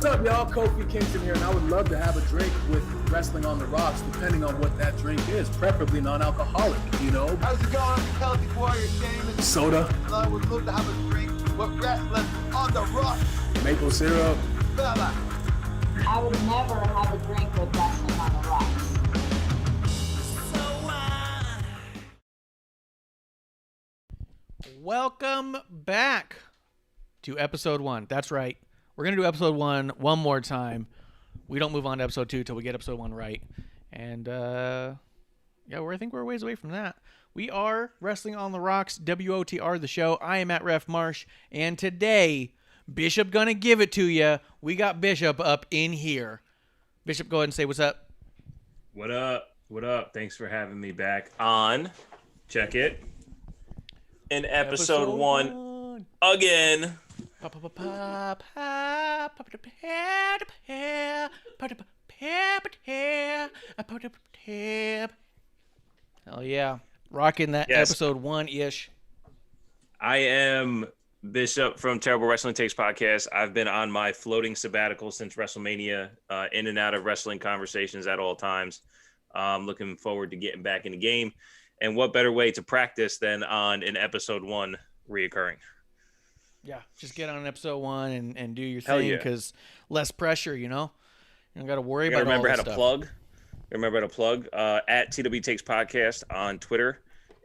What's up, y'all? Kofi Kingston here, and I would love to have a drink with Wrestling on the Rocks, depending on what that drink is, preferably non-alcoholic, you know? How's it going? Healthy Warrior Damon. Soda. I would love to have a drink with Wrestling on the Rocks. Maple syrup. Fella. I would never have a drink with Wrestling on the Rocks. Welcome back to episode 1. That's right. We're going to do episode 1 one more time. We don't move on to episode 2 till we get episode 1 right. And, I think we're a ways away from that. We are Wrestling on the Rocks, WOTR, the show. I am at Ref Marsh. And today, Bishop gonna give it to you. We got Bishop up in here. Bishop, go ahead and say what's up. What up? What up? Thanks for having me back on. Check it. In episode 1 again. Hell yeah. Rocking that episode 1-ish. I am Bishop from Terrible Wrestling Takes Podcast. I've been on my floating sabbatical since WrestleMania, in and out of wrestling conversations at all times. Looking forward to getting back in the game. And what better way to practice than on an episode 1 reoccurring? Yeah, just get on episode 1 and do your thing, because less pressure, you know? You don't got to worry about all this stuff. Remember how to plug at TWTakesPodcast on Twitter,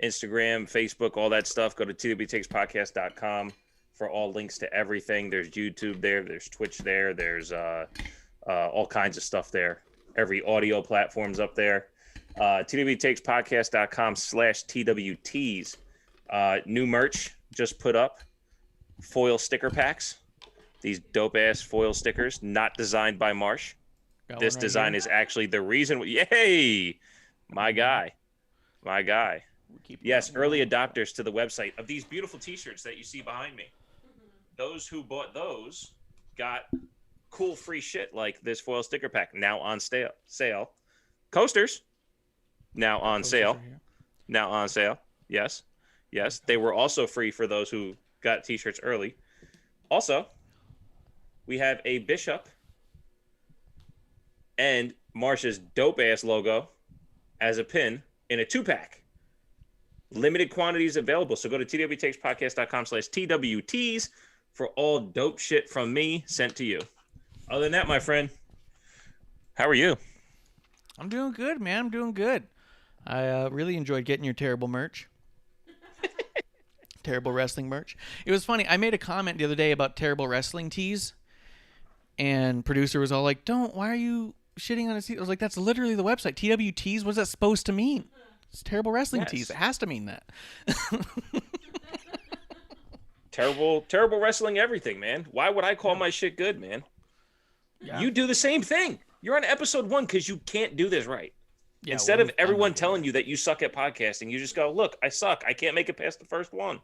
Instagram, Facebook, all that stuff. Go to TWTakesPodcast.com for all links to everything. There's YouTube there. There's Twitch there. There's all kinds of stuff there. Every audio platform's up there. TWTakesPodcast.com/TWTs. New merch just put up. Foil sticker packs. These dope-ass foil stickers, not designed by Marsh. This design is actually the reason. Yay! My guy. Yes, early adopters to the website of these beautiful T-shirts that you see behind me. Those who bought those got cool free shit like this foil sticker pack, now on sale. Coasters, now on sale. Yes. They were also free for those who got T-shirts early. Also, we have a Bishop and Marsh's dope-ass logo as a pin in a 2-pack. Limited quantities available, so go to TWTakesPodcast.com/TWTs for all dope shit from me sent to you. Other than that, my friend, how are you? I'm doing good, man. I'm doing good. I really enjoyed getting your terrible merch. Terrible wrestling merch. It was funny. I made a comment the other day about terrible wrestling tees, and producer was all like, why are you shitting on a tee? I was like, that's literally the website. TWTs, what's that supposed to mean? It's terrible wrestling tees. It has to mean that. Terrible wrestling everything, man. Why would I call my shit good, man? Yeah. You do the same thing. You're on episode 1 because you can't do this right. Yeah, instead of everyone telling you that you suck at podcasting, you just go, look, I suck. I can't make it past the first one.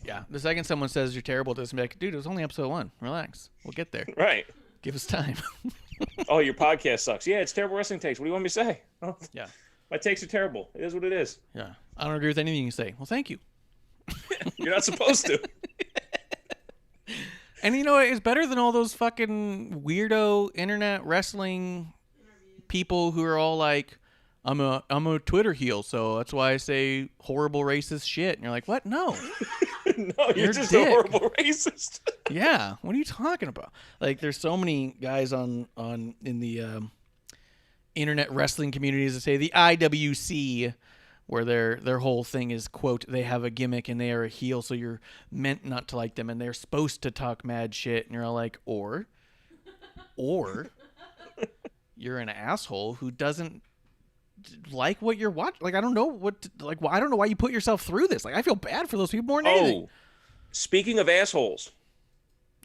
Yeah. The second someone says you're terrible to this, be like, dude, it was only episode 1. Relax. We'll get there. Right. Give us time. Oh, your podcast sucks. Yeah, it's terrible wrestling takes. What do you want me to say? Oh, yeah. My takes are terrible. It is what it is. Yeah. I don't agree with anything you say. Well, thank you. You're not supposed to. And you know what? It's better than all those fucking weirdo internet wrestling people who are all like, I'm a Twitter heel, so that's why I say horrible racist shit. And you're like, what? No. No, you're just a horrible racist. Yeah. What are you talking about? Like, there's so many guys in the internet wrestling communities that say the IWC, where their whole thing is, quote, they have a gimmick and they are a heel, so you're meant not to like them, and they're supposed to talk mad shit. And you're all like, or you're an asshole who doesn't like what you're watching. Like, I don't know I don't know why you put yourself through this. Like, I feel bad for those people more than anything. Speaking of assholes.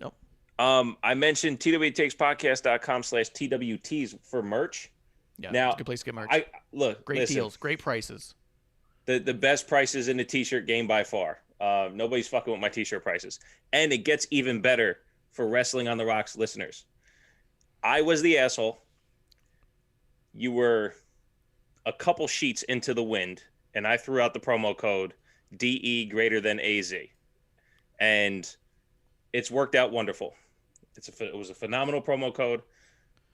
Nope. I mentioned TWTakesPodcast.com/TWTs for merch. Yeah, now, it's a good place to get merch. Great deals, great prices. The best prices in the t-shirt game by far. Nobody's fucking with my t-shirt prices. And it gets even better for Wrestling on the Rocks listeners. I was the asshole. You were a couple sheets into the wind, and I threw out the promo code DE greater than AZ. And it's worked out wonderful. It was a phenomenal promo code,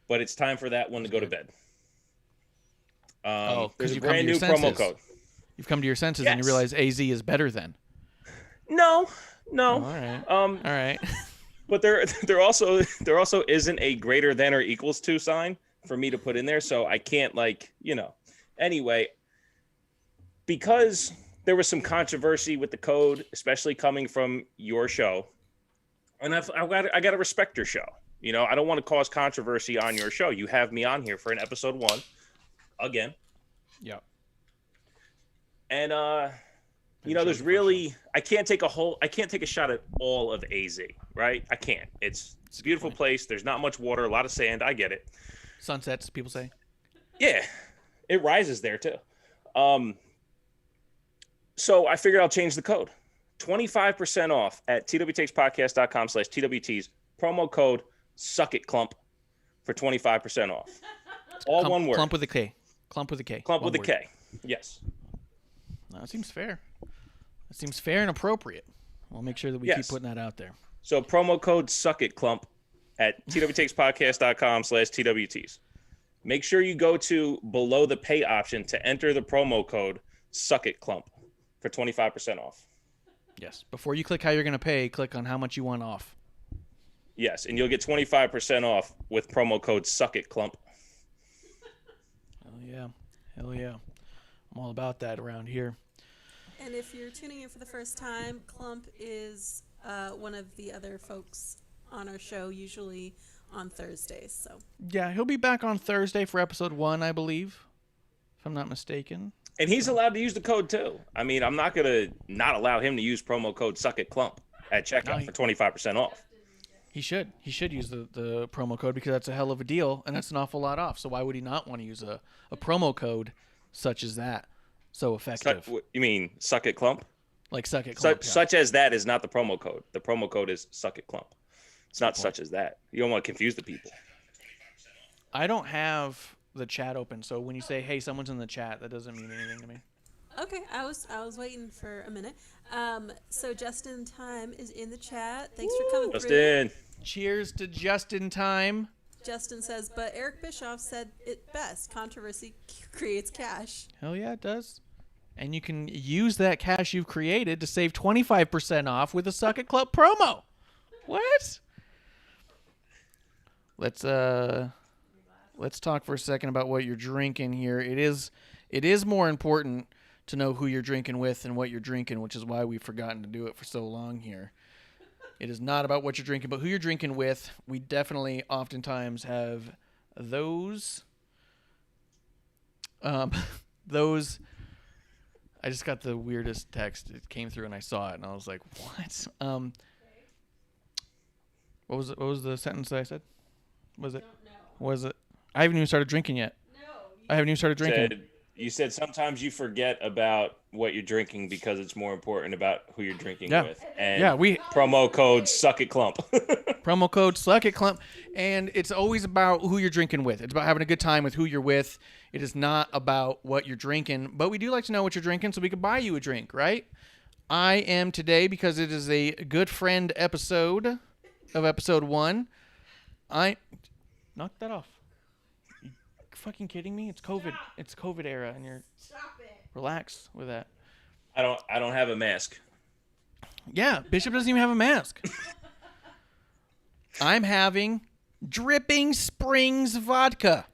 but it's time for that one to go to bed. There's a brand new promo code. You've come to your senses and you Yes. realize AZ is better than. No. All right. All right. But there also isn't a greater than or equals to sign for me to put in there, so I can't Anyway, because there was some controversy with the code, especially coming from your show, and I got to respect your show. I don't want to cause controversy on your show. You have me on here for an episode 1 again. Yeah. And there's really I can't take a shot at all of AZ, right? I can't. It's a beautiful place. There's not much water, a lot of sand. I get it. Sunsets, people say. Yeah. It rises there too. So I figured I'll change the code. 25% off at TWTakesPodcast.com/TWTs. Promo code SuckItClump for 25% off. All one word. Clump with a K. Clump with a K. Clump with a K. Yes. No, that seems fair. It seems fair and appropriate. We'll make sure that we keep putting that out there. So promo code SuckItClump at TWTakesPodcast.com/TWTs. Make sure you go to below the pay option to enter the promo code SuckItClump for 25% off. Yes. Before you click how you're going to pay, click on how much you want off. Yes, and you'll get 25% off with promo code SuckItClump. Hell yeah. Hell yeah. I'm all about that around here. And if you're tuning in for the first time, Clump is one of the other folks on our show, usually on Thursdays. So Yeah, he'll be back on Thursday for episode 1, I believe, if I'm not mistaken. And he's allowed to use the code too. I mean, I'm not going to not allow him to use promo code SuckItClump at checkout for 25% off. He should. He should use the promo code because that's a hell of a deal, and that's an awful lot off. So why would he not want to use a promo code such as that? So effective. You mean SuckItClump? Like SuckItClump. Such as that is not the promo code. The promo code is SuckItClump. It's not such as that. You don't want to confuse the people. I don't have the chat open, so when you say, hey, someone's in the chat, that doesn't mean anything to me. okay, I was waiting for a minute. So Justin Time is in the chat. Thanks for coming Justin. through. Cheers to just in time. Justin says, but Eric Bischoff said it best. Controversy creates cash. Hell yeah, it does. And you can use that cash you've created to save 25% off with a Suck It Club promo. What? Let's talk for a second about what you're drinking here. It is more important to know who you're drinking with and what you're drinking, which is why we've forgotten to do it for so long here. It is not about what you're drinking, but who you're drinking with. We definitely oftentimes have those. Those. I just got the weirdest text. It came through and I saw it and I was like, "What?" What was it? What was the sentence that I said? Was it? Was it? I haven't even started drinking yet. I haven't even started drinking. You said sometimes you forget about what you're drinking because it's more important about who you're drinking with. And promo code SuckItClump. Promo code SuckItClump. And it's always about who you're drinking with. It's about having a good time with who you're with. It is not about what you're drinking. But we do like to know what you're drinking so we can buy you a drink, right? I am today, because it is a good friend episode of episode 1. Knock that off. Fucking kidding me? It's COVID. Stop. It's COVID era, and you're relax with that. I don't have a mask. Yeah, Bishop doesn't even have a mask. I'm having Dripping Springs vodka,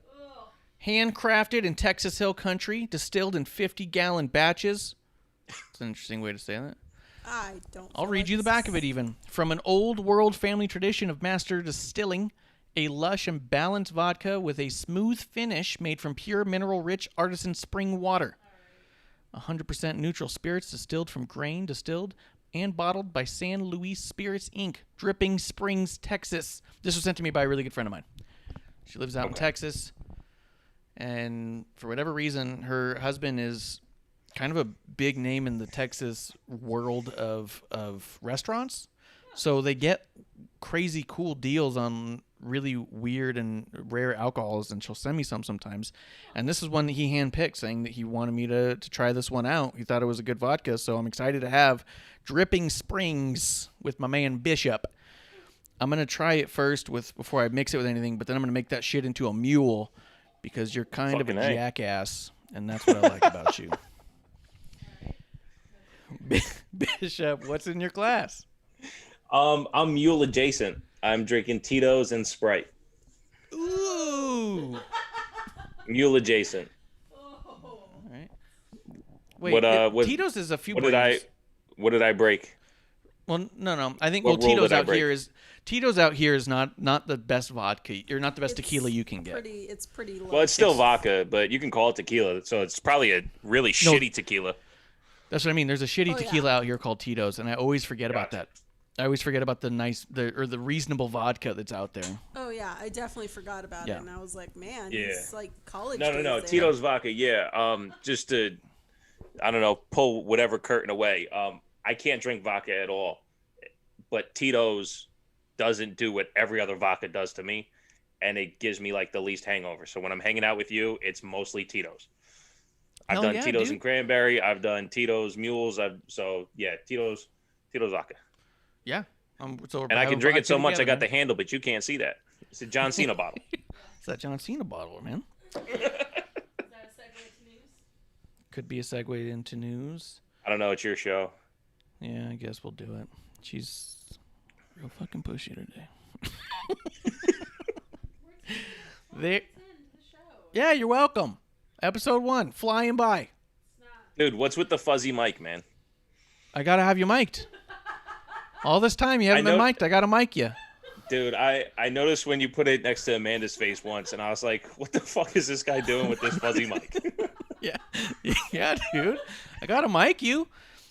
handcrafted in Texas Hill Country, distilled in 50-gallon batches. It's an interesting way to say that. I'll read you the back of it even. From an old world family tradition of master distilling, a lush and balanced vodka with a smooth finish made from pure mineral-rich artisan spring water. 100% neutral spirits distilled from grain, distilled and bottled by San Luis Spirits, Inc., Dripping Springs, Texas. This was sent to me by a really good friend of mine. She lives out in Texas, and for whatever reason, her husband is kind of a big name in the Texas world of restaurants. So they get crazy cool deals on really weird and rare alcohols, and she'll send me some sometimes. And this is one that he handpicked, saying that he wanted me to try this one out. He thought it was a good vodka, so I'm excited to have Dripping Springs with my man Bishop. I'm gonna try it first before I mix it with anything, but then I'm gonna make that shit into a mule because you're kind of a Fucking A. jackass, and that's what I like about you. Bishop, what's in your glass? I'm mule adjacent. I'm drinking Tito's and Sprite. Ooh. Mule adjacent. All right. Wait, What Tito's is a few. What did I break? Well, no. I think What rule Tito's did I out break? here is not the best vodka. You're not the best tequila you can get. It's pretty low. Well, it's still vodka, but you can call it tequila, so it's probably a really shitty tequila. That's what I mean. There's a shitty Oh, tequila out here called Tito's, and I always forget about that. I always forget about the reasonable vodka that's out there. Oh yeah, I definitely forgot about Yeah. it, and I was like, man, Yeah. it's like college. No. days there. Tito's vodka, yeah. Just to, I don't know, pull whatever curtain away. I can't drink vodka at all, but Tito's doesn't do what every other vodka does to me, and it gives me like the least hangover. So when I'm hanging out with you, it's mostly Tito's. I've Hell done yeah, Tito's dude. and cranberry. I've done Tito's mules. Tito's vodka. Yeah. So And I can drink it so much I got the handle, but you can't see that. It's a John Cena bottle. It's that John Cena bottle, man. Could be a segue into news. I don't know. It's your show. Yeah, I guess we'll do it. She's real fucking pushy today. Yeah, you're welcome. Episode 1, flying by. Dude, what's with the fuzzy mic, man? I gotta have you mic'd. All this time you haven't been mic'd. I gotta mic you. Dude, I noticed when you put it next to Amanda's face once, and I was like, what the fuck is this guy doing with this fuzzy mic? Yeah, dude. I gotta mic you.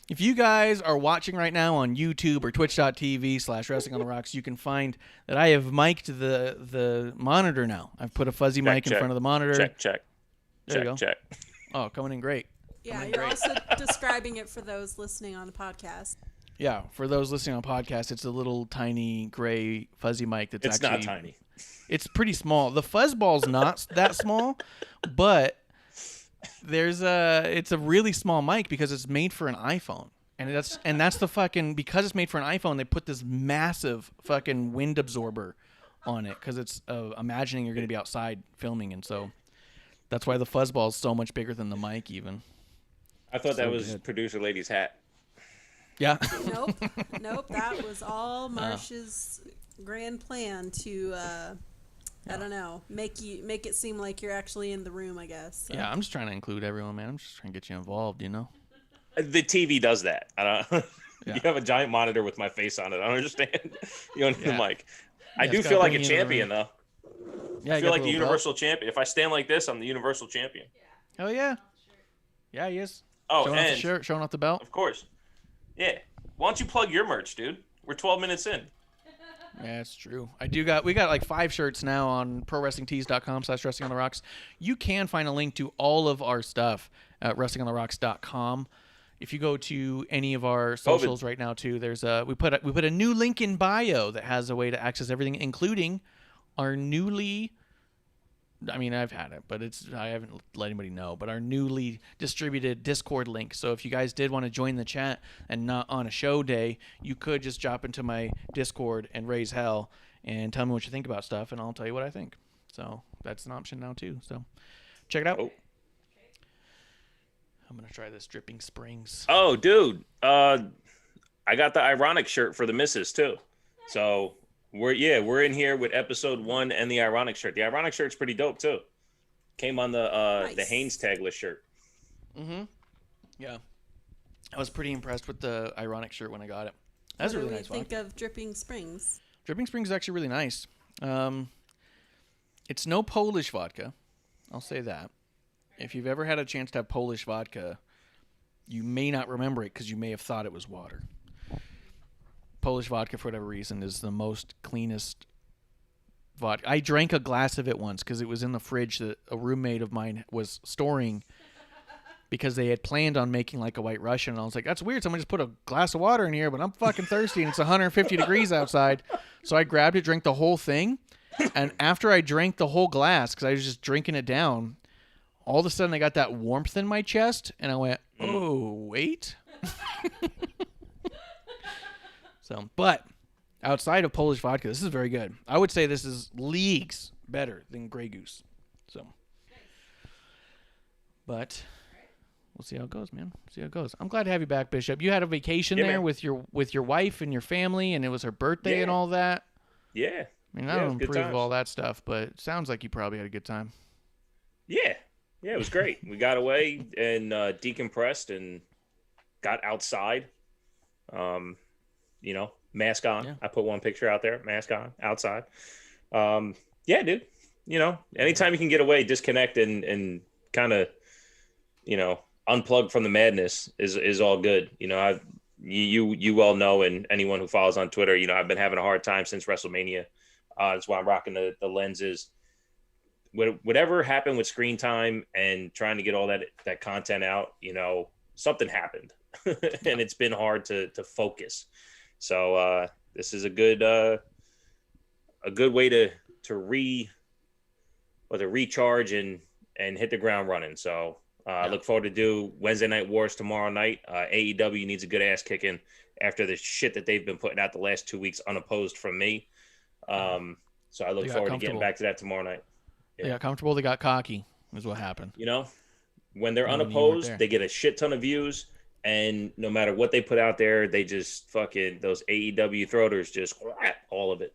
If you guys are watching right now on YouTube or twitch.tv/Wrestling on the Rocks, you can find that I have mic'd the monitor now. I've put a fuzzy mic in front of the monitor. Check. There you go. Check. Oh, coming in great. Yeah, you're also describing it for those listening on the podcast. Yeah, for those listening on podcast, it's a little tiny gray fuzzy mic that's It's actually not tiny. It's pretty small. The fuzzball's not that small, but it's a really small mic because it's made for an iPhone. And that's the fucking, because it's made for an iPhone, they put this massive fucking wind absorber on it because it's imagining you're going to be outside filming, and so that's why the fuzzball is so much bigger than the mic even. I thought that So was good. producer lady's hat. Nope. That was all Marsh's grand plan to, I don't know, make it seem like you're actually in the room, I guess. So. Yeah, I'm just trying to include everyone, man. I'm just trying to get you involved, you know? The TV does that. I don't. Yeah. You have a giant monitor with my face on it. I don't understand. You don't need the mic. I Yeah, do it's feel gotta like a bring you in the champion, though. Yeah, I you feel got like the little universal champion. If I stand like this, I'm the universal champion. belt. Hell yeah. Yeah, he is. Oh, showing off the and shirt, showing off the belt. of course, yeah. Why don't you plug your merch, dude? We're 12 minutes in. Yeah, it's true. We got like 5 shirts now on prowrestlingtees.com/Wrestling on the Rocks. You can find a link to all of our stuff at wrestlingontherocks.com. If you go to any of our socials right now too, there's we put a new link in bio that has a way to access everything, including our newly, I mean, I've had it, but I haven't let anybody know, but our newly distributed Discord link. So if you guys did want to join the chat and not on a show day, you could just drop into my Discord and raise hell and tell me what you think about stuff, and I'll tell you what I think. So that's an option now too. So check it out. Oh. I'm gonna try this Dripping Springs. Oh, dude. I got the ironic shirt for the missus too. So we're in here with episode 1 and the ironic shirt. The ironic shirt's pretty dope too. Came on the Nice. Haynes tagless shirt. Mm-hmm. Yeah, I was pretty impressed with the ironic shirt when I got it. That's a What really do nice we think vodka. of Dripping Springs? Dripping Springs is actually really nice. It's no Polish vodka. I'll say that. If you've ever had a chance to have Polish vodka, you may not remember it because you may have thought it was water. Polish vodka, for whatever reason, is the most cleanest vodka. I drank a glass of it once because it was in the fridge that a roommate of mine was storing because they had planned on making like a White Russian. And I was like, that's weird. Someone just put a glass of water in here, but I'm fucking thirsty and it's 150 degrees outside. So I grabbed it, drank the whole thing. And after I drank the whole glass, because I was just drinking it down, all of a sudden I got that warmth in my chest and I went, oh, wait. So, but outside of Polish vodka, this is very good. I would say this is leagues better than Grey Goose. So, but we'll see how it goes, man. See how it goes. I'm glad to have you back, Bishop. You had a vacation there man. with your wife and your family, and it was her birthday and all that. Yeah. I mean, I don't approve of all that stuff, but it sounds like you probably had a good time. Yeah. Yeah, it was great. We got away and decompressed and got outside. Mask on. Yeah. I put one picture out there, mask on, outside. Yeah, dude. Anytime you can get away, disconnect and kind of, unplug from the madness is all good. You well know, and anyone who follows on Twitter, I've been having a hard time since WrestleMania. That's why I'm rocking the lenses. Whatever happened with screen time and trying to get all that content out, something happened and it's been hard to focus. So this is a good way to recharge and hit the ground running. So I look forward to do Wednesday Night Wars tomorrow night. AEW needs a good ass kicking after the shit that they've been putting out the last 2 weeks unopposed from me. So I look forward to getting back to that tomorrow night. Yeah. They got comfortable. They got cocky is what happened. When they're unopposed, they get a shit ton of views. And no matter what they put out there, they just fucking, those AEW throwers just all of it.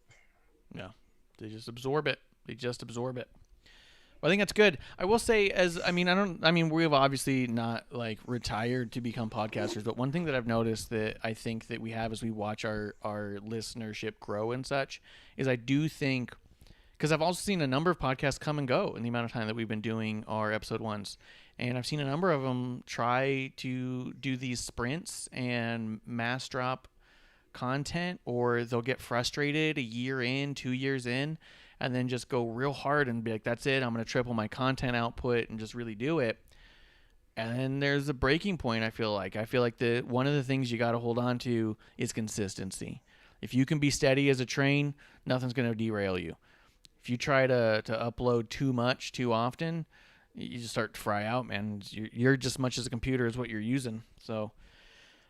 Yeah. They just absorb it. Well, I think that's good. I will say we've obviously not like retired to become podcasters, but one thing that I've noticed that I think that we have as we watch our listenership grow and such is I do think, because I've also seen a number of podcasts come and go in the amount of time that we've been doing our episode ones. And I've seen a number of them try to do these sprints and mass drop content, or they'll get frustrated a year in, 2 years in, and then just go real hard and be like, that's it, I'm going to triple my content output and just really do it. And then there's a breaking point, I feel like. One of the things you got to hold on to is consistency. If you can be steady as a train, nothing's going to derail you. If you try to upload too much too often, you just start to fry out, man. You're just as much as a computer as what you're using. So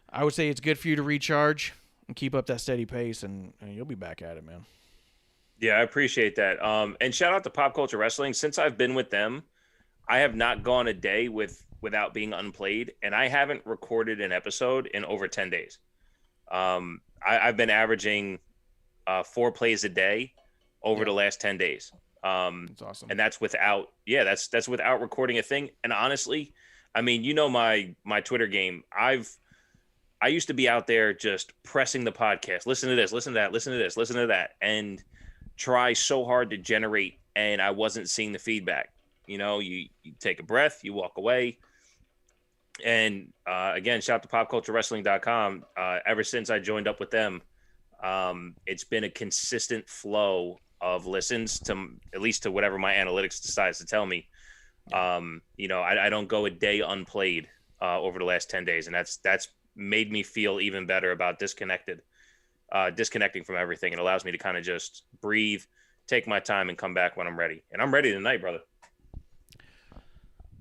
I would say it's good for you to recharge and keep up that steady pace, and you'll be back at it, man. Yeah, I appreciate that. And shout out to Pop Culture Wrestling. Since I've been with them, I have not gone a day without being unplayed, and I haven't recorded an episode in over 10 days. I've been averaging 4 plays a day over the last 10 days. That's awesome. And that's without recording a thing. And honestly, my Twitter game, I used to be out there just pressing the podcast, listen to this, listen to that, listen to this, listen to that, and try so hard to generate, and I wasn't seeing the feedback. You take a breath, you walk away. And again, shout out to popculturewrestling.com. Ever since I joined up with them, it's been a consistent flow of listens to at least to whatever my analytics decides to tell me. I don't go a day unplayed over the last 10 days. And that's made me feel even better about disconnecting from everything. It allows me to kind of just breathe, take my time, and come back when I'm ready. And I'm ready tonight, brother.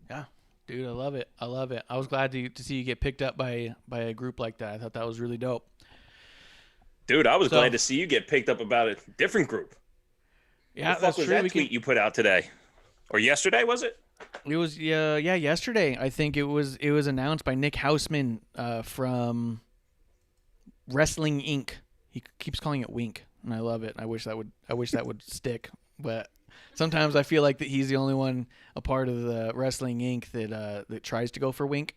Yeah, dude, I love it. I was glad to see you get picked up by a group like that. I thought that was really dope. Dude, I was glad to see you get picked up about a different group. Yeah, that's true. That tweet you put out today or yesterday, was it? It was yesterday. I think it was announced by Nick Hausman from Wrestling Inc. He keeps calling it Wink, and I love it. I wish that would stick, but sometimes I feel like that he's the only one a part of the Wrestling Inc. that tries to go for Wink.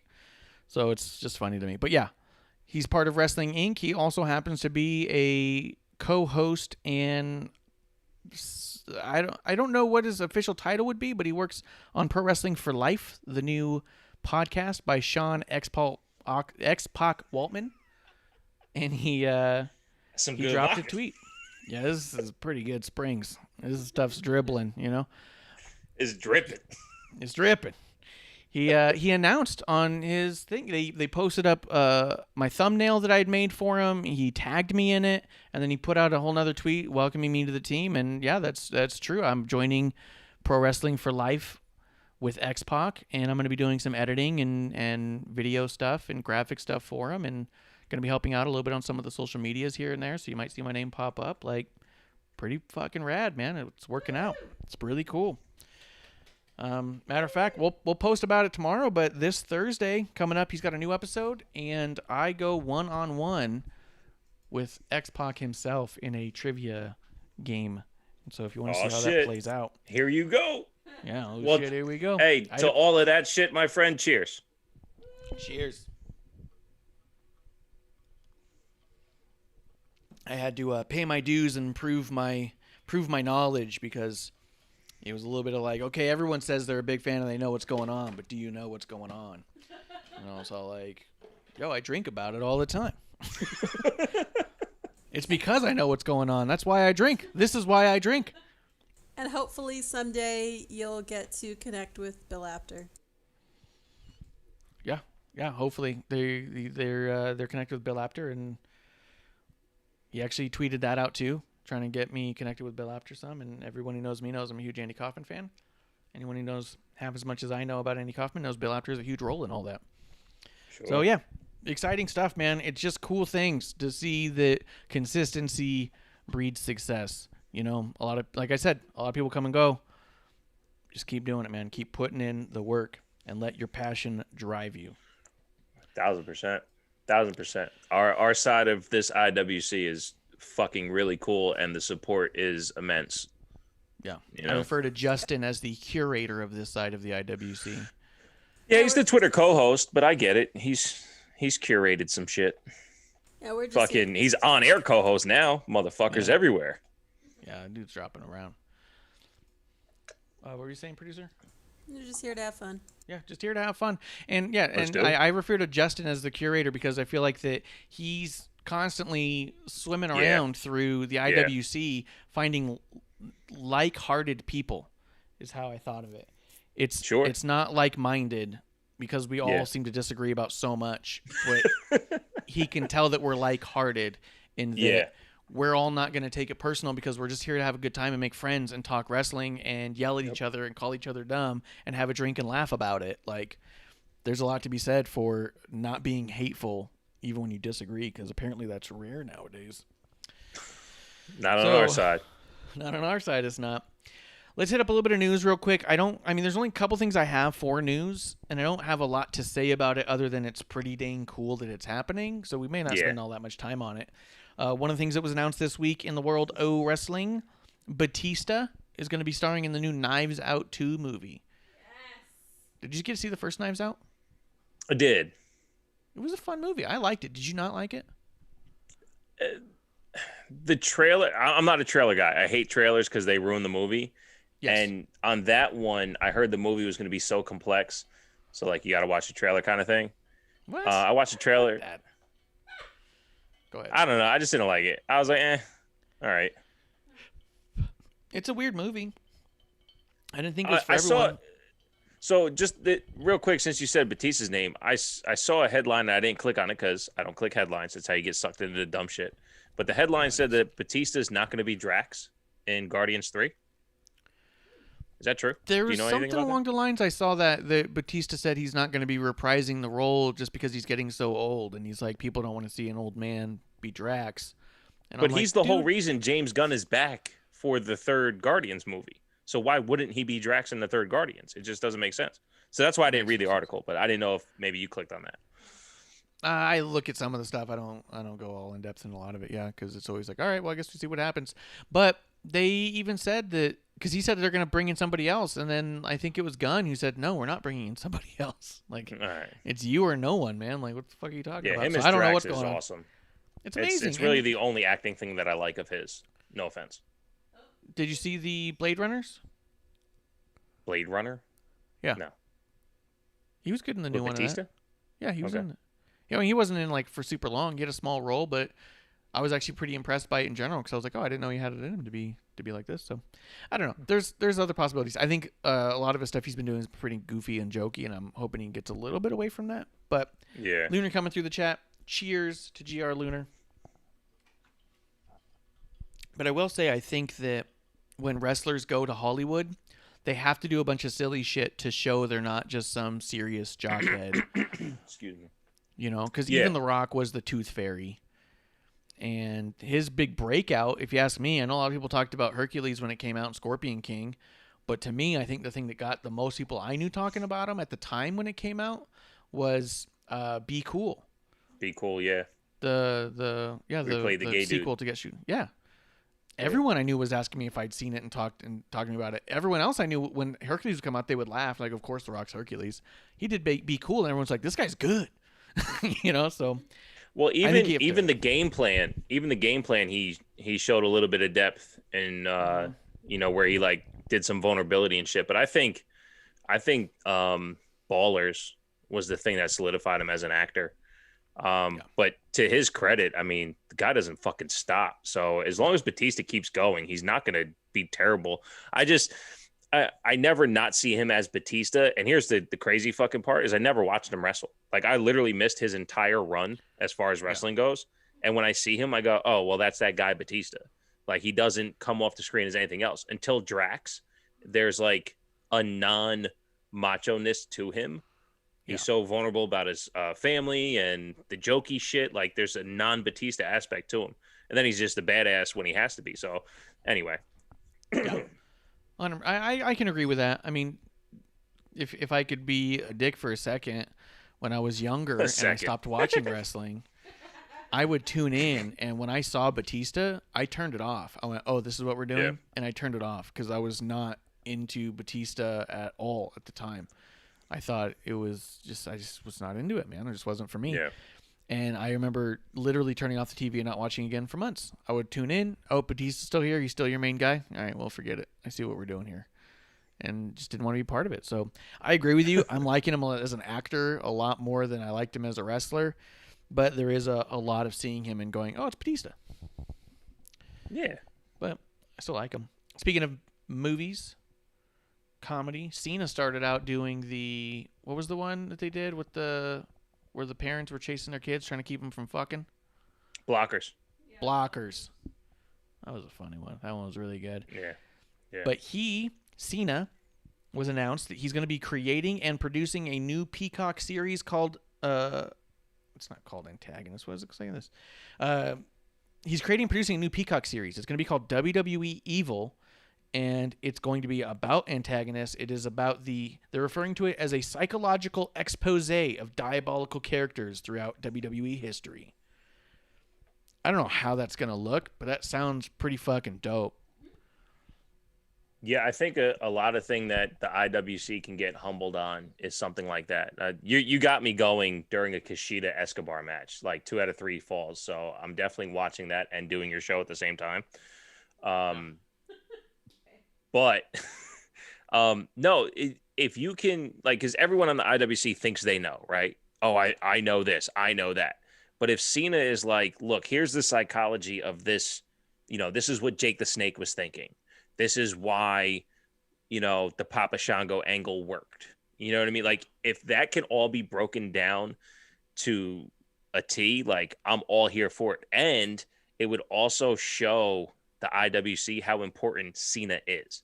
So it's just funny to me. But yeah, he's part of Wrestling Inc. He also happens to be a co-host and I don't know what his official title would be, but he works on Pro Wrestling for Life, the new podcast by Sean X-Pac Waltman, and he dropped a tweet. Yeah, this is pretty good springs. This stuff's dribbling, It's dripping. It's dripping. He announced on his thing. They posted up my thumbnail that I had made for him. He tagged me in it, and then he put out a whole nother tweet welcoming me to the team. And yeah, that's true. I'm joining Pro Wrestling for Life with X-Pac, and I'm going to be doing some editing and video stuff and graphic stuff for him, and Going to be helping out a little bit on some of the social medias here and there, so you might see my name pop up. Like, pretty fucking rad, man. It's working out. It's really cool. Matter of fact, we'll post about it tomorrow, but this Thursday coming up, he's got a new episode, and I go one-on-one with X-Pac himself in a trivia game. And so if you want to see how that plays out. Here you go. Yeah, Well, shit, here we go. Hey, to all of that shit, my friend, cheers. Cheers. I had to pay my dues and prove my knowledge, because it was a little bit of like, okay, everyone says they're a big fan and they know what's going on, but do you know what's going on? And I was all like, yo, I drink about it all the time. It's because I know what's going on. That's why I drink. This is why I drink. And hopefully someday you'll get to connect with Bill Apter. Yeah. Hopefully they're connected with Bill Apter, and he actually tweeted that out too, trying to get me connected with Bill Apter some. And everyone who knows me knows I'm a huge Andy Kaufman fan. Anyone who knows half as much as I know about Andy Kaufman knows Bill Apter has a huge role in all that. Sure. So yeah, exciting stuff, man. It's just cool things to see that consistency breeds success. You know, like I said, a lot of people come and go. Just keep doing it, man. Keep putting in the work and let your passion drive you. 1,000%. Our side of this IWC is fucking really cool, and the support is immense. Yeah. You I know? refer to Justin as the curator of this side of the IWC. Yeah, he's the Twitter co-host, but I get it. He's curated some shit. Yeah, we're just Fucking, he's on-air co-host now. Motherfuckers everywhere. Yeah, dude's dropping around. What were you saying, producer? You're just here to have fun. Yeah, just here to have fun. And yeah, Let's and do it. I refer to Justin as the curator because I feel like that he's constantly swimming around through the IWC finding like-hearted people is how I thought of it. It's not like-minded because we all seem to disagree about so much, but he can tell that we're like-hearted in that we're all not going to take it personal because we're just here to have a good time and make friends and talk wrestling and yell at each other and call each other dumb and have a drink and laugh about it. Like, there's a lot to be said for not being hateful even when you disagree, because apparently that's rare nowadays. Not on our side. Not on our side, it's not. Let's hit up a little bit of news real quick. There's only a couple things I have for news, and I don't have a lot to say about it other than it's pretty dang cool that it's happening, so we may not spend all that much time on it. One of the things that was announced this week in the world of wrestling, Batista is going to be starring in the new Knives Out 2 movie. Yes. Did you get to see the first Knives Out? I did. It was a fun movie. I liked it. Did you not like it? The trailer, I'm not a trailer guy. I hate trailers because they ruin the movie. Yes. And on that one, I heard the movie was going to be so complex. So, like, you got to watch the trailer kind of thing. What? I watched the trailer. Go ahead. I don't know. I just didn't like it. I was like, all right. It's a weird movie. I didn't think it was for everyone. So just real quick, since you said Batista's name, I saw a headline and I didn't click on it because I don't click headlines. That's how you get sucked into the dumb shit. But the headline said that Batista's not going to be Drax in Guardians 3. Is that true? There Do was you know anything something about along the lines I saw that Batista said he's not going to be reprising the role just because he's getting so old. And he's like, people don't want to see an old man be Drax. And But I'm he's like, the whole dude, reason James Gunn is back for the third Guardians movie. So why wouldn't he be Drax in the third Guardians? It just doesn't make sense. So that's why I didn't read the article, but I didn't know if maybe you clicked on that. I look at some of the stuff. I don't go all in depth in a lot of it. Yeah, because it's always like, all right, well, I guess we see what happens. But they even said that because he said they're going to bring in somebody else, and then I think it was Gunn who said, no, we're not bringing in somebody else. Like, All right. it's you or no one, man. Like, what the fuck are you talking Yeah, about? him So as I don't know Drax what's is going on. awesome. It's amazing. It's really the only acting thing that I like of his. No offense. Did you see the Blade Runners? Blade Runner? Yeah. No. He was good in the With new Batista? one. Yeah, he was Okay. in it. Yeah, I mean, he wasn't in like for super long. He had a small role, but I was actually pretty impressed by it in general because I was like, oh, I didn't know he had it in him to be like this. So I don't know. There's other possibilities. I think a lot of his stuff he's been doing is pretty goofy and jokey, and I'm hoping he gets a little bit away from that. But Yeah. Lunar coming through the chat. Cheers to GR Lunar. But I will say, I think that when wrestlers go to Hollywood, they have to do a bunch of silly shit to show they're not just some serious jockhead. Excuse me. You know, because Yeah. even The Rock was the Tooth Fairy. And his big breakout, if you ask me, I know a lot of people talked about Hercules when it came out and Scorpion King. But to me, I think the thing that got the most people I knew talking about him at the time when it came out was Be Cool. Be Cool, yeah. The played the gay sequel dude. to Get Shoot. Yeah. Everyone I knew was asking me if I'd seen it and talking about it. Everyone else I knew, when Hercules would come out, they would laugh. Like, of course, The Rock's Hercules. He did Be Cool, and everyone's like, this guy's good. You know, so... Well, I think even the game plan, he showed a little bit of depth in you know, where he like did some vulnerability and shit. But I think Ballers was the thing that solidified him as an actor. But to his credit, I mean, the guy doesn't fucking stop. So as long as Batista keeps going, he's not going to be terrible. I never not see him as Batista. And here's the crazy fucking part is I never watched him wrestle. Like, I literally missed his entire run as far as wrestling goes. And when I see him, I go, oh, well, that's that guy Batista. Like, he doesn't come off the screen as anything else. Until Drax, there's like a non-macho-ness to him. He's so vulnerable about his family and the jokey shit. Like, there's a non-Batista aspect to him. And then he's just a badass when he has to be. So, anyway. I can agree with that. I mean, if I could be a dick for a second, when I was younger and I stopped watching wrestling, I would tune in, and when I saw Batista, I turned it off. I went, oh, this is what we're doing? Yeah. And I turned it off because I was not into Batista at all at the time. I thought it was just, I just was not into it, man. It just wasn't for me. Yeah. And I remember literally turning off the TV and not watching again for months. I would tune in. Oh, Batista's still here. He's still your main guy. All right, well, forget it. I see what we're doing here. And just didn't want to be part of it. So I agree with you. I'm liking him as an actor a lot more than I liked him as a wrestler. But there is a lot of seeing him and going, oh, it's Batista. Yeah. But I still like him. Speaking of movies, comedy, Cena started out doing the, what was the one that they did with where the parents were chasing their kids, trying to keep them from fucking? Blockers. Blockers. That was a funny one. That one was really good. Yeah. But Cena, was announced that he's going to be creating and producing a new Peacock series called, it's not called Antagonist. What is it saying this? He's creating and producing a new Peacock series. It's going to be called WWE Evil, and it's going to be about antagonists. It is about they're referring to it as a psychological expose of diabolical characters throughout WWE history. I don't know how that's going to look, but that sounds pretty fucking dope. Yeah, I think a lot of thing that the IWC can get humbled on is something like that. You got me going during a Kushida Escobar match, like 2 out of 3 falls. So I'm definitely watching that and doing your show at the same time. But no, if you can, like, because everyone on the IWC thinks they know, right? Oh, I know this, I know that. But if Cena is like, look, here's the psychology of this, this is what Jake the Snake was thinking. This is why, the Papa Shango angle worked. You know what I mean? Like, if that can all be broken down to a T, like, I'm all here for it. And it would also show the IWC how important Cena is.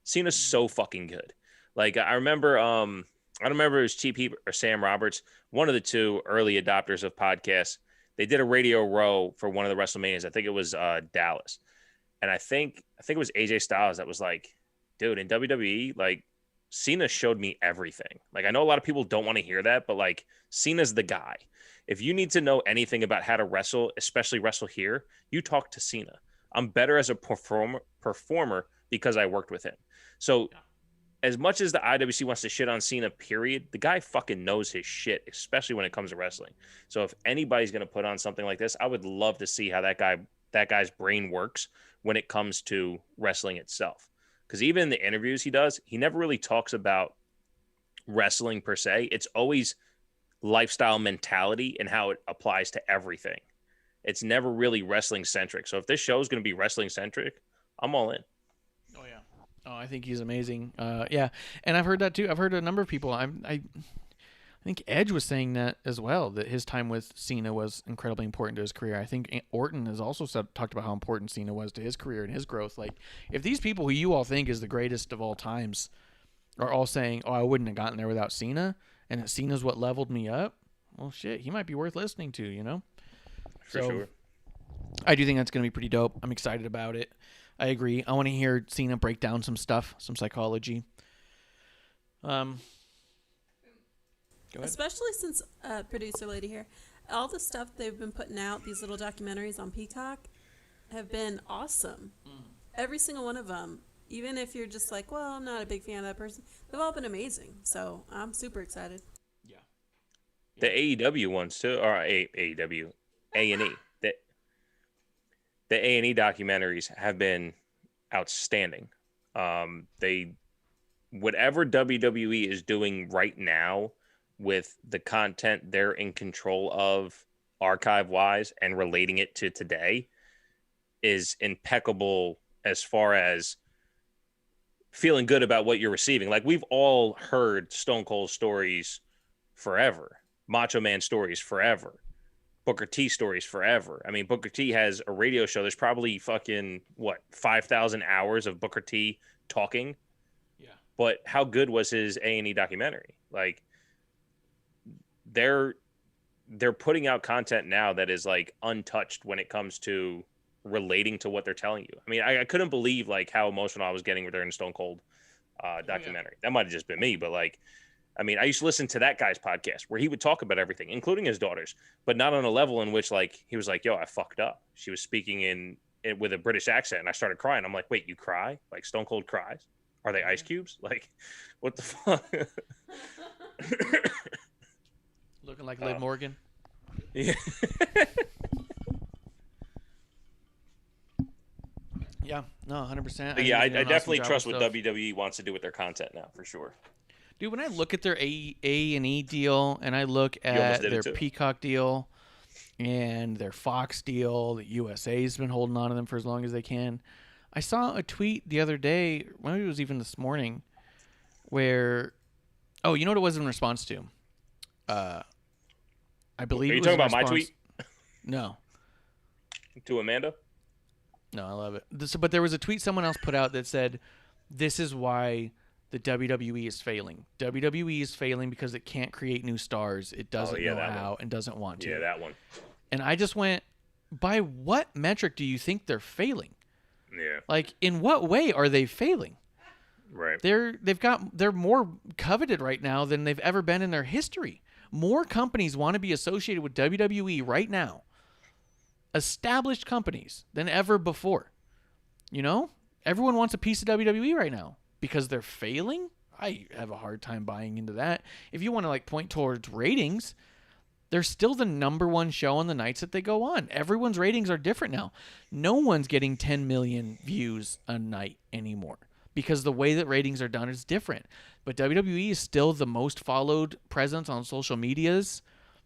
Cena's so fucking good. Like, I remember, I don't remember if it was Cheap Heat or Sam Roberts, one of the two early adopters of podcasts. They did a Radio Row for one of the WrestleManias. I think it was Dallas. And I think it was AJ Styles that was like, dude, in WWE, like, Cena showed me everything. Like, I know a lot of people don't want to hear that, but like, Cena's the guy. If you need to know anything about how to wrestle, especially wrestle here, you talk to Cena. I'm better as a performer because I worked with him. So as much as the IWC wants to shit on Cena, period, the guy fucking knows his shit, especially when it comes to wrestling. So if anybody's going to put on something like this, I would love to see how that guy's brain works when it comes to wrestling itself. Because even in the interviews he does, he never really talks about wrestling per se. It's always lifestyle mentality and how it applies to everything. It's never really wrestling centric. So if this show is going to be wrestling centric, I'm all in. Oh yeah. Oh, I think he's amazing. Yeah, and I've heard that too. I've heard a number of people. I think Edge was saying that as well, that his time with Cena was incredibly important to his career. I think Orton has also talked about how important Cena was to his career and his growth. Like, if these people who you all think is the greatest of all times are all saying, oh, I wouldn't have gotten there without Cena, and that Cena's what leveled me up, well, shit, he might be worth listening to, you know? For sure. I do think that's going to be pretty dope. I'm excited about it. I agree. I want to hear Cena break down some stuff, some psychology. Go ahead. Especially since producer lady here, all the stuff they've been putting out, these little documentaries on Peacock, have been awesome. Every single one of them. Even if you're just like, well, I'm not a big fan of that person, they've all been amazing. So I'm super excited. Yeah. The AEW ones too, or AEW, A&E. The A&E documentaries have been outstanding. Whatever WWE is doing right now with the content they're in control of archive-wise and relating it to today is impeccable as far as feeling good about what you're receiving. Like, we've all heard Stone Cold stories forever, Macho Man stories forever, Booker T stories forever. I mean, Booker T has a radio show. There's probably fucking 5,000 hours of Booker T talking. Yeah. But how good was his A&E documentary? Like, they're putting out content now that is like untouched when it comes to relating to what they're telling you. I mean, I couldn't believe like how emotional I was getting during the Stone Cold documentary. That might have just been me, but like, I mean, I used to listen to that guy's podcast where he would talk about everything, including his daughters, but not on a level in which like he was like, yo, I fucked up. She was speaking in with a British accent and I started crying. I'm like, wait, you cry? Like Stone Cold cries? Are they ice cubes? Like, what the fuck? Looking like Liv Morgan. Yeah. Yeah, no, 100%. Yeah, I definitely trust what WWE wants to do with their content now, for sure. Dude, when I look at their A&E deal and I look at their Peacock deal and their Fox deal, the USA's been holding on to them for as long as they can. I saw a tweet the other day, maybe it was even this morning, where, oh, you know what it was in response to? I believe. Are you talking about my tweet? No. To Amanda? No, I love it. But there was a tweet someone else put out that said, this is why the WWE is failing. WWE is failing because it can't create new stars. It doesn't know how and doesn't want to. Yeah, that one. And I just went, by what metric do you think they're failing? Yeah. Like, in what way are they failing? Right. They're more coveted right now than they've ever been in their history. More companies want to be associated with WWE right now, established companies, than ever before. You know, everyone wants a piece of WWE right now because they're failing. I have a hard time buying into that. If you want to like point towards ratings, they're still the number one show on the nights that they go on. Everyone's ratings are different now. No one's getting 10 million views a night anymore because the way that ratings are done is different. But WWE is still the most followed presence on social medias.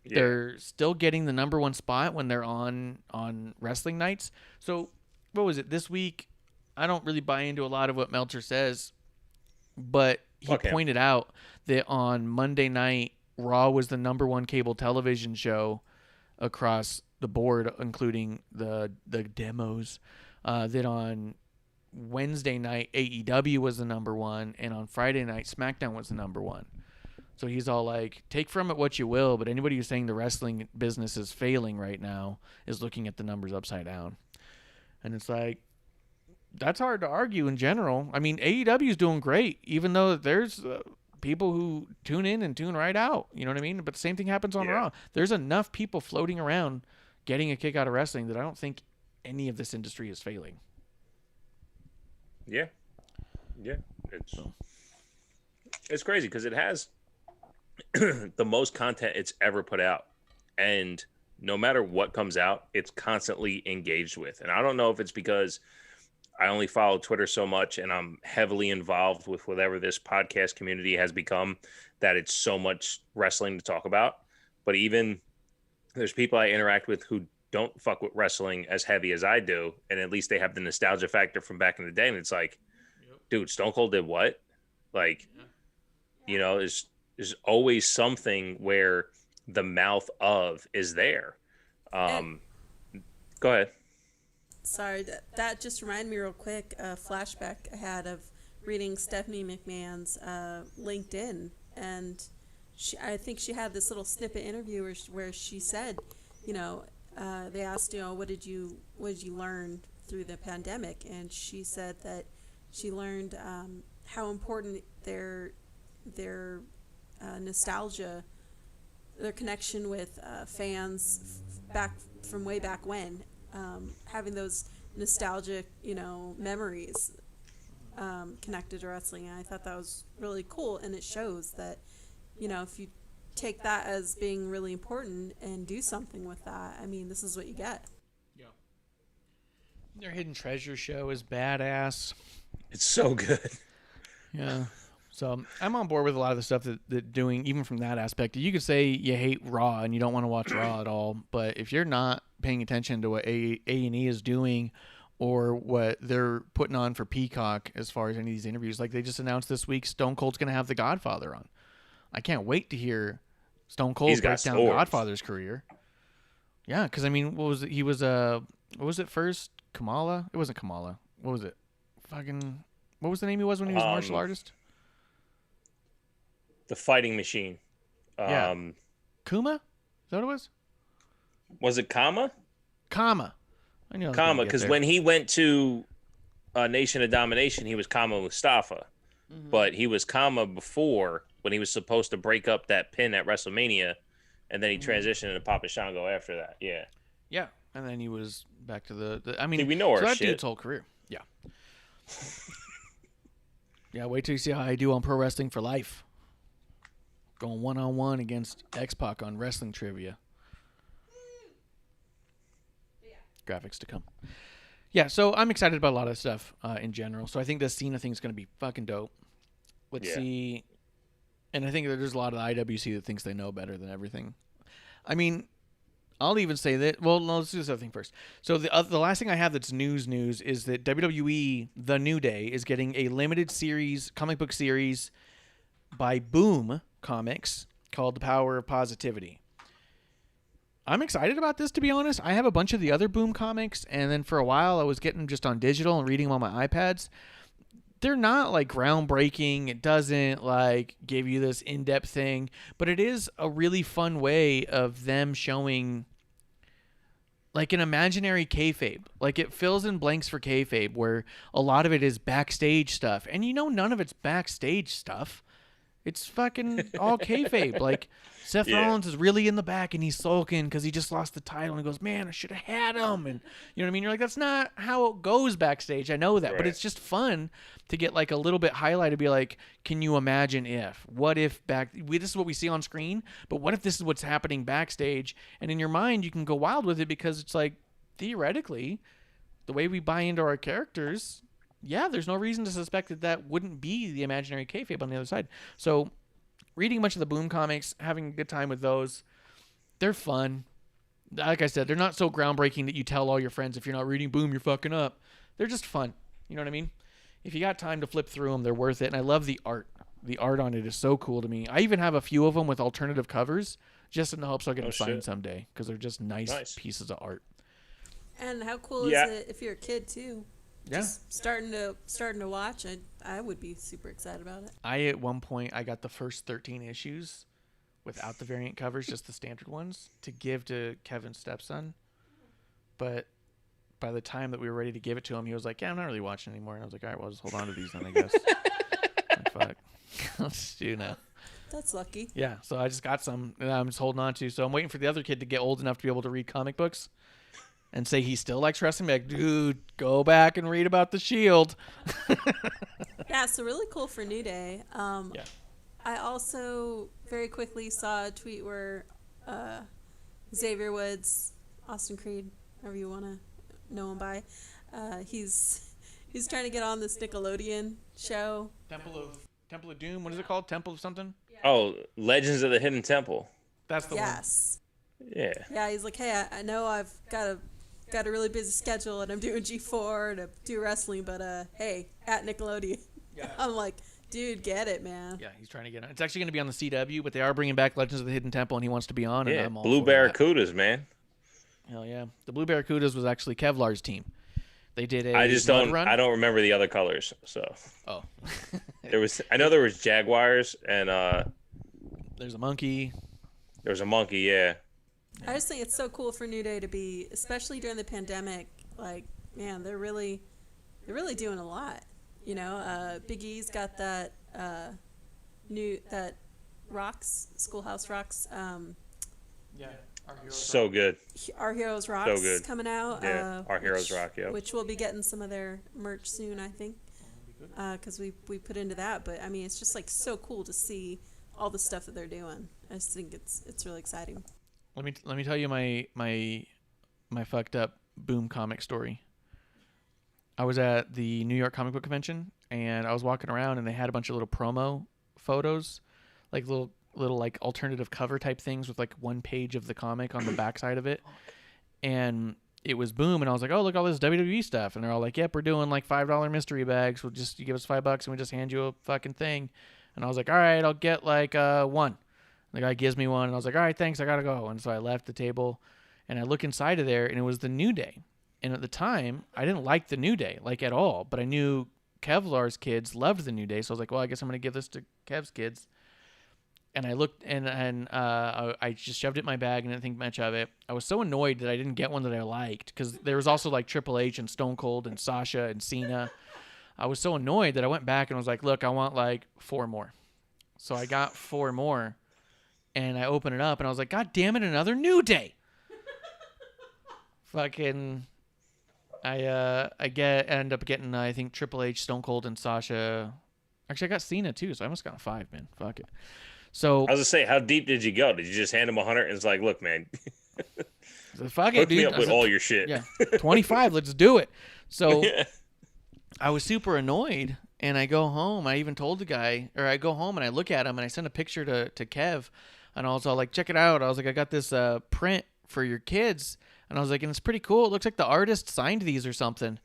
Yeah. They're still getting the number one spot when they're on wrestling nights. So what was it this week? I don't really buy into a lot of what Meltzer says, but he pointed out that on Monday night, Raw was the number one cable television show across the board, including the demos. That on Wednesday night, AEW was the number one, and on Friday night, SmackDown was the number one. So he's all like, take from it what you will, but anybody who's saying the wrestling business is failing right now is looking at the numbers upside down. And it's like, that's hard to argue in general. I mean, AEW is doing great, even though there's people who tune in and tune right out. You know what I mean? But the same thing happens on Raw. There's enough people floating around getting a kick out of wrestling that I don't think any of this industry is failing. Yeah. Yeah. It's crazy because it has the most content it's ever put out. And no matter what comes out, it's constantly engaged with. And I don't know if it's because I only follow Twitter so much and I'm heavily involved with whatever this podcast community has become, that it's so much wrestling to talk about. But even there's people I interact with who don't fuck with wrestling as heavy as I do. And at least they have the nostalgia factor from back in the day. And it's like, dude, Stone Cold did what? Like, you know, there's always something where the mouth of is there. Go ahead. Sorry, that just reminded me real quick, a flashback I had of reading Stephanie McMahon's LinkedIn, and I think she had this little snippet interview where she said, you know, they asked, you know, what did you learn through the pandemic, and she said that she learned how important their nostalgia, their connection with fans back from way back when, having those nostalgic, you know, memories connected to wrestling. And I thought that was really cool, and it shows that, you know, if you take that as being really important and do something with that, I mean, this is what you get. Yeah. Their Hidden Treasure show is badass. It's so good. Yeah. So I'm on board with a lot of the stuff that doing, even from that aspect. You could say you hate Raw and you don't want to watch Raw at all, but if you're not paying attention to what A&E is doing or what they're putting on for Peacock as far as any of these interviews, like they just announced this week, Stone Cold's going to have The Godfather on. I can't wait to hear Stone Cold break down Godfather's career. Yeah, because I mean, what was it? He was what was it first? Kamala? It wasn't Kamala. What was it? What was the name he was when he was a martial artist? The Fighting Machine. Yeah. Kuma? Is that what it was? Was it Kama? Kama. I knew Kama, because when he went to Nation of Domination, he was Kama Mustafa. Mm-hmm. But he was Kama before, when he was supposed to break up that pin at WrestleMania, and then he transitioned into Papa Shango after that. Yeah. Yeah, and then he was back to the I mean, we know our that shit. dude's whole career. Yeah. Yeah, wait till you see how I do on Pro Wrestling for Life. Going one-on-one against X-Pac on Wrestling Trivia. Graphics to come. Yeah, so I'm excited about a lot of stuff in general. So I think this Cena thing is going to be fucking dope. Let's see. And I think that there's a lot of the IWC that thinks they know better than everything. I mean, I'll even say that. Well, no, let's do this other thing first. So the last thing I have that's news is that WWE The New Day is getting a limited series, comic book series by Boom Comics called The Power of Positivity. I'm excited about this, to be honest. I have a bunch of the other Boom comics, and then for a while I was getting them just on digital and reading them on my iPads. They're not like groundbreaking. It doesn't like give you this in-depth thing, but it is a really fun way of them showing like an imaginary kayfabe. Like it fills in blanks for kayfabe where a lot of it is backstage stuff, and you know none of it's backstage stuff. It's fucking all kayfabe. Like Seth Rollins is really in the back and he's sulking because he just lost the title and he goes, "Man, I should have had him." And you know what I mean? You're like, that's not how it goes backstage. I know that, but it's just fun to get like a little bit highlighted. Be like, can you imagine if? What if this is what we see on screen, but what if this is what's happening backstage? And in your mind, you can go wild with it because it's like theoretically, the way we buy into our characters. Yeah, there's no reason to suspect that wouldn't be the imaginary kayfabe on the other side. So, reading a bunch of the Boom comics, having a good time with those, they're fun. Like I said, they're not so groundbreaking that you tell all your friends if you're not reading Boom, you're fucking up. They're just fun. You know what I mean? If you got time to flip through them, they're worth it. And I love the art. The art on it is so cool to me. I even have a few of them with alternative covers, just in the hopes I'll get them signed someday, because they're just nice pieces of art. And how cool is it if you're a kid too? Yeah. Just starting to watch, I would be super excited about it. At one point, I got the first 13 issues without the variant covers, just the standard ones, to give to Kevin's stepson. But by the time that we were ready to give it to him, he was like, "Yeah, I'm not really watching anymore." And I was like, "All right, well, I'll just hold on to these then, I guess." Like, fuck. I'll just do now. That's lucky. Yeah, so I just got some that I'm just holding on to. So I'm waiting for the other kid to get old enough to be able to read comic books. And say he still likes wrestling, like, dude, go back and read about the Shield. Yeah, so really cool for New Day. I also very quickly saw a tweet where Xavier Woods, Austin Creed, however you want to know him by, he's trying to get on this Nickelodeon show. Temple of Doom. What is it called? Temple of something? Oh, Legends of the Hidden Temple. That's the one. Yes. Yeah. Yeah, he's like, hey, I know I've got a really busy schedule and I'm doing G4 and I do wrestling, but hey, at Nickelodeon. Yeah. I'm like, dude, get it, man. Yeah, he's trying to get on. It's actually going to be on the CW, but they are bringing back Legends of the Hidden Temple, and he wants to be on. And I'm all Blue Barracudas, man. Hell yeah, the Blue Barracudas was actually Kevlar's team. They did a. I don't remember the other colors. So. Oh. I know there was Jaguars and. There's a monkey. There's a monkey, yeah. I just think it's so cool for New Day to be, especially during the pandemic. Like, man, they're really doing a lot. You know, Big E's got that Rocks, Schoolhouse Rocks. Yeah. So good. Our Heroes Rocks So good. coming out. Yeah, Our Heroes Rock, yeah. Which we'll be getting some of their merch soon, I think, because we put into that. But I mean, it's just like so cool to see all the stuff that they're doing. I just think it's really exciting. Let me tell you my fucked up Boom comic story. I was at the New York Comic Book Convention, and I was walking around, and they had a bunch of little promo photos, like little like alternative cover type things with like one page of the comic on the backside of it, and it was Boom, and I was like, oh, look, all this WWE stuff, and they're all like, yep, we're doing like $5 mystery bags. We'll just, you give us $5 and we just hand you a fucking thing. And I was like, all right, I'll get like one. The guy gives me one, and I was like, all right, thanks, I gotta go. And so I left the table, and I look inside of there, and it was the New Day. And at the time, I didn't like the New Day, like at all, but I knew Kevlar's kids loved the New Day, so I was like, well, I guess I'm gonna give this to Kev's kids. And I looked, and I just shoved it in my bag and didn't think much of it. I was so annoyed that I didn't get one that I liked, because there was also like Triple H and Stone Cold and Sasha and Cena. I was so annoyed that I went back and was like, look, I want like 4 more. So I got 4 more, and I opened it up, and I was like, God damn it, another New Day. Fucking, I end up getting, I think, Triple H, Stone Cold, and Sasha. Actually, I got Cena too, so I almost got 5, man. Fuck it. So I was gonna say, how deep did you go? Did you just hand him 100 and it's like, look, man, fuck it, hook dude. me up with all your shit? Yeah, 25. Let's do it. So Yeah. I was super annoyed, and I go home. I even told the guy, or I go home and I look at him, and I send a picture to Kev, and I was all like, check it out. I was like, I got this print for your kids, and I was like, and it's pretty cool. It looks like the artist signed these or something.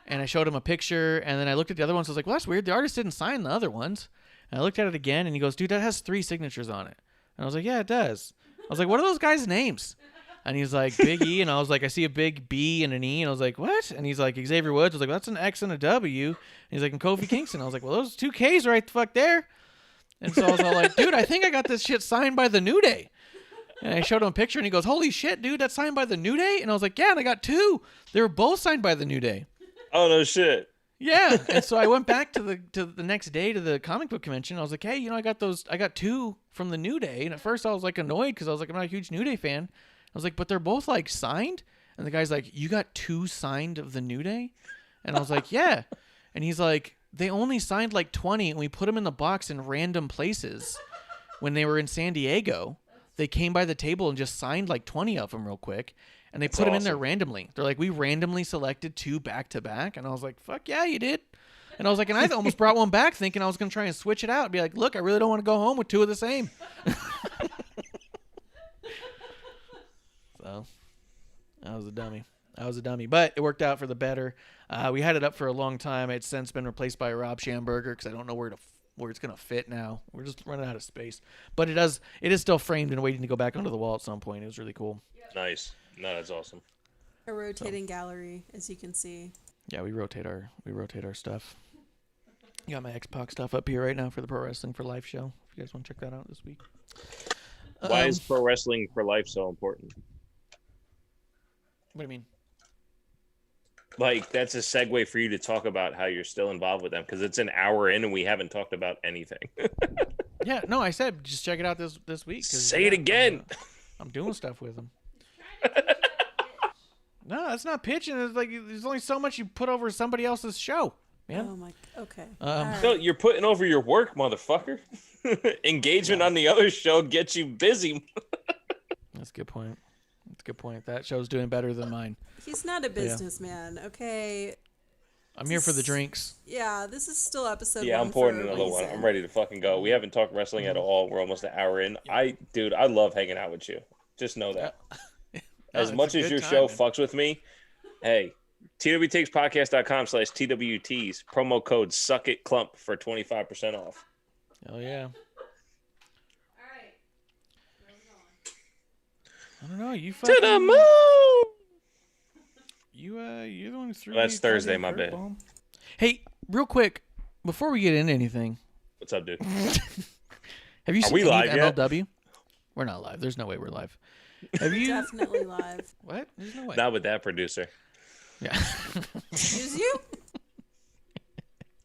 And I showed him a picture, and then I looked at the other ones. I was like, well, that's weird. The artist didn't sign the other ones. And I looked at it again, and he goes, dude, that has 3 signatures on it. And I was like, yeah, it does. I was like, what are those guys' names? And he's like, Big E. And I was like, I see a big B and an E. And I was like, what? And he's like, Xavier Woods. I was like, well, that's an X and a W. And he's like, and Kofi Kingston. I was like, well, those 2 Ks right the fuck there. And so I was all like, dude, I think I got this shit signed by the New Day. And I showed him a picture, and he goes, holy shit, dude, that's signed by the New Day? And I was like, yeah, and I got 2. They were both signed by the New Day. Oh, no shit. Yeah. And so I went back to the next day to the comic book convention. I was like, hey, you know, I got 2 from the New Day. And at first I was like annoyed, because I was like, I'm not a huge New Day fan. I was like, but they're both like signed? And the guy's like, you got 2 signed of the New Day? And I was like, yeah. And he's like, they only signed like 20, and we put them in the box in random places. When they were in San Diego, they came by the table and just signed like 20 of them real quick. And they put them in there randomly. They're like, we randomly selected 2 back to back. And I was like, fuck yeah, you did. And I was like, and I almost brought one back thinking I was going to try and switch it out and be like, look, I really don't want to go home with 2 of the same. So I was a dummy. But it worked out for the better. We had it up for a long time. It's since been replaced by a Rob Schamberger, because I don't know where it's going to fit now. We're just running out of space. But it is still framed and waiting to go back onto the wall at some point. It was really cool. Nice. No, that's awesome. A rotating gallery, as you can see. Yeah, we rotate our stuff. You got my X-Pac stuff up here right now for the Pro Wrestling for Life show. If you guys want to check that out this week. Why is Pro Wrestling for Life so important? What do you mean? Like, that's a segue for you to talk about how you're still involved with them, because it's an hour in and we haven't talked about anything. Yeah, no, I said just check it out this week. Say it again. I'm doing stuff with them. No, that's not pitching. It's like there's only so much you put over somebody else's show, man. Oh my. Okay. No, you're putting over your work, motherfucker. Engagement on the other show gets you busy. That's a good point. That show's doing better than mine. He's not a businessman, okay? I'm here for the drinks. Yeah, this is still episode 1. Yeah, I'm pouring another one. I'm ready to fucking go. We haven't talked wrestling at all. We're almost an hour in. I love hanging out with you. Just know that. As much as your show fucks with me, hey, TWTakesPodcast.com/TWTs, promo code SUCKITCLUMP for 25% off. Oh, yeah. All right. Where are we going? I don't know. You To the moon! You're the one who threw That's me Thursday, a my bad. curveball. Hey, real quick, before we get into anything. What's up, dude? Have you Are seen we any live of yet? MLW? We're not live. There's no way we're live. Have you? Definitely live. What? There's no way. Not with that producer. Yeah. Excuse you?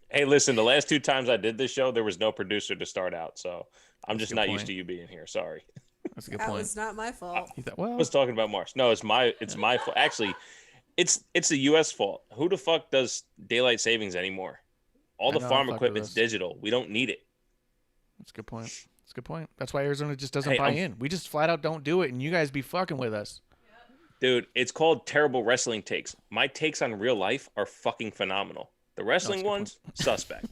Hey, listen, the last 2 times I did this show, there was no producer to start out, so I'm just a good not point. used to you being here. Sorry. That's a good That point. was not my fault. You thought, I well, was talking about Marsh. No, it's my fault. Actually, it's the U.S. fault. Who the fuck does daylight savings anymore? All the I know, farm I fucked with equipment's us. digital. We don't need it. that's a good point. That's a good point. That's why Arizona just doesn't Hey, buy in. We just flat out don't do it, and you guys be fucking with us. Dude, it's called terrible wrestling takes. My takes on real life are fucking phenomenal. The wrestling good ones, suspect.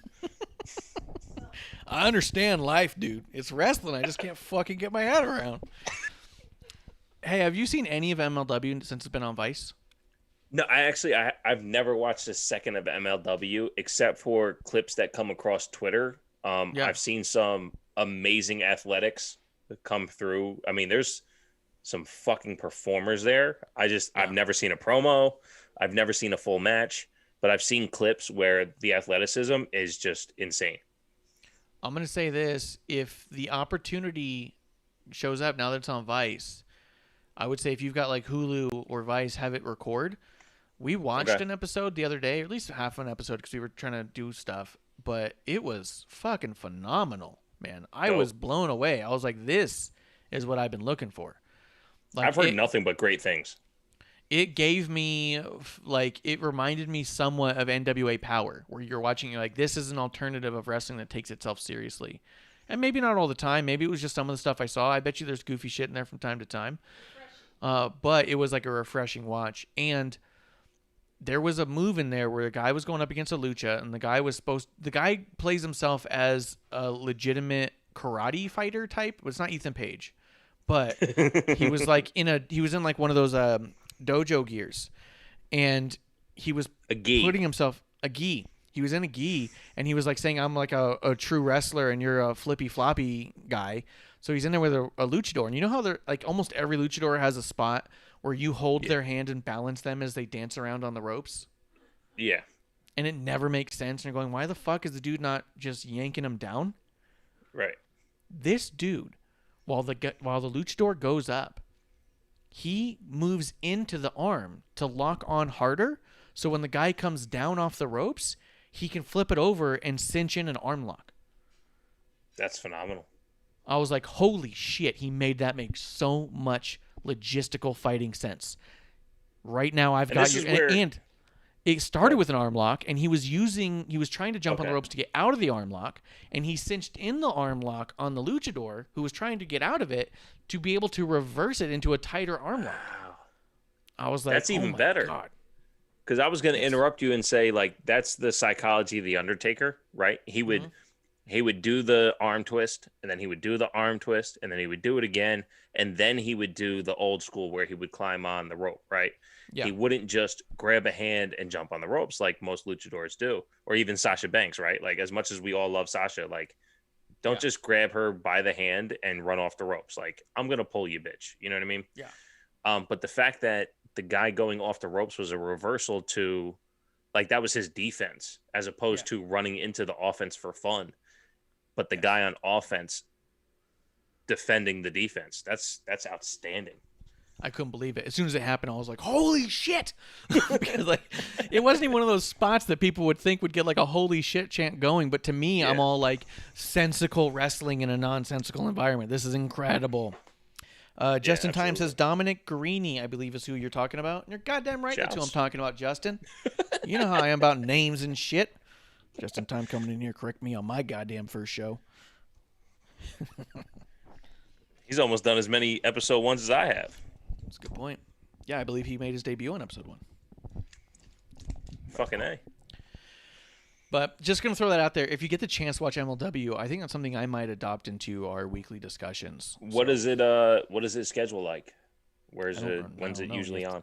I understand life, dude. It's wrestling. I just can't fucking get my head around. Hey, have you seen any of MLW since it's been on Vice? No, I've never watched a second of MLW except for clips that come across Twitter. Yeah. I've seen some amazing athletics come through. I mean, there's some fucking performers there. I've never seen a promo. I've never seen a full match, but I've seen clips where the athleticism is just insane. I'm going to say this. If the opportunity shows up now that it's on Vice, I would say if you've got like Hulu or Vice, have it record. We watched an episode the other day, or at least half an episode because we were trying to do stuff, but it was fucking phenomenal, man. I was blown away. I was like, this is what I've been looking for. Like, I've heard nothing but great things. It gave me, like, it reminded me somewhat of NWA Power, where you're watching, you're like, this is an alternative of wrestling that takes itself seriously. And maybe not all the time. Maybe it was just some of the stuff I saw. I bet you there's goofy shit in there from time to time. But it was like a refreshing watch. And there was a move in there where a guy was going up against a lucha, and the guy plays himself as a legitimate karate fighter type. But it's not Ethan Page. But he was like he was in like one of those dojo gears, and he was putting himself a gi. He was in a gi, and he was like saying, "I'm like a true wrestler, and you're a flippy floppy guy." So he's in there with a luchador, and you know how they're like almost every luchador has a spot where you hold their hand and balance them as they dance around on the ropes. Yeah, and it never makes sense. And you're going, why the fuck is the dude not just yanking him down? right. This dude, while the luchador goes up, he moves into the arm to lock on harder. So when the guy comes down off the ropes, he can flip it over and cinch in an arm lock. That's phenomenal. I was like, holy shit, he made that make so much logistical fighting sense. Right now I've got and it started with an arm lock, and he was trying to jump on the ropes to get out of the arm lock, and he cinched in the arm lock on the luchador, who was trying to get out of it, to be able to reverse it into a tighter arm lock. I was like, that's even my better. God. Because I was going to interrupt you and say, like, that's the psychology of the Undertaker, right? He would do the arm twist, and then he would do the arm twist, and then he would do it again, and then he would do the old school where he would climb on the rope, right? Yeah. He wouldn't just grab a hand and jump on the ropes like most luchadors do, or even Sasha Banks, right? Like, as much as we all love Sasha, like, don't just grab her by the hand and run off the ropes. Like, I'm going to pull you, bitch. You know what I mean? Yeah. But the fact that the guy going off the ropes was a reversal to, like, that was his defense as opposed to running into the offense for fun. But the guy on offense defending the defense, that's outstanding. I couldn't believe it. As soon as it happened, I was like, holy shit. Because like it wasn't even one of those spots that people would think would get like a holy shit chant going. But to me, I'm all like sensical wrestling in a nonsensical environment. This is incredible. Justin Time says Dominic Guarini, I believe is who you're talking about. And you're goddamn right that's who I'm talking about, Justin. You know how I am about names and shit. Justin Time coming in here, correct me on my goddamn first show. He's almost done as many episode ones as I have. That's a good point. Yeah, I believe he made his debut on episode 1. Fucking A. But just going to throw that out there. If you get the chance to watch MLW, I think that's something I might adopt into our weekly discussions. What is it schedule like? Where's it? When's it usually on?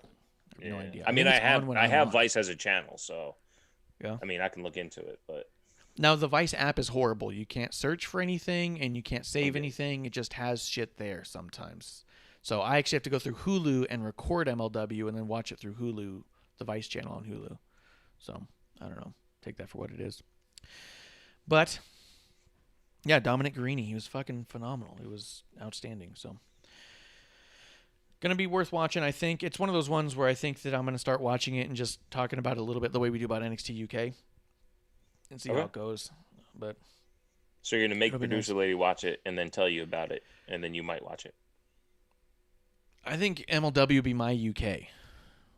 I have no idea. I mean, I have Vice as a channel, so yeah. I mean, I can look into it, but now the Vice app is horrible. You can't search for anything and you can't save anything. It just has shit there sometimes. So I actually have to go through Hulu and record MLW and then watch it through Hulu, the Vice channel on Hulu. So I don't know. Take that for what it is. But Yeah, Dominic Garrini. He was fucking phenomenal. It was outstanding. So, gonna be worth watching. I think it's one of those ones where I think that I'm gonna start watching it and just talking about it a little bit the way we do about NXT UK and see how it goes. But so you're gonna make it'll be producer lady watch it and then tell you about it, and then you might watch it. I think MLW would be my UK.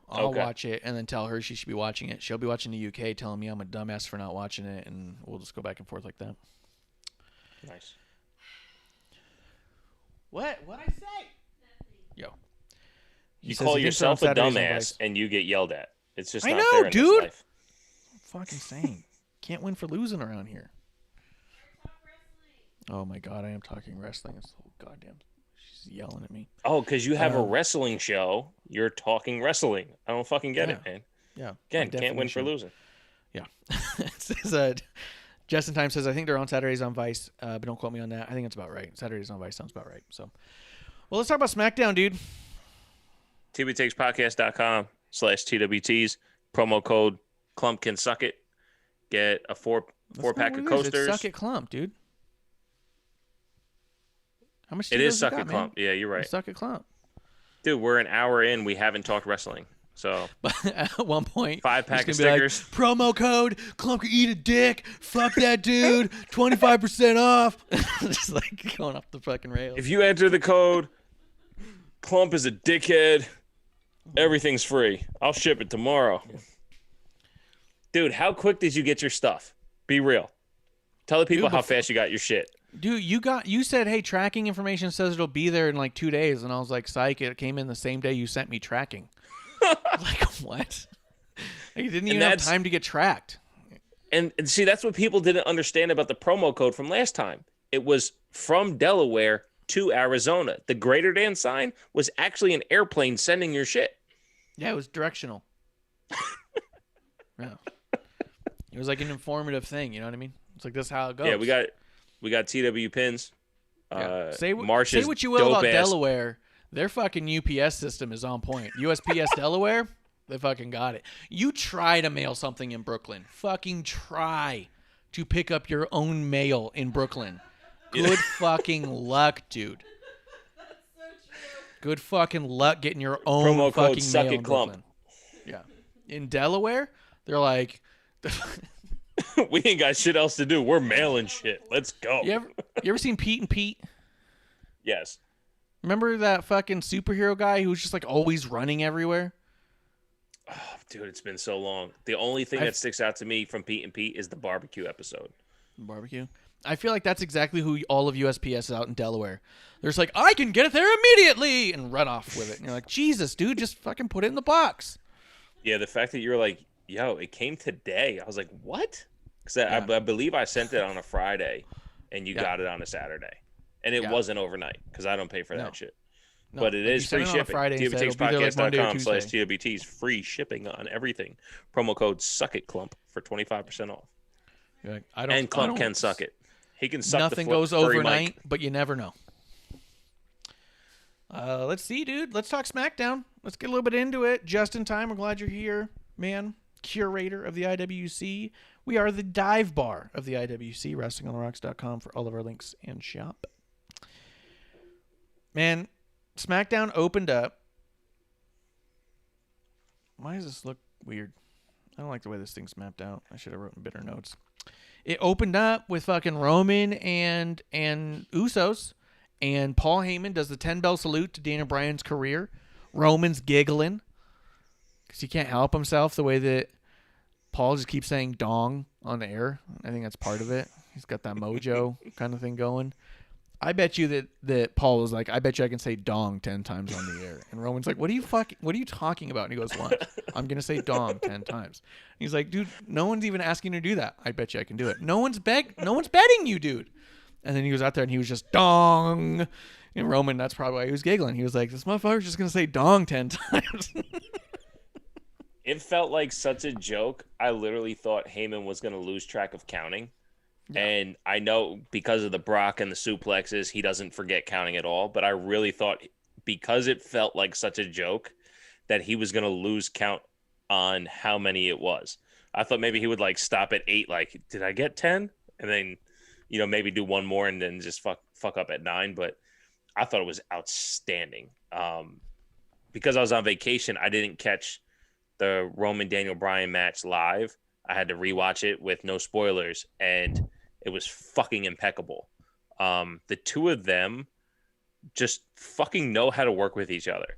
I'll Okay. watch it and then tell her she should be watching it. She'll be watching the UK, telling me I'm a dumbass for not watching it, and we'll just go back and forth like that. Nice. What? What'd I say? Yo. You says call he thinks they're on yourself a Saturdays on dumbass Vice. and you get yelled at. It's just I not know, fair in this dude. life. Fucking saying. Can't win for losing around here. Oh my god, I am talking wrestling. It's so goddamn. She's yelling at me. Oh, because you have a wrestling show. You're talking wrestling. I don't fucking get it, man. Yeah. Again, by can't win for definition. losing. Yeah. It says, Just in Time says, I think they're on Saturdays on Vice, but don't quote me on that. I think that's about right. Saturdays on Vice sounds about right. So, well, let's talk about SmackDown, dude. TWTakesPodcast.com/TWTs. Promo code Clump can suck it. Get a four pack of coasters. It's Suck It Clump, dude. How much? It is Suck Suck It Clump. Yeah, you're right. Suck It Clump. Dude, we're an hour in. We haven't talked wrestling. So But at one point, 5-pack it's of gonna be stickers. Like, promo code Clump can eat a dick. Fuck that dude. 25% off. Just like going off the fucking rails. If you enter the code, Clump is a dickhead. Everything's free. I'll ship it tomorrow. Dude, how quick did you get your stuff? Be real. Tell the people Dude, how fast you got your shit. Dude, you said, hey, tracking information says it'll be there in like 2 days, and I was like, psych, it came in the same day you sent me tracking. Like, what? Like, you didn't even have time to get tracked. And see, that's what people didn't understand about the promo code from last time. It was from Delaware to Arizona. The greater than sign was actually an airplane sending your shit. Yeah, it was directional. Yeah. It was like an informative thing, you know what I mean? It's like, this is how it goes. Yeah, we got TW pins. Yeah. Say Marsh's what you will about dope-ass- Delaware. Their fucking UPS system is on point. USPS Delaware, they fucking got it. You try to mail something in Brooklyn. Fucking try to pick up your own mail in Brooklyn. Good fucking luck, dude. Good fucking luck getting your own Promo code fucking Suck mail It in Clump. Brooklyn. Yeah. In Delaware, they're like... We ain't got shit else to do. We're mailing shit. Let's go. You ever seen Pete and Pete? Yes. Remember that fucking superhero guy who was just like always running everywhere? Oh, dude, it's been so long. The only thing that sticks out to me from Pete and Pete is the barbecue episode. Barbecue. I feel like that's exactly who all of USPS is out in Delaware. They're just like, I can get it there immediately and run off with it. And you're like, Jesus, dude, just fucking put it in the box. Yeah, the fact that you're like, yo, it came today. I was like, what? Because I believe I sent it on a Friday, and you got it on a Saturday. And it wasn't overnight, because I don't pay for that shit. No, but it is free shipping. TWTakesPodcast.com/TWTs. TWTakesPodcast.com/TWTs. Free shipping on everything. Promo code SuckItClump for 25% off. Like, And Clump can suck it. He can suck nothing the goes furry overnight, mic. but you never know. Let's see, dude. Let's talk SmackDown. Let's get a little bit into it. Just in time. We're glad you're here, man. Curator of the IWC. We are the dive bar of the IWC. WrestlingOnTheRocks.com for all of our links and shop. Man, SmackDown opened up. Why does this look weird? I don't like the way this thing's mapped out. I should have written better notes. It opened up with fucking Roman and Usos, and Paul Heyman does the 10-bell salute to Daniel Bryan's career. Roman's giggling because he can't help himself the way that Paul just keeps saying dong on the air. I think that's part of it. He's got that mojo kind of thing going. I bet you that Paul was like, I bet you I can say dong 10 times on the air. And Roman's like, what are you talking about? And he goes, what? I'm going to say dong 10 times. And he's like, dude, no one's even asking you to do that. I bet you I can do it. No one's betting you, dude. And then he was out there and he was just dong. And Roman, that's probably why he was giggling. He was like, this motherfucker's just going to say dong 10 times. It felt like such a joke. I literally thought Heyman was going to lose track of counting. Yeah. And I know because of the Brock and the suplexes, he doesn't forget counting at all. But I really thought because it felt like such a joke that he was going to lose count on how many it was. I thought maybe he would like stop at 8. Like, did I get 10? And then, maybe do one more and then just fuck up at 9. But I thought it was outstanding. Because I was on vacation, I didn't catch the Roman Daniel Bryan match live. I had to rewatch it with no spoilers, and it was fucking impeccable. The two of them just fucking know how to work with each other.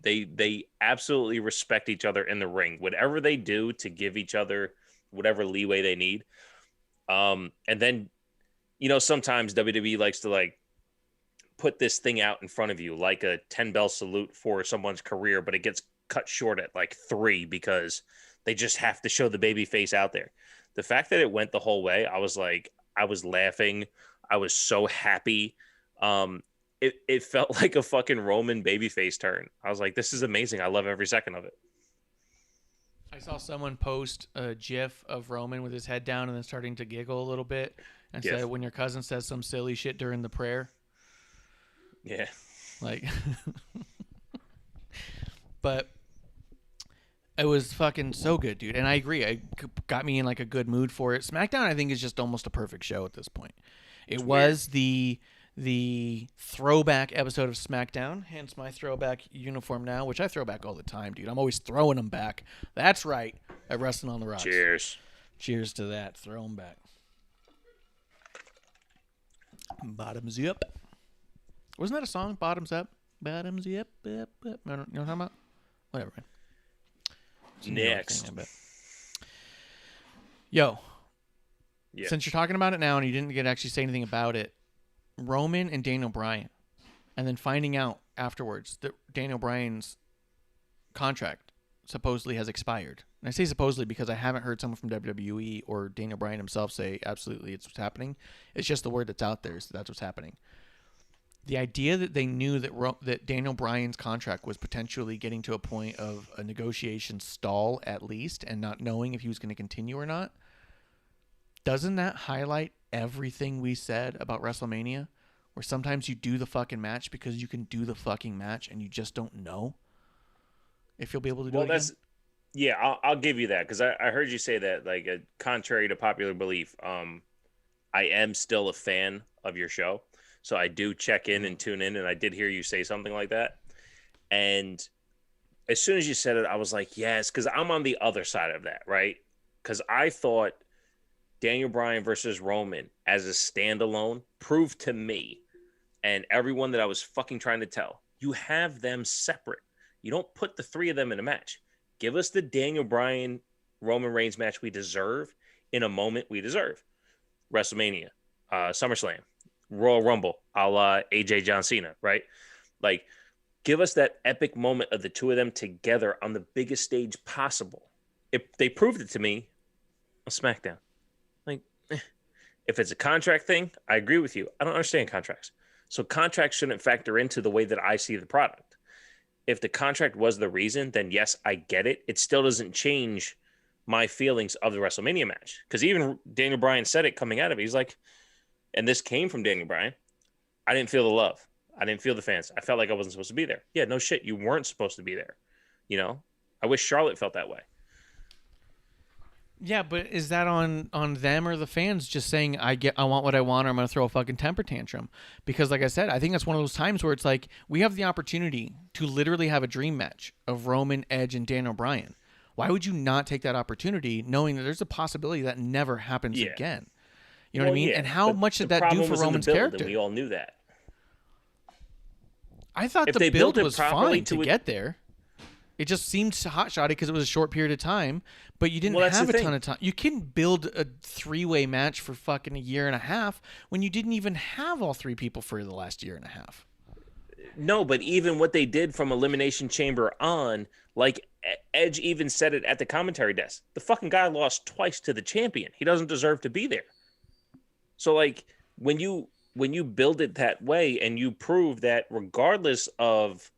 They absolutely respect each other in the ring. Whatever they do to give each other whatever leeway they need. And then, sometimes WWE likes to like put this thing out in front of you like a 10-bell salute for someone's career, but it gets cut short at like 3 because they just have to show the baby face out there. The fact that it went the whole way, I was laughing. I was so happy. It felt like a fucking Roman babyface turn. I was like, this is amazing. I love every second of it. I saw someone post a GIF of Roman with his head down and then starting to giggle a little bit and said, when your cousin says some silly shit during the prayer. Yeah. Like, but it was fucking so good, dude. And I agree. It got me in like a good mood for it. SmackDown, I think, is just almost a perfect show at this point. It was the throwback episode of SmackDown, hence my throwback uniform now, which I throw back all the time, dude. I'm always throwing them back. That's right. At Wrestling on the Rocks. Cheers. Cheers to that. Throw them back. Bottoms up. Wasn't that a song? Bottoms up. Bottoms up. Up, up. You know what I'm talking about? Whatever, man. It's a New York Next. thing, I bet. Yo. Yeah. Since you're talking about it now and you didn't get to actually say anything about it, Roman and Daniel Bryan, and then finding out afterwards that Daniel Bryan's contract supposedly has expired. And I say supposedly because I haven't heard someone from WWE or Daniel Bryan himself say absolutely it's what's happening. It's just the word that's out there, so that's what's happening. The idea that they knew that Daniel Bryan's contract was potentially getting to a point of a negotiation stall at least, and not knowing if he was going to continue or not, doesn't that highlight everything we said about WrestleMania? Where sometimes you do the fucking match because you can do the fucking match and you just don't know if you'll be able to do it again? Yeah, I'll give you that because I heard you say that, like, contrary to popular belief, I am still a fan of your show. So I do check in and tune in, and I did hear you say something like that. And as soon as you said it, I was like, yes, because I'm on the other side of that, right? Because I thought Daniel Bryan versus Roman as a standalone proved to me and everyone that I was fucking trying to tell, you have them separate. You don't put the 3 of them in a match. Give us the Daniel Bryan Roman Reigns match we deserve in a moment we deserve. WrestleMania, SummerSlam, Royal Rumble, a la AJ John Cena, right? Like, give us that epic moment of the 2 of them together on the biggest stage possible. If they proved it to me on SmackDown. Like, if it's a contract thing, I agree with you. I don't understand contracts. So contracts shouldn't factor into the way that I see the product. If the contract was the reason, then yes, I get it. It still doesn't change my feelings of the WrestleMania match. Because even Daniel Bryan said it coming out of it. He's like, and this came from Daniel Bryan, I didn't feel the love. I didn't feel the fans. I felt like I wasn't supposed to be there. Yeah, no shit. You weren't supposed to be there. You know? I wish Charlotte felt that way. Yeah, but is that on them or the fans just saying, I want what I want, or I'm going to throw a fucking temper tantrum? Because like I said, I think that's one of those times where it's like, we have the opportunity to literally have a dream match of Roman, Edge, and Daniel Bryan. Why would you not take that opportunity knowing that there's a possibility that never happens again? You know what I mean? Yeah, and how much did that do for Roman's character? And we all knew that. I thought the build was fine to get there. It just seemed hot-shotty because it was a short period of time, but you didn't have a ton of time. You couldn't build a 3-way match for fucking a year and a half when you didn't even have all 3 people for the last year and a half. No, but even what they did from Elimination Chamber on, like Edge even said it at the commentary desk, the fucking guy lost twice to the champion. He doesn't deserve to be there. So, like, when you build it that way and you prove that regardless of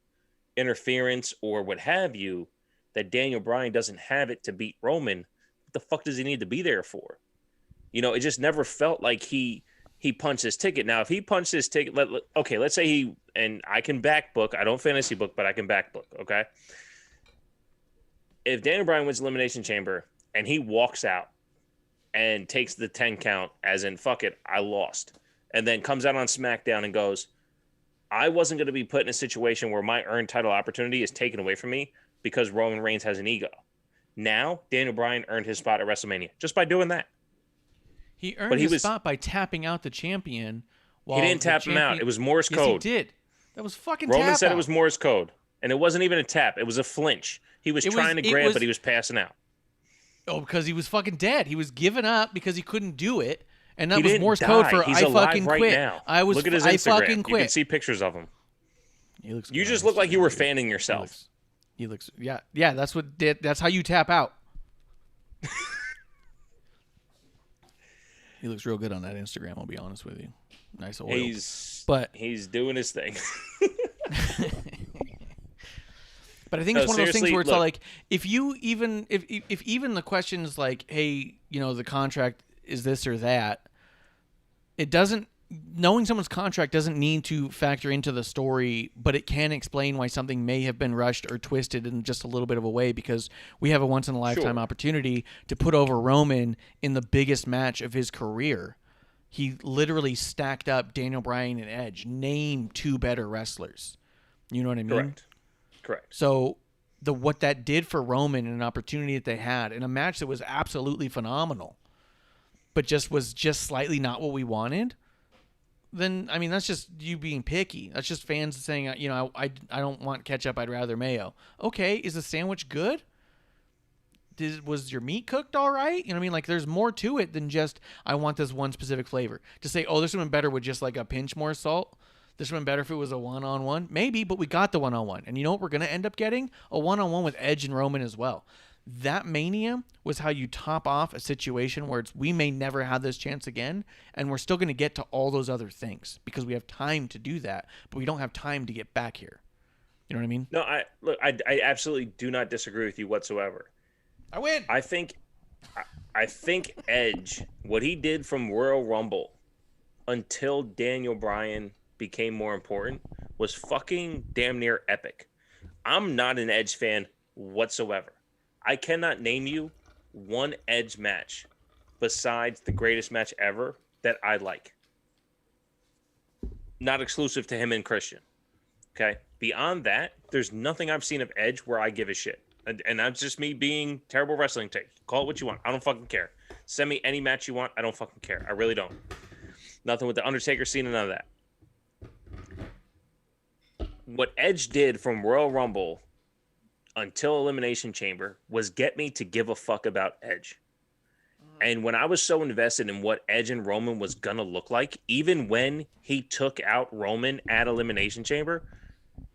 interference or what have you, that Daniel Bryan doesn't have it to beat Roman, what the fuck does he need to be there for? You know, it just never felt like he punched his ticket. Now, if he punched his ticket, let's say he, and I can back book, I don't fantasy book, but I can back book, okay? If Daniel Bryan wins Elimination Chamber and he walks out and takes the 10 count as in, fuck it, I lost. And then comes out on SmackDown and goes, I wasn't going to be put in a situation where my earned title opportunity is taken away from me because Roman Reigns has an ego. Now, Daniel Bryan earned his spot at WrestleMania just by doing that. He earned his spot by tapping out the champion. He didn't tap him out. It was Morse code. Yes, he did. That was fucking Roman tap said out. it was Morse code. And it wasn't even a tap. It was a flinch. He was trying to grab, but he was passing out. Oh, because he was fucking dead. He was giving up because he couldn't do it. And that He was didn't Morse die. code for He's I alive fucking right quit. now. Look at his I Instagram. fucking quit. You can see pictures of him. He looks You good just on look like you were Instagram. fanning yourself. He looks yeah, that's how you tap out. He looks real good on that Instagram, I'll be honest with you. Nice oil. He's doing his thing. But I think it's one of those things where it's look, like if even the questions like, hey, the contract is this or that, it doesn't. Knowing someone's contract doesn't need to factor into the story, but it can explain why something may have been rushed or twisted in just a little bit of a way, because we have a once-in-a-lifetime opportunity to put over Roman in the biggest match of his career. He literally stacked up Daniel Bryan and Edge. Name two better wrestlers. You know what I mean? Correct. So what that did for Roman and an opportunity that they had in a match that was absolutely phenomenal, but was slightly not what we wanted, then, I mean, that's just you being picky. That's just fans saying, I don't want ketchup, I'd rather mayo. Okay, is the sandwich good? Was your meat cooked all right? You know what I mean? Like, there's more to it than just, I want this one specific flavor. To say, oh, this would have been better with just like a pinch more salt. This would have been better if it was a one-on-one. Maybe, but we got the one-on-one. And you know what we're going to end up getting? A one-on-one with Edge and Roman as well. That Mania was how you top off a situation where we may never have this chance again, and we're still going to get to all those other things because we have time to do that, but we don't have time to get back here. You know what I mean? No, I absolutely do not disagree with you whatsoever. I win. I think Edge, what he did from Royal Rumble until Daniel Bryan became more important, was fucking damn near epic. I'm not an Edge fan whatsoever. I cannot name you one Edge match besides the greatest match ever that I like. Not exclusive to him and Christian. Okay? Beyond that, there's nothing I've seen of Edge where I give a shit. And that's just me being terrible wrestling take. Call it what you want. I don't fucking care. Send me any match you want. I don't fucking care. I really don't. Nothing with the Undertaker scene and none of that. What Edge did from Royal Rumble until Elimination Chamber was get me to give a fuck about Edge. And when I was so invested in what Edge and Roman was gonna look like, even when he took out Roman at Elimination Chamber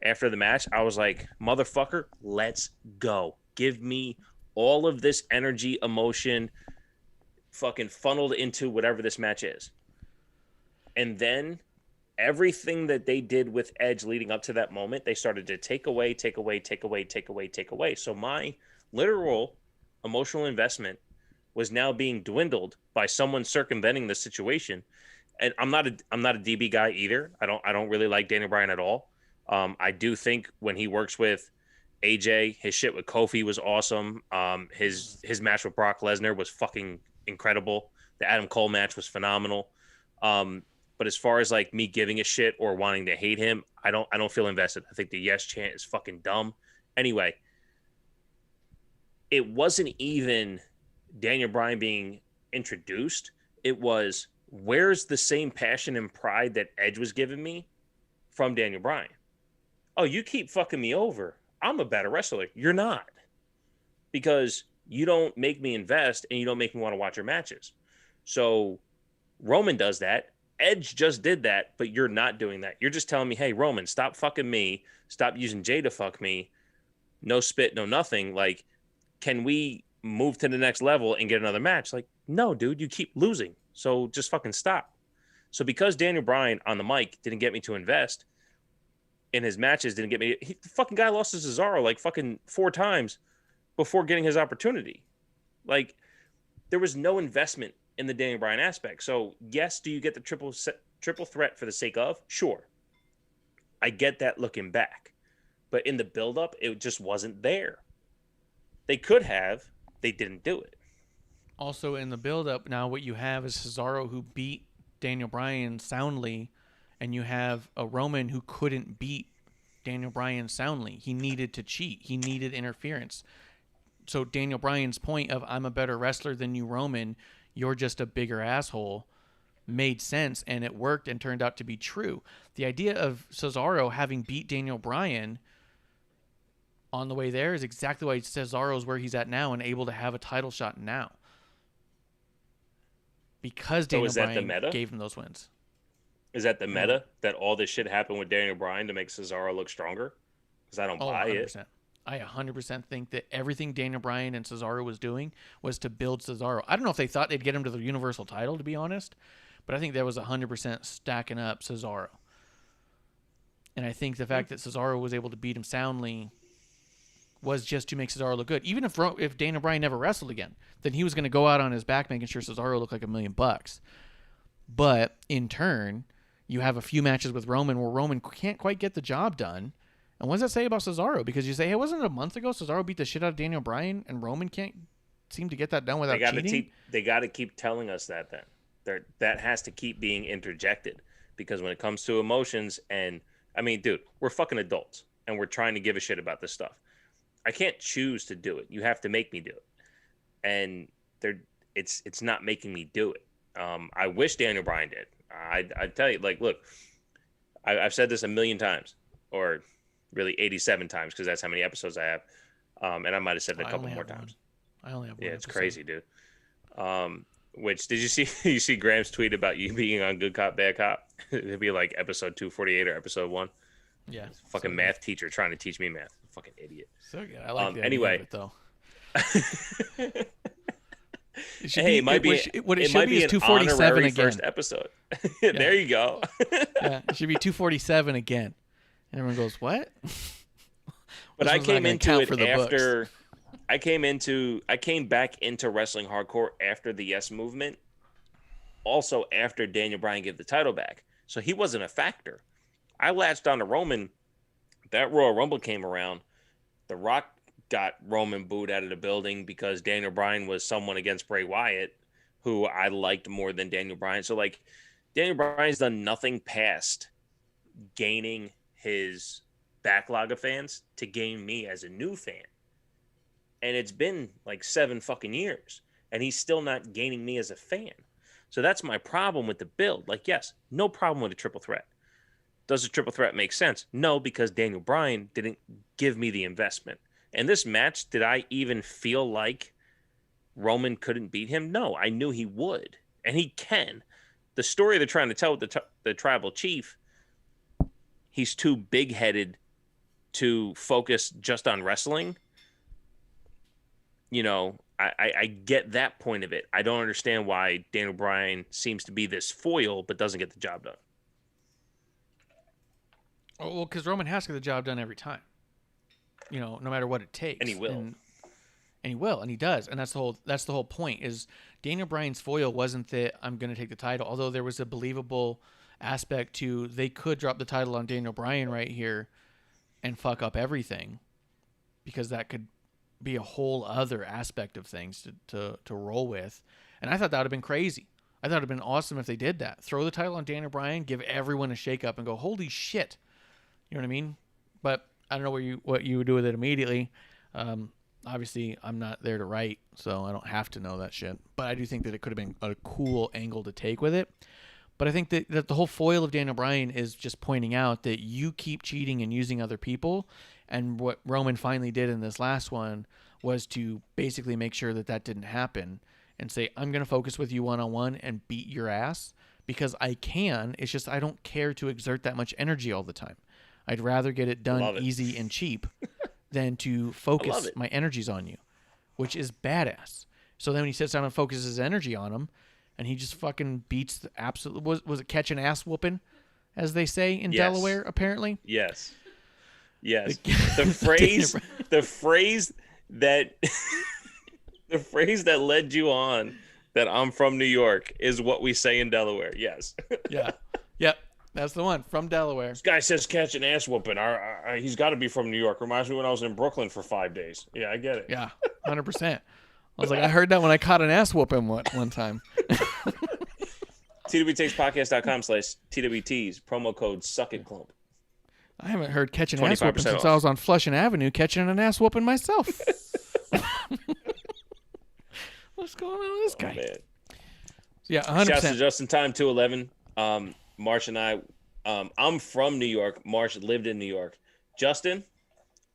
after the match, I was like, motherfucker, let's go. Give me all of this energy, emotion, fucking funneled into whatever this match is. And then everything that they did with Edge leading up to that moment, they started to take away. So my literal emotional investment was now being dwindled by someone circumventing the situation. And I'm not a DB guy either. I don't really like Daniel Bryan at all. I do think when he works with AJ, his shit with Kofi was awesome. His match with Brock Lesnar was fucking incredible. The Adam Cole match was phenomenal. But as far as like me giving a shit or wanting to hate him, I don't feel invested. I think the yes chant is fucking dumb. Anyway, it wasn't even Daniel Bryan being introduced. It was, where's the same passion and pride that Edge was giving me from Daniel Bryan? Oh, you keep fucking me over. I'm a better wrestler. You're not. Because you don't make me invest and you don't make me want to watch your matches. So Roman does that. Edge just did that, but you're not doing that. You're just telling me, hey, Roman, stop fucking me. Stop using Jay to fuck me. No spit, no nothing. Like, can we move to the next level and get another match? Like, no, dude, you keep losing. So just fucking stop. So because Daniel Bryan on the mic didn't get me to invest in his matches, didn't get me, the fucking guy lost to Cesaro like fucking 4 times before getting his opportunity. Like, there was no investment in the Daniel Bryan aspect. So yes, do you get the triple threat for the sake of? Sure. I get that looking back. But in the build-up, it just wasn't there. They could have. They didn't do it. Also, in the build-up, now what you have is Cesaro, who beat Daniel Bryan soundly, and you have a Roman who couldn't beat Daniel Bryan soundly. He needed to cheat. He needed interference. So Daniel Bryan's point of, I'm a better wrestler than you, Roman, you're just a bigger asshole, made sense, and it worked and turned out to be true. The idea of Cesaro having beat Daniel Bryan on the way there is exactly why Cesaro's where he's at now and able to have a title shot now. Because Daniel Bryan gave him those wins. Is that the meta, that all this shit happened with Daniel Bryan to make Cesaro look stronger? Because I don't buy 100%. it. I 100% think that everything Daniel Bryan and Cesaro was doing was to build Cesaro. I don't know if they thought they'd get him to the Universal title, to be honest, but I think that was 100% stacking up Cesaro. And I think the fact that Cesaro was able to beat him soundly was just to make Cesaro look good. Even if Daniel Bryan never wrestled again, then he was going to go out on his back making sure Cesaro looked like $1 million. But in turn, you have a few matches with Roman where Roman can't quite get the job done. And what does that say about Cesaro? Because you say, hey, wasn't it a month ago Cesaro beat the shit out of Daniel Bryan and Roman can't seem to get that done without cheating? They got to keep telling us that then. That has to keep being interjected. Because when it comes to emotions, and I mean, dude, we're fucking adults and we're trying to give a shit about this stuff. I can't choose to do it. You have to make me do it. And it's not making me do it. I wish Daniel Bryan did. I tell you, like, look, I've said this 1,000,000 times, or really 87 times, because that's how many episodes I have. And I might have said it a couple more times. I only have one. Yeah, it's episode. crazy, dude. Which, did you see? You see Graham's tweet about you being on Good Cop, Bad Cop? It'd be like episode 248 or episode 1. Yeah. Fucking math teacher trying to teach me math. Fucking idiot. So good. I like the anyway. idea of it, though. It might be is an 247 honorary again. first episode. There you go. Yeah, it should be 247 again. And everyone goes, what? But I came into it after I came back into wrestling hardcore after the Yes Movement. Also after Daniel Bryan gave the title back. So he wasn't a factor. I latched on to Roman. That Royal Rumble came around. The Rock got Roman booed out of the building because Daniel Bryan was someone against Bray Wyatt, who I liked more than Daniel Bryan. So, like, Daniel Bryan's done nothing past gaining his backlog of fans to gain me as a new fan. And it's been like 7 fucking years, and he's still not gaining me as a fan. So that's my problem with the build. Like, yes, no problem with a triple threat. Does a triple threat make sense? No, because Daniel Bryan didn't give me the investment. In this match, did I even feel like Roman couldn't beat him? No, I knew he would, and he can. The story they're trying to tell with the tribal chief, he's too big-headed to focus just on wrestling. You know, I get that point of it. I don't understand why Daniel Bryan seems to be this foil but doesn't get the job done. Oh, well, because Roman has to get the job done every time. You know, no matter what it takes. And he will. And he will, and he does. And that's the whole point, is Daniel Bryan's foil wasn't that I'm going to take the title, although there was a believable aspect to they could drop the title on Daniel Bryan right here and fuck up everything, because that could be a whole other aspect of things to roll with. And I thought that would have been crazy. I thought it would have been awesome if they did that. Throw the title on Daniel Bryan, give everyone a shake-up, and go, holy shit. You know what I mean? But I don't know what you would do with it immediately. Obviously, I'm not there to write, so I don't have to know that shit. But I do think that it could have been a cool angle to take with it. But I think that the whole foil of Daniel Bryan is just pointing out that you keep cheating and using other people. And what Roman finally did in this last one was to basically make sure that didn't happen and say, I'm going to focus with you one-on-one and beat your ass because I can. It's just I don't care to exert that much energy all the time. I'd rather get it done easy and cheap than to focus my energies on you, which is badass. So then when he sits down and focuses his energy on him, and he just fucking beats the absolute... Was it catch an ass whooping, as they say in Delaware, apparently? Yes. Yes. The phrase that... the phrase that led you on that I'm from New York is what we say in Delaware. Yes. Yeah. Yep. That's the one, from Delaware. This guy says catch an ass whooping. He's got to be from New York. Reminds me when I was in Brooklyn for 5 days. Yeah, I get it. Yeah, 100%. I was like, I heard that when I caught an ass whooping one time. TWTakesPodcast.com/TWTs, promo code SuckItClump. I haven't heard catching an ass whooping 25% since off. I was on Flushing Avenue catching an ass whooping myself. What's going on with this guy? Man. Yeah, 100%. Shouts to Just in Time 211. Marsh and I, I'm from New York. Marsh lived in New York. Justin,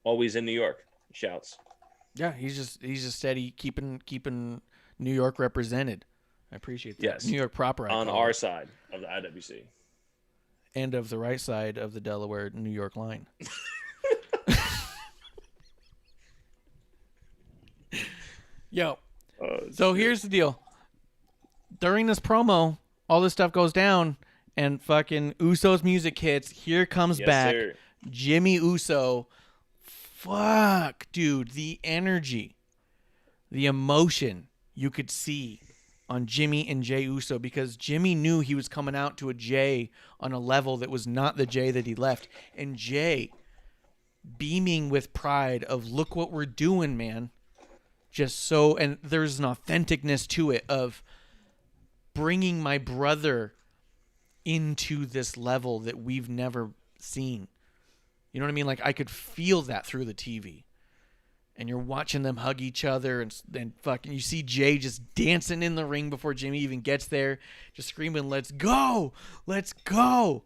always in New York. Shouts. Yeah, he's just steady keeping New York represented. I appreciate that. Yes. New York proper. On our side of the IWC. And of the right side of the Delaware New York line. Yo. So here's the deal. During this promo, all this stuff goes down, and fucking Uso's music hits. Here comes back sir. Jimmy Uso. Fuck, dude. The energy, the emotion you could see on Jimmy and Jay Uso, because Jimmy knew he was coming out to a Jay on a level that was not the Jay that he left. And Jay beaming with pride of, look what we're doing, man. Just so, and there's an authenticness to it of bringing my brother into this level that we've never seen. You know what I mean? Like, I could feel that through the TV. And you're watching them hug each other, and fucking, you see Jay just dancing in the ring before Jimmy even gets there, just screaming, "Let's go! Let's go!"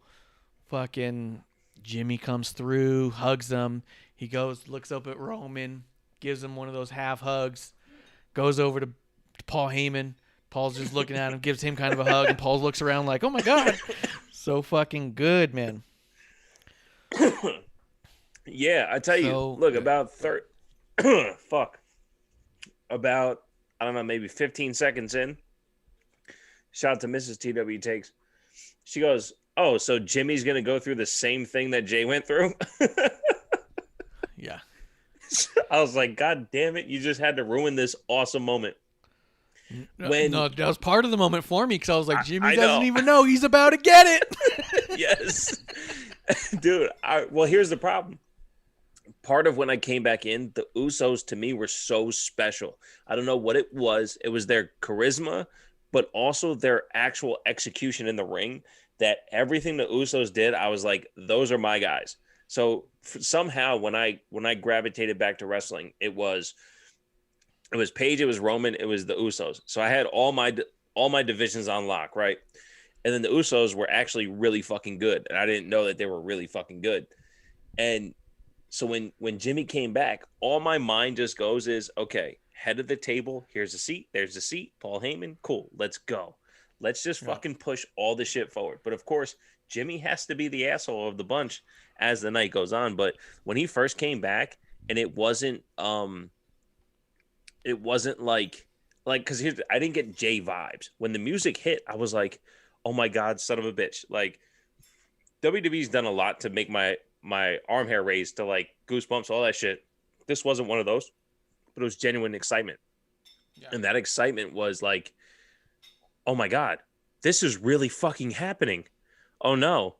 Fucking Jimmy comes through, hugs him. He goes, looks up at Roman, gives him one of those half hugs, goes over to Paul Heyman. Paul's just looking at him, gives him kind of a hug, and Paul looks around like, oh my God. So fucking good, man. Yeah, I tell you, So look, good. about about, I don't know, maybe 15 seconds in, shout out to Mrs. TW Takes. She goes, oh, so Jimmy's going to go through the same thing that Jay went through? Yeah. I was like, God damn it, you just had to ruin this awesome moment. No, that was part of the moment for me, because I was like, Jimmy I doesn't know. even know he's about to get it. Yes. Dude, well, here's the problem. Part of when I came back in, the Usos to me were so special. I don't know what it was. It was their charisma, but also their actual execution in the ring, that everything the Usos did, I was like, those are my guys. So somehow when I gravitated back to wrestling, it was Paige, it was Roman, it was the Usos. So I had all my divisions on lock, right? And then the Usos were actually really fucking good, and I didn't know that they were really fucking good. And so when Jimmy came back, all my mind just goes is, okay, head of the table, here's a seat, there's a seat, Paul Heyman, cool, let's go. Let's just fucking push all the shit forward. But of course, Jimmy has to be the asshole of the bunch as the night goes on. But when he first came back, and it wasn't like, because I didn't get Jay vibes. When the music hit, I was like, oh my God, son of a bitch. Like, WWE's done a lot to make my arm hair raise to like goosebumps, all that shit. This wasn't one of those, but it was genuine excitement. Yeah. And that excitement was like, oh my God, this is really fucking happening. Oh no,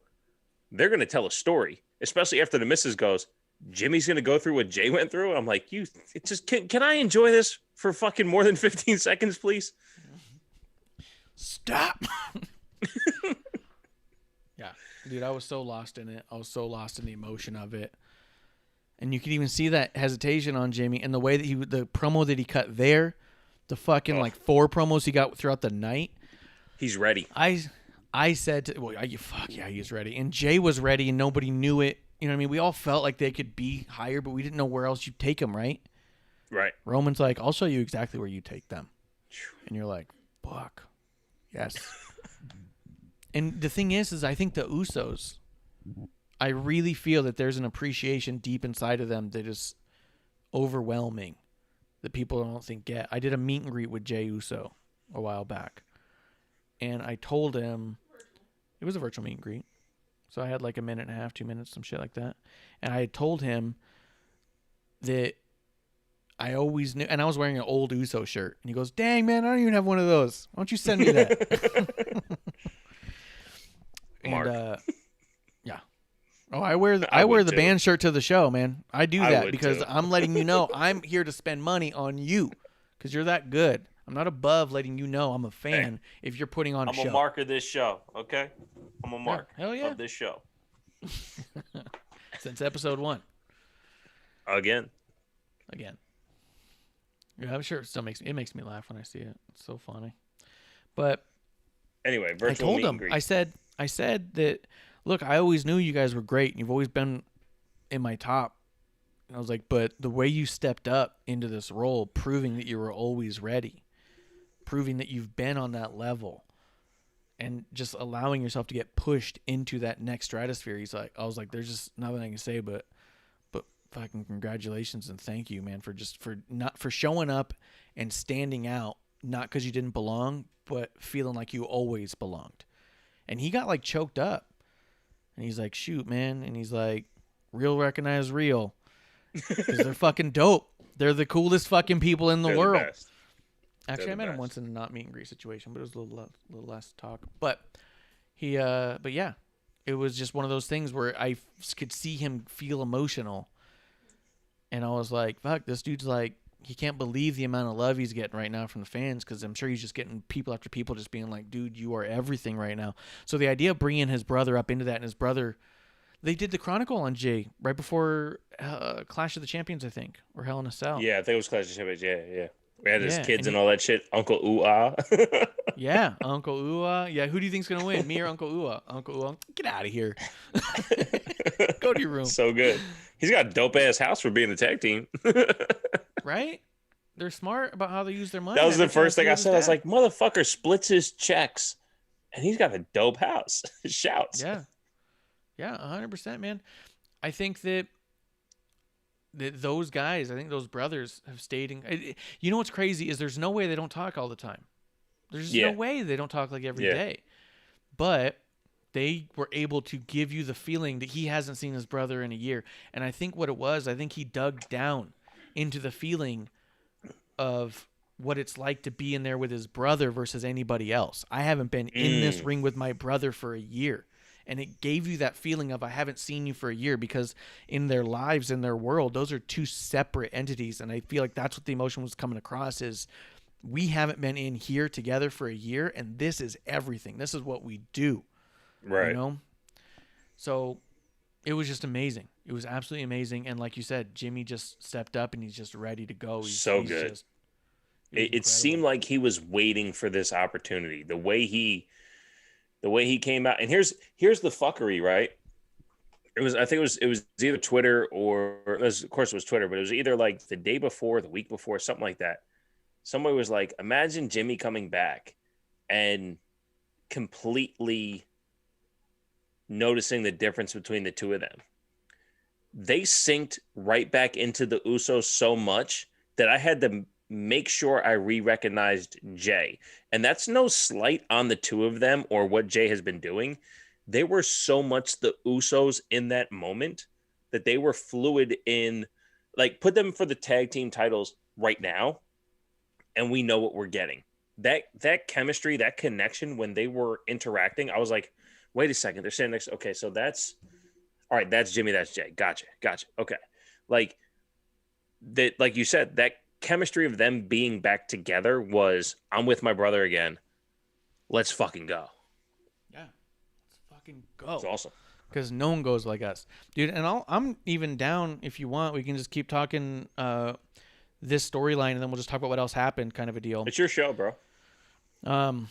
they're going to tell a story, especially after the missus goes, Jimmy's going to go through what Jay went through. I'm like, can I enjoy this for fucking more than 15 seconds, please? Stop. Yeah, dude, I was so lost in it. I was so lost in the emotion of it. And you can even see that hesitation on Jimmy, and the way that the promo that he cut there, the fucking like 4 promos he got throughout the night. He's ready. I said, fuck yeah, he's ready. And Jay was ready, and nobody knew it. You know what I mean? We all felt like they could be higher, but we didn't know where else you'd take them, right? Right. Roman's like, I'll show you exactly where you take them. And you're like, fuck. Yes. And the thing is I think the Usos, I really feel that there's an appreciation deep inside of them that is overwhelming, that people don't think get. I did a meet and greet with Jay Uso a while back, and I told him, it was a virtual meet and greet, so I had like a minute and a half, 2 minutes, some shit like that, and I had told him that I always knew, and I was wearing an old Uso shirt, and he goes, dang man, I don't even have one of those, why don't you send me that? And yeah. Oh, I wear the band shirt to the show, man. I do that because I'm letting you know I'm here to spend money on you, because you're that good. I'm not above letting you know I'm a fan if you're putting on a show. I'm a mark of this show, okay? I'm a mark Hell yeah. of this show. Since episode 1. Again. Yeah, I'm sure it makes me laugh when I see it. It's so funny. But anyway, I virtual told meet and him, greet. I said that, look, I always knew you guys were great. And you've always been in my top. And I was like, but the way you stepped up into this role, proving that you were always ready, proving that you've been on that level, and just allowing yourself to get pushed into that next stratosphere. I was like, there's just nothing I can say, but fucking congratulations and thank you, man, for showing up and standing out, not because you didn't belong, but feeling like you always belonged. And he got like choked up, and he's like, shoot, man, and he's like, real recognize real, because they're fucking dope. They're the coolest fucking people in the They're world. The best. Actually, I met him once in a not meet and greet situation, but it was a little less talk. But but yeah, it was just one of those things where I could see him feel emotional, and I was like, "Fuck, this dude's like, he can't believe the amount of love he's getting right now from the fans, because I'm sure he's just getting people after people just being like, dude, you are everything right now." So the idea of bringing his brother up into that, and his brother, they did the Chronicle on Jay right before Clash of the Champions, I think, or Hell in a Cell. Yeah, I think it was Clash of Champions. Yeah. We had his kids and he, all that shit. Uncle Ooh-Ah. Yeah, Uncle Ooh-Ah. Yeah, who do you think's going to win, me or Uncle Ooh-Ah? Uncle Ooh-Ah, get out of here. Go to your room. So good. He's got a dope-ass house for being a tag team. Right? They're smart about how they use their money. That was the first thing I said. I was like, motherfucker splits his checks, and he's got a dope house. Shouts. Yeah, 100%, man. I think that those guys, I think those brothers have stayed in. You know what's crazy is there's no way they don't talk all the time. There's no way they don't talk like every day. But they were able to give you the feeling that he hasn't seen his brother in a year. And I think what it was, I think he dug down into the feeling of what it's like to be in there with his brother versus anybody else. I haven't been in this ring with my brother for a year. And it gave you that feeling of, I haven't seen you for a year, because in their lives, in their world, those are two separate entities. And I feel like that's what the emotion was coming across is, we haven't been in here together for a year, and this is everything. This is what we do. Right. You know? So it was just amazing. It was absolutely amazing. And like you said, Jimmy just stepped up and he's just ready to go. He's good. It seemed like he was waiting for this opportunity. The way he came out, and here's the fuckery, right? I think it was either Twitter or of course it was Twitter, but it was either like the day before, the week before, something like that. Somebody was like, imagine Jimmy coming back and completely noticing the difference between the two of them. They synced right back into the Usos so much that I had to make sure I re-recognized Jay. And that's no slight on the two of them or what Jay has been doing. They were so much the Usos in that moment that they were fluid in, like, put them for the tag team titles right now, and we know what we're getting. That chemistry, that connection when they were interacting, I was like, wait a second, they're standing next. Okay, so that's all right. That's Jimmy. That's Jay. Gotcha. Okay, like that. Like you said, that chemistry of them being back together was, I'm with my brother again. Let's fucking go. Yeah, let's fucking go. It's awesome. Because no one goes like us, dude. And I'm even down if you want. We can just keep talking this storyline, and then we'll just talk about what else happened, kind of a deal. It's your show, bro. Well,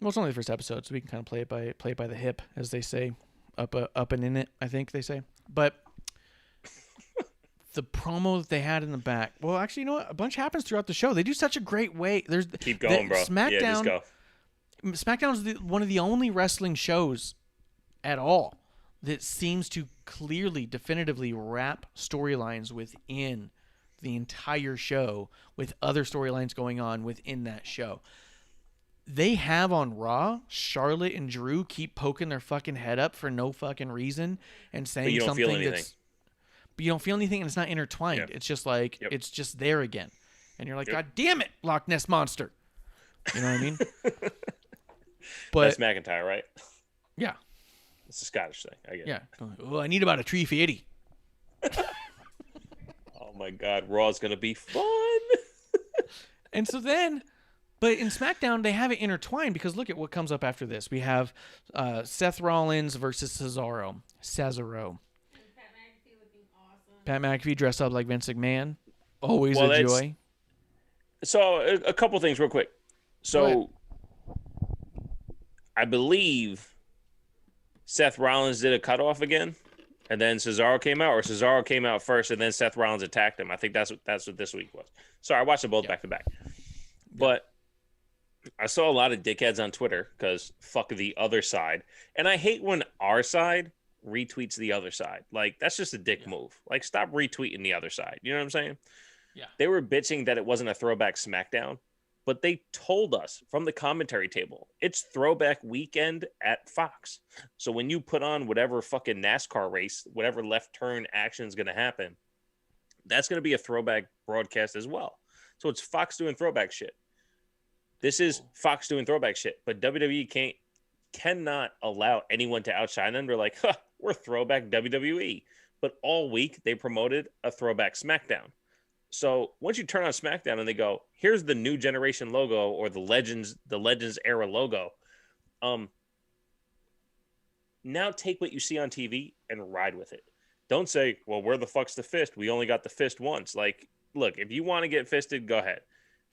it's only the first episode, so we can kind of play it by the hip, as they say, up and in it, I think they say. But the promo that they had in the back, well, actually, you know what? A bunch happens throughout the show. They do such a great way. Keep going, bro. SmackDown, yeah, just go. SmackDown is one of the only wrestling shows at all that seems to clearly, definitively wrap storylines within the entire show, with other storylines going on within that show. They have on Raw, Charlotte and Drew keep poking their fucking head up for no fucking reason and saying something but you don't feel anything, and it's not intertwined. Yep. It's just like, it's just there again. And you're like, God damn it, Loch Ness Monster. You know what I mean? But that's McIntyre, right? Yeah. It's a Scottish thing. I get it. Oh, I need about a tree for Eddie. Oh my God, Raw's gonna be fun. And so then, but in SmackDown, they have it intertwined because look at what comes up after this. We have Seth Rollins versus Cesaro. Pat McAfee dressed up like Vince McMahon. Always a joy. So a couple things real quick. So I believe Seth Rollins did a cutoff again, and then Cesaro came out, or Cesaro came out first, and then Seth Rollins attacked him. I think that's what this week was. Sorry, I watched them both back to back. But I saw a lot of dickheads on Twitter because fuck the other side. And I hate when our side retweets the other side. Like, that's just a dick move. Like, stop retweeting the other side. You know what I'm saying? Yeah. They were bitching that it wasn't a throwback SmackDown, but they told us from the commentary table, it's throwback weekend at Fox. So when you put on whatever fucking NASCAR race, whatever left turn action is going to happen, that's going to be a throwback broadcast as well. So it's Fox doing throwback shit. This is Fox doing throwback shit, but WWE cannot allow anyone to outshine them. They're like, we're throwback WWE. But all week they promoted a throwback SmackDown. So once you turn on SmackDown and they go, here's the new generation logo or the Legends era logo. Now take what you see on TV and ride with it. Don't say, well, where the fuck's the fist? We only got the fist once. Like, look, if you want to get fisted, go ahead.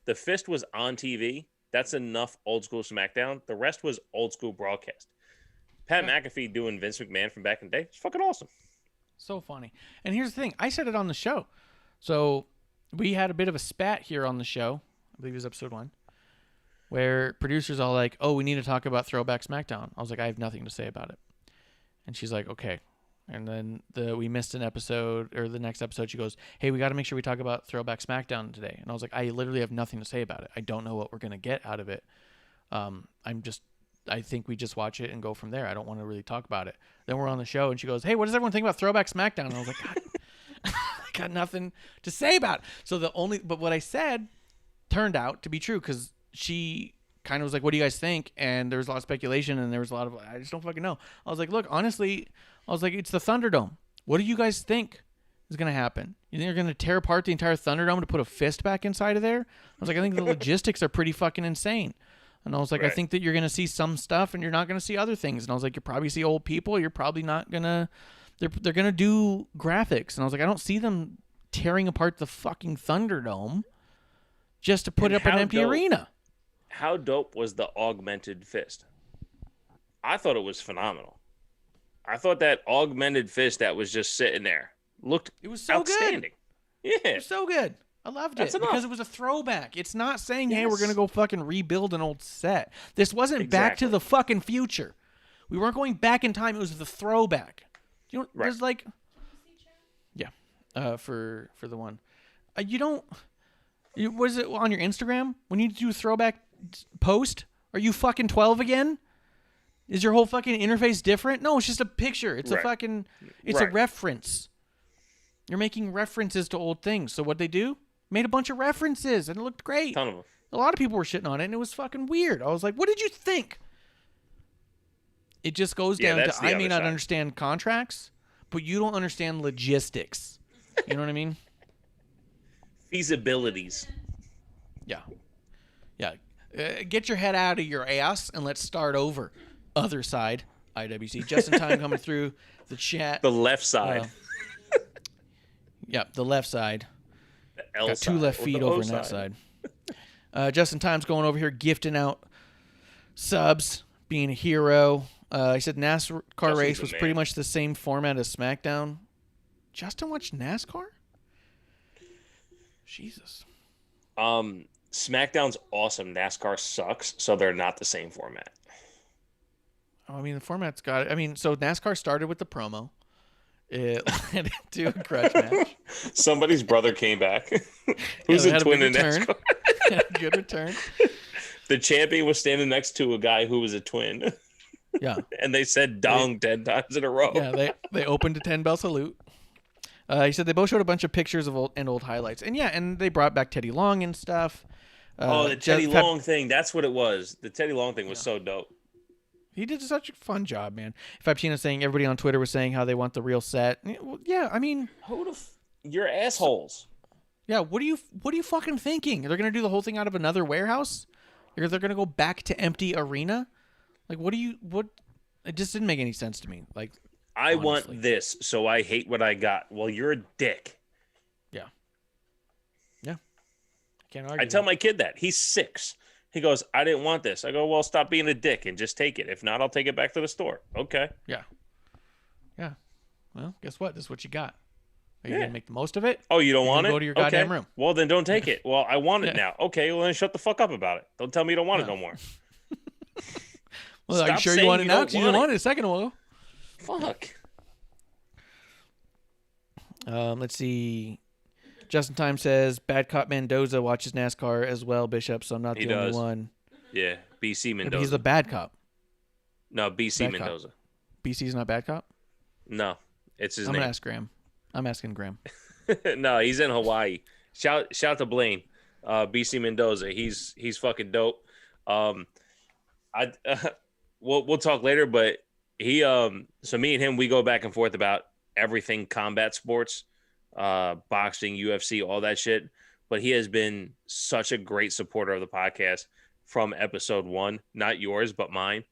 The fist was on TV. That's enough old school SmackDown. The rest was old school broadcast. Pat McAfee doing Vince McMahon from back in the day. It's fucking awesome. So funny. And here's the thing. I said it on the show. So we had a bit of a spat here on the show. I believe it was episode 1. Where producers all like, oh, we need to talk about Throwback SmackDown. I was like, I have nothing to say about it. And she's like, okay. And then we missed an episode, or the next episode, she goes, hey, we got to make sure we talk about Throwback SmackDown today. And I was like, I literally have nothing to say about it. I don't know what we're going to get out of it. I think we just watch it and go from there. I don't want to really talk about it. Then we're on the show, and she goes, hey, what does everyone think about Throwback SmackDown? And I was like, God, I got nothing to say about it. So but what I said turned out to be true, because she kind of was like, what do you guys think? And there was a lot of speculation, and there was a lot of, I just don't fucking know. I was like, look, honestly, I was like, it's the Thunderdome. What do you guys think is going to happen? You think they're going to tear apart the entire Thunderdome to put a fist back inside of there? I was like, I think the logistics are pretty fucking insane. And I was like, right. I think that you're going to see some stuff and you're not going to see other things. And I was like, you'll probably see old people. You're probably not going to, they're going to do graphics. And I was like, I don't see them tearing apart the fucking Thunderdome just to put up an empty arena. How dope was the augmented fist? I thought it was phenomenal. I thought that augmented fist that was just sitting there looked outstanding. Good. Yeah. It was so good. I loved it because it was a throwback. It's not saying, hey, we're going to go fucking rebuild an old set. This wasn't Back to the fucking Future. We weren't going back in time. It was the throwback. You know, there's like, for the one. Was it on your Instagram when you do a throwback post? Are you fucking 12 again? Is your whole fucking interface different? No, it's just a picture. It's a fucking, it's a reference. You're making references to old things. So what they do? Made a bunch of references, and it looked great. Ton of them. A lot of people were shitting on it, and it was fucking weird. I was like, what did you think? It just goes down to, I may not understand contracts, but you don't understand logistics. You know what I mean? Feasibilities. Yeah. Yeah. Get your head out of your ass, and let's start over. Other side, IWC. Just in time coming through the chat. The left side. The left side. The L Got side. 2 left feet over on that side. Just in time's going over here, gifting out subs, being a hero. He said NASCAR race was pretty much the same format as SmackDown. Justin watched NASCAR? Jesus. SmackDown's awesome. NASCAR sucks, so they're not the same format. Oh, I mean, the format's got it. I mean, so NASCAR started with the promo. It led into a grudge match. Somebody's brother came back. Who's a twin in NASCAR? Good return. The champion was standing next to a guy who was a twin. Yeah. And they said dong 10 times in a row. Yeah, they opened a 10-bell salute. He said they both showed a bunch of pictures of old highlights. And yeah, and they brought back Teddy Long and stuff. The Teddy Long thing. That's what it was. The Teddy Long thing was so dope. He did such a fun job, man. Fabcina saying everybody on Twitter was saying how they want the real set. Yeah, I mean, you're assholes. Yeah, what are you fucking thinking? They're gonna do the whole thing out of another warehouse? They're gonna go back to empty arena? Like, what? It just didn't make any sense to me. Like, I honestly. want this, so I hate what I got. Well, you're a dick. Yeah. Can't argue. I tell my kid that. He's 6. He goes, I didn't want this. I go, well, stop being a dick and just take it. If not, I'll take it back to the store. Okay. Yeah. Well, guess what? This is what you got. Are you gonna make the most of it? Oh, you don't want it? Go to your goddamn Okay. room. Well, then don't take it. Well, I want it now. Okay, well, then shut the fuck up about it. Don't tell me you don't want it no more. Well, are you Stop sure you saying want it you now? don't Because you didn't want want it a second ago. Fuck. Let's see. Justin Time says Bad Cop Mendoza watches NASCAR as well, Bishop. So I'm not the only one. Yeah, BC Yeah, Mendoza. but he's the bad cop. No, BC Bad cop. Mendoza. BC's not bad cop. No, it's his I'm name. gonna ask Graham. I'm asking Graham. No, he's in Hawaii. Shout to BC Mendoza. He's fucking dope. We'll talk later, but he so me and him, we go back and forth about everything combat sports, boxing, UFC, all that shit. But he has been such a great supporter of the podcast from episode 1, not yours, but mine.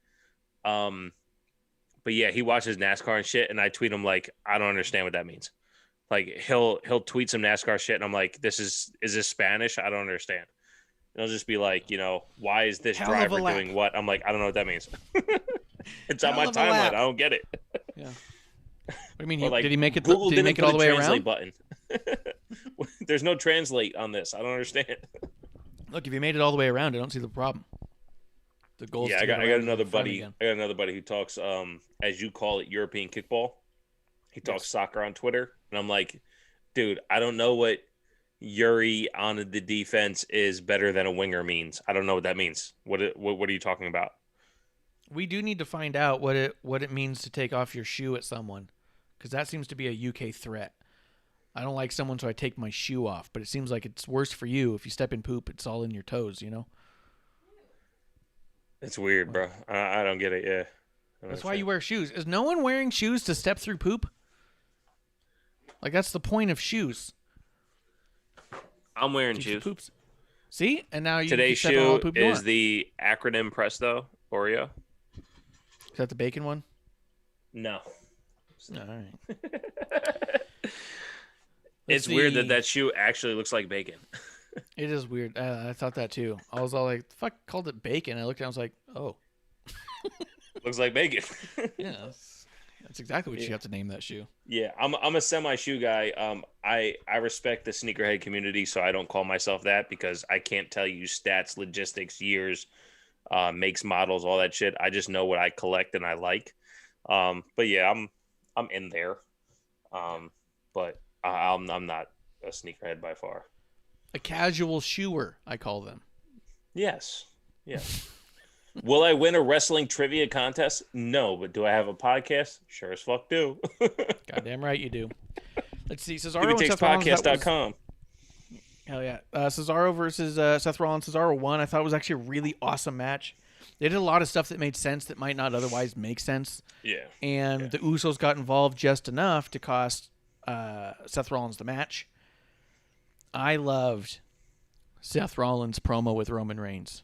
But yeah, he watches NASCAR and shit, and I tweet him like, I don't understand what that means. Like he'll tweet some NASCAR shit, and I'm like, is this Spanish? I don't understand. And he'll just be like, why is this Hell of a driver lap. doing what? I'm like, I don't know what that means. It's on Hell my of a lap. timeline. I don't get it. Yeah. What do you mean? Or like, Did he make it? Google Did he didn't make it put all the a way translate around? button. There's no translate on this. I don't understand. Look, if you made it all the way around, I don't see the problem. The goal. Yeah, I got another buddy. I got another buddy who talks, as you call it, European kickball. He talks soccer on Twitter, and I'm like, dude, I don't know what Yuri on the defense is better than a winger means. I don't know what that means. What are you talking about? We do need to find out what it means to take off your shoe at someone, because that seems to be a UK threat. I don't like someone, so I take my shoe off. But it seems like it's worse for you if you step in poop. It's all in your toes, It's weird, bro. I don't get it. Yeah, That's why you wear shoes. Is no one wearing shoes to step through poop? Like, that's the point of shoes. I'm wearing Keeps the shoes. poops. See? And now you Today's can step on all shoe the poop you is want. the acronym Presto Oreo. Is that the bacon one? No. All right. It's weird that shoe actually looks like bacon. It is weird. I thought that too. I was all like, the fuck called it bacon? I looked at it, I was like, oh. Looks like bacon. Yeah, that's exactly what you have to name that shoe. Yeah, I'm a semi shoe guy. I respect the sneakerhead community, so I don't call myself that because I can't tell you stats, logistics, years, makes, models, all that shit. I just know what I collect and I like. But yeah, I'm in there. But I'm not a sneakerhead by far. A casual shoer, I call them. Yes. Will I win a wrestling trivia contest? No, but do I have a podcast? Sure as fuck do. Goddamn right you do. Let's see. Cesaro and Seth Rollins. TWTakesPodcast.com. Hell yeah. Cesaro versus Seth Rollins. Cesaro won. I thought it was actually a really awesome match. They did a lot of stuff that made sense that might not otherwise make sense. Yeah. And the Usos got involved just enough to cost Seth Rollins the match. I loved Seth Rollins' promo with Roman Reigns.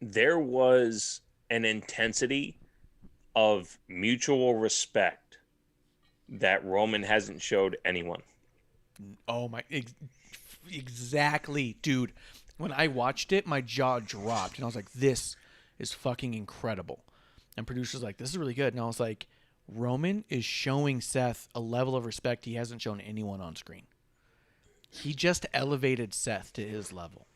There was an intensity of mutual respect that Roman hasn't showed anyone. Oh my, exactly, dude. When I watched it, my jaw dropped, and I was like, "This is fucking incredible." And producers like, "This is really good," and I was like, "Roman is showing Seth a level of respect he hasn't shown anyone on screen. He just elevated Seth to his level."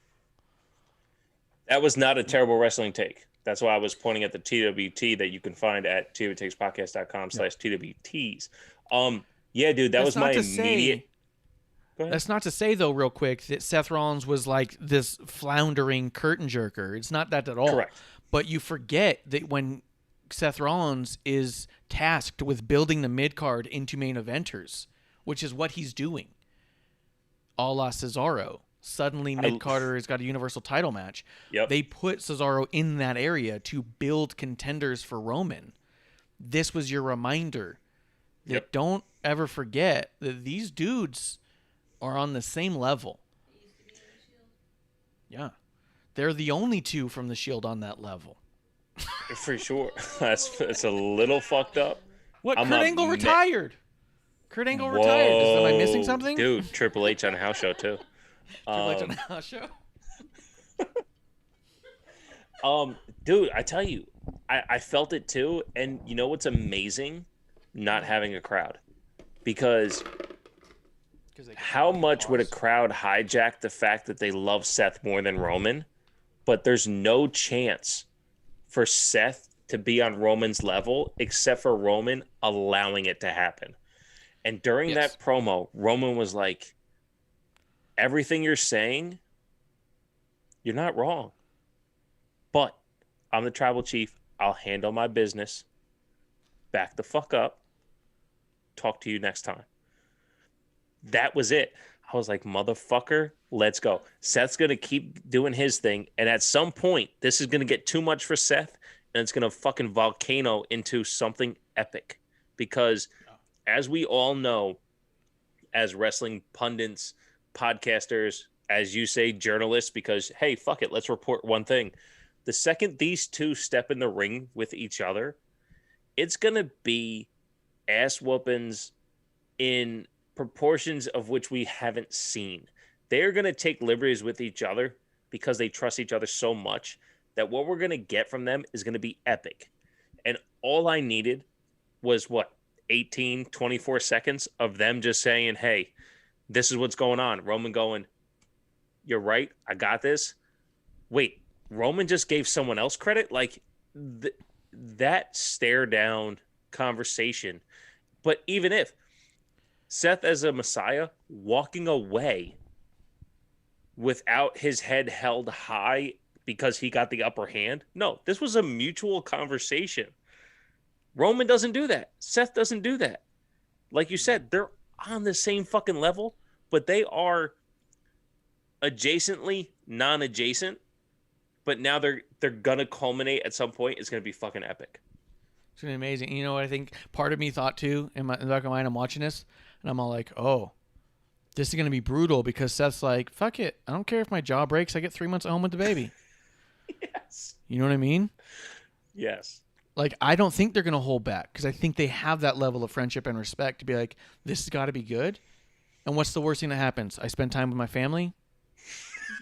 That was not a terrible wrestling take. That's why I was pointing at the TWT that you can find at TWTakesPodcast.com/TWTs. Yeah, dude, that was my immediate. That's not to say, though, real quick, that Seth Rollins was like this floundering curtain jerker. It's not that at all. Correct. But you forget that when Seth Rollins is tasked with building the mid-card into main eventers, which is what he's doing, a la Cesaro. Suddenly, mid-carder has got a universal title match. Yep. They put Cesaro in that area to build contenders for Roman. This was your reminder that don't ever forget that these dudes are on the same level. Yeah. They're the only two from the Shield on that level. For sure. It's a little fucked up. What? I'm Kurt a Angle me- retired. Kurt Angle retired. Am I missing Whoa, something? Dude, Triple H on a house show, too. Triple H on the house show. Dude, I tell you, I felt it, too. And you know what's amazing? Not having a crowd. Because how much would a crowd hijack the fact that they love Seth more than Roman? But there's no chance for Seth to be on Roman's level except for Roman allowing it to happen. And during that promo, Roman was like, everything you're saying, you're not wrong. But I'm the tribal chief. I'll handle my business. Back the fuck up. Talk to you next time. That was it. I was like, motherfucker, let's go. Seth's going to keep doing his thing. And at some point, this is going to get too much for Seth. And it's going to fucking volcano into something epic. Because as we all know, as wrestling pundits, podcasters, as you say, journalists, because, hey, fuck it, let's report one thing. The second these two step in the ring with each other, it's going to be ass whoopings in proportions of which we haven't seen. They're going to take liberties with each other because they trust each other so much that what we're going to get from them is going to be epic. And all I needed was, 18, 24 seconds of them just saying, hey, this is what's going on. Roman going, you're right, I got this. Wait, Roman just gave someone else credit? Like, that stare down conversation. But even if Seth as a Messiah walking away without his head held high because he got the upper hand. No, this was a mutual conversation. Roman doesn't do that. Seth doesn't do that. Like you said, they're on the same fucking level, but they are adjacently non-adjacent. But now they're going to culminate at some point. It's going to be fucking epic. It's going to be amazing. You know what I think part of me thought too, in the back of my mind, I'm watching this, and I'm all like, oh, this is going to be brutal because Seth's like, fuck it. I don't care if my jaw breaks. I get 3 months at home with the baby. Yes. You know what I mean? Yes. Like, I don't think they're going to hold back because I think they have that level of friendship and respect to be like, this has got to be good. And what's the worst thing that happens? I spend time with my family.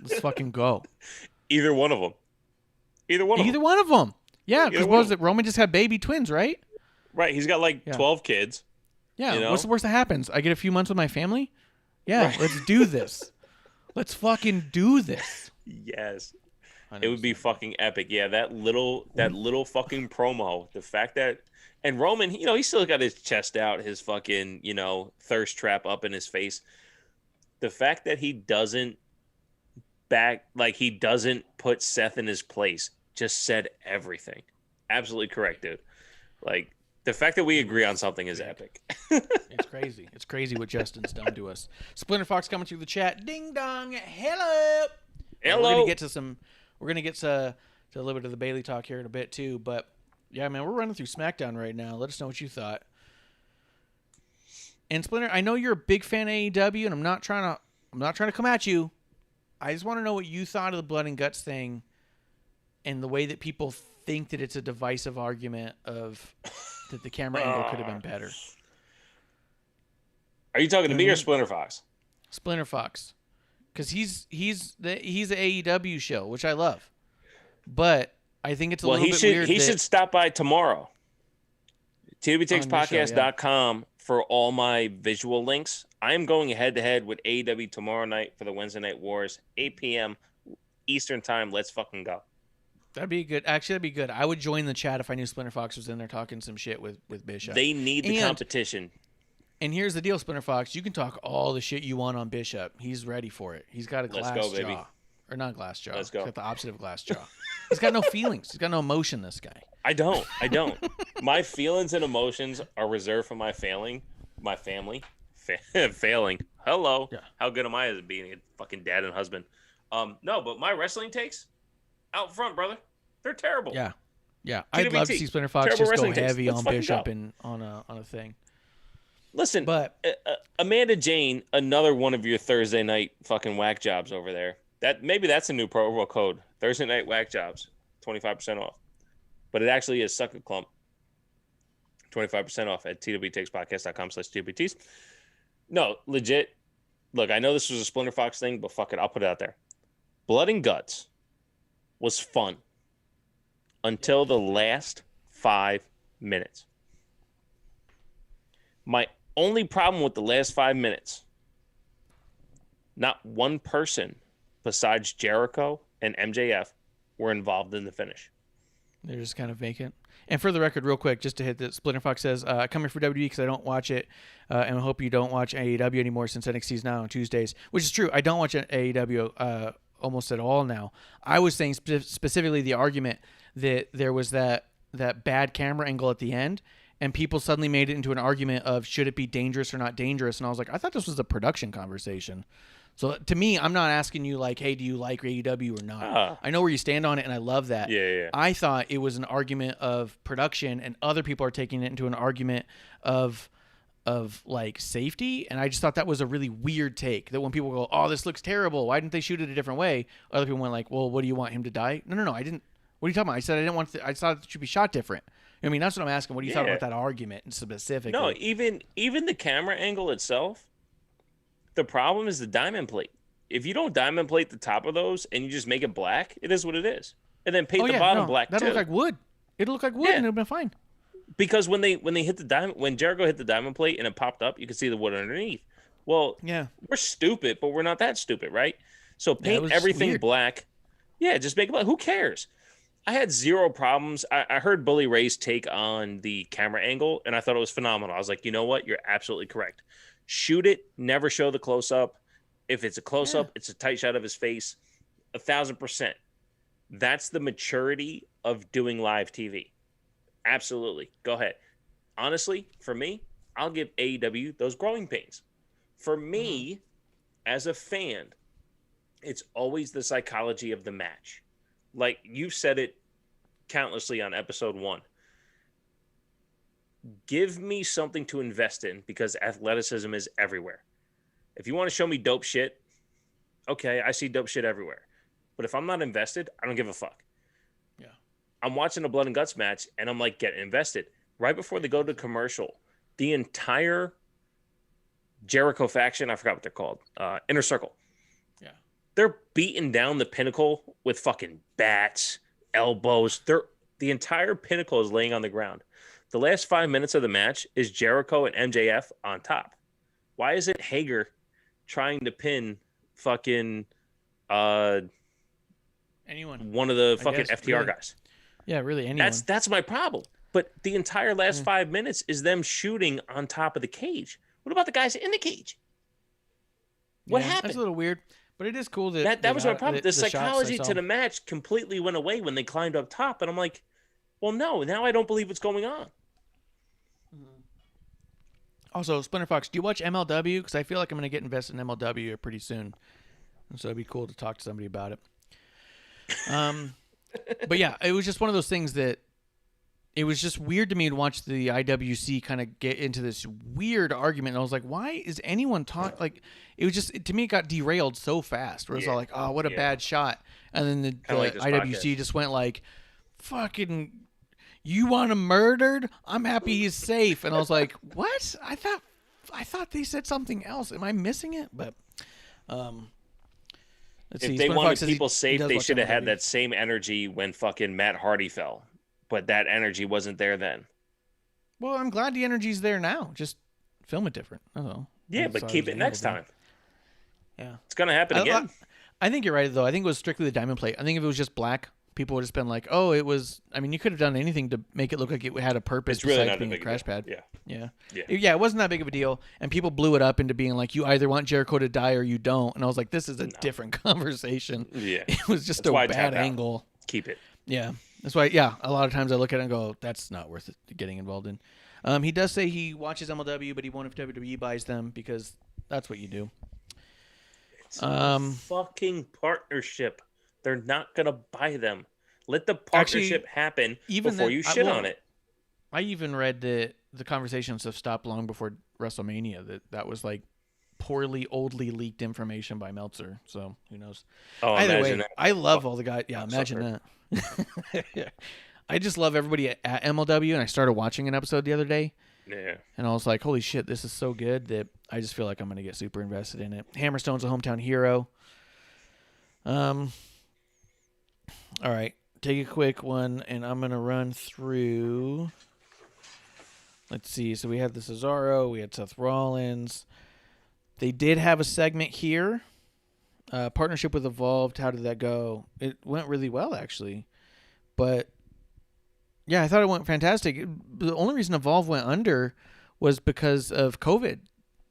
Let's fucking go. Either one of them. Either one of them. Yeah, because what was it? Roman just had baby twins, right? Right. He's got 12 kids. Yeah. You know? What's the worst that happens? I get a few months with my family? Yeah, right. Let's do this. Let's fucking do this. Yes. It would be fucking epic. Yeah, that little fucking promo. The fact that, and Roman, he still got his chest out, his fucking, thirst trap up in his face. The fact that he doesn't he doesn't put Seth in his place just said everything. Absolutely correct, dude. Like, the fact that we agree on something is epic. It's crazy. It's crazy what Justin's done to us. Splinter Fox coming through the chat. Ding dong. Hello. Hello. We're gonna get to a little bit of the Bailey talk here in a bit too. But yeah, man, we're running through SmackDown right now. Let us know what you thought. And Splinter, I know you're a big fan of AEW, and I'm not trying to come at you. I just want to know what you thought of the blood and guts thing, and the way that people think that it's a divisive argument of that the camera angle could have been better. Are you talking to me or Splinter Fox? Splinter Fox, because he's the AEW show, which I love, but I think it's a little bit weird. He should stop by tomorrow. TWTakesPodcast.com for all my visual links. I am going head-to-head with AEW tomorrow night for the Wednesday Night Wars, 8 p.m. Eastern Time. Let's fucking go. That'd be good. Actually, that'd be good. I would join the chat if I knew Splinter Fox was in there talking some shit with Bishop. They need the competition. And here's the deal, Splinter Fox. You can talk all the shit you want on Bishop. He's ready for it. He's got a glass jaw. Baby. Or not glass jaw. Let's go. He's got the opposite of glass jaw. He's got no feelings. He's got no emotion, this guy. I don't. My feelings and emotions are reserved for my family. Failing. Hello. Yeah. How good am I as being a fucking dad and husband? No, but my wrestling takes out front, brother. They're terrible. Yeah. Yeah. I'd love to see Splinter Fox just go heavy on Bishop and on a thing. Listen, But Amanda Jane, another one of your Thursday night fucking whack jobs over there. Maybe that's a new promo code. Thursday night whack jobs, 25% off. But it actually is Suck a Clump. 25% off at TWTakesPodcast.com/TWTs. No, legit. Look, I know this was a Splinter Fox thing, but fuck it, I'll put it out there. Blood and Guts was fun until the last 5 minutes. My only problem with the last 5 minutes, not one person besides Jericho and MJF were involved in the finish. they're just kind of vacant. And for the record, real quick, just to hit that, Splinter Fox says, I come here for WWE because I don't watch it, and I hope you don't watch AEW anymore since NXT is now on Tuesdays, which is true. I don't watch AEW almost at all now. I was saying specifically the argument that there was that bad camera angle at the end, and people suddenly made it into an argument of should it be dangerous or not dangerous, and I was like, I thought this was a production conversation. So to me, I'm not asking you like, hey, do you like AEW or not? I know where you stand on it, and I love that. Yeah. I thought it was an argument of production, and other people are taking it into an argument of like safety, and I just thought that was a really weird take. That when people go, oh, this looks terrible, why didn't they shoot it a different way? Other people went like, well, what do you want him to die? No, I didn't. What are you talking about? I said I didn't want. I thought it should be shot different. I mean, that's what I'm asking. What do you thought about that argument specifically? No, even the camera angle itself. The problem is the diamond plate. If you don't diamond plate the top of those and you just make it black, it is what it is. And then paint the bottom black too. That'll look like wood. It'll look like wood, and it'll be fine. Because when hit the diamond, when Jericho hit the diamond plate and it popped up, you could see the wood underneath. Well, yeah, we're stupid, but we're not that stupid, right? So paint everything black. Yeah, just make it black. Who cares? I had zero problems. I heard Bully Ray's take on the camera angle, and I thought it was phenomenal. I was like, you know what? You're absolutely correct. Shoot it. Never show the close-up. If it's a close-up, it's a tight shot of his face. 1,000%. That's the maturity of doing live TV. Absolutely. Go ahead. Honestly, for me, I'll give AEW those growing pains. For me, as a fan, it's always the psychology of the match. Like you've said it countlessly on episode 1. Give me something to invest in because athleticism is everywhere. If you want to show me dope shit, okay, I see dope shit everywhere. But if I'm not invested, I don't give a fuck. Yeah. I'm watching a Blood and Guts match and I'm like getting invested. Right before they go to commercial, the entire Jericho faction, I forgot what they're called, Inner Circle. Yeah. They're beating down the Pinnacle with fucking bats, elbows. The entire Pinnacle is laying on the ground. The last 5 minutes of the match is Jericho and MJF on top. Why isn't Hager trying to pin fucking anyone? One of the fucking FTR guys? Yeah, really anyone. That's my problem. But the entire last 5 minutes is them shooting on top of the cage. What about the guys in the cage? What happened? That's a little weird, but it is cool that that was my problem. The psychology to the match completely went away when they climbed up top, and I'm like, well, no, now I don't believe what's going on. Also, Splinter Fox, do you watch MLW? Because I feel like I'm going to get invested in MLW pretty soon. And so it'd be cool to talk to somebody about it. But yeah, it was just one of those things that it was just weird to me to watch the IWC kind of get into this weird argument. And I was like, why is anyone talking? Like, it was just, to me, it got derailed so fast. Where it was all like, oh, what a bad shot. And then the IWC just went like, fucking... You want him murdered? I'm happy he's safe. And I was like, what? I thought they said something else. Am I missing it? But let's see. If they wanted people safe, they should have had that same energy when fucking Matt Hardy fell. But that energy wasn't there then. Well, I'm glad the energy's there now. Just film it different. That's all. Yeah, but keep it next time. Yeah. It's going to happen again. I think you're right, though. I think it was strictly the diamond plate. I think if it was just black, people would have just been like, oh, it was... I mean, you could have done anything to make it look like it had a purpose besides being a crash pad. Yeah, it wasn't that big of a deal. And people blew it up into being like, you either want Jericho to die or you don't. And I was like, this is a different conversation. Yeah. It was just a bad angle. Keep it. Yeah. That's why, a lot of times I look at it and go, that's not worth it getting involved in. He does say he watches MLW, but he won't if WWE buys them because that's what you do. It's a fucking partnership. They're not going to buy them. Let the partnership happen before you shit on it. I even read that the conversations have stopped long before WrestleMania. That was like poorly, oldly leaked information by Meltzer. So who knows? Oh, Either imagine way, that. I love all the guys. Yeah, Oh, imagine that. Yeah. I just love everybody at MLW, and I started watching an episode the other day, Yeah. and I was like, holy shit, this is so good that I just feel like I'm going to get super invested in it. Hammerstone's a hometown hero. All right, take a quick one, and I'm going to run through. Let's see. So we had the Cesaro. We had Seth Rollins. They did have a segment here. Partnership with Evolved. How did that go? It went really well, actually. But, yeah, I thought it went fantastic. The only reason Evolve went under was because of COVID.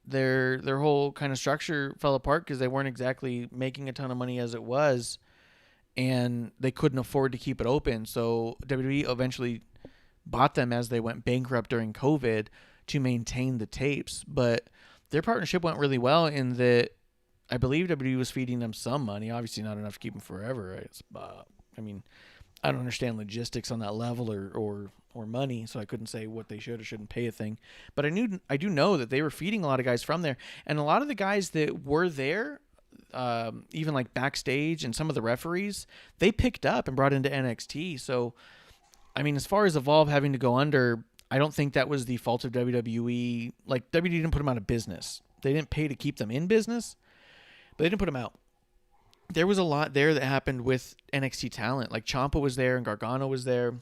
Their whole kind of structure fell apart because they weren't exactly making a ton of money as it was, and they couldn't afford to keep it open. So WWE eventually bought them as they went bankrupt during COVID to maintain the tapes. But their partnership went really well in that I believe WWE was feeding them some money. Obviously not enough to keep them forever. I mean, I don't understand logistics on that level or money, so I couldn't say what they should or shouldn't pay a thing. But I do know that they were feeding a lot of guys from there. And a lot of the guys that were there, even like backstage and some of the referees, they picked up and brought into NXT. So, I mean, as far as Evolve having to go under, I don't think that was the fault of WWE. Like, WWE didn't put them out of business. They didn't pay to keep them in business, but they didn't put them out. There was a lot there that happened with NXT talent. Like, Ciampa was there and Gargano was there.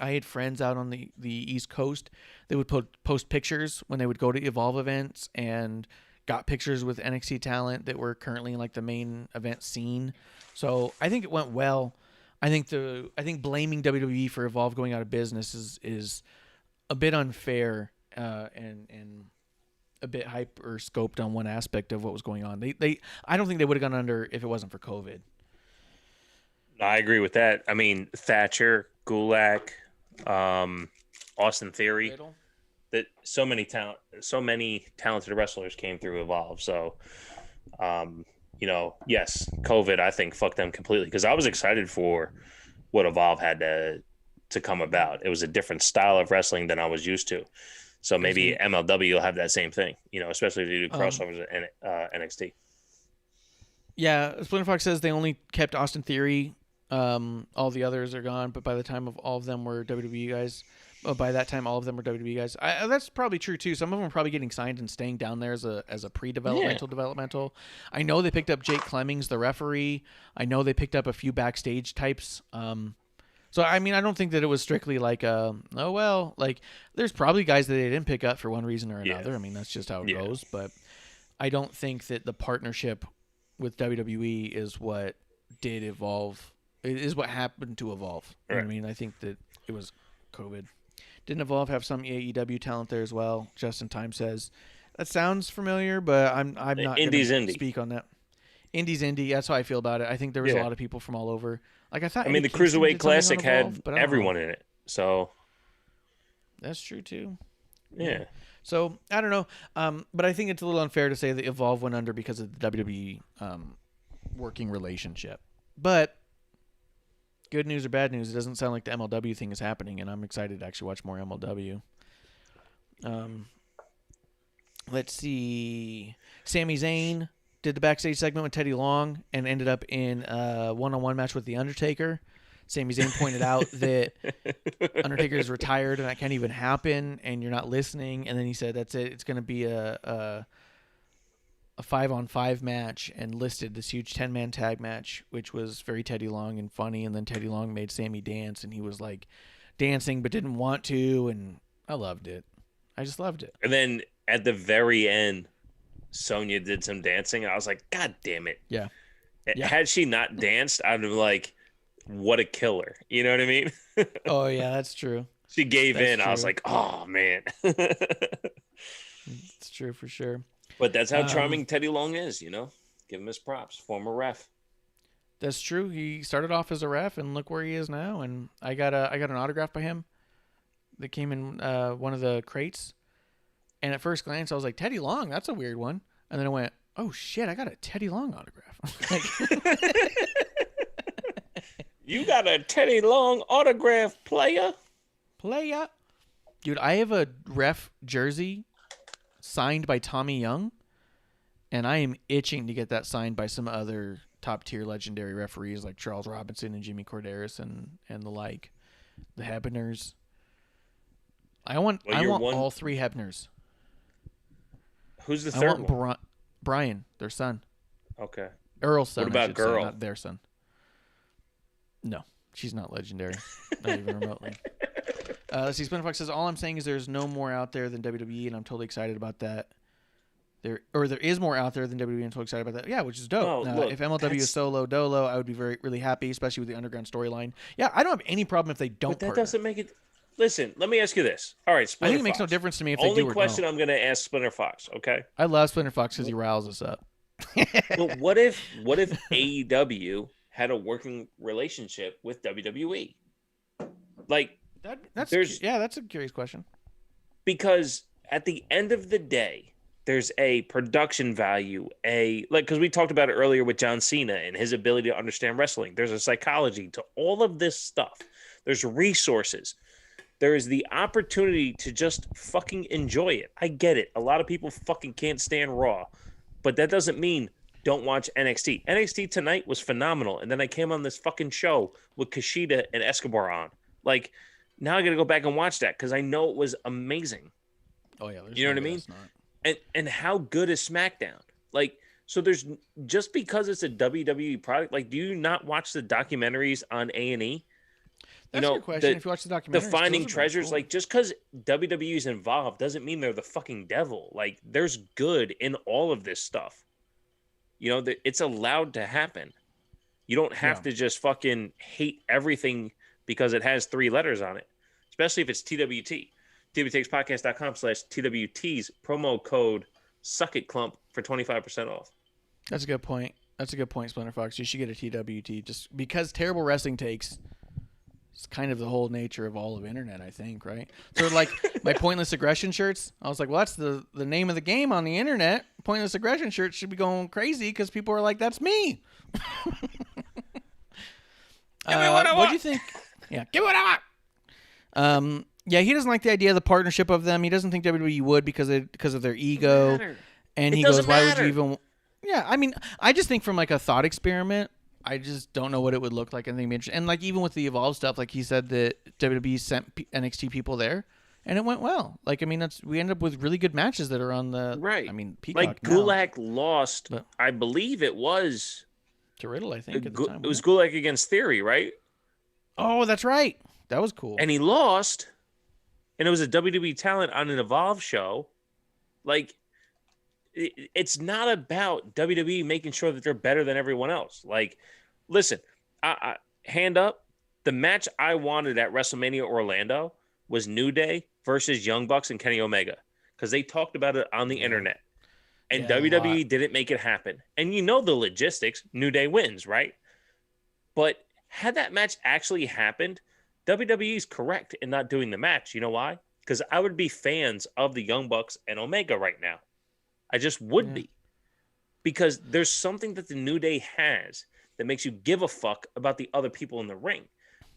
I had friends out on the East Coast. They would post pictures when they would go to Evolve events and got pictures with NXT talent that were currently in like the main event scene. So I think it went well. I think blaming WWE for Evolve going out of business is a bit unfair and a bit hyper scoped on one aspect of what was going on. I don't think they would have gone under if it wasn't for COVID. I agree with that. I mean, Thatcher, Gulak, Austin Theory, that so many talented wrestlers came through Evolve. So, yes, COVID, I think, fucked them completely, because I was excited for what Evolve had to come about. It was a different style of wrestling than I was used to. So maybe MLW will have that same thing, especially if you do crossovers at NXT. Yeah, Splinter Fox says they only kept Austin Theory. All the others are gone, but by the time of all of them were WWE guys. By that time, all of them were WWE guys. That's probably true too. Some of them are probably getting signed and staying down there as a pre-developmental developmental. I know they picked up Jake Clemmings, the referee. I know they picked up a few backstage types. So I mean, I don't think that it was strictly like, there's probably guys that they didn't pick up for one reason or another. I mean, that's just how it goes. But I don't think that the partnership with WWE is what did Evolve. It is what happened to Evolve. You know what I mean? I think that it was COVID. Didn't Evolve have some AEW talent there as well? Justin Time says that sounds familiar, but I'm not going to speak on that. Indies indie. That's how I feel about it. I think there was a lot of people from all over. Like I thought. I mean, the Cruiserweight Classic had everyone in it, so that's true too. Yeah. So I don't know, but I think it's a little unfair to say that Evolve went under because of the WWE working relationship. But good news or bad news, it doesn't sound like the MLW thing is happening, and I'm excited to actually watch more MLW. Let's see. Sami Zayn did the backstage segment with Teddy Long and ended up in a one-on-one match with The Undertaker. Sami Zayn pointed out that Undertaker is retired and that can't even happen, and you're not listening. And then he said, that's it. It's going to be a 5-on-5 match, and listed this huge 10-man tag match, which was very Teddy Long and funny. And then Teddy Long made Sammy dance, and he was like dancing but didn't want to, and I loved it. I just loved it. And then at the very end, Sonya did some dancing, and I was like, God damn it. Yeah. Had she not danced, I'd have been like, what a killer. You know what I mean? Oh, yeah, that's true. She gave in. True. I was like, oh, man. It's true for sure. But that's how charming Teddy Long is, Give him his props. Former ref. That's true. He started off as a ref, and look where he is now. And I got an autograph by him that came in one of the crates. And at first glance, I was like, Teddy Long, that's a weird one. And then I went, oh, shit, I got a Teddy Long autograph. You got a Teddy Long autograph, player? Playa. Dude, I have a ref jersey signed by Tommy Young, and I am itching to get that signed by some other top-tier legendary referees like Charles Robinson and Jimmy Corderas and the like. The Hebners. I want all three Hebners. Who's the I third want one? Brian, their son. Okay. Earl's son. What about I should say, Girl? not their son. No, she's not legendary. Not even remotely. Let's see. Splinterfox says, all I'm saying is there's no more out there than WWE, and I'm totally excited about that. There is more out there than WWE, and I'm totally excited about that. Yeah, which is dope. Look, if MLW is solo dolo, I would be really happy, especially with the underground storyline. Yeah, I don't have any problem if they don't. But that partner. doesn't make it. Listen, let me ask you this. All right, Splinter I think it makes Fox. no difference to me if they Only do or question don't. I'm going to ask Splinter Fox. Okay. I love Splinter Fox because he riles us up. But what if AEW had a working relationship with WWE? Like that's a curious question. Because at the end of the day, there's a production value, because we talked about it earlier with John Cena and his ability to understand wrestling. There's a psychology to all of this stuff. There's resources. There is the opportunity to just fucking enjoy it. I get it. A lot of people fucking can't stand Raw, but that doesn't mean don't watch NXT. NXT tonight was phenomenal, and then I came on this fucking show with Kushida and Escobar on. Like, now I got to go back and watch that because I know it was amazing. Oh yeah, you know what I mean? And how good is SmackDown? Like, so there's just because it's a WWE product. Like, do you not watch the documentaries on A&E? That's a good question. If you watch the documentaries, the Finding those are Treasures, cool. like just because WWE is involved doesn't mean they're the fucking devil. Like, there's good in all of this stuff. You know, it's allowed to happen. You don't have to just fucking hate everything because it has 3 letters on it, especially if it's TWT. TWTakesPodcast.com/TWTs, promo code SuckItClump for 25% off. That's a good point. Splinter Fox. You should get a TWT just because terrible wrestling takes. It's kind of the whole nature of all of internet, I think, right? So, like, my Pointless Aggression shirts, I was like, well, that's the name of the game on the internet. Pointless Aggression shirts should be going crazy because people are like, that's me. Give me what I want. What do you think? Yeah, give me what I want. Yeah, he doesn't like the idea of the partnership of them. He doesn't think WWE would because of their ego. And he goes, why would you even... Yeah, I mean, I just think from, like, a thought experiment, I just don't know what it would look like. I think it'd be interesting. And, like, even with the Evolve stuff, like, he said that WWE sent NXT people there, and it went well. Like, I mean, we ended up with really good matches that are on the... Right. I mean, Peacock like, now. Gulak lost, but I believe it was... To Riddle, I think, at the time. It was Gulak against Theory, right? Oh, that's right. That was cool. And he lost, and it was a WWE talent on an Evolve show. Like, it's not about WWE making sure that they're better than everyone else. Like, listen, I hand up, the match I wanted at WrestleMania Orlando was New Day versus Young Bucks and Kenny Omega because they talked about it on the internet. And WWE didn't make it happen. And you know the logistics. New Day wins, right? But had that match actually happened, WWE's correct in not doing the match. You know why? Because I would be fans of the Young Bucks and Omega right now. I just would be. Because there's something that the New Day has that makes you give a fuck about the other people in the ring.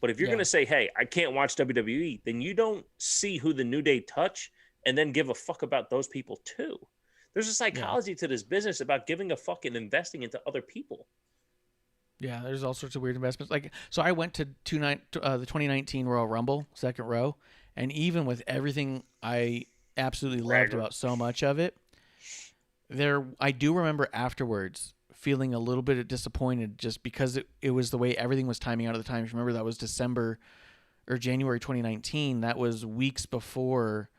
But if you're going to say, hey, I can't watch WWE, then you don't see who the New Day touch and then give a fuck about those people too. There's a psychology to this business about giving a fuck and investing into other people. Yeah, there's all sorts of weird investments. Like, so I went to the 2019 Royal Rumble, second row, and even with everything I absolutely loved about so much of it, I do remember afterwards feeling a little bit disappointed just because it was the way everything was timing out at the time. If you remember, that was December or January 2019. That was weeks before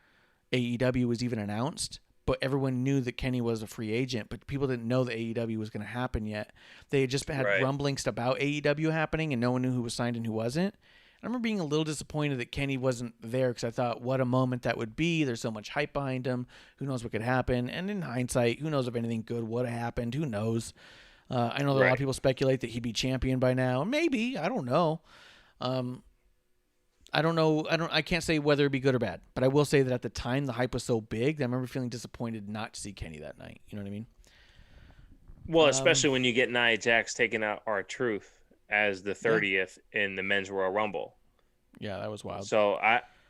AEW was even announced. But everyone knew that Kenny was a free agent, but people didn't know that AEW was going to happen yet. They had just had rumblings about AEW happening, and no one knew who was signed and who wasn't. I remember being a little disappointed that Kenny wasn't there because I thought, what a moment that would be. There's so much hype behind him. Who knows what could happen? And in hindsight, who knows if anything good would have happened? Who knows? I know that a lot of people speculate that he'd be champion by now. Maybe. I don't know. I don't know. I can't say whether it'd be good or bad, but I will say that at the time the hype was so big that I remember feeling disappointed not to see Kenny that night. You know what I mean? Well, especially when you get Nia Jax taking out R-Truth as the 30th in the Men's Royal Rumble. Yeah, that was wild. So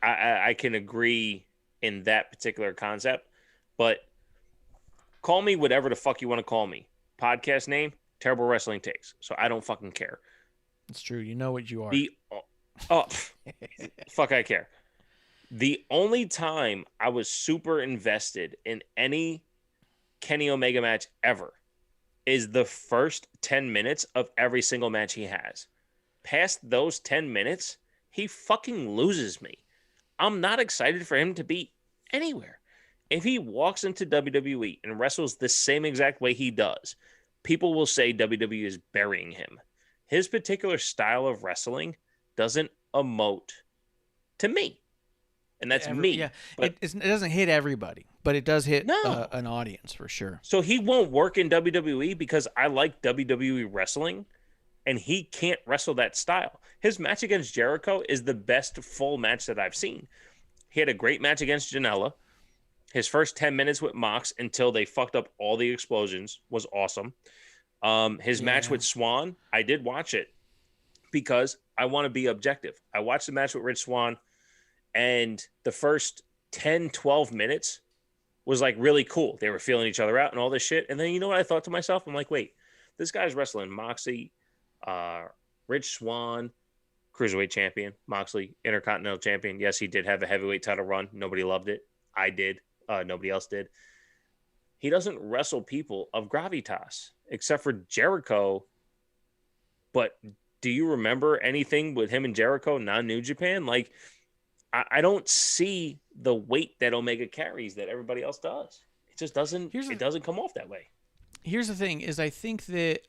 I can agree in that particular concept, but call me whatever the fuck you want to call me. Podcast name, Terrible Wrestling Takes. So I don't fucking care. It's true. You know what you are. Fuck, I care. The only time I was super invested in any Kenny Omega match ever is the first 10 minutes of every single match he has. Past those 10 minutes, he fucking loses me. I'm not excited for him to be anywhere. If he walks into WWE and wrestles the same exact way he does, people will say WWE is burying him. His particular style of wrestling doesn't emote to me. And that's me. Yeah, but it doesn't hit everybody, but it does hit No. an audience for sure. So he won't work in WWE because I like WWE wrestling, and he can't wrestle that style. His match against Jericho is the best full match that I've seen. He had a great match against Janela. His first 10 minutes with Mox until they fucked up all the explosions was awesome. His match with Swan, I did watch it because I want to be objective. I watched the match with Rich Swann, and the first 10, 12 minutes was like really cool. They were feeling each other out and all this shit. And then you know what I thought to myself? I'm like, wait, this guy's wrestling Moxley, Rich Swann, Cruiserweight champion, Moxley, Intercontinental champion. Yes, he did have a heavyweight title run. Nobody loved it. I did. Nobody else did. He doesn't wrestle people of gravitas except for Jericho. But do you remember anything with him and Jericho, non-New Japan? Like, I don't see the weight that Omega carries that everybody else does. It just doesn't. It doesn't come off that way. Here's the thing: is I think that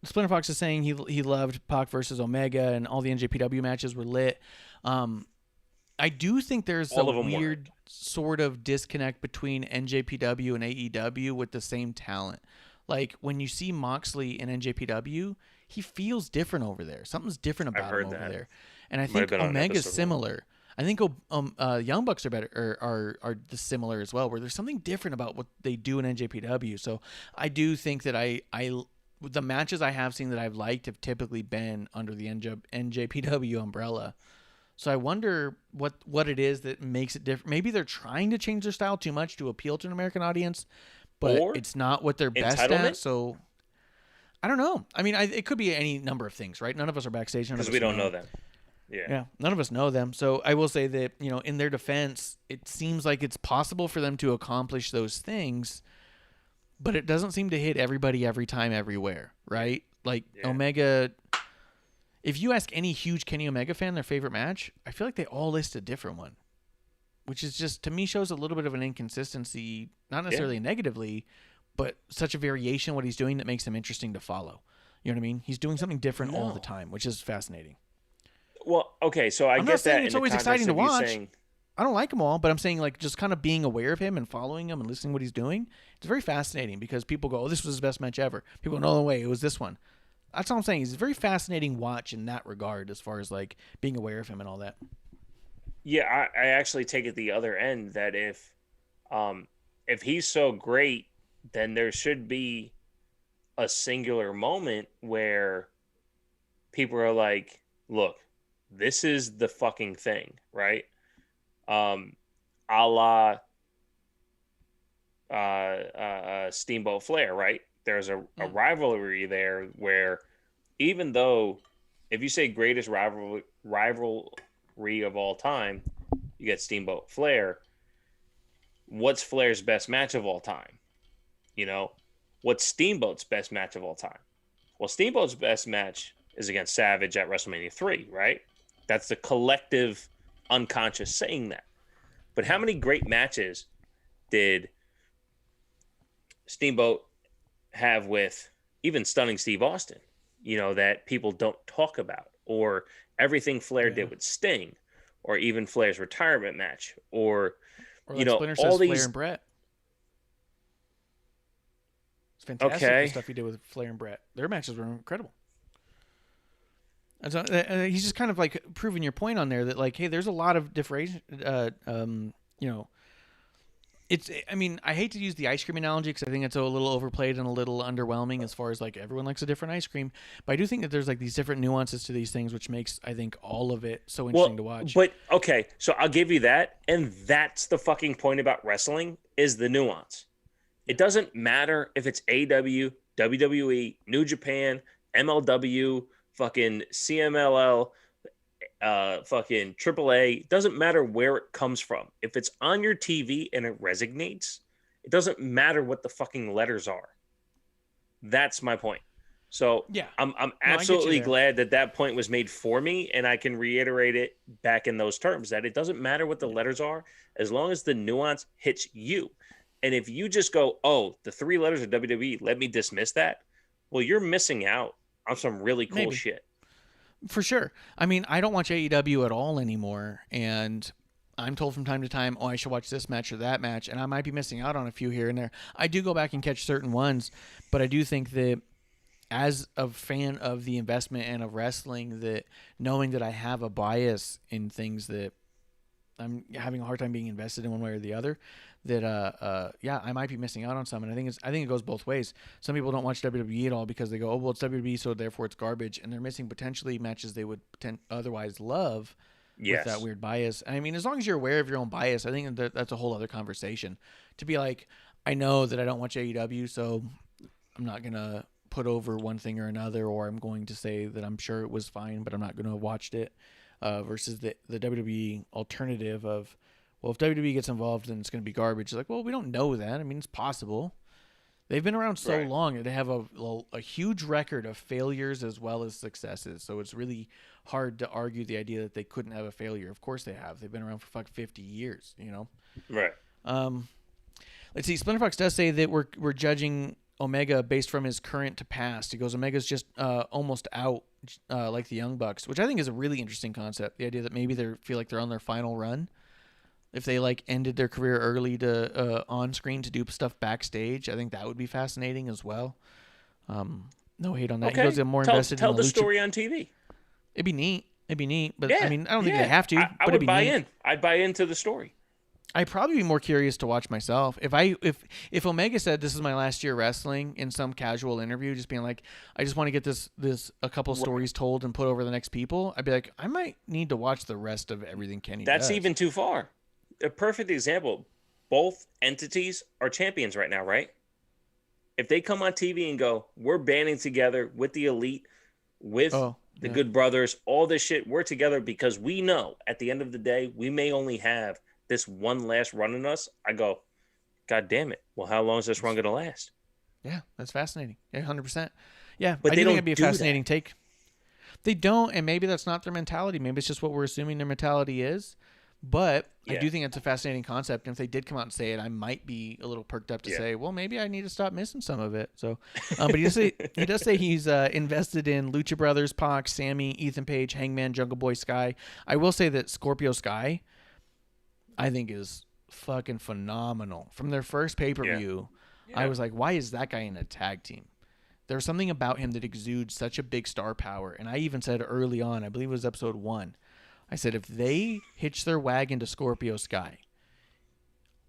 Splinter Fox is saying he loved Pac versus Omega and all the NJPW matches were lit. I do think there's a weird sort of disconnect between NJPW and AEW with the same talent. Like when you see Moxley in NJPW, he feels different over there. Something's different about him over there. And I think Omega's similar. I think Young Bucks are better are similar as well, where there's something different about what they do in NJPW. So I do think that the matches I have seen that I've liked have typically been under the NJPW umbrella. So I wonder what it is that makes it different. Maybe they're trying to change their style too much to appeal to an American audience, but it's not what they're best at. So I don't know. I mean, it could be any number of things, right? None of us are backstage because we don't know them. Yeah, none of us know them. So I will say that, in their defense, it seems like it's possible for them to accomplish those things, but it doesn't seem to hit everybody every time, everywhere, right? Like Omega, if you ask any huge Kenny Omega fan their favorite match, I feel like they all list a different one, which is just, to me, shows a little bit of an inconsistency, not necessarily negatively, but such a variation in what he's doing that makes him interesting to follow. You know what I mean? He's doing something different all the time, which is fascinating. Well, okay, so I'm not saying that it's in always the exciting to watch. saying, I don't like them all, but I'm saying like just kind of being aware of him and following him and listening to what he's doing. It's very fascinating because people go, "Oh, this was his best match ever." People go, "No way, it was this one." That's all I'm saying. He's a very fascinating watch in that regard, as far as like being aware of him and all that. Yeah, I actually take it the other end that if he's so great, then there should be a singular moment where people are like, "Look, this is the fucking thing," right? A la Steamboat Flair, right? There's a rivalry there where even though if you say greatest rivalry of all time, you get Steamboat Flair. What's Flair's best match of all time? What's Steamboat's best match of all time? Well, Steamboat's best match is against Savage at WrestleMania 3, right? That's the collective unconscious saying that. But how many great matches did Steamboat have with even Stunning Steve Austin, that people don't talk about, or everything Flair did with Sting, or even Flair's retirement match, or like Splinter says, all these Flair and Brett. It's fantastic the stuff he did with Flair and Brett. Their matches were incredible. And so, he's just kind of like proving your point on there that like, hey, there's a lot of different, if I mean, I hate to use the ice cream analogy because I think it's a little overplayed and a little underwhelming as far as like everyone likes a different ice cream. But I do think that there's like these different nuances to these things, which makes, I think, all of it so interesting to watch. But okay, so I'll give you that. And that's the fucking point about wrestling is the nuance. It doesn't matter if it's AEW, WWE, New Japan, MLW, fucking CMLL, fucking AAA. It doesn't matter where it comes from. If it's on your TV and it resonates, it doesn't matter what the fucking letters are. That's my point. So yeah, I'm absolutely glad that point was made for me, and I can reiterate it back in those terms that it doesn't matter what the letters are as long as the nuance hits you. And if you just go, oh, the 3 letters of WWE, let me dismiss that. Well, you're missing out on some really cool shit. For sure. I mean, I don't watch AEW at all anymore, and I'm told from time to time, oh, I should watch this match or that match, and I might be missing out on a few here and there. I do go back and catch certain ones, but I do think that as a fan of the investment and of wrestling, that knowing that I have a bias in things that I'm having a hard time being invested in one way or the other, that I might be missing out on some. And I think it goes both ways. Some people don't watch WWE at all because they go, oh, well, it's WWE, so therefore it's garbage, and they're missing potentially matches they would otherwise love with that weird bias. I mean, as long as you're aware of your own bias, I think that's a whole other conversation. To be like, I know that I don't watch AEW, so I'm not gonna put over one thing or another, or I'm going to say that I'm sure it was fine, but I'm not going to have watched it, versus the WWE alternative of, well, if WWE gets involved, then it's going to be garbage. It's like, well, we don't know that. I mean, it's possible. They've been around so long. They have a huge record of failures as well as successes. So it's really hard to argue the idea that they couldn't have a failure. Of course they have. They've been around for 50 years, you know? Right. Let's see. Splinter Fox does say that we're judging Omega based from his current to past. He goes, Omega's just almost out like the Young Bucks, which I think is a really interesting concept. The idea that maybe they feel like they're on their final run. If they like ended their career early to on screen to do stuff backstage, I think that would be fascinating as well. No hate on that. Okay. He goes, I'm more invested tell in the story on TV. It'd be neat. But yeah, I mean, I don't think they have to. I would buy in. I'd buy into the story. I'd probably be more curious to watch myself. If Omega said this is my last year wrestling in some casual interview, just being like, I just want to get this a couple stories told and put over the next people, I'd be like, I might need to watch the rest of everything Kenny does. That's even too far. A perfect example. Both entities are champions right now, right? If they come on TV and go, we're banding together with the Elite, with the Good Brothers, all this shit, we're together because we know at the end of the day, we may only have this one last run in us. I go, God damn it. Well, how long is this run going to last? Yeah, that's fascinating. Yeah, 100%. Yeah, but I they think don't it'd be a do fascinating that. take. They don't, and maybe that's not their mentality. Maybe it's just what we're assuming their mentality is. But I do think it's a fascinating concept. And if they did come out and say it, I might be a little perked up to say, well, maybe I need to stop missing some of it. So, but he does say he's invested in Lucha Brothers, Pac, Sammy, Ethan Page, Hangman, Jungle Boy, Sky. I will say that Scorpio Sky, I think, is fucking phenomenal. From their first pay-per-view, I was like, why is that guy in a tag team? There's something about him that exudes such a big star power. And I even said early on, I believe it was episode 1, I said, if they hitch their wagon to Scorpio Sky,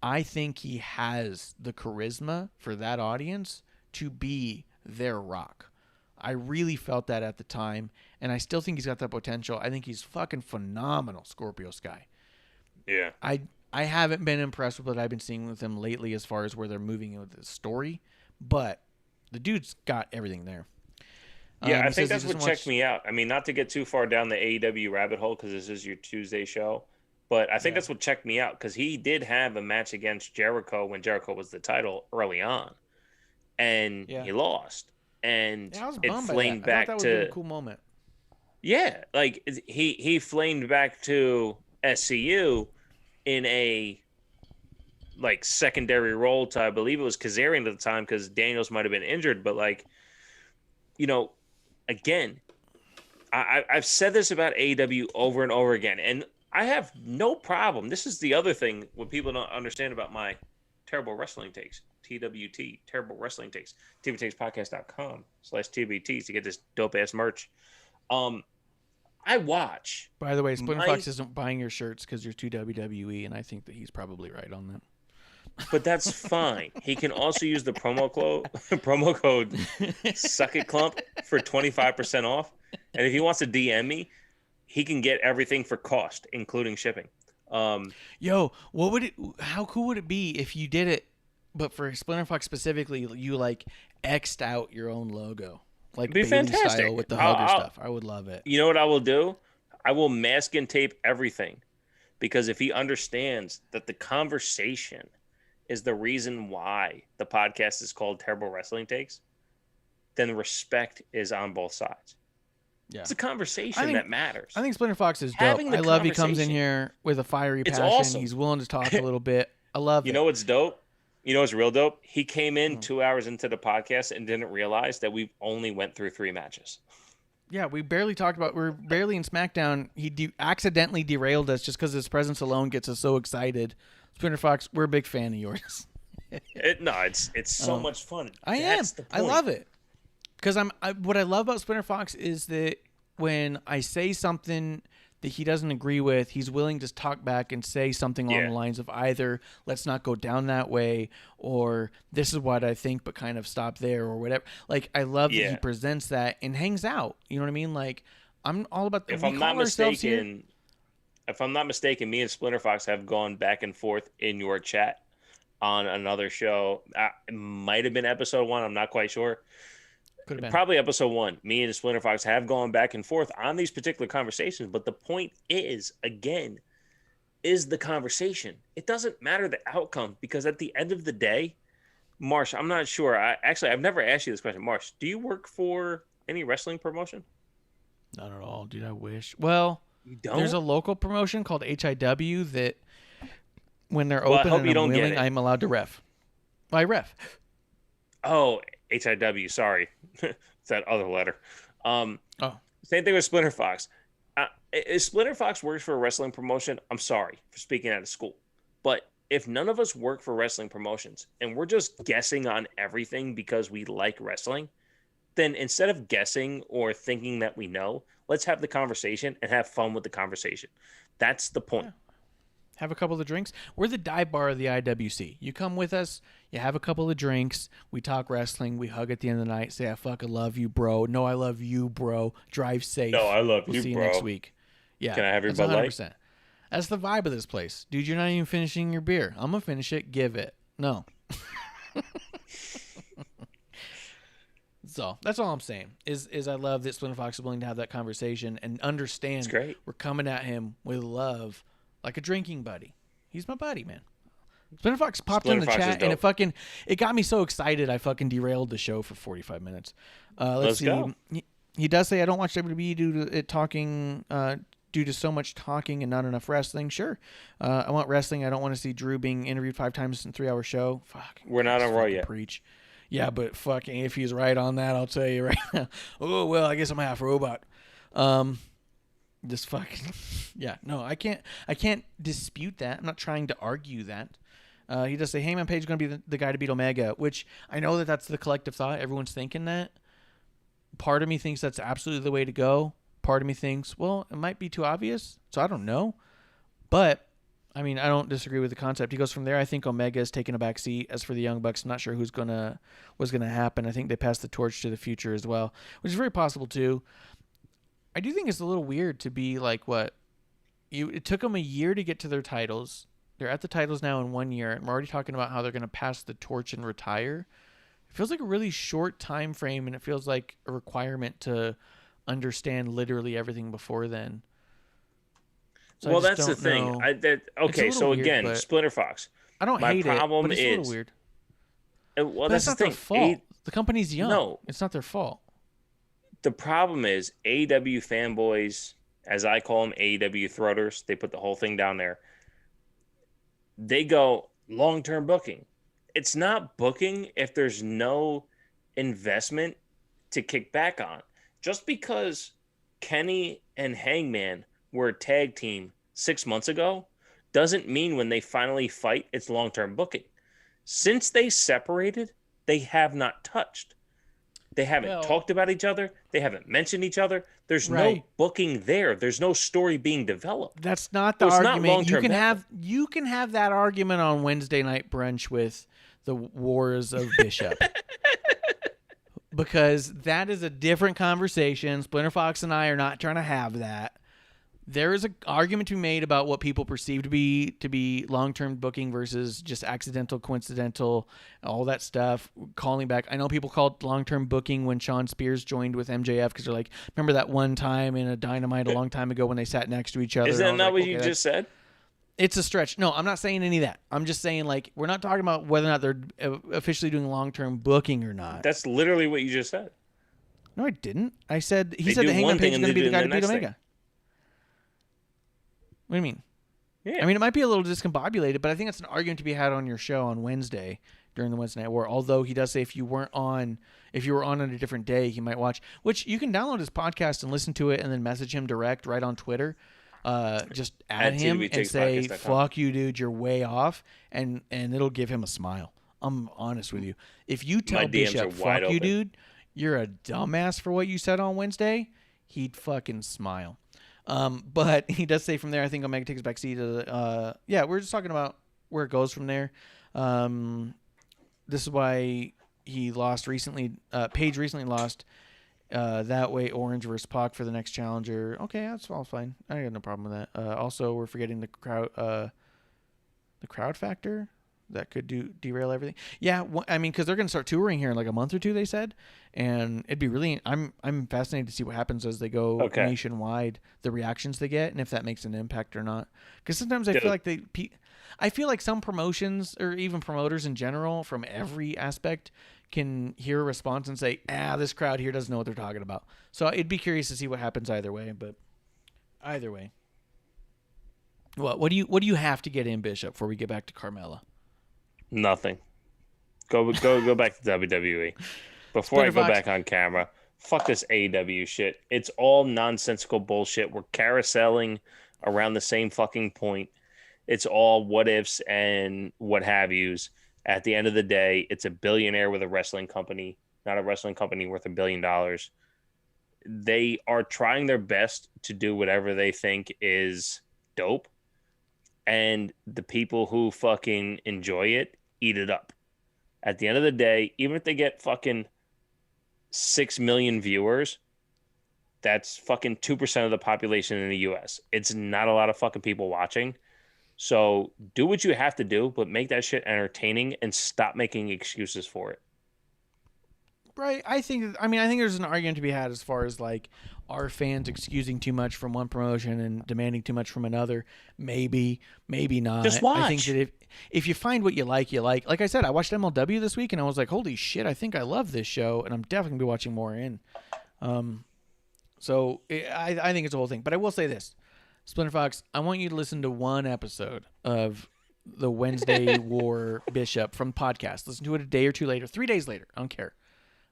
I think he has the charisma for that audience to be their Rock. I really felt that at the time, and I still think he's got that potential. I think he's fucking phenomenal, Scorpio Sky. Yeah. I haven't been impressed with what I've been seeing with him lately as far as where they're moving with the story, but the dude's got everything there. Yeah, I think that's what checked me out. I mean, not to get too far down the AEW rabbit hole because this is your Tuesday show, but I think that's what checked me out because he did have a match against Jericho when Jericho was the title early on, and he lost. And it flamed back that to would be a cool moment. Yeah, like he flamed back to SCU in a like secondary role to, I believe it was Kazarian at the time because Daniels might have been injured, but like, you know, again, I've said this about AEW over and over again, and I have no problem. This is the other thing what people don't understand about my terrible wrestling takes. TWT, terrible wrestling takes. TWTakesPodcast.com/TBTs to get this dope ass merch. I watch. By the way, Splinter Fox isn't buying your shirts because you're too WWE, and I think that he's probably right on that. but that's fine. He can also use the promo code Suck It Clump for 25% off. And if he wants to DM me, he can get everything for cost, including shipping. Yo, how cool would it be if you did it, but for Splinter Fox specifically, you like X'd out your own logo, like It'd be Bailey fantastic style with the hugger stuff. I would love it. You know what I will do? I will mask and tape everything, because if he understands that the conversation is the reason why the podcast is called Terrible Wrestling Takes, then respect is on both sides. Yeah. It's a conversation that matters. I think Splinter Fox is dope. Having the I love he comes in conversation. here with a fiery It's passion. awesome. He's willing to talk a little bit. I love it. You know what's dope? You know what's real dope? He came in 2 hours into the podcast and didn't realize that we only went through 3 matches. Yeah, we barely talked about. We're barely in SmackDown. He accidentally derailed us just because his presence alone gets us so excited. Splinter Fox, we're a big fan of yours. It's so much fun. I That's am. the I point. love it. Because what I love about Splinter Fox is that when I say something that he doesn't agree with, he's willing to talk back and say something along the lines of either let's not go down that way, or this is what I think, but kind of stop there, or whatever. Like, I love that he presents that and hangs out. You know what I mean? Like, I'm all about. If I'm not mistaken, me and Splinter Fox have gone back and forth in your chat on another show. It might have been episode 1. I'm not quite sure. Could have been. Probably episode 1. Me and Splinter Fox have gone back and forth on these particular conversations. But the point is, again, is the conversation. It doesn't matter the outcome, because at the end of the day, Marsh, I'm not sure. I've never asked you this question. Marsh, do you work for any wrestling promotion? Not at all, dude. I wish. Well, You don't? there's a local promotion called HIW that when they're open hope and you don't get willing, it. I'm allowed to ref. I ref. Oh, HIW. Sorry. It's that other letter. Oh. Same thing with Splinter Fox. If Splinter Fox works for a wrestling promotion, I'm sorry for speaking out of school. But if none of us work for wrestling promotions and we're just guessing on everything because we like wrestling, then instead of guessing or thinking that we know, let's have the conversation and have fun with the conversation. That's the point. Yeah. Have a couple of drinks. We're the dive bar of the IWC. You come with us, you have a couple of drinks, we talk wrestling, we hug at the end of the night, say, I fucking love you, bro. No, I love you, bro. Drive safe. No, I love we'll you, see bro. you next week. Yeah. Can I have your that's Bud Light? 100%. That's the vibe of this place. Dude, you're not even finishing your beer. I'm going to finish it. Give it. No. So that's all I'm saying is I love that Splinter Fox is willing to have that conversation and understand It's great. we're coming at him with love like a drinking buddy. He's my buddy, man. Splinter Fox popped Splinter in the Fox is chat and dope. it got me so excited I fucking derailed the show for 45 minutes. Let's see. go. He does say I don't watch WWE due to it talking due to so much talking and not enough wrestling. Sure. I want wrestling. I don't want to see Drew being interviewed 5 times in a 3-hour show. Fuck. We're not on Raw fucking yet. Preach. Yeah, but fucking if he's right on that, I'll tell you right now. Oh, well, I guess I'm half robot. Just fucking yeah. No, I can't dispute that. I'm not trying to argue that. He does say Heyman Page is going to be the guy to beat Omega, which I know that that's the collective thought. Everyone's thinking that. Part of me thinks that's absolutely the way to go. Part of me thinks, well, it might be too obvious, so I don't know. But I mean, I don't disagree with the concept. He goes from there. I think Omega is taking a back seat. As for the Young Bucks, I'm not sure what's gonna happen. I think they pass the torch to the future as well, which is very possible too. I do think it's a little weird to be like it took them a year to get to their titles. They're at the titles now in 1 year, and we're already talking about how they're going to pass the torch and retire. It feels like a really short time frame, and it feels like a requirement to understand literally everything before then. So Well, that's the thing. Okay, so weird, again, but Splinter Fox. I don't My hate problem it, but it's a little is- weird. Well, But that's that's the not thing. their fault. The company's young. No. It's not their fault. The problem is AEW fanboys, as I call them, AEW throaters. They put the whole thing down there. They go long-term booking. It's not booking if there's no investment to kick back on. Just because Kenny and Hangman were a tag team 6 months ago doesn't mean when they finally fight, it's long-term booking. Since they separated, they have not touched. They haven't talked about each other. They haven't mentioned each other. There's no Right. booking there. There's no story being developed. That's not the So it's not argument. long-term You can have that argument on Wednesday night brunch with the Wars of Bishop. Because that is a different conversation. Splinter Fox and I are not trying to have that. There is an argument to be made about what people perceive to be long-term booking versus just accidental, coincidental, all that stuff. Calling back. I know people called long-term booking when Shawn Spears joined with MJF because they're like, remember that one time in a Dynamite a long time ago when they sat next to each other? Is that not what okay, you just said? It's a stretch. No, I'm not saying any of that. I'm just saying, like, we're not talking about whether or not they're officially doing long-term booking or not. That's literally what you just said. No, I didn't. I said They said do that Hangman one thing Page is and going to they be the do guy the to beat next Omega. thing. What do you mean? Yeah. I mean, it might be a little discombobulated, but I think it's an argument to be had on your show on Wednesday during the Wednesday Night War. Although he does say if you were on a different day, he might watch. Which you can download his podcast and listen to it, and then message him direct right on Twitter. Just add him and say, "Fuck you, dude, you're way off," and it'll give him a smile. I'm honest with you. If you tell Bishop, "Fuck you, dude, you're a dumbass for what you said on Wednesday," he'd fucking smile. But he does say from there, I think Omega takes back seat to the, we're just talking about where it goes from there. This is why he lost recently. Page recently lost that way Orange versus Pac for the next challenger. Okay, that's all fine. I got no problem with that. Also, we're forgetting the crowd factor. That could derail everything. Yeah, I mean, because they're going to start touring here in like a month or two, they said, and it'd be really. I'm fascinated to see what happens as they go nationwide, the reactions they get, and if that makes an impact or not. Because sometimes I feel like some promotions or even promoters in general, from every aspect, can hear a response and say, this crowd here doesn't know what they're talking about. So it'd be curious to see what happens either way. But either way, what do you have to get in, Bishop, before we get back to Carmella? Nothing. Go back to WWE. Before I go back on camera, fuck this AEW shit. It's all nonsensical bullshit. We're carouseling around the same fucking point. It's all what ifs and what have yous. At the end of the day, it's a billionaire with a wrestling company, not a wrestling company worth $1 billion. They are trying their best to do whatever they think is dope. And the people who fucking enjoy it, eat it up. At the end of the day, even if they get fucking 6 million viewers, that's fucking 2% of the population in the US. It's not a lot of fucking people watching. So do what you have to do, but make that shit entertaining and stop making excuses for it. Right. I think there's an argument to be had as far as like, are fans excusing too much from one promotion and demanding too much from another? Maybe not. Just watch. I think that if you find what you like. Like I said, I watched MLW this week and I was like, holy shit, I think I love this show, and I'm definitely gonna be watching more in. So I think it's a whole thing. But I will say this, Splinter Fox, I want you to listen to one episode of the Wednesday War Bishop from podcast. Listen to it a day or two later, 3 days later. I don't care.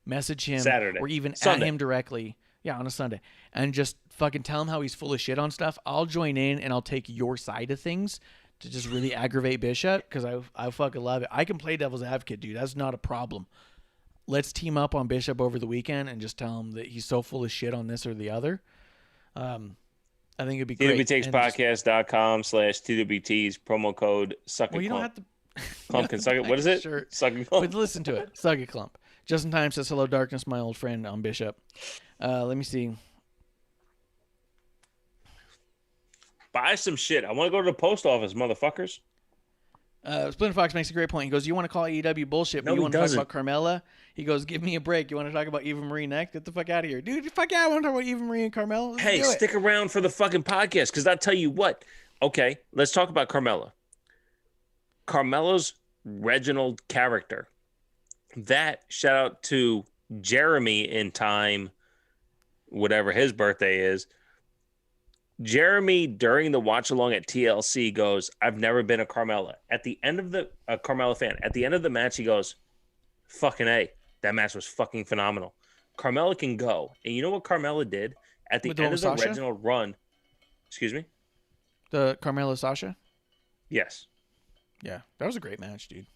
Message him Saturday. or even Sunday. at him directly. Yeah, on a Sunday. And just fucking tell him how he's full of shit on stuff. I'll join in and I'll take your side of things to just really aggravate Bishop, because I fucking love it. I can play devil's advocate, dude. That's not a problem. Let's team up on Bishop over the weekend and just tell him that he's so full of shit on this or the other. I think it'd be great. TWTakesPodcast.com/TWTs, promo code Suck It Well, you don't Clump. have to. Clump can suck it. What is it? Sure. Suck It Clump. But listen to it. Suck It Clump. Just in time says, hello, darkness, my old friend on Bishop. Let me see. Buy some shit. I want to go to the post office, motherfuckers. Splinter Fox makes a great point. He goes, you want to call AEW bullshit, but No, you he want to doesn't. talk about Carmella? He goes, give me a break. You want to talk about Eva Marie next? Get the fuck out of here. Dude, fuck yeah, I want to talk about Eva Marie and Carmella. Let's Hey, do it. stick around for the fucking podcast, because I'll tell you what. Okay, let's talk about Carmella. Carmella's Reginald character. That, shout out to Jeremy in time, whatever his birthday is. Jeremy, during the watch along at TLC, goes, I've never been a Carmella. At the end of the Carmella fan, at the end of the match, he goes, fucking A, that match was fucking phenomenal. Carmella can go. And you know what Carmella did? At the With the end one of the with Sasha? Reginald run. Excuse me? The Carmella Sasha? Yes. Yeah, that was a great match, dude.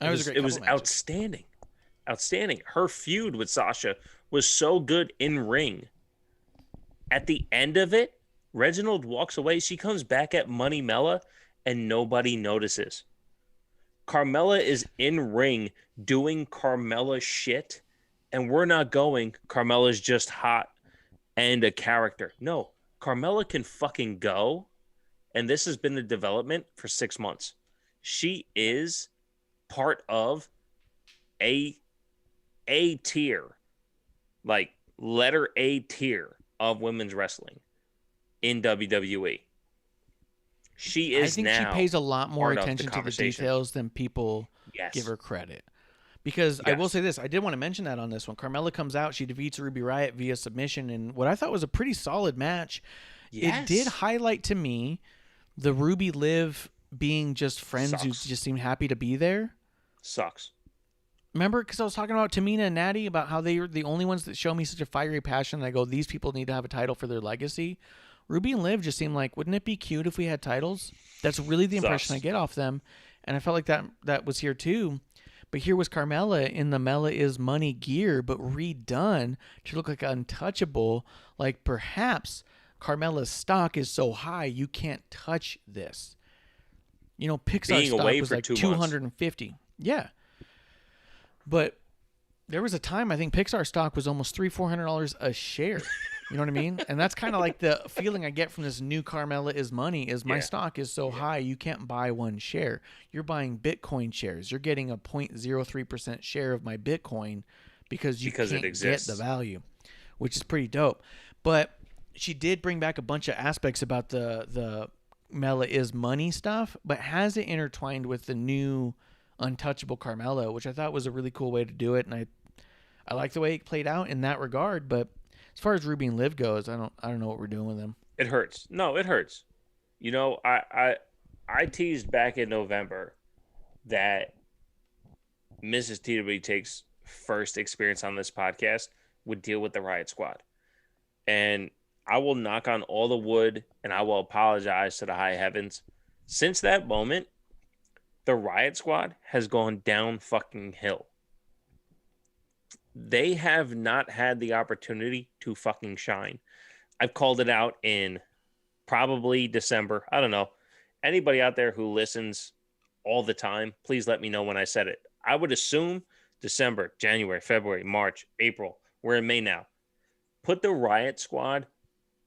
It was outstanding. outstanding. Her feud with Sasha was so good in ring. At the end of it, Reginald walks away. She comes back at Money Mella, and nobody notices. Carmella is in ring doing Carmella shit, and we're not going, Carmella's just hot and a character. No, Carmella can fucking go, and this has been the development for 6 months. She is part of a tier, like letter A tier of women's wrestling in WWE. She is. I think now she pays a lot more part of attention to the conversation. details than people Yes. give her credit. Because I will Yes. say this, I did want to mention that on this one. Carmella comes out, she defeats Ruby Riott via submission in what I thought was a pretty solid match. Yes. It did highlight to me the Ruby Liv being just friends who Sucks. just seemed happy to be there. Sucks. Remember, because I was talking about Tamina and Natty about how they were the only ones that show me such a fiery passion. I go, these people need to have a title for their legacy. Ruby and Liv just seemed like, wouldn't it be cute if we had titles? That's really the impression I get off them. And I felt like that was here too. But here was Carmella in the Mella is Money gear, but redone to look like untouchable. Like perhaps Carmella's stock is so high you can't touch this. You know, Pixar Being stock away was for like 2 months. 250. Yeah. But there was a time I think Pixar stock was almost $300-400 a share. You know what I mean? And that's kind of like the feeling I get from this new Carmella is Money is my Yeah. stock is so high you can't buy one share. You're buying Bitcoin shares. You're getting a 0.03% share of my Bitcoin because you Because it can't get exists. the value, which is pretty dope. But she did bring back a bunch of aspects about the Mella is Money stuff, but has it intertwined with the new untouchable Carmella, which I thought was a really cool way to do it, and I like the way it played out in that regard. But as far as Ruby and Liv goes, I don't know what we're doing with them. It hurts. No, it hurts. You know, I teased back in November that Mrs. TWTakes takes first experience on this podcast would deal with the Riot Squad. And I will knock on all the wood and I will apologize to the high heavens. Since that moment, the Riot Squad has gone down fucking hill. They have not had the opportunity to fucking shine. I've called it out in probably December. I don't know. Anybody out there who listens all the time, please let me know when I said it. I would assume December, January, February, March, April. We're in May now. Put the Riot Squad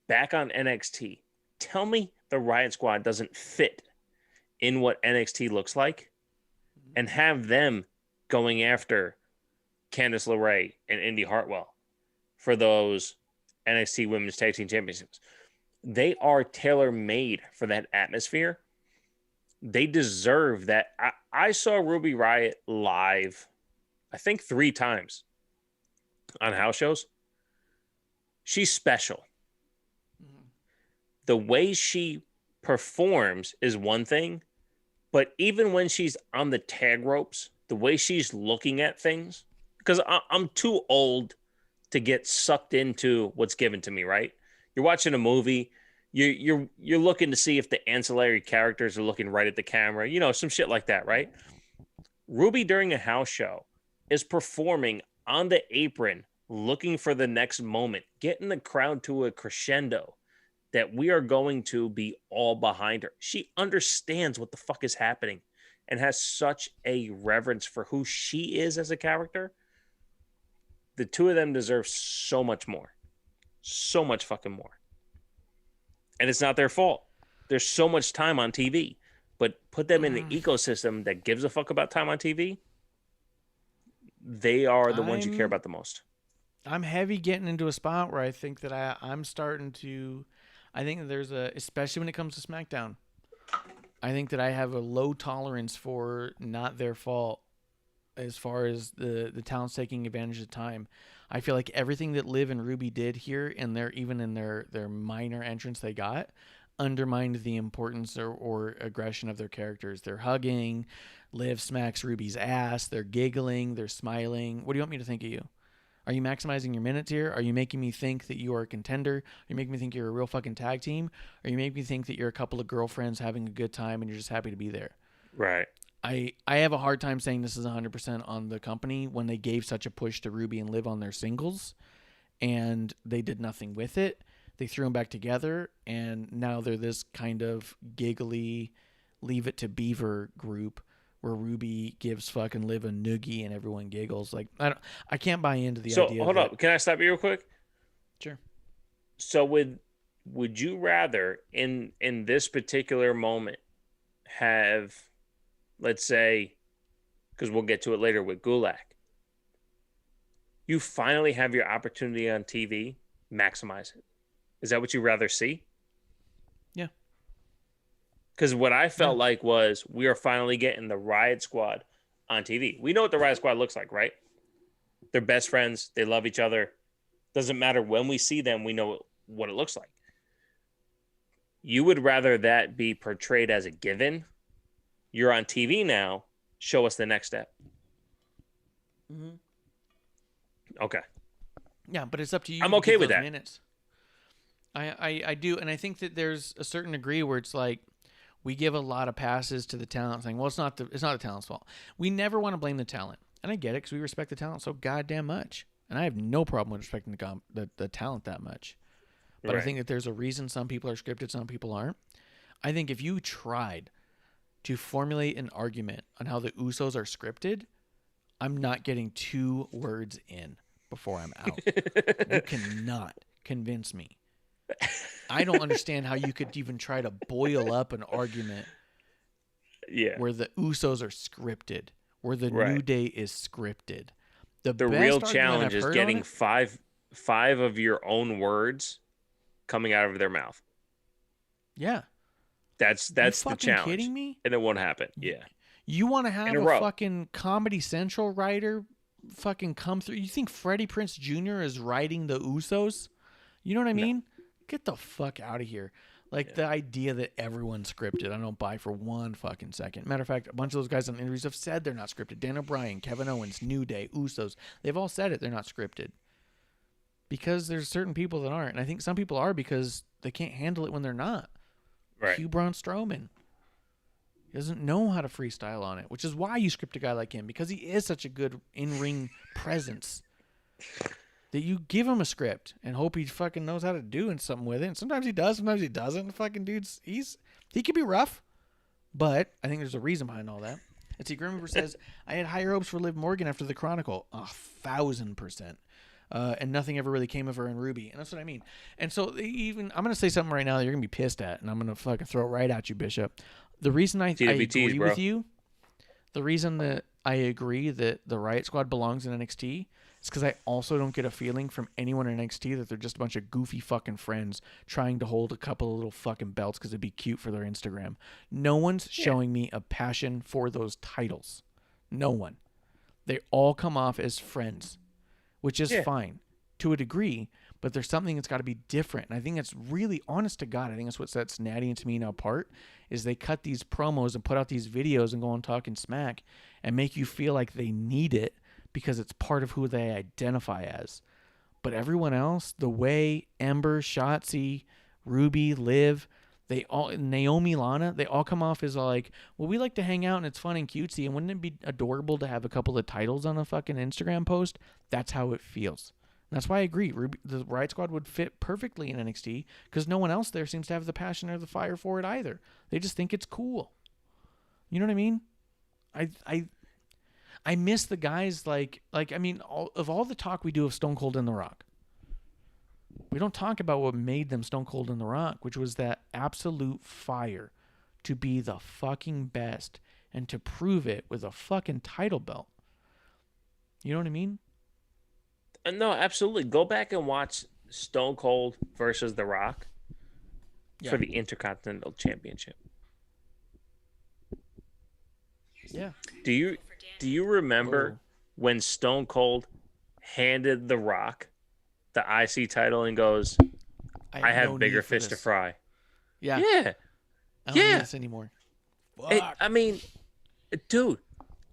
back on NXT. Tell me the Riot Squad doesn't fit in what NXT looks like and have them going after Candice LeRae and Indy Hartwell for those NXT Women's Tag Team Championships. They are tailor-made for that atmosphere. They deserve that. I saw Ruby Riott live, I think 3 times on house shows. She's special. The way she performs is one thing, but even when she's on the tag ropes, the way she's looking at things, because I'm too old to get sucked into what's given to me, right? You're watching a movie, you're looking to see if the ancillary characters are looking right at the camera, you know, some shit like that, right? Ruby during a house show is performing on the apron, looking for the next moment, getting the crowd to a crescendo that we are going to be all behind her. She understands what the fuck is happening and has such a reverence for who she is as a character. The two of them deserve so much more. So much fucking more. And it's not their fault. There's so much time on TV. But put them in an ecosystem that gives a fuck about time on TV. They are the ones you care about the most. I'm heavy getting into a spot where I think that I'm starting to... I think that there's especially when it comes to SmackDown, I think that I have a low tolerance for not their fault as far as the talent's taking advantage of time. I feel like everything that Liv and Ruby did here, in their minor entrance they got, undermined the importance or aggression of their characters. They're hugging, Liv smacks Ruby's ass, they're giggling, they're smiling. What do you want me to think of you? Are you maximizing your minutes here? Are you making me think that you are a contender? Are you making me think you're a real fucking tag team? Or you make me think that you're a couple of girlfriends having a good time and you're just happy to be there? Right. I have a hard time saying this is 100% on the company when they gave such a push to Ruby and Liv on their singles, and they did nothing with it. They threw them back together, and now they're this kind of giggly, leave it to Beaver group where Ruby gives fucking Liv a noogie and everyone giggles. Like I can't buy into the idea. So hold up, can I stop you real quick? Sure. So would you rather in this particular moment have, let's say, because we'll get to it later with Gulak, you finally have your opportunity on TV, maximize it. Is that what you'd rather see? Yeah. Because what I felt like was we are finally getting the Riot Squad on TV. We know what the Riot Squad looks like, right? They're best friends. They love each other. Doesn't matter when we see them, we know what it looks like. You would rather that be portrayed as a given. You're on TV now. Show us the next step. Mm-hmm. Okay. Yeah, but it's up to you. I'm to okay give with those that. Minutes. I do, and I think that there's a certain degree where it's like we give a lot of passes to the talent, saying, "Well, it's not the talent's fault." We never want to blame the talent, and I get it because we respect the talent so goddamn much, and I have no problem with respecting the talent that much. But Right. I think that there's a reason some people are scripted, some people aren't. I think if you tried to formulate an argument on how the Usos are scripted, I'm not getting 2 words in before I'm out. You cannot convince me. I don't understand how you could even try to boil up an argument where the Usos are scripted, where the New Day is scripted. The best real argument challenge I've is heard getting on it, five of your own words coming out of their mouth. Yeah. That's You the fucking challenge. kidding me? And it won't happen. Yeah. You want to have In a a row. fucking Comedy Central writer fucking come through? You think Freddie Prinze Jr. is writing the Usos? You know what I mean? Get the fuck out of here. Like, the idea that everyone's scripted, I don't buy for one fucking second. Matter of fact, a bunch of those guys on interviews have said they're not scripted. Dan O'Brien, Kevin Owens, New Day, Usos. They've all said it. They're not scripted. Because there's certain people that aren't. And I think some people are because they can't handle it when they're not. Right. Hugh Braun Strowman. He doesn't know how to freestyle on it, which is why you script a guy like him, because he is such a good in-ring presence that you give him a script and hope he fucking knows how to do something with it. And sometimes he does, sometimes he doesn't. The fucking dude's, he can be rough, but I think there's a reason behind all that. And see, Grimmer says, I had higher hopes for Liv Morgan after the Chronicle. 1,000%. And nothing ever really came of her and Ruby. And that's what I mean. And so even, I'm going to say something right now that you're going to be pissed at, and I'm going to fucking throw it right at you, Bishop. The reason I agree with you, the reason that I agree that the Riot Squad belongs in NXT is because I also don't get a feeling from anyone in NXT that they're just a bunch of goofy fucking friends trying to hold a couple of little fucking belts because it'd be cute for their Instagram. No one's showing me a passion for those titles. No one. They all come off as friends, which is fine to a degree, but there's something that's got to be different. And I think it's really, honest to God, I think that's what sets Natty and Tamina apart, is they cut these promos and put out these videos and go on talking smack and make you feel like they need it because it's part of who they identify as. But everyone else, the way Ember, Shotzi, Ruby, Liv, they all, Naomi, Lana, they all come off as like, well, we like to hang out and it's fun and cutesy. And wouldn't it be adorable to have a couple of titles on a fucking Instagram post? That's how it feels. And that's why I agree. The Riot Squad would fit perfectly in NXT because no one else there seems to have the passion or the fire for it either. They just think it's cool. You know what I mean? I miss the guys like I mean, all the talk we do of Stone Cold and The Rock, we don't talk about what made them Stone Cold and The Rock, which was that absolute fire to be the fucking best and to prove it with a fucking title belt. You know what I mean? No, absolutely. Go back and watch Stone Cold versus The Rock for the Intercontinental Championship. Yeah. Do you remember when Stone Cold handed The Rock the IC title and goes, I have bigger fish to fry? Yeah. Yeah. I don't need this anymore. I mean, dude,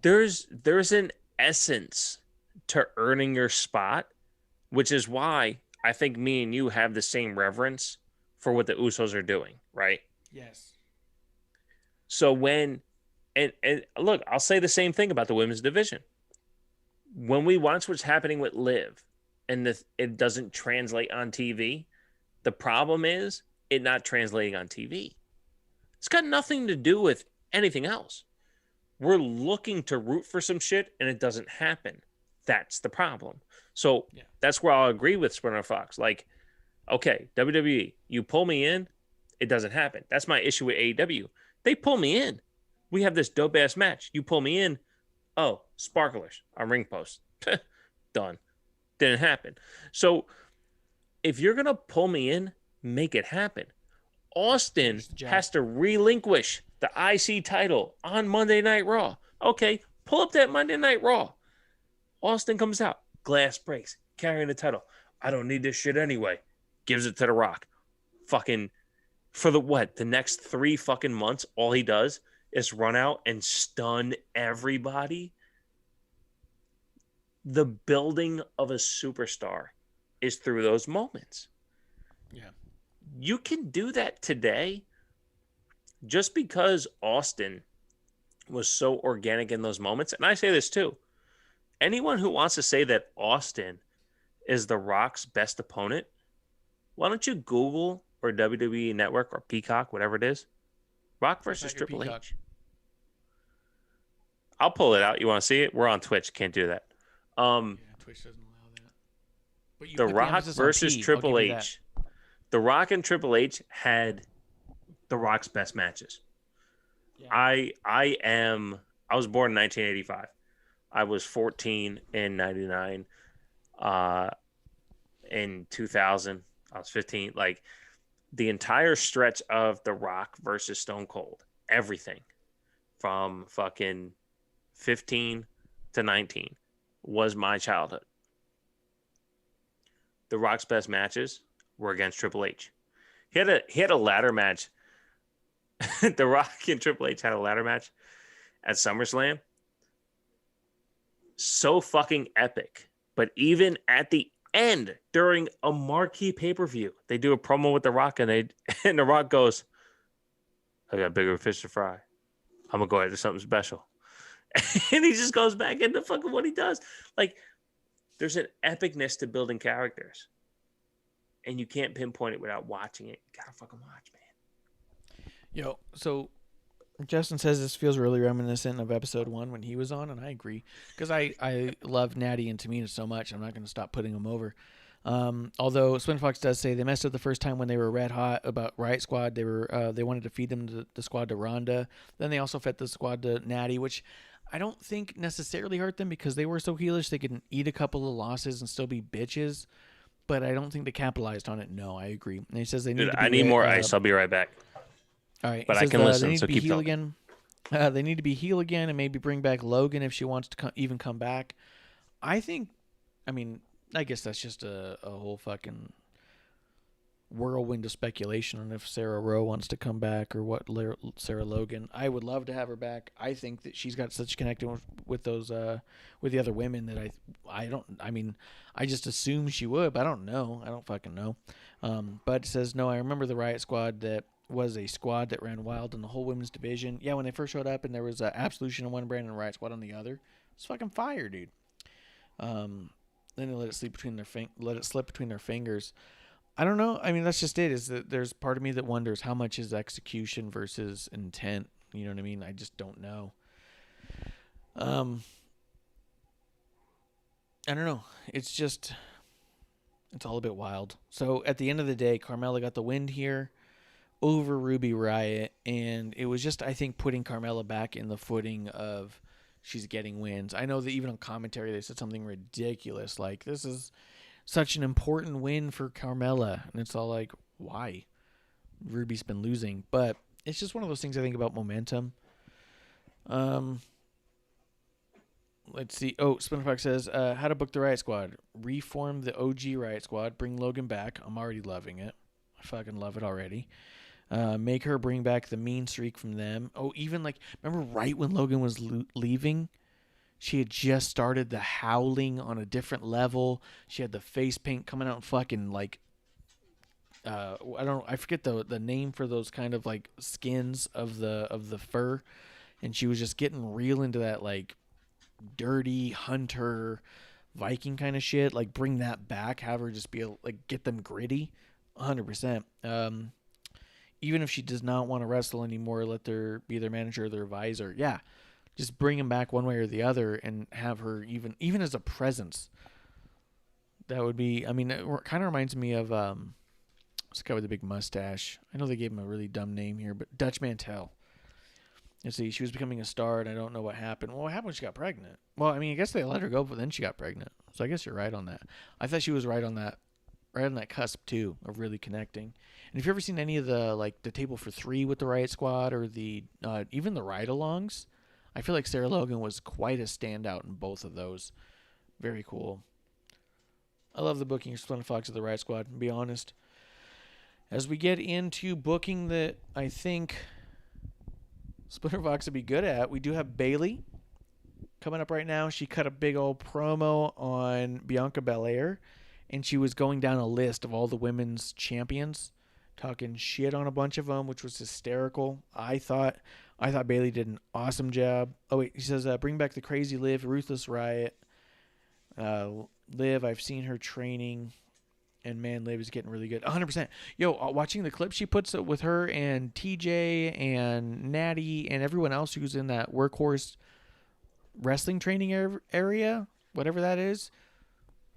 there's an essence to earning your spot, which is why I think me and you have the same reverence for what the Usos are doing, right? Yes. So And look, I'll say the same thing about the women's division. When we watch what's happening with Liv and it doesn't translate on TV, the problem is it not translating on TV. It's got nothing to do with anything else. We're looking to root for some shit and it doesn't happen. That's the problem. So that's where I'll agree with Sprinter Fox. Like, okay, WWE, you pull me in, it doesn't happen. That's my issue with AEW. They pull me in. We have this dope ass match. You pull me in. Oh, sparklers on ring post. Done. Didn't happen. So if you're going to pull me in, make it happen. Austin has to relinquish the IC title on Monday Night Raw. Okay, pull up that Monday Night Raw. Austin comes out. Glass breaks. Carrying the title. I don't need this shit anyway. Gives it to The Rock. Fucking for the next 3 fucking months, all he does is run out and stun everybody. The building of a superstar is through those moments. Yeah. You can do that today just because Austin was so organic in those moments. And I say this too. Anyone who wants to say that Austin is The Rock's best opponent, why don't you Google or WWE Network or Peacock, whatever it is, Rock versus Triple H. I'll pull it out. You want to see it? We're on Twitch. Can't do that. Twitch doesn't allow that. But The Rock versus Triple H. The Rock and Triple H had The Rock's best matches. Yeah. I was born in 1985. I was 14 in 99. In 2000, I was 15. Like the entire stretch of The Rock versus Stone Cold, everything from fucking 15 to 19 was my childhood. The Rock's best matches were against Triple H. He had a ladder match. The Rock and Triple H had a ladder match at SummerSlam. So fucking epic. But even at the end, during a marquee pay-per-view, they do a promo with The Rock and The Rock goes, I got bigger fish to fry. I'm gonna go after something special. And he just goes back into fucking what he does. Like, there's an epicness to building characters. And you can't pinpoint it without watching it. You gotta fucking watch, man. Yo, so Justin says this feels really reminiscent of episode 1 when he was on, and I agree. Because I love Natty and Tamina so much, I'm not going to stop putting them over. Although Spin Fox does say they messed up the first time when they were red hot about Riot Squad. They wanted to feed them the squad to Ronda. Then they also fed the squad to Natty, which I don't think necessarily hurt them because they were so heelish they could eat a couple of losses and still be bitches. But I don't think they capitalized on it. No, I agree. And he says they need. I need more ice. I'll be right back. All right, but I can listen. They need So to be keep heel talking. again. They need to be heel again and maybe bring back Logan if she wants to even come back. I guess that's just a whole fucking whirlwind of speculation on if Sarah Rowe wants to come back or what Sarah Logan. I would love to have her back. I think that she's got such connection with those with the other women that I just assume she would, but I don't know. I don't fucking know. But it says, no, I remember the Riot Squad that was a squad that ran wild in the whole women's division. Yeah, when they first showed up and there was Absolution on one brand and Riot Squad on the other. It's fucking fire, dude. Then they let it slip between their fingers. I don't know. I mean, that's just it. Is that there's part of me that wonders how much is execution versus intent. You know what I mean? I just don't know. I don't know. It's all a bit wild. So at the end of the day, Carmella got the win here over Ruby Riott, and it was just, I think, putting Carmella back in the footing of she's getting wins. I know that even on commentary they said something ridiculous like, this is such an important win for Carmella, and it's all like, why? Ruby's been losing, but it's just one of those things I think about momentum. Let's see. Oh, Spinnerfox says, how to book the Riot Squad. Reform the OG Riot Squad. Bring Logan back. I'm already loving it. I fucking love it already. Make her bring back the mean streak from them. Oh, even like, remember right when Logan was leaving? She had just started the howling on a different level. She had the face paint coming out and fucking like, I forget the name for those kind of like skins of the fur. and she was just getting real into that like dirty hunter Viking kind of shit. Like bring that back, have her just be like get them gritty, 100%. Even if she does not want to wrestle anymore, let her be their manager or their advisor. Yeah, just bring him back one way or the other and have her even as a presence. That would be, I mean, it kind of reminds me of this guy with a big mustache. I know they gave him a really dumb name here, but Dutch Mantel. You see, she was becoming a star, and I don't know what happened. Well, what happened when she got pregnant? Well, I mean, I guess they let her go, but then she got pregnant. So I guess you're right on that. I thought she was right on that cusp, too, of really connecting. And if you've ever seen any of the Table for Three with the Riot Squad or the even the Ride-Alongs, I feel like Sarah Logan was quite a standout in both of those. Very cool. I love the booking of Splendid Fox of the Riot Squad, to be honest. As we get into booking that I think Splinter Fox would be good at, we do have Bayley coming up right now. She cut a big old promo on Bianca Belair, and she was going down a list of all the women's champions, talking shit on a bunch of them, which was hysterical. I thought Bayley did an awesome job. Oh wait, he says bring back the Crazy Liv, Ruthless Riot. Liv, I've seen her training, and man, Liv is getting really good. 100%. Yo, watching the clip she puts with her and TJ and Natty and everyone else who's in that workhorse wrestling training area, whatever that is,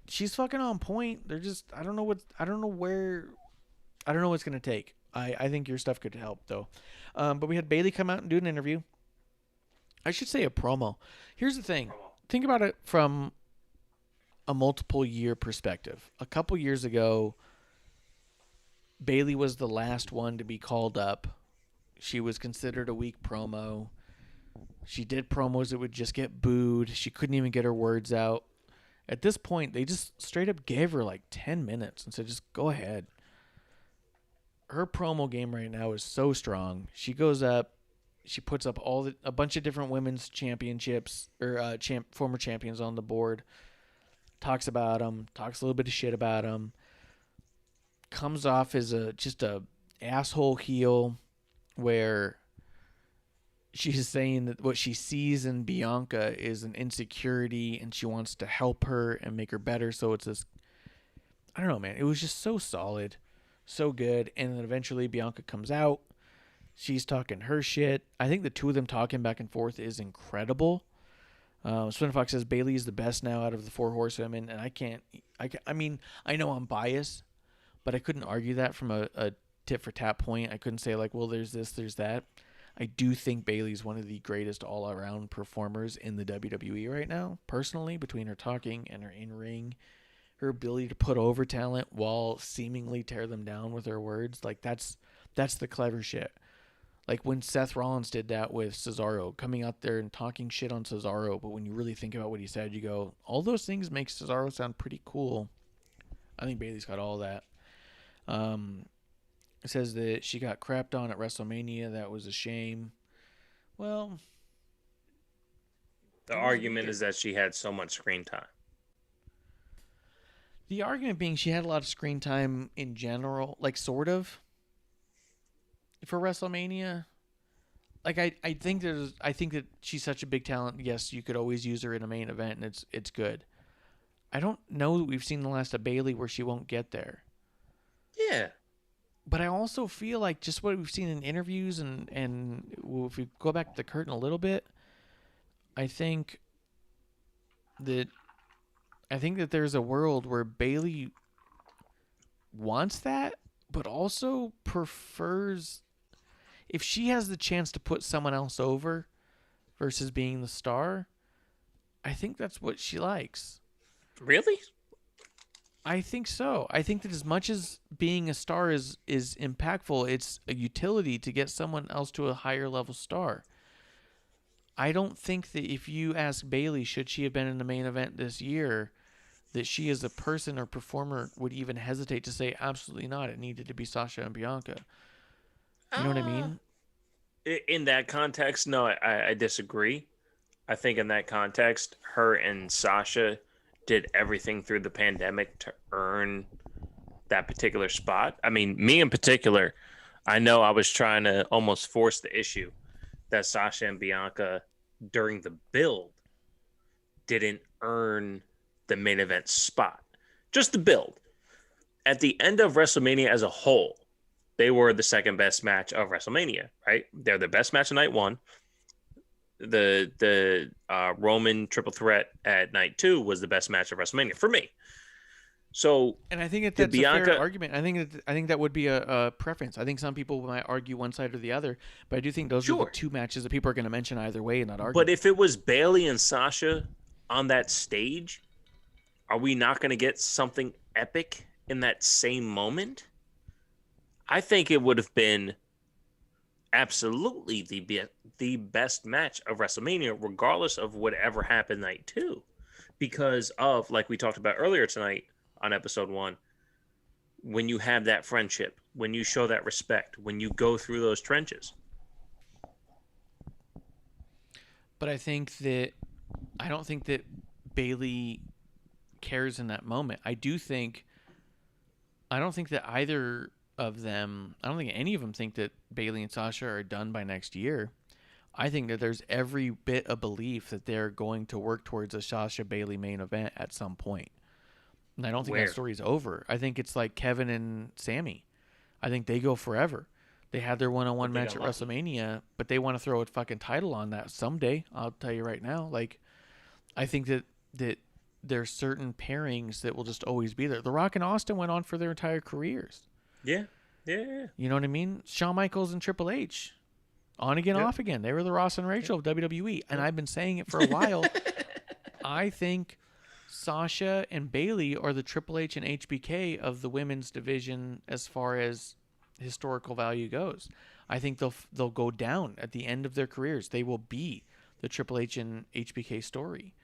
she's fucking on point. They're just, I don't know what's gonna take. I think your stuff could help though. But we had Bayley come out and do an interview. I should say a promo. Here's the thing. Think about it from a multiple year perspective. A couple years ago, Bayley was the last one to be called up. She was considered a weak promo. She did promos that would just get booed. She couldn't even get her words out. At this point, they just straight up gave her like 10 minutes and said, just go ahead. Her promo game right now is so strong. She goes up, she puts up a bunch of different women's championships or former champions on the board. Talks about them, talks a little bit of shit about them, comes off as just a asshole heel where she's saying that what she sees in Bianca is an insecurity and she wants to help her and make her better. So it's this, I don't know, man. It was just so solid, so good. And then eventually Bianca comes out. She's talking her shit. I think the two of them talking back and forth is incredible. Splinter Fox says Bayley is the best now out of the four horsewomen, and I mean, I know I'm biased, but I couldn't argue that from a tit for tat point. I couldn't say like, well, there's this, there's that. I do think Bayley's one of the greatest all around performers in the WWE right now, personally, between her talking and her in-ring, her ability to put over talent while seemingly tear them down with her words. Like that's the clever shit. Like when Seth Rollins did that with Cesaro, coming out there and talking shit on Cesaro, but when you really think about what he said, you go, all those things make Cesaro sound pretty cool. I think Bayley's got all that. It says that she got crapped on at WrestleMania. That was a shame. Well, the argument is that she had so much screen time. The argument being she had a lot of screen time in general, like sort of. For WrestleMania, like I think that she's such a big talent. Yes, you could always use her in a main event, and it's good. I don't know that we've seen the last of Bayley where she won't get there. Yeah, but I also feel like just what we've seen in interviews and if we go back to the curtain a little bit, I think that there's a world where Bayley wants that, but also prefers. If she has the chance to put someone else over versus being the star, I think that's what she likes. Really? I think so. I think that as much as being a star is impactful, it's a utility to get someone else to a higher level star. I don't think that if you ask Bayley, should she have been in the main event this year, that she as a person or performer would even hesitate to say absolutely not. It needed to be Sasha and Bianca. You know what I mean? In that context, no, I disagree. I think in that context, her and Sasha did everything through the pandemic to earn that particular spot. I mean, me in particular, I know I was trying to almost force the issue that Sasha and Bianca during the build didn't earn the main event spot. Just the build. At the end of WrestleMania as a whole, they were the second best match of WrestleMania, right? They're the best match of night one. The Roman triple threat at night 2 was the best match of WrestleMania for me. So, and I think that's a fair argument. I think that would be a preference. I think some people might argue one side or the other, but I do think those are the two matches that people are going to mention either way in that argument. But if it was Bayley and Sasha on that stage, are we not going to get something epic in that same moment? I think it would have been absolutely the best match of WrestleMania, regardless of whatever happened night 2, because of, like we talked about earlier tonight on episode 1, when you have that friendship, when you show that respect, when you go through those trenches. But I don't think that Bayley cares in that moment. I don't think that either of them, I don't think any of them think that Bayley and Sasha are done by next year. I think that there's every bit of belief that they're going to work towards a Sasha Bayley main event at some point. And I don't think that story's over. I think it's like Kevin and Sammy. I think they go forever. They had their one-on-one match at WrestleMania, but they want to throw a fucking title on that someday. I'll tell you right now. Like, I think that there's certain pairings that will just always be there. The Rock and Austin went on for their entire careers. Yeah. You know what I mean? Shawn Michaels and Triple H. On again, off again. They were the Ross and Rachel of WWE. And I've been saying it for a while. I think Sasha and Bayley are the Triple H and HBK of the women's division as far as historical value goes. I think they'll go down at the end of their careers. They will be the Triple H and HBK story.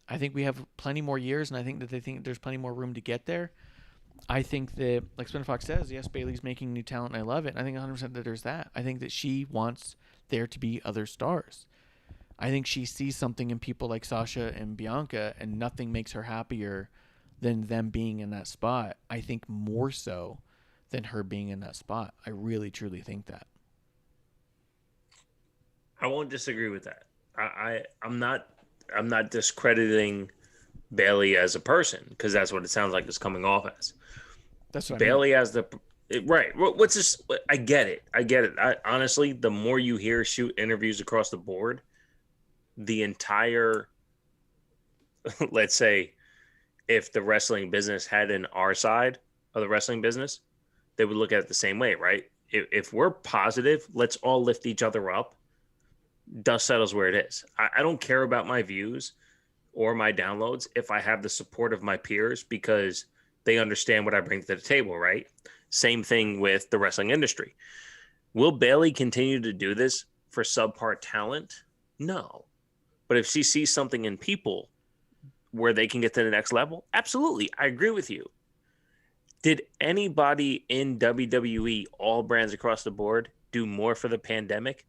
I think we have plenty more years, and I think that they think there's plenty more room to get there. I think that, like Spin Fox says, yes, Bayley's making new talent, and I love it. I think 100% that there's that. I think that she wants there to be other stars. I think she sees something in people like Sasha and Bianca, and nothing makes her happier than them being in that spot. I think more so than her being in that spot. I really, truly think that. I won't disagree with that. I'm not discrediting Bayley as a person, because that's what it sounds like it's coming off as. That's what Bayley I mean. as the right. What's this? I get it. Honestly, the more you hear shoot interviews across the board, the entire, let's say, if the wrestling business had an R side of the wrestling business, they would look at it the same way, right? If we're positive, let's all lift each other up. Dust settles where it is. I don't care about my views or my downloads if I have the support of my peers, because they understand what I bring to the table, right? Same thing with the wrestling industry. Will Bayley continue to do this for subpar talent? No. But if she sees something in people where they can get to the next level, absolutely. I agree with you. Did anybody in WWE, all brands across the board, do more for the pandemic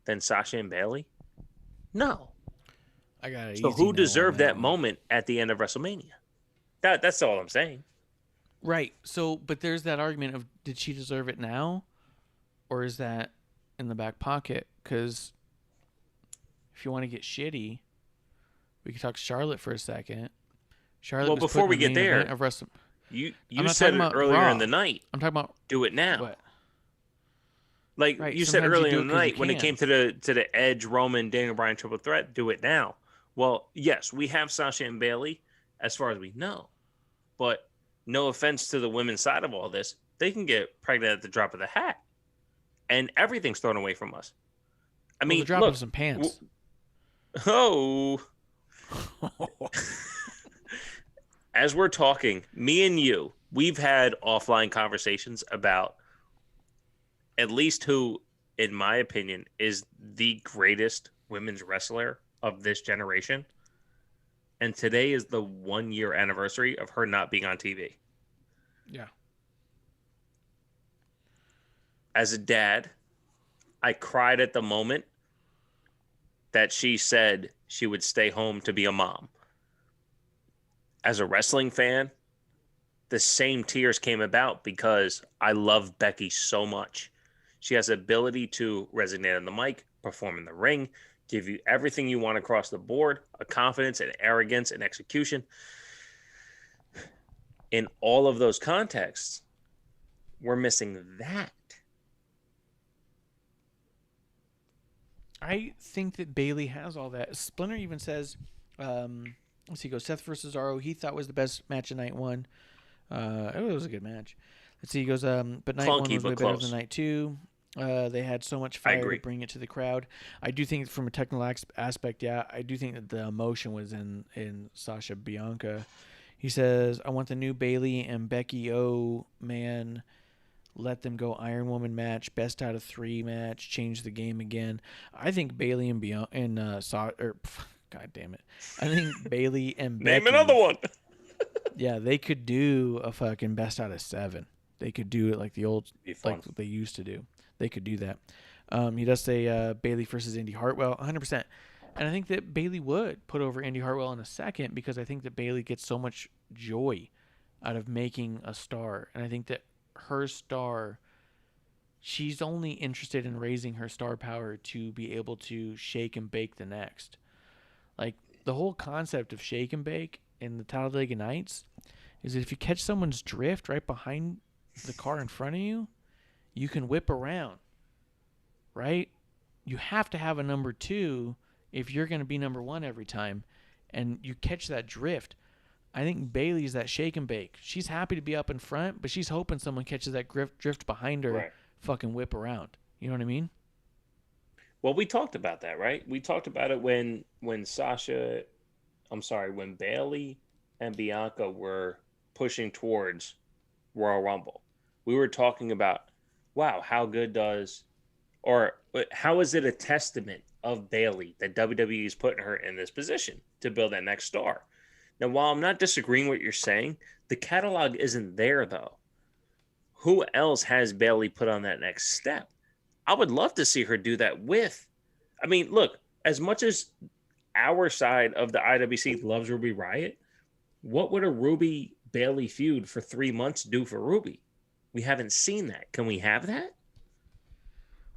than Sasha and Bayley? No. I got it. So who deserved that moment at the end of WrestleMania? That's all I'm saying. Right. So, but there's that argument of, did she deserve it now, or is that in the back pocket? Because if you want to get shitty, we could talk Charlotte for a second. Charlotte. Well, before we get there, you said it earlier in the night. I'm talking about do it now. What? Like right. You said earlier in the night when can. it came to the Edge, Roman, Daniel Bryan triple threat, do it now. Well, yes, we have Sasha and Bayley as far as we know, but no offense to the women's side of all this, they can get pregnant at the drop of the hat, and everything's thrown away from us. I mean, the drop of some pants. As we're talking, me and you, we've had offline conversations about at least who, in my opinion, is the greatest women's wrestler of this generation. And today is the 1-year anniversary of her not being on TV. Yeah. As a dad, I cried at the moment that she said she would stay home to be a mom. As a wrestling fan, the same tears came about because I love Becky so much. She has the ability to resonate on the mic, perform in the ring, give you everything you want across the board, a confidence and arrogance and execution. In all of those contexts, we're missing that. I think that Bailey has all that. Splinter even says, let's see, Seth versus Cesaro, he thought was the best match of night one. It was a good match. Let's see, he goes, but night one was way better than night two. They had so much fire to bring it to the crowd. I do think from a technical aspect, yeah, I do think that the emotion was in Sasha Bianca. He says, I want the new Bailey and Becky O, man. Let them go Iron Woman match, best out of 3 match, change the game again. I think Bailey and God damn it. I think Bailey and Becky. Name another one. Yeah, they could do a fucking best out of 7. They could do it like the old, like they used to do. They could do that. He does say Bailey versus Indy Hartwell, 100%. And I think that Bailey would put over Indy Hartwell in a second because I think that Bailey gets so much joy out of making a star. And I think that her star, she's only interested in raising her star power to be able to shake and bake the next. Like, the whole concept of shake and bake in the Talladega Nights is that if you catch someone's drift right behind the car in front of you, you can whip around, right? You have to have a number 2 if you're going to be number 1 every time, and you catch that drift. I think Bailey's that shake and bake. She's happy to be up in front, but she's hoping someone catches that drift behind her, fucking whip around. You know what I mean? Well, we talked about that, right? We talked about it when Bailey and Bianca were pushing towards Royal Rumble. We were talking about, wow, how is it a testament of Bailey that WWE is putting her in this position to build that next star? Now, while I'm not disagreeing with what you're saying, the catalog isn't there, though. Who else has Bailey put on that next step? I would love to see her do that with. I mean, look, as much as our side of the IWC loves Ruby Riott, what would a Ruby Bailey feud for 3 months do for Ruby? We haven't seen that. Can we have that?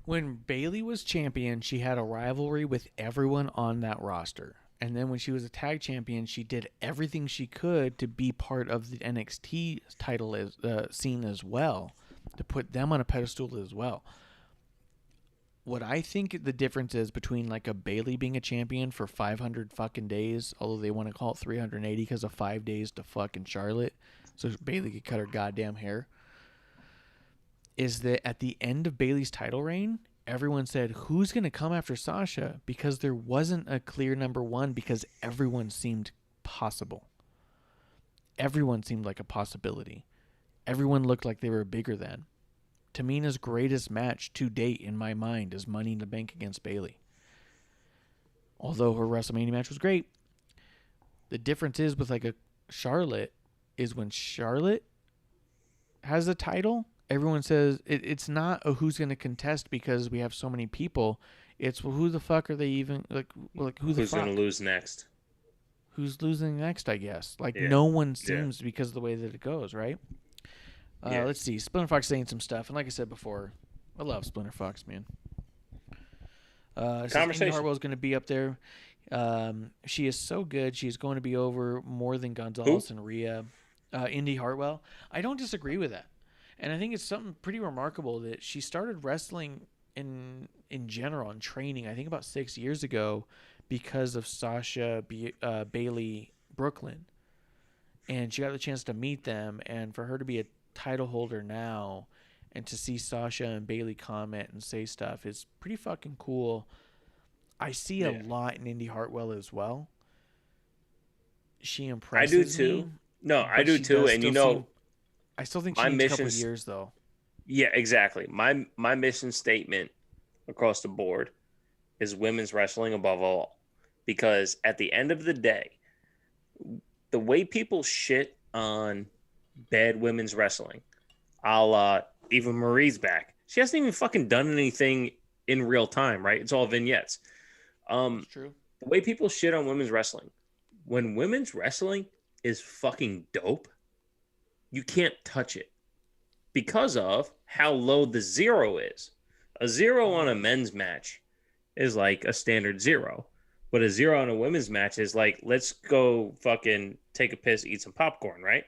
When Bailey was champion, she had a rivalry with everyone on that roster. And then when she was a tag champion, she did everything she could to be part of the NXT title scene as well, to put them on a pedestal as well. What I think the difference is between like a Bailey being a champion for 500 fucking days, although they want to call it 380 because of 5 days to fucking Charlotte, so Bailey could cut her goddamn hair, is that at the end of Bailey's title reign, everyone said, who's going to come after Sasha? Because there wasn't a clear number 1 because everyone seemed possible. Everyone seemed like a possibility. Everyone looked like they were bigger than. Tamina's greatest match to date in my mind is Money in the Bank against Bailey. Although her WrestleMania match was great, the difference is with like a Charlotte is when Charlotte has a title, everyone says it's not a who's going to contest because we have so many people. It's, well, who the fuck are they even like who's going to lose next? Who's losing next, I guess. Like, yeah. No one seems because of the way that it goes, right? Let's see. Splinter Fox saying some stuff. And like I said before, I love Splinter Fox, man. Conversation. Hartwell's going to be up there. She is so good. She's going to be over more than Gonzalez and Rhea. Indy Hartwell. I don't disagree with that. And I think it's something pretty remarkable that she started wrestling in general and training, I think about 6 years ago, because of Sasha Bailey Brooklyn. And she got the chance to meet them, and for her to be a title holder now and to see Sasha and Bailey comment and say stuff is pretty fucking cool. I see a lot in Indy Hartwell as well. She impresses me. I do too. No, I do too. And I still think she needs a couple of years, though. Yeah, exactly. My mission statement across the board is women's wrestling above all. Because at the end of the day, the way people shit on bad women's wrestling, even Marie's back. She hasn't even fucking done anything in real time, right? It's all vignettes. That's true. The way people shit on women's wrestling, when women's wrestling is fucking dope, you can't touch it because of how low the zero is. A 0 on a men's match is like a standard 0. But a 0 on a women's match is like, let's go fucking take a piss, eat some popcorn, right?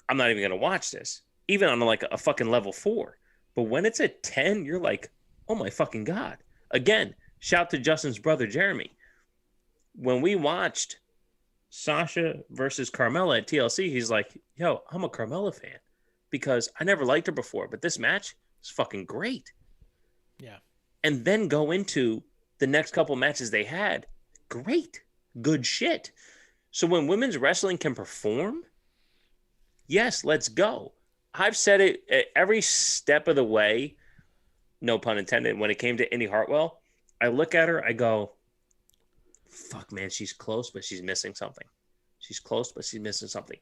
I'm not even going to watch this, even on like a fucking level 4. But when it's at 10, you're like, oh my fucking God. Again, shout to Justin's brother, Jeremy. When we watched Sasha versus Carmella at TLC, he's like, yo, I'm a Carmella fan because I never liked her before, but this match is fucking great. Yeah. And then go into the next couple matches they had. Great. Good shit. So when women's wrestling can perform, yes, let's go. I've said it every step of the way, no pun intended, when it came to Indy Hartwell. I look at her, I go, fuck, man, she's close, but she's missing something. She's close, but she's missing something.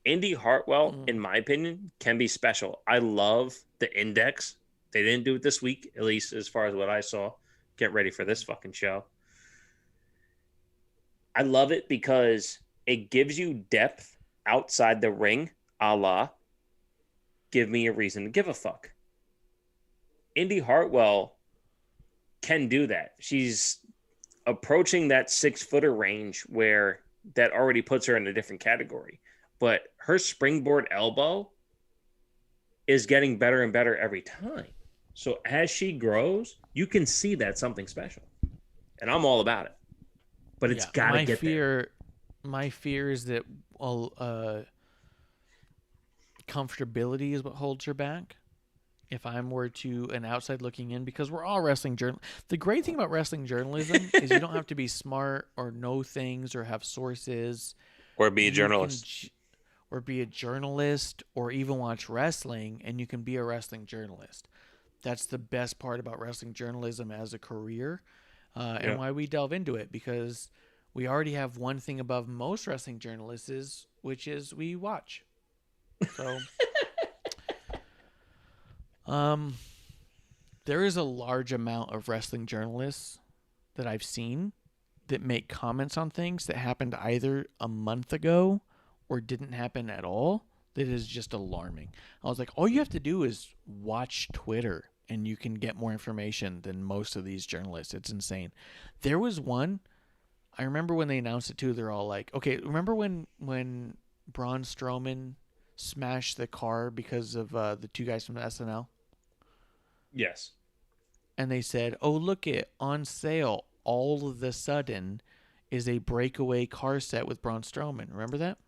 Indy Hartwell, in my opinion, can be special. I love the Index. They didn't do it this week, at least as far as what I saw. Get ready for this fucking show. I love it because it gives you depth outside the ring, a la give me a reason to give a fuck. Indy Hartwell can do that. She's approaching that 6-footer range where that already puts her in a different category. But her springboard elbow is getting better and better every time. So as she grows, you can see that's something special. And I'm all about it. But it's got to get there. My fear is that comfortability is what holds her back. If I'm were to an outside looking in, because we're all wrestling journal. The great thing about wrestling journalism is you don't have to be smart or know things or have sources. Or be a journalist. Or be a journalist or even watch wrestling, and you can be a wrestling journalist. That's the best part about wrestling journalism as a career, and why we delve into it, because we already have one thing above most wrestling journalists, which is we watch. So, there is a large amount of wrestling journalists that I've seen that make comments on things that happened either a month ago or didn't happen at all. That is just alarming. I was like, all you have to do is watch Twitter and you can get more information than most of these journalists. It's insane. There was one, I remember when they announced it too, they're all like, okay, remember when Braun Strowman smashed the car because of the two guys from the SNL? Yes. And they said, oh, look it, on sale all of a sudden is a breakaway car set with Braun Strowman. Remember that?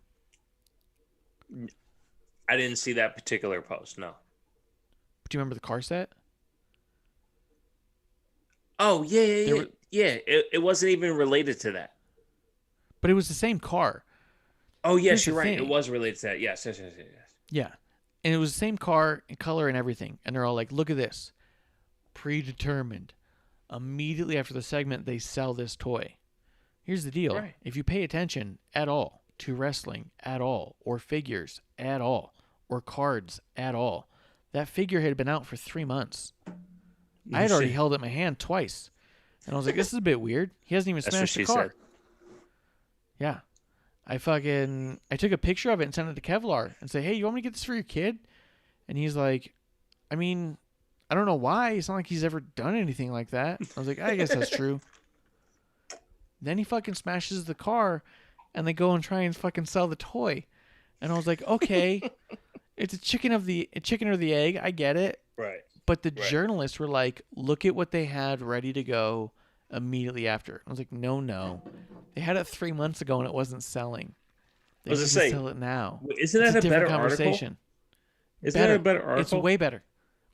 I didn't see that particular post, no. Do you remember the car set? Oh, yeah. It wasn't even related to that. But it was the same car. Oh, yes, you're right. It was related to that. Yes. Yeah. And it was the same car and color and everything. And they're all like, look at this. Predetermined. Immediately after the segment, they sell this toy. Here's the deal. Right. If you pay attention at all to wrestling at all, or figures at all, or cards at all, that figure had been out for 3 months. I had already held it in my hand twice. And I was like, this is a bit weird. He hasn't even smashed the car. Said. Yeah. I took a picture of it and sent it to Kevlar and say, hey, you want me to get this for your kid? And he's like, I mean, I don't know why. It's not like he's ever done anything like that. I was like, I guess that's true. Then he fucking smashes the car and they go and try and fucking sell the toy. And I was like, okay, it's a chicken or the egg. I get it. Right. But the journalists were like, look at what they had ready to go immediately after. I was like, no. They had it 3 months ago and it wasn't selling. They need to sell it now. Isn't that a better conversation. Article? Isn't that a better article? It's way better.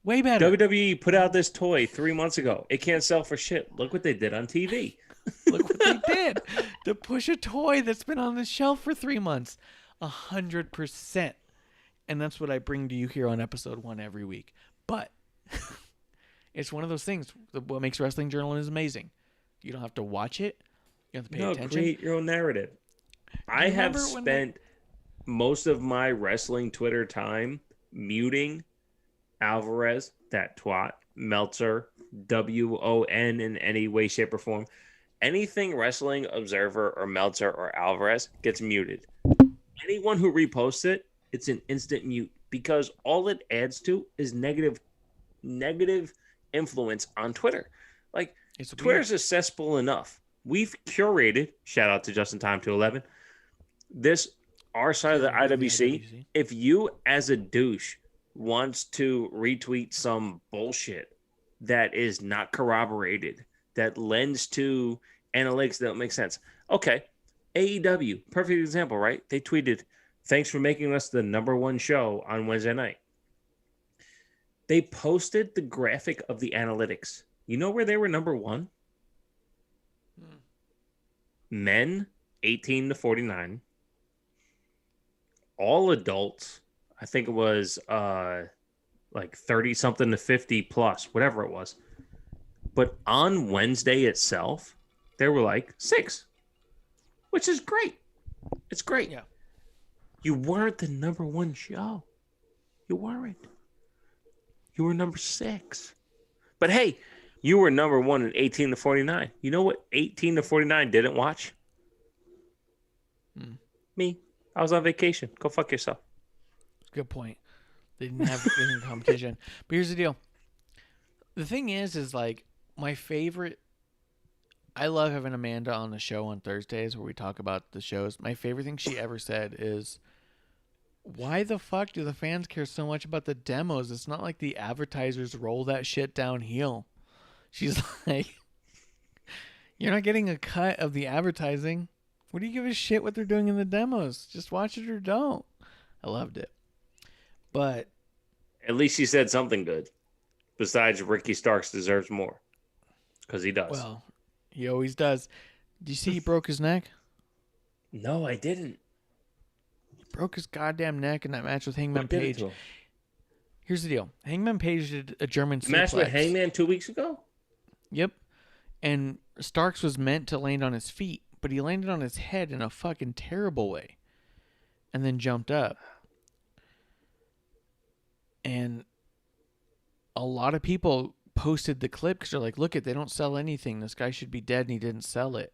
Way better. WWE put out this toy 3 months ago. It can't sell for shit. Look what they did on TV. Look what they did to push a toy that's been on the shelf for 3 months. 100%. And that's what I bring to you here on episode 1 every week. But it's one of those things. What makes wrestling journalism amazing. You don't have to watch it. You have to pay attention. Create your own narrative. I have spent most of my wrestling Twitter time muting Alvarez, that twat, Meltzer, WON in any way, shape, or form. Anything Wrestling Observer or Meltzer or Alvarez gets muted. Anyone who reposts it, it's an instant mute because all it adds to is negative influence on Twitter. Like, It's Twitter's a cesspool enough. We've curated, shout out to Justin Time 211, this, our side of the IWC. If you as a douche wants to retweet some bullshit that is not corroborated, that lends to analytics that don't make sense. Okay, AEW, perfect example, right? They tweeted, "Thanks for making us the #1 show on Wednesday night." They posted the graphic of the analytics. You know where they were #1? Men 18 to 49. All adults, I think it was like 30 something to 50 plus, whatever it was. But on Wednesday itself, there were like 6, which is great. It's great. Yeah. You weren't the #1 show. You weren't. You were number 6. But hey, you were #1 in 18 to 49. You know what 18 to 49 didn't watch? Me. I was on vacation. Go fuck yourself. Good point. They didn't have any competition. But here's the deal. The thing is like my favorite. I love having Amanda on the show on Thursdays where we talk about the shows. My favorite thing she ever said is, why the fuck do the fans care so much about the demos? It's not like the advertisers roll that shit downhill. She's like, you're not getting a cut of the advertising. What do you give a shit what they're doing in the demos? Just watch it or don't. I loved it. But at least he said something good. Besides, Ricky Starks deserves more. Because he does. Well, he always does. Do you see he broke his neck? No, I didn't. He broke his goddamn neck in that match with Hangman Page. Here's the deal. Hangman Page did a German suplex. Match with Hangman 2 weeks ago? Yep. And Starks was meant to land on his feet, but he landed on his head in a fucking terrible way. And then jumped up. And a lot of people posted the clip because they're like, look, they don't sell anything. This guy should be dead and he didn't sell it.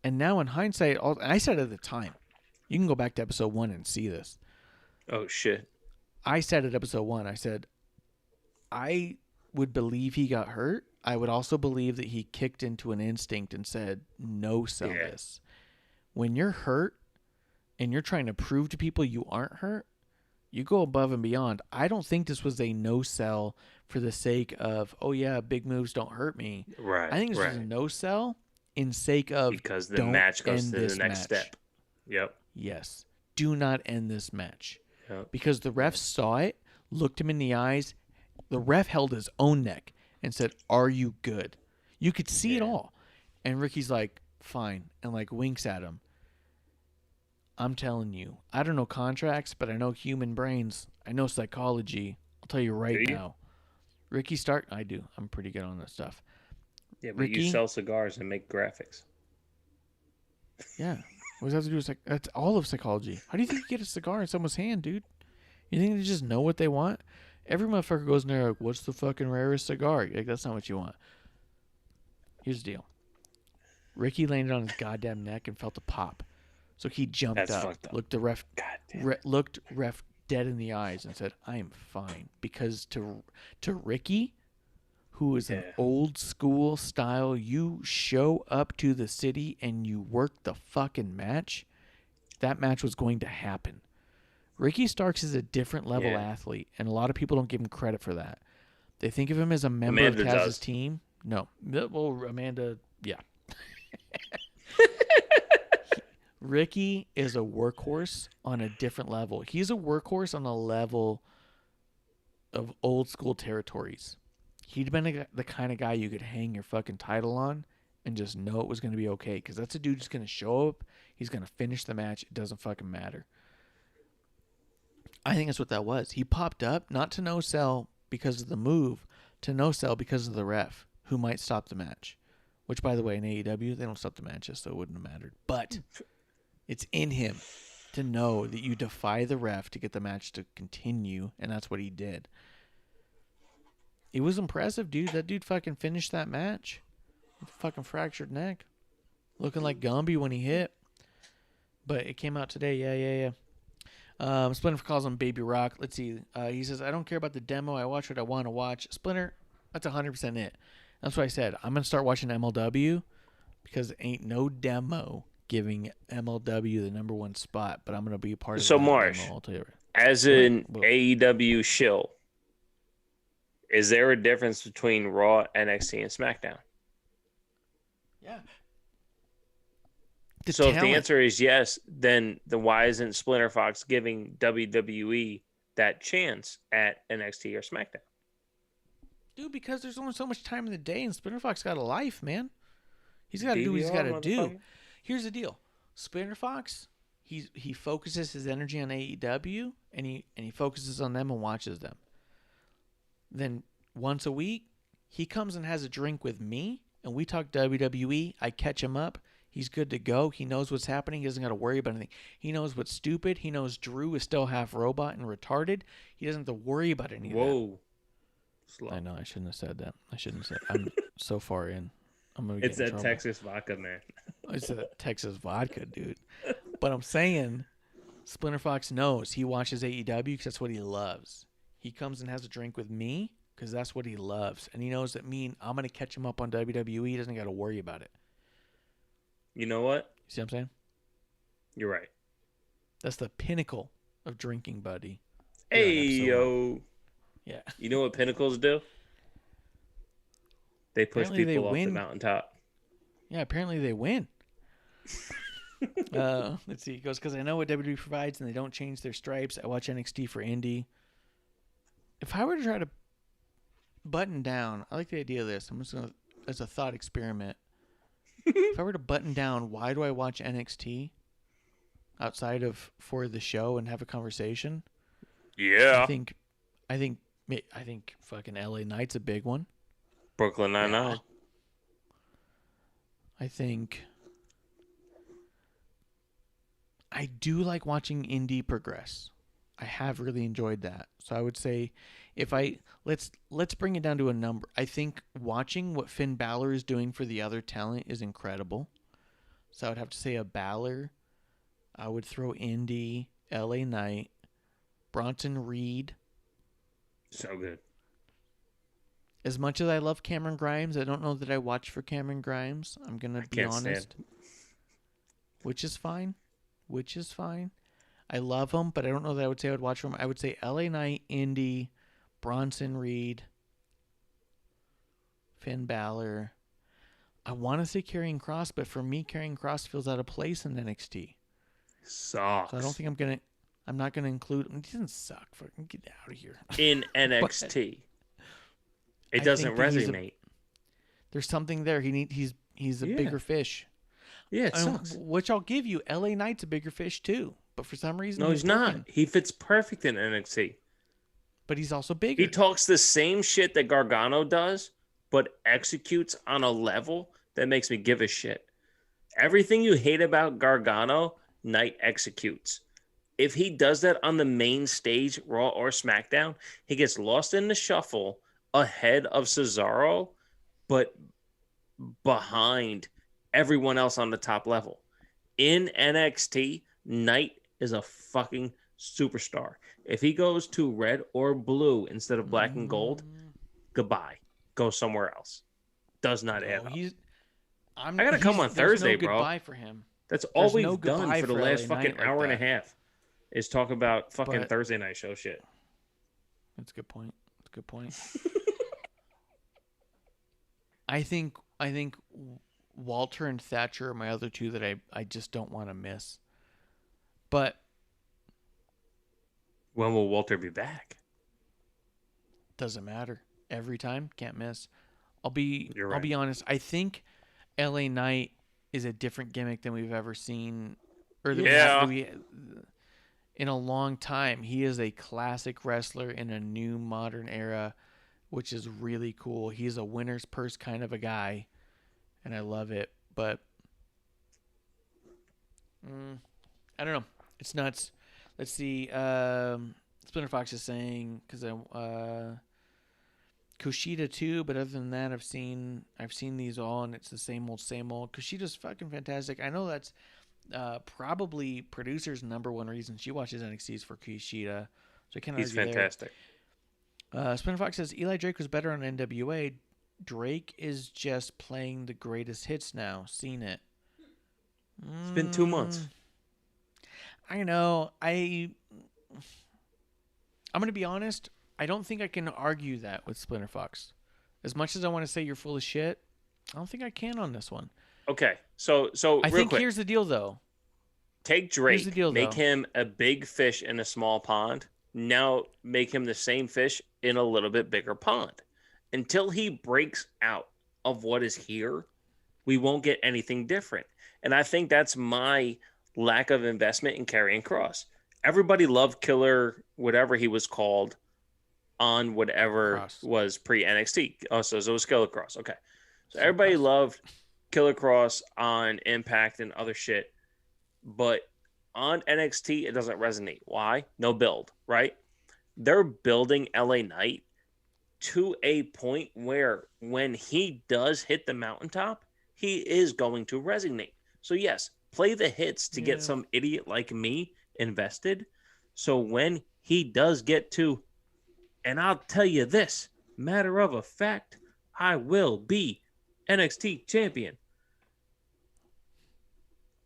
And now in hindsight, I said at the time, you can go back to episode 1 and see this. Oh, shit. I said at episode 1, I said, I would believe he got hurt. I would also believe that he kicked into an instinct and said, no, sell this. When you're hurt and you're trying to prove to people you aren't hurt, you go above and beyond. I don't think this was a no sell for the sake of, oh yeah, big moves don't hurt me. Right. I think this was a no sell in sake of because the match goes to the next match. step. Yep. Yes. Do not end this match. Yep. Because the ref saw it, looked him in the eyes. The ref held his own neck and said, are you good? You could see it all. And Ricky's like, fine. And like winks at him. I'm telling you, I don't know contracts, but I know human brains. I know psychology. I'll tell you right now. Ricky Stark, I do. I'm pretty good on that stuff. Yeah, but Ricky, you sell cigars and make graphics. Yeah. What does that have to do with that's all of psychology. How do you think you get a cigar in someone's hand, dude? You think they just know what they want? Every motherfucker goes in there like, what's the fucking rarest cigar? Like, that's not what you want. Here's the deal. Ricky landed on his goddamn neck and felt a pop. So he jumped up, looked the ref, looked ref dead in the eyes and said, I am fine. Because to Ricky, who is an old school style, you show up to the city and you work the fucking match, that match was going to happen. Ricky Starks is a different level athlete, and a lot of people don't give him credit for that. They think of him as a member of Taz's team. No. Well, Amanda, yeah. Ricky is a workhorse on a different level. He's a workhorse on a level of old school territories. He'd been the kind of guy you could hang your fucking title on and just know it was going to be okay. Because that's a dude who's going to show up. He's going to finish the match. It doesn't fucking matter. I think that's what that was. He popped up, not to no sell because of the move, to no sell because of the ref, who might stop the match. Which, by the way, in AEW, they don't stop the matches, so it wouldn't have mattered. But it's in him to know that you defy the ref to get the match to continue, and that's what he did. It was impressive, dude. That dude fucking finished that match. Fucking fractured neck. Looking like Gumby when he hit. But it came out today. Yeah. Splinter calls him Baby Rock. Let's see. He says, I don't care about the demo. I watch what I want to watch. Splinter, That's 100% it. That's what I said. I'm gonna start watching MLW because ain't no demo giving MLW the number one spot. But I'm gonna be a part of So that Marsh, demo. I'll tell you. as Go ahead. an Well- AEW shill, is there a difference between Raw, NXT, and SmackDown? Yeah. So if the answer is yes, then why isn't Splinter Fox giving WWE that chance at NXT or SmackDown? Dude, because there's only so much time in the day, and Splinter Fox got a life, man. He's got to do what he's DVR, got to do. motherfucker. Here's the deal: Splinter Fox, he focuses his energy on AEW, and he focuses on them and watches them. Then once a week, he comes and has a drink with me, and we talk WWE. I catch him up. He's good to go. He knows what's happening. He doesn't got to worry about anything. He knows what's stupid. He knows Drew is still half robot and retarded. He doesn't have to worry about any of that. Whoa. Slow. I know. I shouldn't have said that. I'm so far in. I'm gonna get It's in that trouble. Texas vodka, man. It's that Texas vodka, dude. But I'm saying, Splinter Fox knows he watches AEW because that's what he loves. He comes and has a drink with me because that's what he loves, and he knows that I'm gonna catch him up on WWE. He doesn't got to worry about it. You know what? You see what I'm saying? You're right. That's the pinnacle of drinking, buddy. Hey, Yeah, yo. Yeah. You know what Pinnacles do? They push Apparently they people off the win. mountaintop. Yeah, apparently they win. Let's see. It goes, because I know what WWE provides and they don't change their stripes. I watch NXT for indie. If I were to try to button down, I like the idea of this. I'm just going to, as a thought experiment, if I were to button down, why do I watch NXT outside of for the show and have a conversation? Yeah. I think fucking LA Knight's a big one. Brooklyn Nine-Nine. I think I do like watching indie progress. I have really enjoyed that. So I would say let's bring it down to a number. I think watching what Finn Balor is doing for the other talent is incredible. So I would have to say a Balor. I would throw indie, LA Knight, Bronson Reed. So good. As much as I love Cameron Grimes, I don't know that I watch for Cameron Grimes. I'm going to be honest. Which is fine. I love him, but I don't know that I would say I would watch for him. I would say LA Knight, Indy, Bronson Reed, Finn Balor. I want to say Karrion Kross, but for me, Karrion Kross feels out of place in NXT. Sucks. So I don't think I'm not gonna include him. He doesn't suck. Fucking get out of here. In NXT. It I doesn't think that resonate. There's something there. He's a Yeah. bigger fish. Yeah, it sucks. Which I'll give you. LA Knight's a bigger fish too, but for some reason No, he's not. working. He fits perfect in NXT. But he's also bigger. He talks the same shit that Gargano does, but executes on a level that makes me give a shit. Everything you hate about Gargano, Knight executes. If he does that on the main stage, Raw or SmackDown, he gets lost in the shuffle ahead of Cesaro, but behind everyone else on the top level. In NXT, Knight is a fucking superstar. If he goes to red or blue instead of black and gold, goodbye. Go somewhere else. Does not add up. I gotta come on Thursday, no bro. Goodbye for him. That's all There's we've no done goodbye for the for last LA fucking Knight like hour and a that. half. Is talk about fucking But- Thursday night show shit. That's a good point. I think Walter and Thatcher are my other two that I just don't want to miss. But When will Walter be back? doesn't matter. Every time, can't miss. I'll be You're honest. I think LA Knight is a different gimmick than we've ever seen, or that we in a long time. He is a classic wrestler in a new modern era, which is really cool. He's a winner's purse kind of a guy, and I love it. But I don't know. It's nuts. Let's see. Splinter Fox is saying because Kushida too, but other than that, I've seen these all, and it's the same old, same old. Kushida's fucking fantastic. I know that's probably producer's number one reason she watches NXT is for Kushida. So I can't He's argue fantastic. Spinner Fox says Eli Drake was better on NWA. Drake is just playing the greatest hits now. Seen it. It's been 2 months. I know. I'm going to be honest. I don't think I can argue that with Splinter Fox. As much as I want to say you're full of shit, I don't think I can on this one. Okay, so I real think quick, here's the deal, though. take Drake, Here's the deal, make though. him a big fish in a small pond. Now make him the same fish in a little bit bigger pond. Until he breaks out of what is here, we won't get anything different. And I think that's my lack of investment in Karrion Kross. Everybody loved Killer, whatever he was called, on whatever Cross. was pre-NXT. Oh, so it was Killer Kross. Okay. So everybody loved Killer Kross on Impact and other shit. But on NXT, it doesn't resonate. Why? No build, right? They're building LA Knight to a point where when he does hit the mountaintop, he is going to resonate. So yes, play the hits to get some idiot like me invested. So when he does get to, and I'll tell you this, matter of a fact, I will be NXT champion.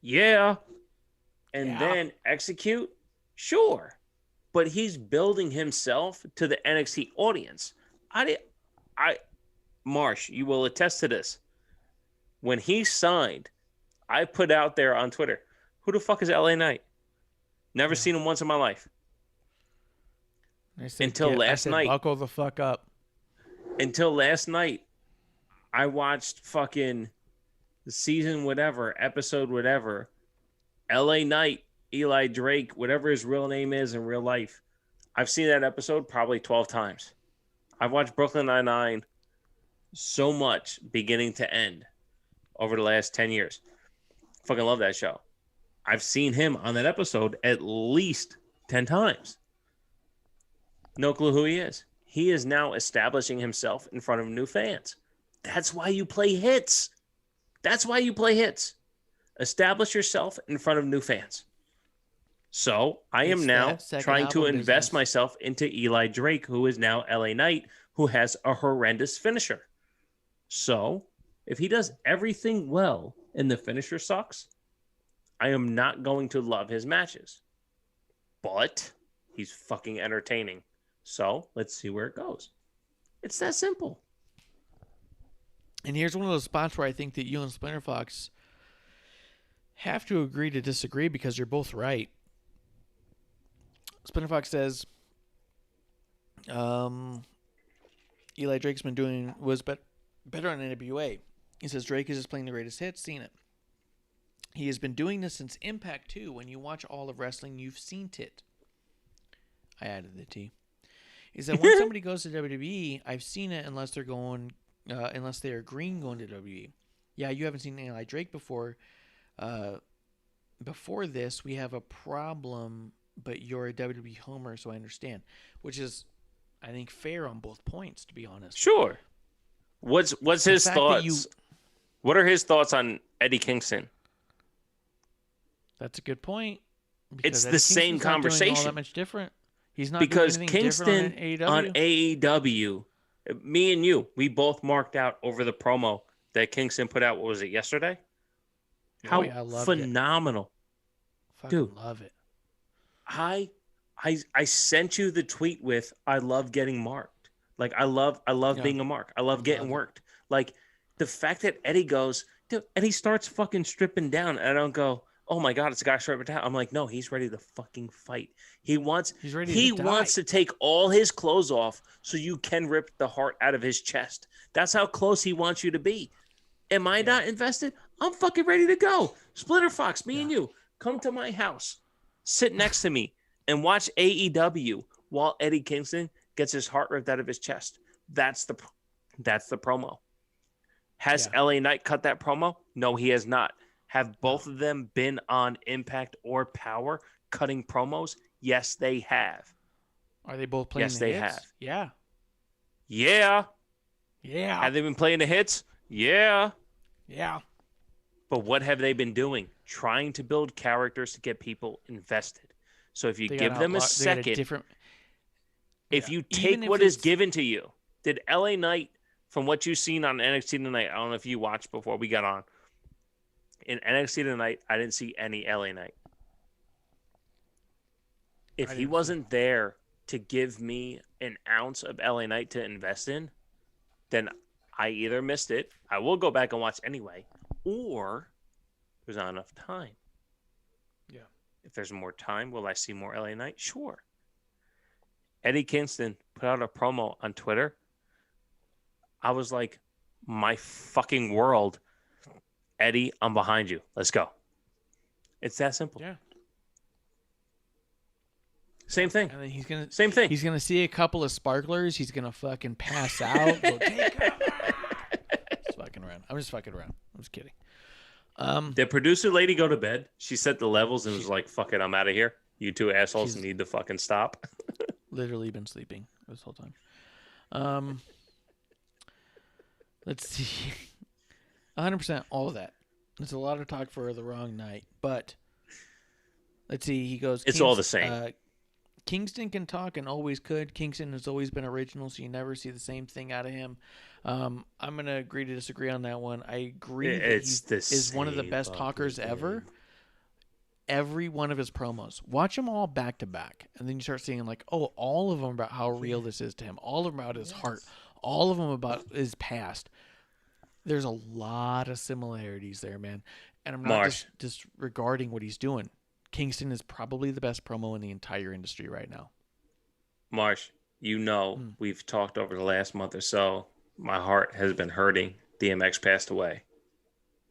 Yeah. And then execute? Sure. But he's building himself to the NXT audience. Marsh, you will attest to this. When he signed, I put out there on Twitter, who the fuck is LA Knight? Never seen him once in my life. Until last night. Buckle the fuck up. Until last night, I watched fucking season whatever, episode whatever, LA Knight, Eli Drake, whatever his real name is in real life. I've seen that episode probably 12 times. I've watched Brooklyn Nine-Nine so much, beginning to end, over the last 10 years. Fucking love that show. I've seen him on that episode at least 10 times. No clue who he is. He is now establishing himself in front of new fans. That's why you play hits. That's why you play hits. Establish yourself in front of new fans. So I am now trying to invest myself into Eli Drake, who is now LA Knight, who has a horrendous finisher. So if he does everything well and the finisher sucks, I am not going to love his matches. But he's fucking entertaining. So let's see where it goes. It's that simple. And here's one of those spots where I think that you and Splinter Fox have to agree to disagree because you're both right. Splinter Fox says Eli Drake's was better on NWA. He says Drake is just playing the greatest hits. Seen it. He has been doing this since Impact too. When you watch all of wrestling, you've seen it. I added the T. He said when somebody goes to WWE, I've seen it unless they are green going to WWE. Yeah, you haven't seen Eli Drake before. Before this, we have a problem, but you're a WWE homer, so I understand. Which is, I think, fair on both points, to be honest. Sure. What's his thoughts? What are his thoughts on Eddie Kingston? That's a good point. It's the same conversation. Not doing all that much different. He's not because doing anything Kingston different on AEW, me and you, we both marked out over the promo that Kingston put out. What was it, yesterday? How phenomenal. Dude, love it. I sent you the tweet with I love getting marked. Like I love being a mark. I love getting worked. Like the fact that Eddie goes, dude, and he starts fucking stripping down, and I don't go, oh my God, it's a guy stripping down. I'm like, no, he's ready to fucking fight. He wants to take all his clothes off so you can rip the heart out of his chest. That's how close he wants you to be. Am I not invested? I'm fucking ready to go. Splinter Fox, me and you, come to my house, sit next to me, and watch AEW while Eddie Kingston gets his heart ripped out of his chest. That's the promo. Has LA Knight cut that promo? No, he has not. Have both of them been on Impact or Power cutting promos? Yes, they have. Are they both playing the hits? Yes, they have. Yeah. Yeah. Have they been playing the hits? Yeah. Yeah. But what have they been doing? Trying to build characters to get people invested. So if you give them a second, If Yeah. you Even take if what is it's- given to you, did LA Knight, from what you've seen on NXT tonight, I don't know if you watched before we got on. In NXT tonight, I didn't see any LA Knight. If I he didn't see- wasn't there to give me an ounce of LA Knight to invest in, then I either missed it, I will go back and watch anyway, or there's not enough time. Yeah. If there's more time, will I see more LA Knight? Sure. Eddie Kingston put out a promo on Twitter. I was like, my fucking world. Eddie, I'm behind you. Let's go. It's that simple. Yeah. Same thing. And then Same thing. He's gonna see a couple of sparklers. He's gonna fucking pass out. Go, take cover. Just fucking around. I'm just fucking around. I'm just kidding. Did producer lady go to bed? She set the levels and was like, fuck it, I'm out of here. You two assholes She's- need to fucking stop. Literally been sleeping this whole time. Let's see. 100% all of that. It's a lot of talk for the wrong night, but let's see. He goes. It's all the same. Kingston can talk and always could. Kingston has always been original, so you never see the same thing out of him. I'm gonna agree to disagree on that one. I agree that It's he the is one of the same best fucking talkers ever. Every one of his promos, watch them all back to back, and then you start seeing like, oh, all of them about how real this is to him, all of them about his heart, all of them about his past. There's a lot of similarities there, man. And I'm not Marsh. disregarding what he's doing. Kingston is probably the best promo in the entire industry right now. Marsh, we've talked over the last month or so. My heart has been hurting. DMX passed away.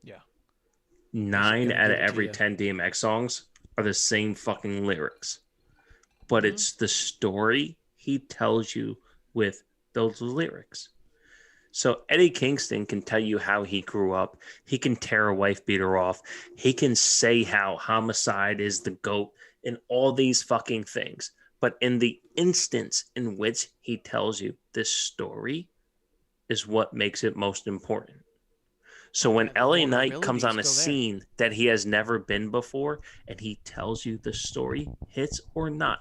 Yeah. 9 gonna out give of it to every you. 10 DMX songs are the same fucking lyrics. But it's the story he tells you with those lyrics. So Eddie Kingston can tell you how he grew up. He can tear a wife beater off. He can say how homicide is the GOAT and all these fucking things. But in the instance in which he tells you this story is what makes it most important. So when the LA Knight vulnerability comes is on a still there. scene that he has never been before and he tells you the story, hits or not,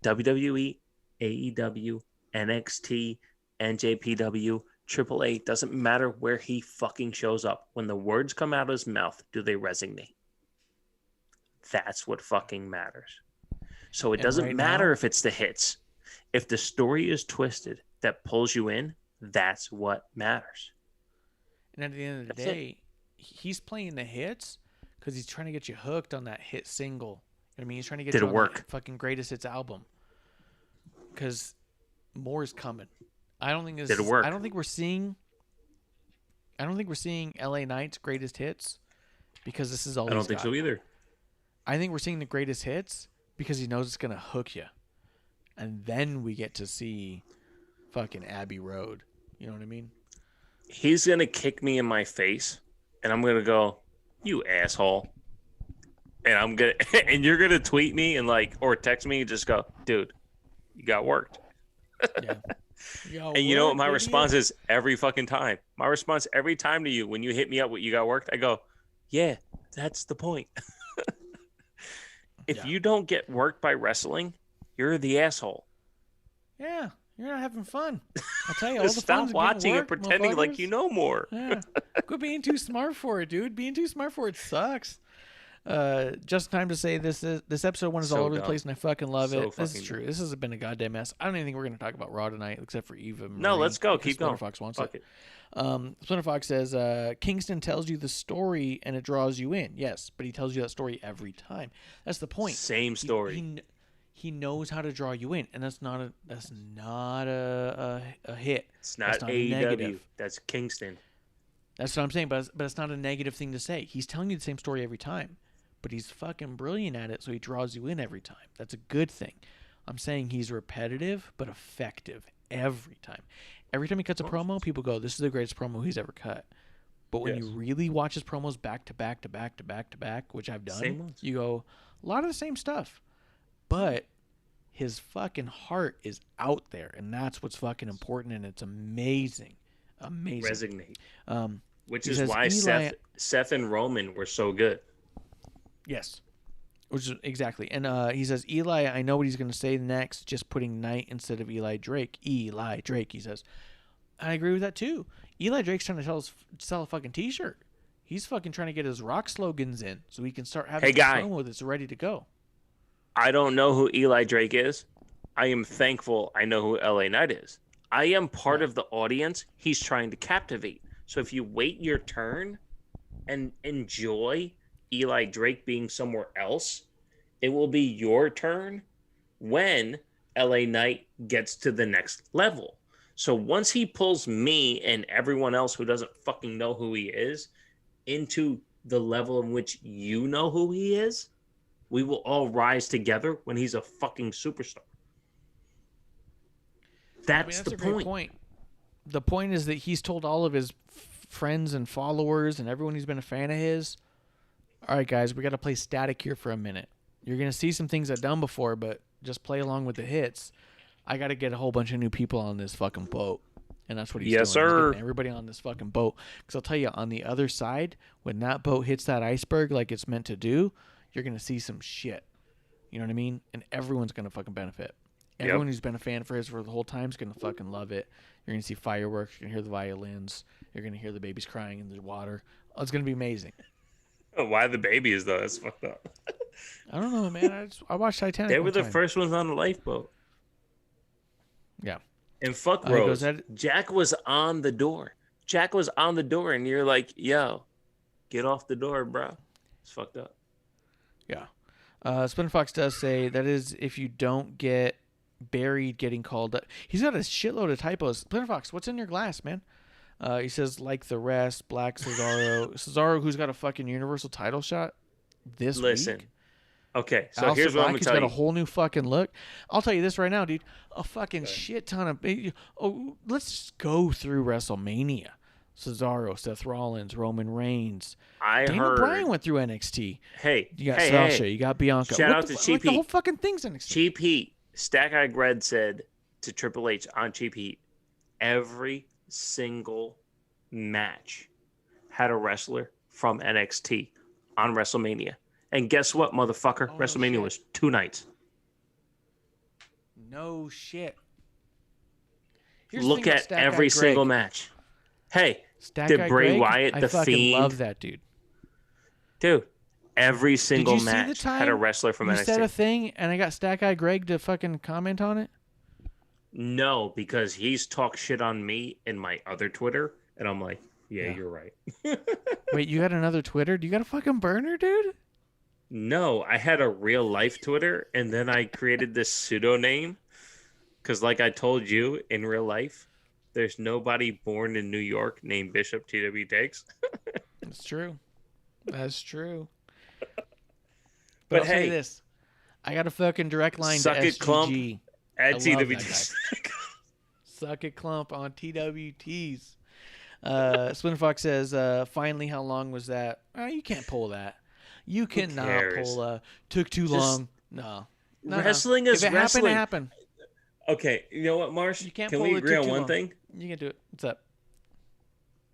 WWE, AEW, NXT, NJPW, AAA, doesn't matter where he fucking shows up. When the words come out of his mouth, do they resonate? That's what fucking matters. So it And doesn't right matter now- if it's the hits. If the story is twisted that pulls you in, that's what matters. And at the end of the That's it. day, he's playing the hits because he's trying to get you hooked on that hit single. You know what I mean? He's trying to get Did you it on work? that fucking greatest hits album. Because more is coming. I don't think this. Did it work? I don't think we're seeing LA Knight's greatest hits because this is all. I don't he's think got. so either. I think we're seeing the greatest hits because he knows it's gonna hook you, and then we get to see fucking Abbey Road. You know what I mean? He's going to kick me in my face, and I'm going to go, you asshole. And I'm going to, and you're going to tweet me and or text me and just go, dude, you got worked. Yeah. And you know what my response is every fucking time? My response every time to you when you hit me up with you got worked, I go, yeah, that's the point. If you don't get worked by wrestling, you're the asshole. Yeah, you're not having fun. I'll tell you, all Just the stop fun's getting watching and worked, pretending like you motherfuckers. know more. Yeah, quit being too smart for it, dude. Being too smart for it sucks. Just in time to say this episode one is So all over the dumb. place, and I fucking love So it. This is fucking true. dumb. This has been a goddamn mess. I don't even think we're gonna talk about Raw tonight, except for Eva. No, Marie, let's go. because Keep going. Splinter Fox wants Fuck it. it. Splinter Fox says Kingston tells you the story and it draws you in. Yes, but he tells you that story every time. That's the point. Same story. He knows how to draw you in, and that's not a hit. It's not a AEW. negative. That's Kingston. That's what I'm saying, but it's not a negative thing to say. He's telling you the same story every time, but he's fucking brilliant at it, so he draws you in every time. That's a good thing. I'm saying he's repetitive but effective every time. Every time he cuts a promo, people go, "This is the greatest promo he's ever cut." But when you really watch his promos back to back to back to back to back, which I've Same done, ones. you go, a lot of the same stuff. But his fucking heart is out there, and that's what's fucking important, and it's amazing. Amazing. Resonate. Which he is says why Eli- Seth and Roman were so good. Yes. Which is exactly. And he says, Eli, I know what he's going to say next, just putting Knight instead of Eli Drake. Eli Drake, he says. I agree with that too. Eli Drake's trying to sell a fucking t-shirt. He's fucking trying to get his rock slogans in so he can start having a promo that's ready to go. I don't know who Eli Drake is. I am thankful I know who LA Knight is. I am part of the audience he's trying to captivate. So if you wait your turn and enjoy Eli Drake being somewhere else, it will be your turn when LA Knight gets to the next level. So once he pulls me and everyone else who doesn't fucking know who he is into the level in which you know who he is, we will all rise together when he's a fucking superstar. That's the point. Great point. The point is that he's told all of his friends and followers and everyone who's been a fan of his, all right, guys, we got to play static here for a minute. You're going to see some things I've done before, but just play along with the hits. I got to get a whole bunch of new people on this fucking boat. And that's what he's doing. Yes, sir. He's getting everybody on this fucking boat. Because I'll tell you, on the other side, when that boat hits that iceberg like it's meant to do, you're going to see some shit. You know what I mean? And everyone's going to fucking benefit. Everyone who's been a fan for his for the whole time is going to fucking love it. You're going to see fireworks. You're going to hear the violins. You're going to hear the babies crying in the water. Oh, it's going to be amazing. Why the babies, though? That's fucked up. I don't know, man. I watched Titanic. They were the first ones on the lifeboat. Yeah. And fuck Rose. Jack was on the door. Jack was on the door, and you're like, yo, get off the door, bro. It's fucked up. Yeah. Splinter Fox does say that is if you don't get buried getting called up. He's got a shitload of typos. Splinter Fox, what's in your glass, man? He says, like the rest, Black Cesaro. Cesaro, who's got a fucking Universal title shot this week. Okay, so Alistair here's what I'm Black going to has tell got you. a whole new fucking look. I'll tell you this right now, dude. A fucking shit ton of... Oh, let's just go through WrestleMania. Cesaro, Seth Rollins, Roman Reigns. Daniel Bryan went through NXT. Hey, you got Sasha, you got Bianca. Shout out to Cheap the Heat. whole fucking thing's NXT. Cheap Heat. Stack Eye Gred said to Triple H on Cheap Heat, every single match had a wrestler from NXT on WrestleMania. And guess what, motherfucker? WrestleMania was 2 nights. No shit. Look at every single match. Hey, did Bray Wyatt, the Fiend... I love that, dude. Dude, every single match had a wrestler from NXT. You said a thing, and I got Stack Eye Greg to fucking comment on it? No, because he's talked shit on me in my other Twitter, and I'm like, yeah. You're right. Wait, you got another Twitter? Do you got a fucking burner, dude? No, I had a real life Twitter, and then I created this pseudonym because, like I told you, in real life, there's nobody born in New York named Bishop TWTakes. That's true. That's true. But I'll say this. I got a fucking direct line to SGG. Clump at TWTs. Suck it clump on TWTs. Splinter Fox says, finally, how long was that? You can't pull that. You cannot pull took too long. No. Wrestling is wrestling. If it happened, it happened. Okay, you know what, Marsh? You can't Can pull we it agree on one long. thing? You can do it. What's up?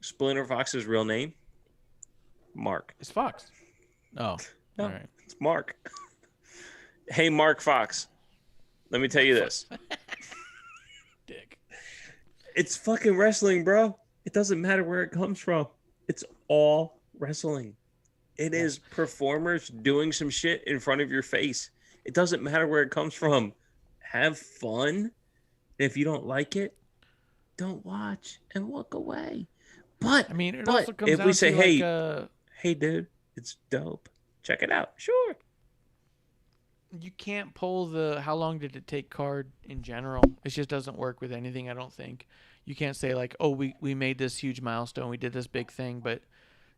Splinter Fox's real name? Mark. It's Fox. Oh. No, all right. It's Mark. Hey, Mark Fox. Let me tell you this. Dick. It's fucking wrestling, bro. It doesn't matter where it comes from. It's all wrestling. It is performers doing some shit in front of your face. It doesn't matter where it comes from. Have fun. If you don't like it, don't watch and walk away. But I mean, it also comes if down we say, to hey, dude, it's dope. Check it out. Sure. You can't pull the how long did it take card in general. It just doesn't work with anything, I don't think. You can't say like, oh, we made this huge milestone. We did this big thing, but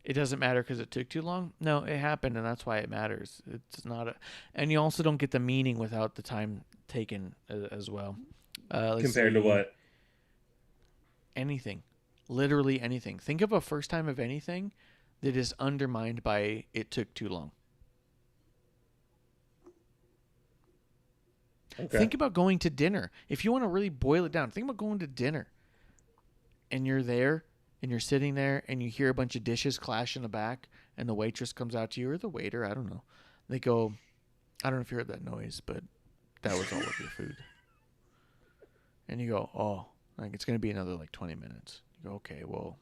it doesn't matter because it took too long. No, it happened, and that's why it matters. It's not and you also don't get the meaning without the time taken as well. Compared to what? Anything. Literally anything. Think of a first time of anything that is undermined by it took too long. Okay. Think about going to dinner. If you want to really boil it down, think about going to dinner. And you're there, and you're sitting there, and you hear a bunch of dishes clash in the back, and the waitress comes out to you, or the waiter, I don't know. They go, I don't know if you heard that noise, but that was all of your food. And you go, oh, like it's going to be another like 20 minutes. You go, okay, well,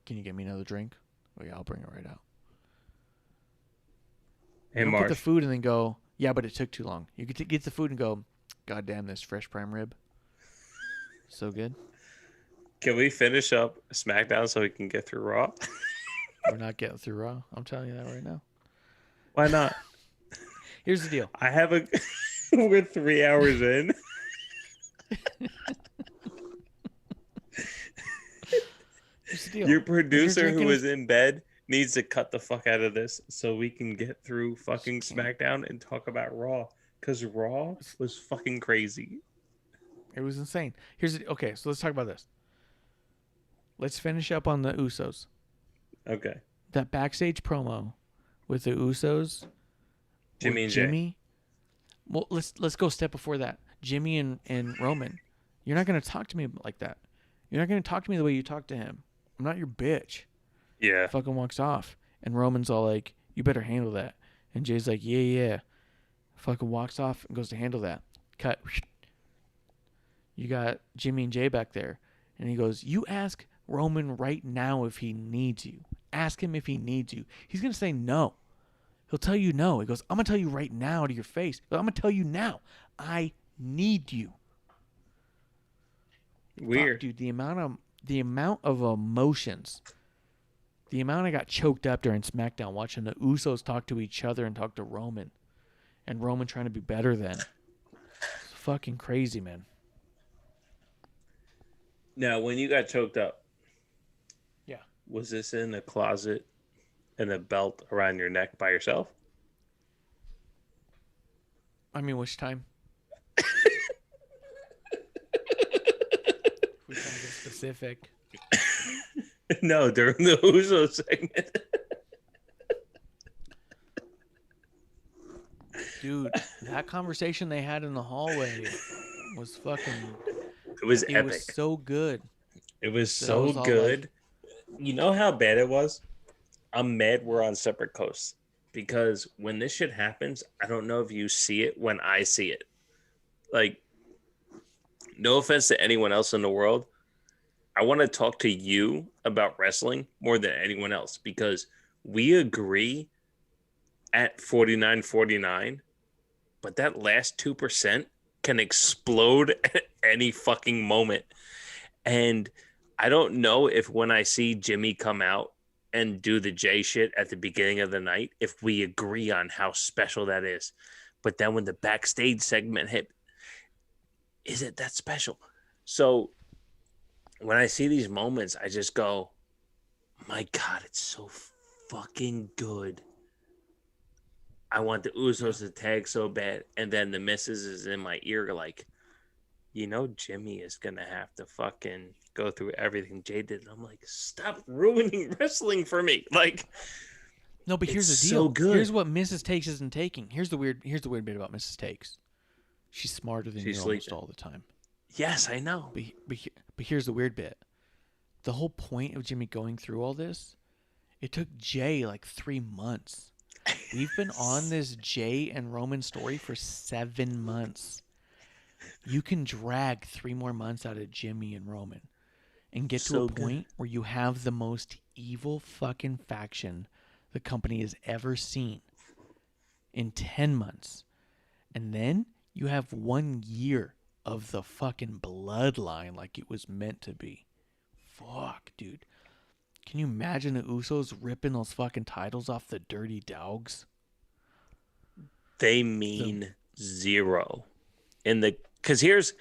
can you get me another drink? Oh, yeah, I'll bring it right out. Hey, Don't Marsh. get the food and then go, yeah, but it took too long. You could get the food and go, God damn, this fresh prime rib. So good. Can we finish up SmackDown so we can get through Raw? We're not getting through Raw. I'm telling you that right now. Why not? Here's the deal. I have a. We're 3 hours in. Here's the deal. Your When you're producer who drinking- is in bed needs to cut the fuck out of this so we can get through fucking SmackDown and talk about Raw. Because Raw was fucking crazy. It was insane. Okay, so let's talk about this. Let's finish up on the Usos. Okay. That backstage promo with the Usos. Jimmy with and Jay. Well, let's go a step before that. Jimmy and Roman. You're not gonna talk to me like that. You're not gonna talk to me the way you talk to him. I'm not your bitch. Yeah. Fucking walks off. And Roman's all like, you better handle that. And Jay's like, yeah. Fucking walks off and goes to handle that. Cut. You got Jimmy and Jay back there. And he goes, you ask Roman right now if he needs you. Ask him if he needs you. He's going to say no. He'll tell you no. He goes, I'm going to tell you right now to your face. I'm going to tell you now. I need you. Weird. Fuck, dude, the amount of emotions. The amount I got choked up during SmackDown watching the Usos talk to each other and talk to Roman. And Roman trying to be better than. It's fucking crazy, man. Now, when you got choked up, Yeah. was this in a closet and a belt around your neck by yourself? I mean, which time? We trying to get specific. No, during the Uso segment. Dude, that conversation they had in the hallway was fucking... It was It epic. was so good. It was That so was all good. You know how bad it was? I'm mad we're on separate coasts. Because when this shit happens, I don't know if you see it when I see it. Like, no offense to anyone else in the world. I want to talk to you about wrestling more than anyone else. Because we agree at 49-49. But that last 2% can explode at any fucking moment. And I don't know if when I see Jimmy come out and do the J shit at the beginning of the night, if we agree on how special that is. But then when the backstage segment hit, is it that special? So when I see these moments, I just go, my God, it's so fucking good. I want the Usos to tag so bad. And then the missus is in my ear like, you know, Jimmy is going to have to fucking go through everything Jay did. And I'm like, stop ruining wrestling for me. Like, No, but here's it's the deal. so good. Here's what Mrs. Takes isn't taking. Here's the weird bit about Mrs. Takes. She's smarter than She's you almost sleeping. all the time. yes, I know. But here's the weird bit. The whole point of Jimmy going through all this, it took Jay like 3 months. We've been on this Jay and Roman story for 7 months. You can drag 3 more months out of Jimmy and Roman and get to So a good. point where you have the most evil fucking faction the company has ever seen in 10 months. And then you have 1 year of the fucking bloodline like it was meant to be. Fuck, dude. Can you imagine the Usos ripping those fucking titles off the Dirty Dogs? They mean zero. Because here's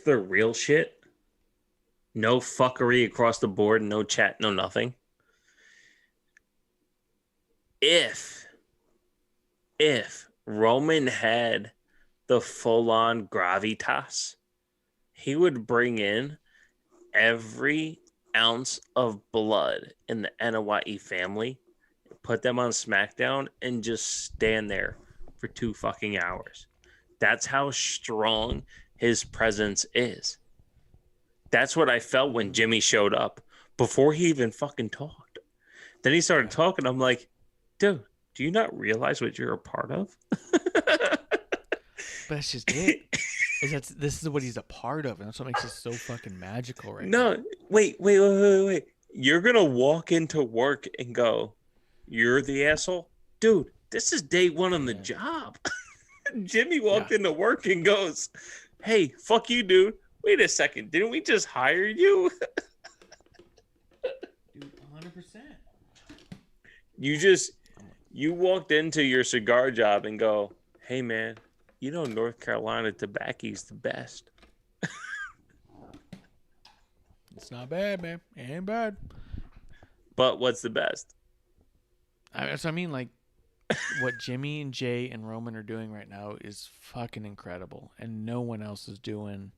the real shit. No fuckery across the board, no chat, no nothing. If Roman had the full-on gravitas, he would bring in every ounce of blood in the Anoa'i family, put them on SmackDown, and just stand there for 2 fucking hours. That's how strong his presence is. That's what I felt when Jimmy showed up before he even fucking talked. Then he started talking. I'm like, dude, Do you not realize what you're a part of? But that's just it. This is what he's a part of, and that's what makes it so fucking magical right now. No, wait. You're gonna walk into work and go, "You're the asshole, dude." This is day one on the job. Jimmy walked into work and goes, "Hey, fuck you, dude. Wait a second. Didn't we just hire you?" Dude, 100%. You walked into your cigar job and go, "Hey, man, you know North Carolina tobacco's the best." It's not bad, man. It ain't bad. But what's the best? So I mean, like, what Jimmy and Jay and Roman are doing right now is fucking incredible, and no one else is doing,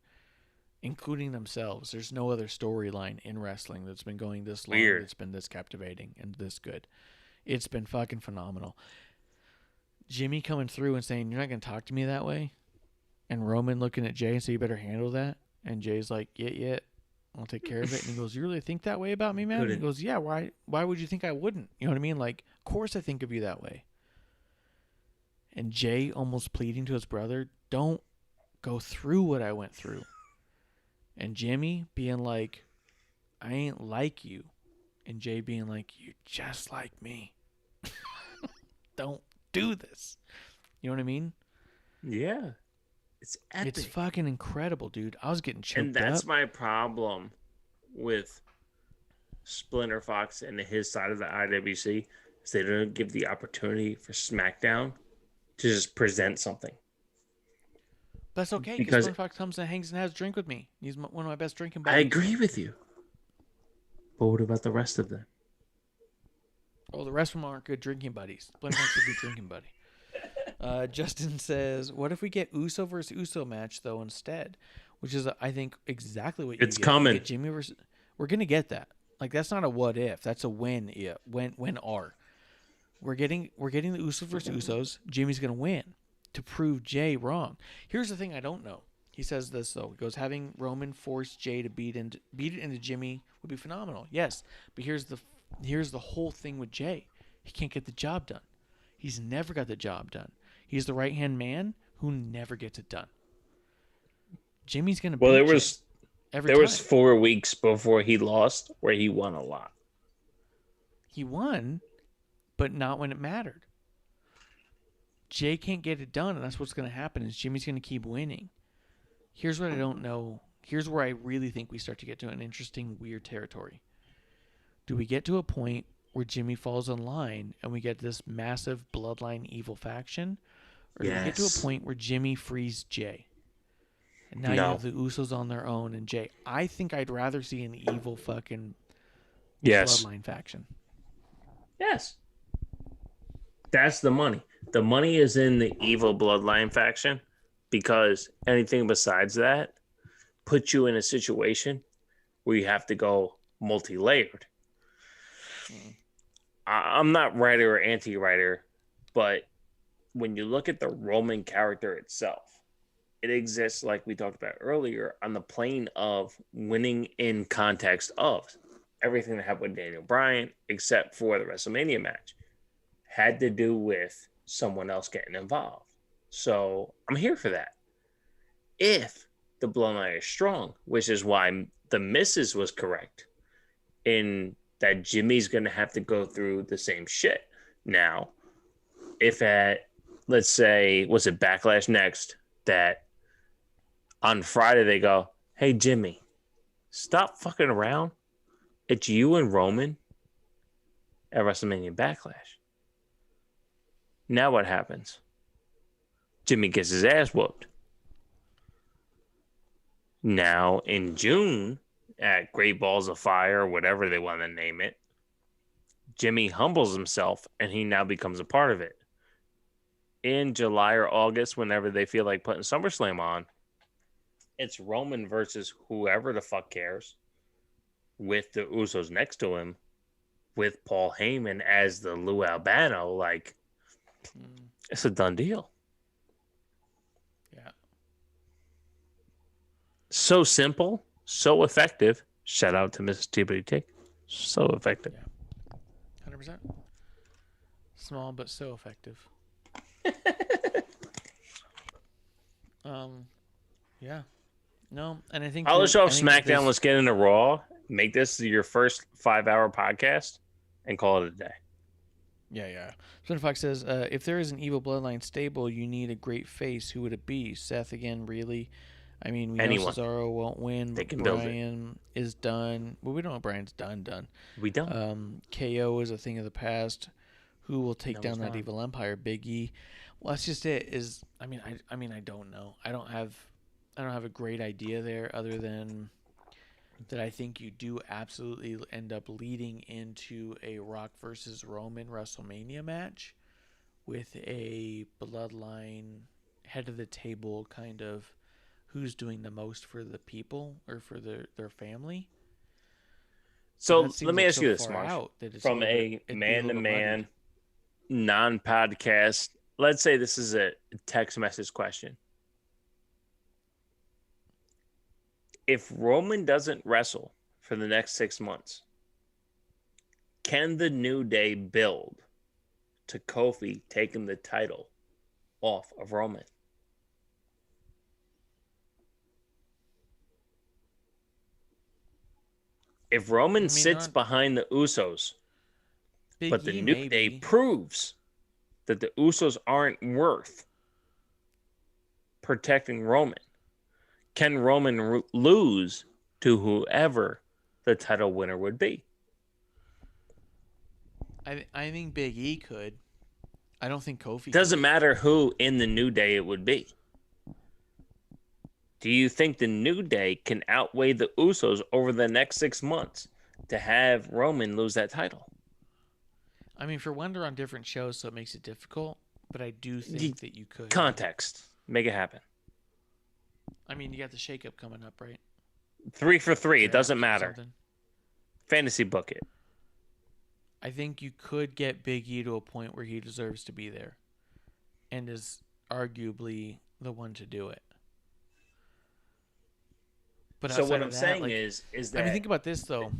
including themselves. There's no other storyline in wrestling that's been going this long. Weird. It's been this captivating and this good. It's been fucking phenomenal. Jimmy coming through and saying, "You're not going to talk to me that way," and Roman looking at Jay and saying, "You better handle that," and Jay's like, "Yeah, I'll take care of it." And he goes, "You really think that way about me, man?" And he goes, "Yeah, why would you think I wouldn't?" You know what I mean? Like, of course I think of you that way. And Jay almost pleading to his brother, "Don't go through what I went through." And Jimmy being like, "I ain't like you." And Jay being like, "You're just like me. Don't do this." You know what I mean? Yeah. It's epic. It's fucking incredible, dude. I was getting choked up. And that's my problem with Splinter Fox and his side of the IWC is they don't give the opportunity for SmackDown to just present something. That's okay, Because- because Splinter Fox comes and hangs and has a drink with me. He's one of my best drinking I buddies. agree with you. But what about the rest of them? Oh, the rest of them aren't good drinking buddies. Splinter Fox is a good drinking buddy. Justin says, "What if we get Uso versus Uso match though instead?" Which is, I think, exactly what you It's get. coming. We get Jimmy versus. We're gonna get that. Like, that's not a what if. That's a when. Yeah, when are. We're getting the Uso versus Usos. Jimmy's gonna win to prove Jay wrong. Here's the thing I don't know. He says this though. He goes, having Roman force Jay to beat it into Jimmy would be phenomenal. Yes, but here's the whole thing with Jay. He can't get the job done. He's never got the job done. He's the right hand man who never gets it done. Jimmy's gonna. Well, beat there Jay was every there was time. 4 weeks before he lost where he won a lot. He won, but not when it mattered. Jay can't get it done, and that's what's going to happen is Jimmy's going to keep winning. Here's what I don't know. Here's where I really think we start to get to an interesting, weird territory. Do we get to a point where Jimmy falls in line and we get this massive bloodline evil faction? Or do we get to Yes. a point where Jimmy frees Jay? And now you No. have the Usos on their own and Jay. I think I'd rather see an evil fucking Yes. bloodline faction. Yes. That's the money. The money is in the evil bloodline faction because anything besides that puts you in a situation where you have to go multi-layered. I'm not writer or anti-writer, but when you look at the Roman character itself, it exists, like we talked about earlier, on the plane of winning in context of everything that happened with Daniel Bryan, except for the WrestleMania match, had to do with someone else getting involved. So I'm here for that. If the bloodline is strong, which is why the missus was correct in that Jimmy's going to have to go through the same shit. Now, if at, let's say, was it Backlash next, that on Friday they go, hey, Jimmy, stop fucking around. It's you and Roman at WrestleMania Backlash. Now what happens? Jimmy gets his ass whooped. Now in June at Great Balls of Fire, whatever they want to name it, Jimmy humbles himself and he now becomes a part of it. In July or August, whenever they feel like putting SummerSlam on, it's Roman versus whoever the fuck cares, with the Usos next to him, with Paul Heyman as the Lou Albano. Like, it's a done deal. Yeah. So simple, so effective. Shout out to Mrs. TWTake. So effective. Yeah. 100%. Small but so effective. Yeah. No, and I think I'll show off I think that SmackDown. this- Let's get into Raw. Make this your first 5-hour podcast and call it a day. Yeah. Splinter Fox says, if there is an evil bloodline stable, you need a great face. Who would it be? Seth again, really? I mean, we Anyone. know Cesaro won't win, They but can build it. Brian is done. Well, we don't know Brian's done. We don't. KO is a thing of the past. Who will take No, down it's that not. evil empire? Big E. Well, that's just it. I don't know. I don't have a great idea there, other than that I think you do absolutely end up leading into a Rock versus Roman WrestleMania match with a bloodline head of the table kind of who's doing the most for the people or for their family. So That seems let me like ask so you this, far Marsh. out that it's From a little a bit- it'd be a little man-to-man, muddy. non-podcast, let's say this is a text message question. If Roman doesn't wrestle for the next 6 months, can the New Day build to Kofi taking the title off of Roman? If Roman sits not- behind the Usos, Big but the E, New Day maybe. proves that the Usos aren't worth protecting Roman, can Roman lose to whoever the title winner would be? I think Big E could. I don't think Kofi Doesn't could. matter who in the New Day it would be. Do you think the New Day can outweigh the Usos over the next 6 months to have Roman lose that title? I mean, for one, they're on different shows, so it makes it difficult. But I do think that you could. Context. Make it happen. I mean, you got the shakeup coming up, right? 3 for 3. It Draft doesn't or matter. something. Fantasy book it. I think you could get Big E to a point where he deserves to be there, and is arguably the one to do it. But So outside what of I'm that, saying like, is that I mean, think about this though.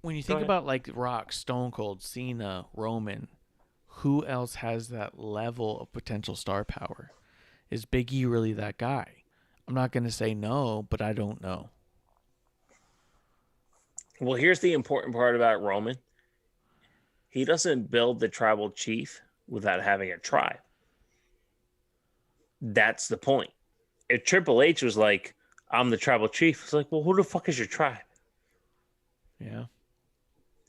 When you think ahead. about like Rock, Stone Cold, Cena, Roman, who else has that level of potential star power? Is Big E really that guy? I'm not going to say no, but I don't know. Well, here's the important part about Roman. He doesn't build the tribal chief without having a tribe. That's the point. If Triple H was like, I'm the tribal chief, it's like, well, who the fuck is your tribe? Yeah.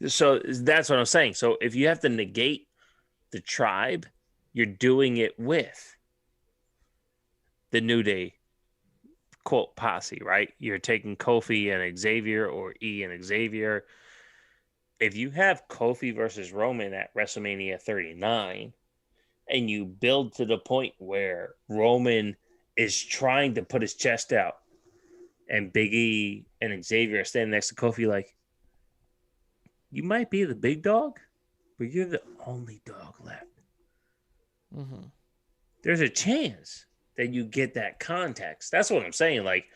So that's what I'm saying. So if you have to negate the tribe, you're doing it with the New Day, quote, posse, right? You're taking Kofi and Xavier, or E and Xavier. If you have Kofi versus Roman at WrestleMania 39 and you build to the point where Roman is trying to put his chest out and Big E and Xavier are standing next to Kofi like, you might be the big dog, but you're the only dog left. Mm-hmm. There's a chance that you get that context. That's what I'm saying. Like,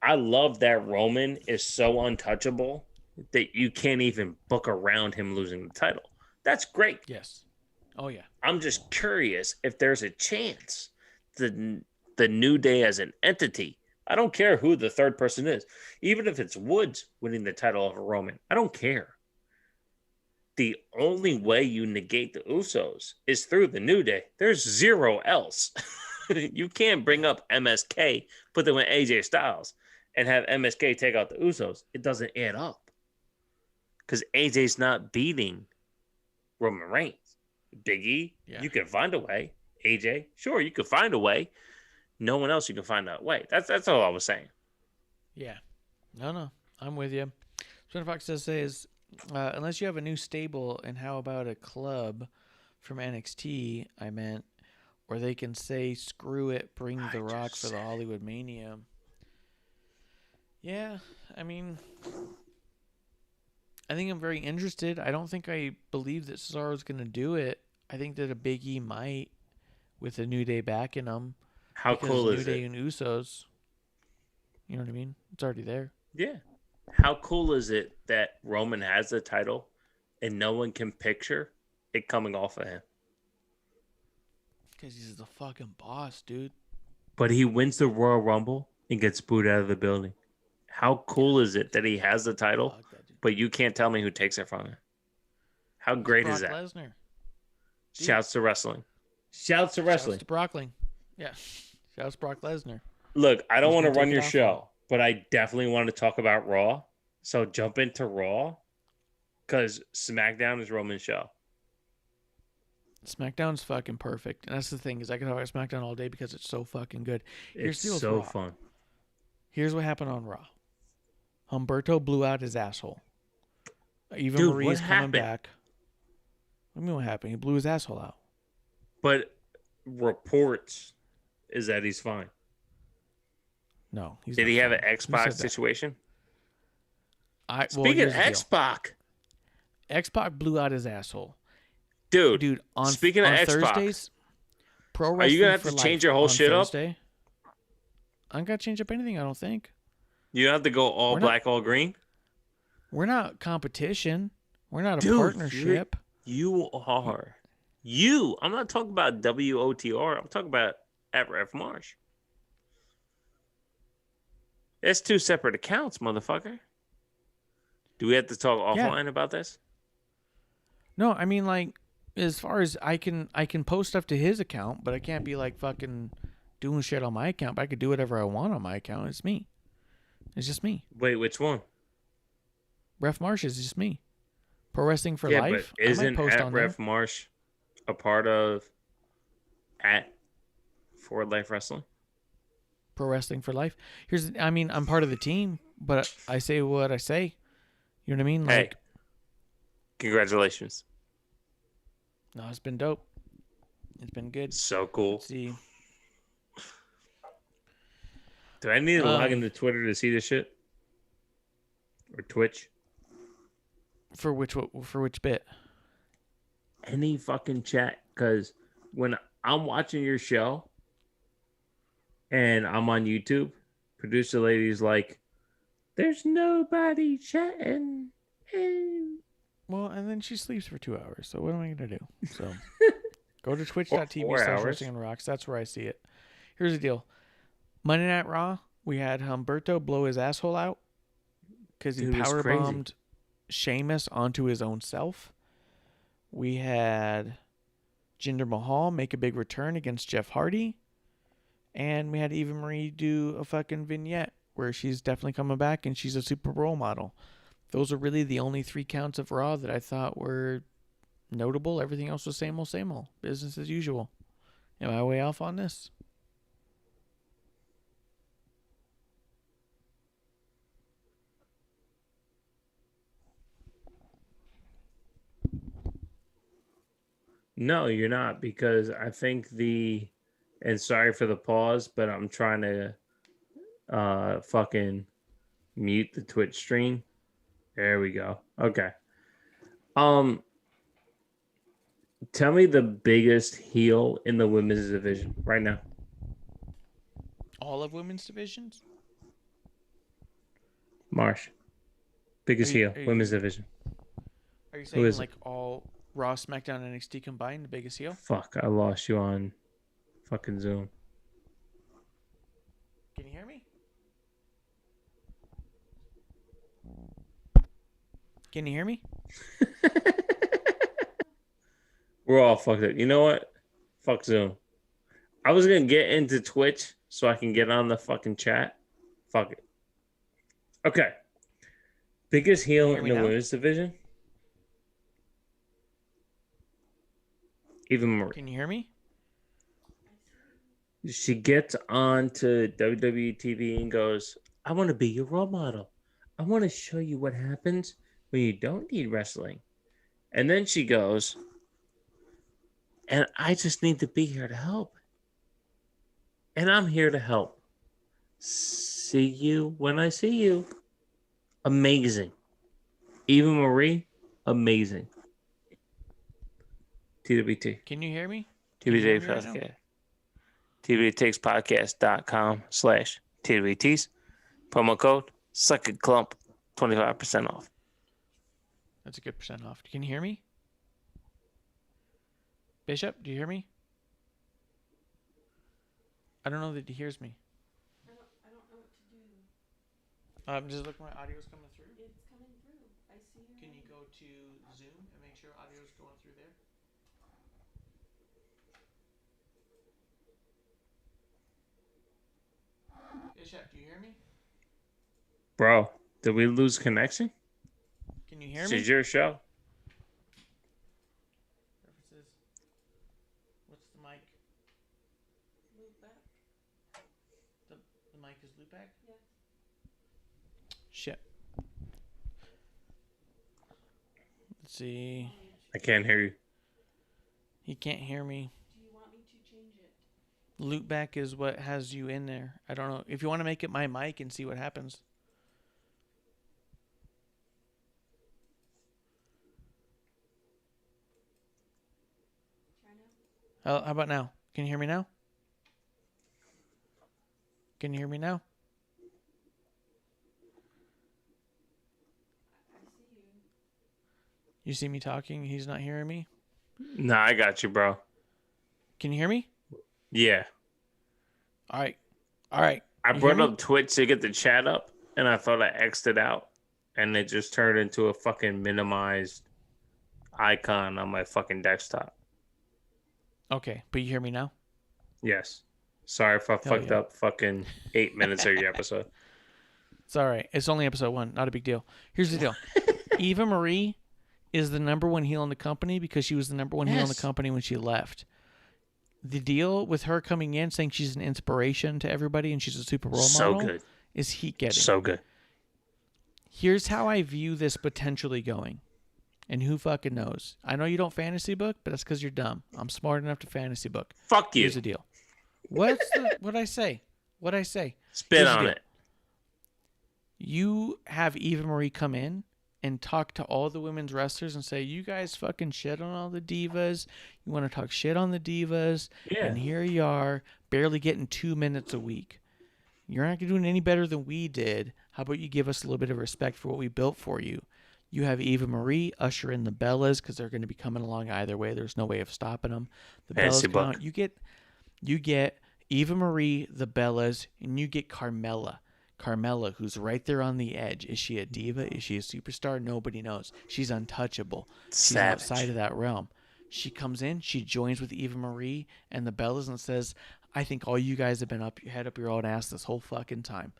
I love that Roman is so untouchable that you can't even book around him losing the title. That's great. Yes. Oh, yeah. I'm just curious if there's a chance the New Day as an entity. I don't care who the third person is. Even if it's Woods winning the title over Roman, I don't care. The only way you negate the Usos is through the New Day. There's zero else. You can't bring up MSK, put them with AJ Styles, and have MSK take out the Usos. It doesn't add up. Because AJ's not beating Roman Reigns. Big E, Yeah. you can find a way. AJ, sure, you can find a way. No one else you can find that way. That's all I was saying. Yeah. No. I'm with you. Splinter Fox says, unless you have a new stable, and how about a club from NXT, I meant, or they can say, screw it, bring The Rock for the Hollywood Mania. Yeah, I mean, I think I'm very interested. I don't think I believe that Cesaro's going to do it. I think that a Big E might, with a New Day backing them. How because cool New is Day it? and Usos, you know what I mean? It's already there. Yeah. How cool is it that Roman has the title and no one can picture it coming off of him. Because he's the fucking boss, dude. But he wins the Royal Rumble and gets booed out of the building. How cool is it that he has the title, Fuck that dude. but you can't tell me who takes it from him? How great is Brock that? Lesnar. Dude. Shouts to wrestling. Shouts to wrestling. Shouts to Brockling. Yeah. Shouts to Brock Lesnar. Look, I don't Who's want to gonna run take your it off show, but I definitely want to talk about Raw. So jump into Raw because SmackDown is Roman's show. SmackDown's fucking perfect. And that's the thing, is I can talk about SmackDown all day because it's so fucking good. Here's It's the deal with so Raw. fun. Here's what happened on Raw. Humberto blew out his asshole. Eva Dude, Marie what is coming happened? back. What do you mean what happened? He blew his asshole out. But reports is that he's fine. No. He's Did not he have an fine. Who Xbox said that? situation? Well, Speaking here's of the deal. X-Pac, X-Pac blew out his asshole. dude, On speaking of on X-Pac, Thursdays, Pro are Wrestling you gonna have for to Life change your whole on shit up? Thursday. I ain't got to change up anything, I don't think. you have to go all We're not- black, all green? We're not competition. We're not a Dude, partnership. You are. I'm not talking about WOTR. I'm talking about at Ref Marsh. That's two separate accounts, motherfucker. Do we have to talk Yeah. offline about this? No, I mean, like, as far as I can post stuff to his account, but I can't be like fucking doing shit on my account. But I could do whatever I want on my account. It's me. It's just me. Wait, which one? Ref Marsh is just me. Pro Wrestling for yeah, Life. but I might isn't post at on Ref there. Marsh a part of at For Life Wrestling? Pro Wrestling for Life. I'm part of the team, but I say what I say. You know what I mean? Hey, Like, congratulations. no, it's been dope. It's been good. So cool. Let's see. Do I need to log into Twitter to see this shit? Or Twitch? For which bit? Any fucking chat, because when I'm watching your show and I'm on YouTube, producer lady's like, there's nobody chatting. Well, and then she sleeps for 2 hours. So what am I gonna do? So go to 4 twitch.tv/wrestling hours. and rocks. That's where I see it. Here's the deal. Monday Night Raw, we had Humberto blow his asshole out because he Dude, it's power crazy. bombed Sheamus onto his own self. We had Jinder Mahal make a big return against Jeff Hardy. And we had Eva Marie do a fucking vignette where she's definitely coming back and she's a super role model. Those are really the only 3 counts of Raw that I thought were notable. Everything else was same old. Business as usual. Am I way off on this? No, you're not, because I think and sorry for the pause, but I'm trying to fucking mute the Twitch stream. There we go. Okay. Tell me the biggest heel in the women's division right now. All of women's divisions? Marsh. Biggest Are you- heel, women's division. Are you saying is it? like all Raw, SmackDown, and NXT combined, the biggest heel? Fuck, I lost you on fucking Zoom. Can you hear me? Can you hear me? We're all fucked up. You know what? Fuck Zoom. I was gonna get into Twitch so I can get on the fucking chat. Fuck it. Okay. Biggest heel Hear in me the now? women's division? Eva Marie. Can you hear me? She gets on to WWE TV and goes, I want to be your role model. I want to show you what happens when you don't need wrestling. And then she goes, and I just need to be here to help. And I'm here to help. See you when I see you. Amazing. Eva Marie, amazing. TWT. Can you hear me? Can you hear me right now? TWTakesPodcast. TWTakesPodcast.com/TWTs. Promo code Suck a Clump, 25% off. That's a good percent off. Can you hear me? Bishop, do you hear me? I don't know that he hears me. I don't know what to do. Just look, my audio's coming through. It's coming through. I see your Can you name. go to Zoom and make sure audio's going through there? Bishop, do you hear me? Bro, did we lose connection? Can you hear This me? is your show. Preferences. What's the mic? Move back. The mic is loop back? Yeah. Shit. Let's see. I can't hear you. He can't hear me. Do you want me to change it? Loop back is what has you in there. I don't know. If you want to make it my mic and see what happens. Try now. How about now? Can you hear me now? Can you hear me now? I see you. You see me talking? He's not hearing me? Nah, I got you, bro. Can you hear me? Yeah. All right. All right. I You brought hear me? up Twitch to get the chat up, and I thought I X'd it out, and it just turned into a fucking minimized icon on my fucking desktop. Okay, but you hear me now? Yes. Sorry if I fucked yeah. up fucking 8 minutes of your episode. It's all right. It's only episode 1. Not a big deal. Here's the deal. Eva Marie is the number one heel in the company because she was the number one heel in the Yes. company when she left. The deal with her coming in saying she's an inspiration to everybody and she's a super role So model good. is heat getting. So good. Here's how I view this potentially going. And who fucking knows? I know you don't fantasy book, but that's because you're dumb. I'm smart enough to fantasy book. Fuck you. Here's the deal. What'd I say? What'd I say? Spit Here's the on deal. it. You have Eva Marie come in and talk to all the women's wrestlers and say, you guys fucking shit on all the divas. You want to talk shit on the divas. Yeah. And here you are, barely getting 2 minutes a week. You're not doing any better than we did. How about you give us a little bit of respect for what we built for you? You have Eva Marie usher in the Bellas because they're going to be coming along either way. There's no way of stopping them. The Fantasy Bellas come book. out. You get Eva Marie, the Bellas, and you get Carmella. Carmella, who's right there on the edge. Is she a diva? Is she a superstar? Nobody knows. She's untouchable. She's Savage. outside of that realm. She comes in, she joins with Eva Marie and the Bellas and says, I think all you guys have been up your own ass this whole fucking time.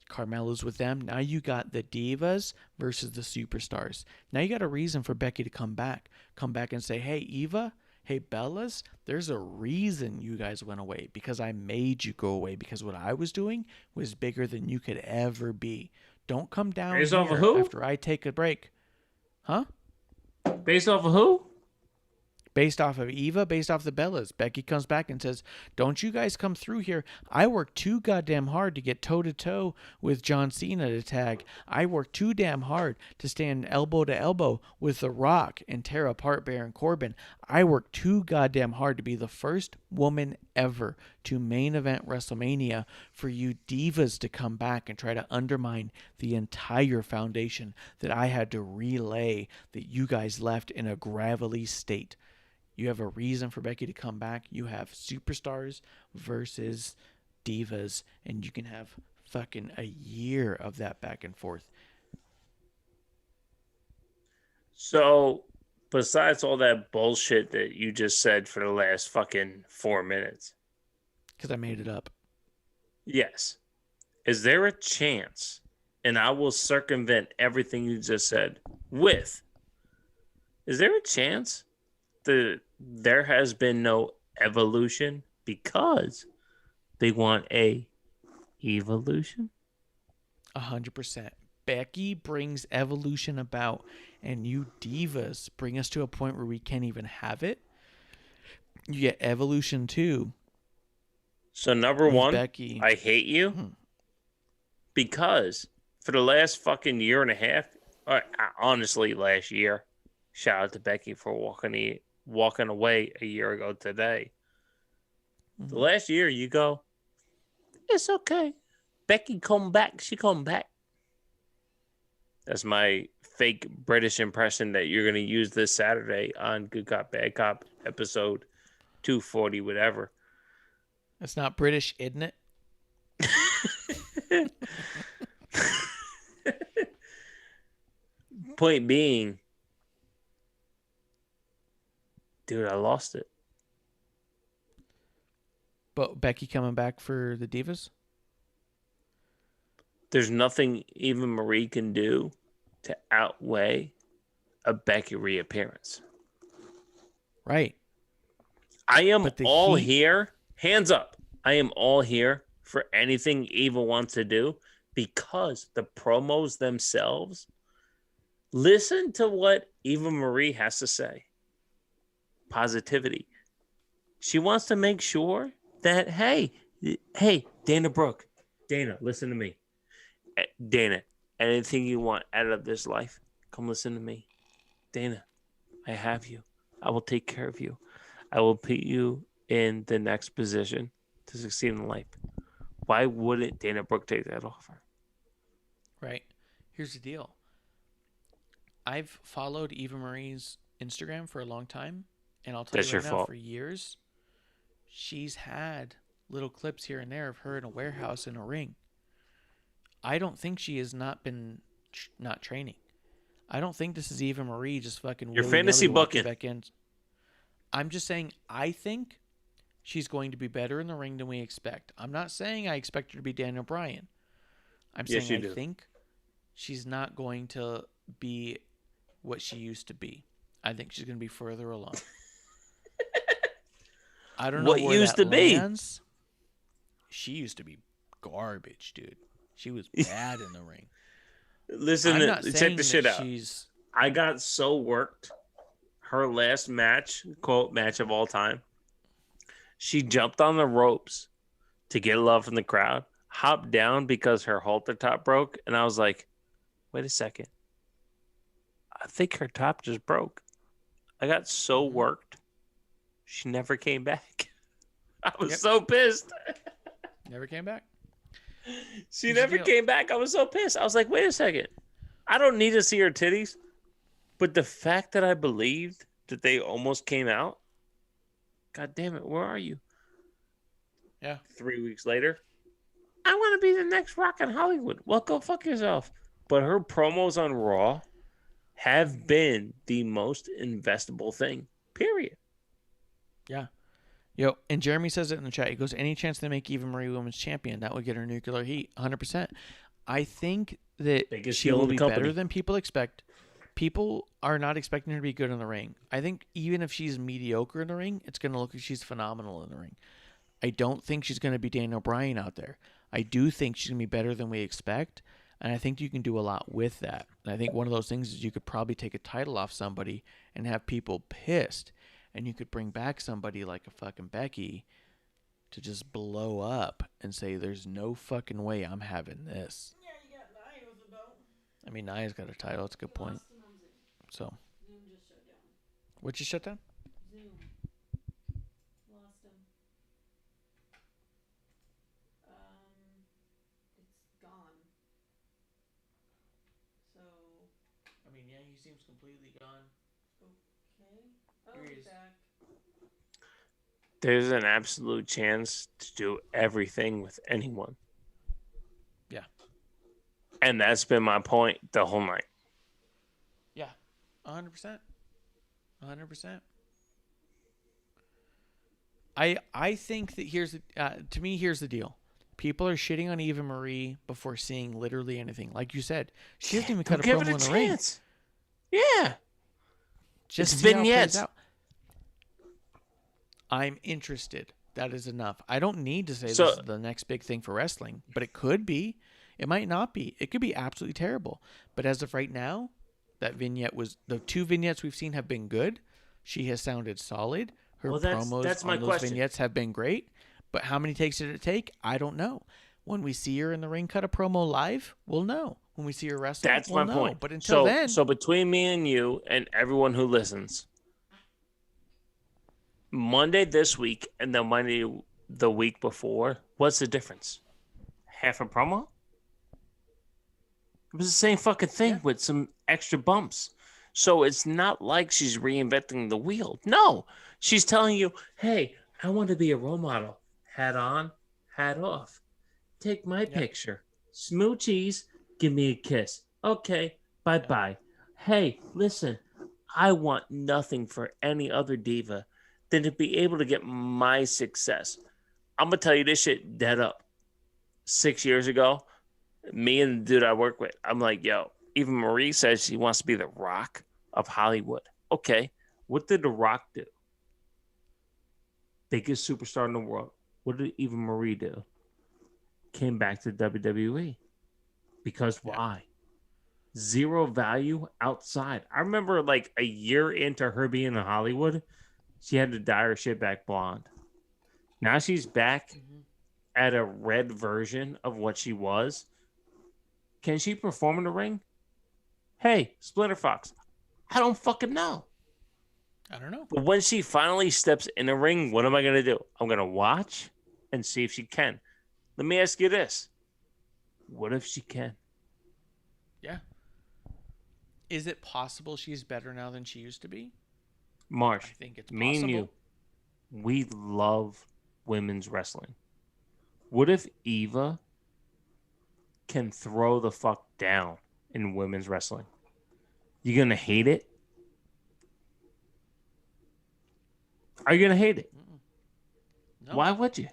Carmella's with them. Now you got the divas versus the superstars. Now you got a reason for Becky to come back. Come back and say, hey, Eva, hey, Bellas, there's a reason you guys went away because I made you go away because what I was doing was bigger than you could ever be. Don't come down Based here off of who? after I take a break. Huh? Based off of who? Based off of Eva, based off the Bellas. Becky comes back and says, don't you guys come through here. I worked too goddamn hard to get toe-to-toe with John Cena to tag. I worked too damn hard to stand elbow to elbow with The Rock and tear apart Baron Corbin. I worked too goddamn hard to be the first woman ever to main event WrestleMania for you divas to come back and try to undermine the entire foundation that I had to relay that you guys left in a gravelly state. You have a reason for Becky to come back. You have superstars versus divas, and you can have fucking a year of that back and forth. So, besides all that bullshit that you just said for the last fucking 4 minutes, Because I made it up. yes, is there a chance, and I will circumvent everything you just said with, is there a chance that there has been no evolution because they want a evolution? 100%. Becky brings evolution about, and you divas bring us to a point where we can't even have it. You get evolution too. So number with one, Becky. I hate you because for the last fucking year and a half, or honestly last year, shout out to Becky for walking away a year ago today. The last year you go, it's okay. Becky come back. She come back. That's my fake British impression that you're going to use this Saturday on Good Cop, Bad Cop episode 240, whatever. It's not British, isn't it? Point being, dude, I lost it. But Becky coming back for the Divas? There's nothing Eva Marie can do to outweigh a Becky reappearance. Right. I am But the all heat- here. Hands up. I am all here for anything Eva wants to do because the promos themselves. Listen to what Eva Marie has to say. Positivity. She wants to make sure that, hey, Dana Brooke. Dana, listen to me. Dana, anything you want out of this life, come listen to me. Dana, I have you. I will take care of you. I will put you in the next position to succeed in life. Why wouldn't Dana Brooke take that offer? Right. Here's the deal. I've followed Eva Marie's Instagram for a long time, and I'll tell That's you right your now, fault. for years, she's had little clips here and there of her in a warehouse in a ring. I don't think she has not been not training. I don't think this is Eva Marie just fucking Your willy-nilly fantasy walking booking. back in. I'm just saying I think she's going to be better in the ring than we expect. I'm not saying I expect her to be Daniel Bryan. I'm Yes, saying you do. I think she's not going to be what she used to be. I think she's going to be further along. I don't know What where used that to be? lands. She used to be garbage, dude. She was bad in the ring. Listen, I'm not check saying the shit that out. she's I got so worked. Her last match, quote, match of all time. She jumped on the ropes to get love from the crowd, hopped down because her halter top broke, and I was like, wait a second. I think her top just broke. I got so worked. She never came back. I was Yep. so pissed. never came back. She Here's the never deal. came back. I was so pissed. I was like, wait a second. I don't need to see her titties. But the fact that I believed that they almost came out, God damn it, where are you? Yeah. 3 weeks later, I want to be the next rock in Hollywood. Well, go fuck yourself. But her promos on Raw have been the most investable thing, period. Yeah. Yo, and Jeremy says it in the chat. He goes, any chance they make Eva Marie women's champion, that would get her nuclear heat. 100%. I think that Biggest she heel in will the be company. better than people expect. People are not expecting her to be good in the ring. I think even if she's mediocre in the ring, it's going to look like she's phenomenal in the ring. I don't think she's going to be Daniel Bryan out there. I do think she's going to be better than we expect, and I think you can do a lot with that. And I think one of those things is you could probably take a title off somebody and have people pissed, and you could bring back somebody like a fucking Becky to just blow up and say, there's no fucking way I'm having this. Yeah, you got Nia with the belt. I mean, Nia's got a title. That's a good point. So, Zoom just shut down. what'd you shut down? Zoom. Lost him. It's gone. So, I mean, yeah, he seems completely gone. okay. Oh, Here he he's is. back. There's an absolute chance to do everything with anyone. Yeah. And that's been my point the whole night. Yeah, 100%. 100%. I think that here's to me here's the deal. People are shitting on Eva Marie before seeing literally anything. Like you said, she hasn't even cut a Give promo it a in the ring. chance. Yeah. Just It's see how it plays vignettes. out. I'm interested. That is enough. I don't need to say So- this is the next big thing for wrestling, but it could be. It might not be. It could be absolutely terrible. But as of right now, that vignette was the 2 vignettes we've seen have been good. She has sounded solid. Her Well, that's promos my on those question. vignettes have been great. But how many takes did it take? I don't know. When we see her in the ring cut a promo live, we'll know. When we see her wrestle, That's we'll my know. point. But until then, so between me and you and everyone who listens, Monday this week and then Monday the week before, what's the difference? Half a promo? It was the same fucking thing with some extra bumps. So it's not like she's reinventing the wheel. No, She's telling you, hey, I want to be a role model. Hat on, hat off. Take my picture. Smoochies, give me a kiss. Okay, bye-bye. Hey, listen, I want nothing for any other diva than to be able to get my success. I'm going to tell you this shit dead up. 6 years ago, me and the dude I work with, I'm like, yo, even Marie says she wants to be the Rock of Hollywood. Okay, what did the Rock do? Biggest superstar in the world. What did even Marie do? Came back to WWE. Because why? Zero value outside. I remember like a year into her being in Hollywood, she had to dye her shit back blonde. Now she's back at a red version of what she was. Can she perform in the ring? Hey, Splinter Fox, I don't fucking know. I don't know. But when she finally steps in the ring, what am I going to do? I'm going to watch and see if she can. Let me ask you this. What if she can? Yeah. Is it possible she's better now than she used to be? Marsh, I think it's me possible. and you, we love women's wrestling. What if Eva can throw the fuck down in women's wrestling? You going to hate it? Are you going to hate it? No. Why would you?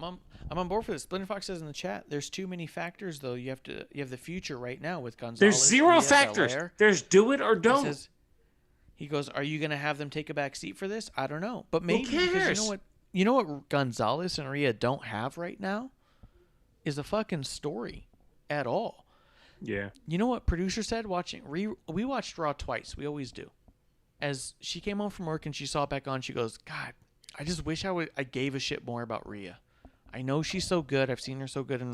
I'm on board for this. Splinter Fox says in the chat, there's too many factors, though. You have the future right now with Gonzalez. There's zero Rhea, factors. Belair. There's do it or don't. He goes, are you going to have them take a back seat for this? I don't know. But maybe Who cares? because you know what Gonzalez and Rhea don't have right now? Is a fucking story at all. Yeah. You know what producer said watching? We watched Raw twice. We always do. As she came home from work and she saw it back on, she goes, God, I just wish I gave a shit more about Rhea. I know she's so good. I've seen her so good in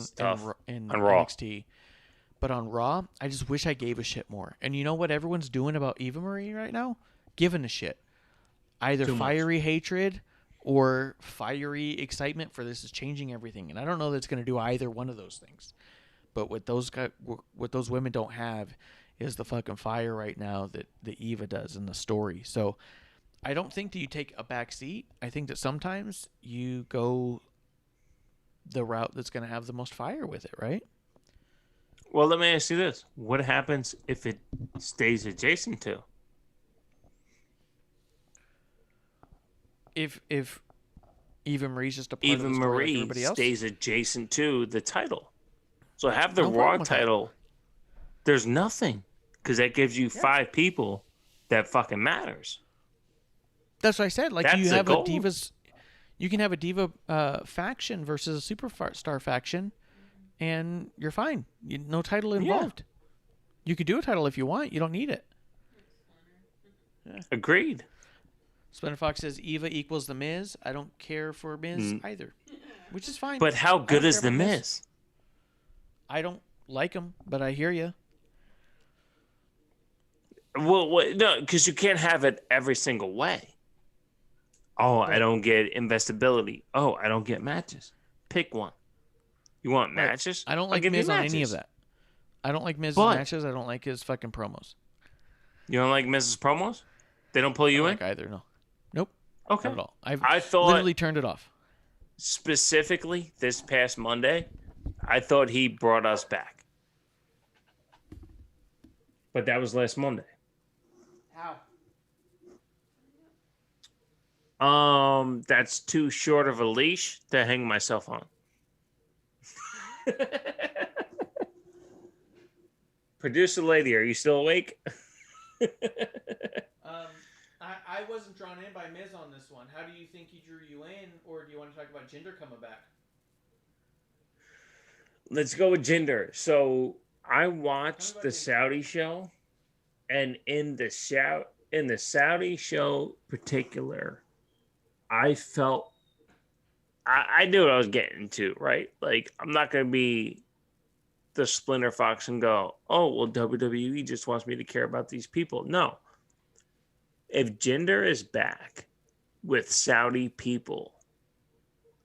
Raw. NXT. But on Raw, I just wish I gave a shit more. And you know what everyone's doing about Eva Marie right now? Giving a shit. Either fiery hatred or fiery excitement for this is changing everything. And I don't know that it's going to do either one of those things. But what those women don't have is the fucking fire right now that Eva does in the story. So I don't think that you take a back seat. I think that sometimes you go the route that's going to have the most fire with it, right? Well, let me ask you this. What happens if it stays adjacent to? If Eva Marie's just a part Eva of the story like Marie everybody else? stays adjacent to the title. So have the No problem Raw with that. title. There's nothing. Because that gives you 5 people that fucking matters. That's what I said. Like That's you the have goal. a Divas, you can have a Diva faction versus a Superstar faction, and you're fine. No title involved. You could do a title if you want. You don't need it. Agreed. Splinter Fox says Eva equals the Miz. I don't care for Miz either, which is fine. But how I good don't is care the about Miz? I don't like him, but I hear you. Well, no, because you can't have it every single way. Oh, I don't get investability. Oh, I don't get matches. Pick one. You want matches? I don't I'll like give you Miz on any of matches. that. I don't like Miz's But- matches. I don't like his fucking promos. You don't like Miz's promos? They don't pull you I in? don't like either. No. Nope. Okay. Not at all. I thought literally turned it off. specifically this past Monday, I thought he brought us back. But that was last Monday. How? That's too short of a leash to hang myself on. Producer lady, are you still awake? I wasn't drawn in by Miz on this one. How do you think he drew you in, or do you want to talk about Jinder coming back? Let's go with Jinder. So I watched about the Jinder? Saudi show, and in the Saudi show particular, I felt I knew what I was getting to, right? Like, I'm not gonna be the Splinter Fox and go, oh well, WWE just wants me to care about these people. No. If Jinder is back with Saudi people,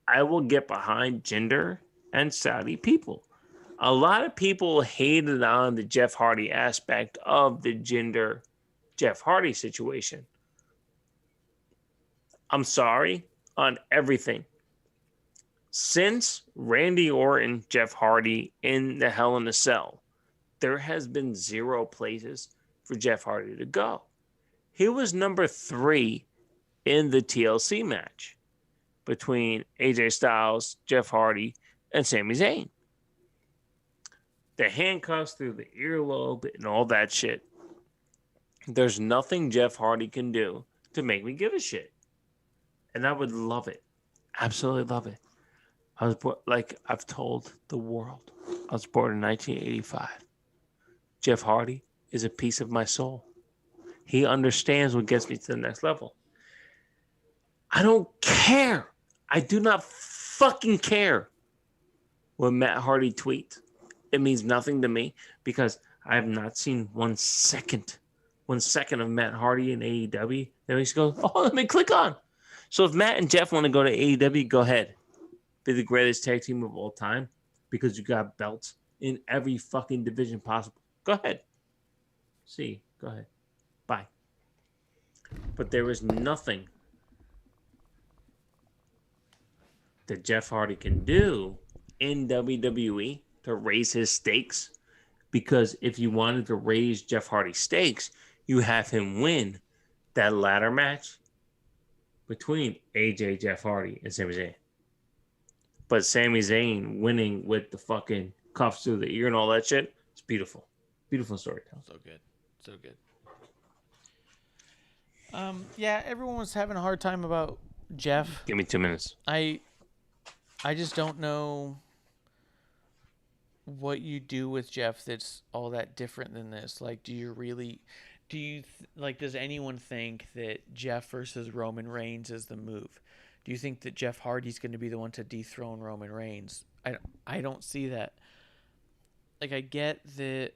I will get behind Jinder and Saudi people. A lot of people hated on the Jeff Hardy aspect of the Jinder Jeff Hardy situation. I'm sorry on everything. Since Randy Orton, Jeff Hardy in the Hell in a Cell, there has been 0 places for Jeff Hardy to go. He was number 3 in the TLC match between AJ Styles, Jeff Hardy, and Sami Zayn. The handcuffs through the earlobe and all that shit. There's nothing Jeff Hardy can do to make me give a shit. And I would love it. Absolutely love it. I was born, like I've told the world, I was born in 1985. Jeff Hardy is a piece of my soul. He understands what gets me to the next level. I don't care. I do not fucking care when Matt Hardy tweets. It means nothing to me because I have not seen 1 second of Matt Hardy in AEW. Then he goes, oh, let me click on. So if Matt and Jeff want to go to AEW, go ahead. Be the greatest tag team of all time because you got belts in every fucking division possible. Go ahead. See, go ahead. Bye. But there is nothing that Jeff Hardy can do in WWE to raise his stakes. Because if you wanted to raise Jeff Hardy's stakes, you have him win that ladder match between AJ, Jeff Hardy, and Sami Zayn. But Sami Zayn winning with the fucking cuffs through the ear and all that shit, it's beautiful. Beautiful storytelling. So good. So good. Yeah, everyone was having a hard time about Jeff. Give me 2 minutes. I just don't know what you do with Jeff that's all that different than this. Like, does anyone think that Jeff versus Roman Reigns is the move? Do you think that Jeff Hardy's going to be the one to dethrone Roman Reigns? I don't see that. Like, I get that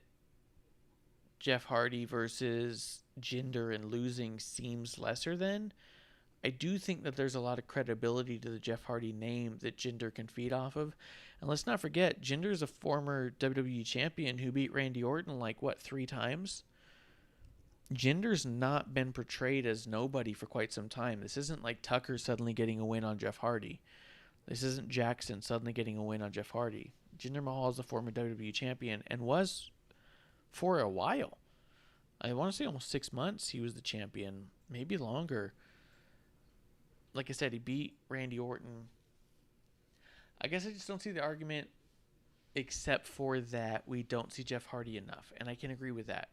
Jeff Hardy versus Jinder and losing seems lesser than. I do think that there's a lot of credibility to the Jeff Hardy name that Jinder can feed off of. And let's not forget, Jinder is a former WWE champion who beat Randy Orton 3 times? Jinder's not been portrayed as nobody for quite some time. This isn't like Tucker suddenly getting a win on Jeff Hardy. This isn't Jackson suddenly getting a win on Jeff Hardy. Jinder Mahal is a former WWE champion and was for a while. I want to say almost 6 months he was the champion, maybe longer. Like I said, he beat Randy Orton. I guess I just don't see the argument except for that we don't see Jeff Hardy enough. And I can agree with that.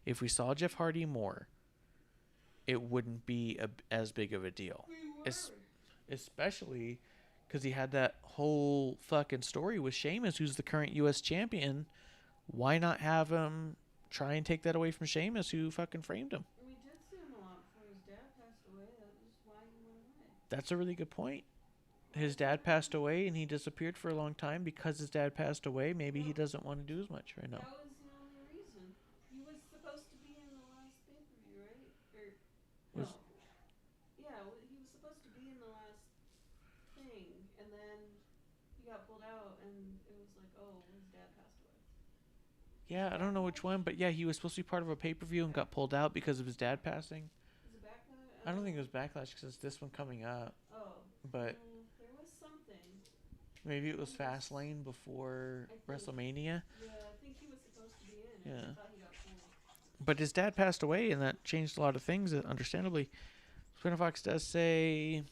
If we saw Jeff Hardy more, it wouldn't be as big of a deal. Especially because he had that whole fucking story with Sheamus, who's the current U.S. champion. Why not have him try and take that away from Sheamus, who fucking framed him? We did see him a lot before his dad passed away. That was why he went away. That's a really good point. His dad passed away, and he disappeared for a long time because his dad passed away. Maybe he doesn't want to do as much right now. That was the only reason. He was supposed to be in the last pay-per-view, right? Or no? Yeah, he was supposed to be in the last thing, and then he got pulled out, and it was like, oh, his dad passed away. Yeah, I don't know which one, but yeah, he was supposed to be part of a pay-per-view and got pulled out because of his dad passing. Was it Backlash? I don't think it was Backlash because it's this one coming up. Oh. But there was something. maybe it was Fastlane before WrestleMania. Yeah, I think he was supposed to be in. Yeah. I thought he got pulled. But his dad passed away, and that changed a lot of things, understandably. Spinner Fox does say,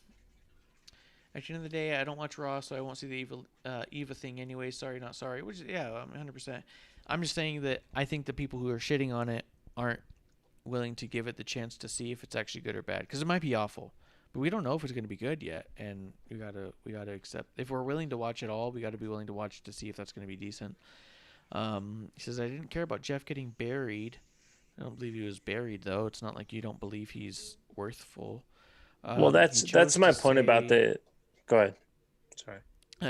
at the end of the day, I don't watch Raw, so I won't see the Eva thing anyway. Sorry, not sorry. Which, yeah, 100%. I'm just saying that I think the people who are shitting on it aren't willing to give it the chance to see if it's actually good or bad. Because it might be awful. But we don't know if it's going to be good yet, and we gotta accept. If we're willing to watch it all, we got to be willing to watch it to see if that's going to be decent. He says, I didn't care about Jeff getting buried. I don't believe he was buried, though. It's not like you don't believe he's worthful. Well, that's my point about the... Go ahead. Sorry.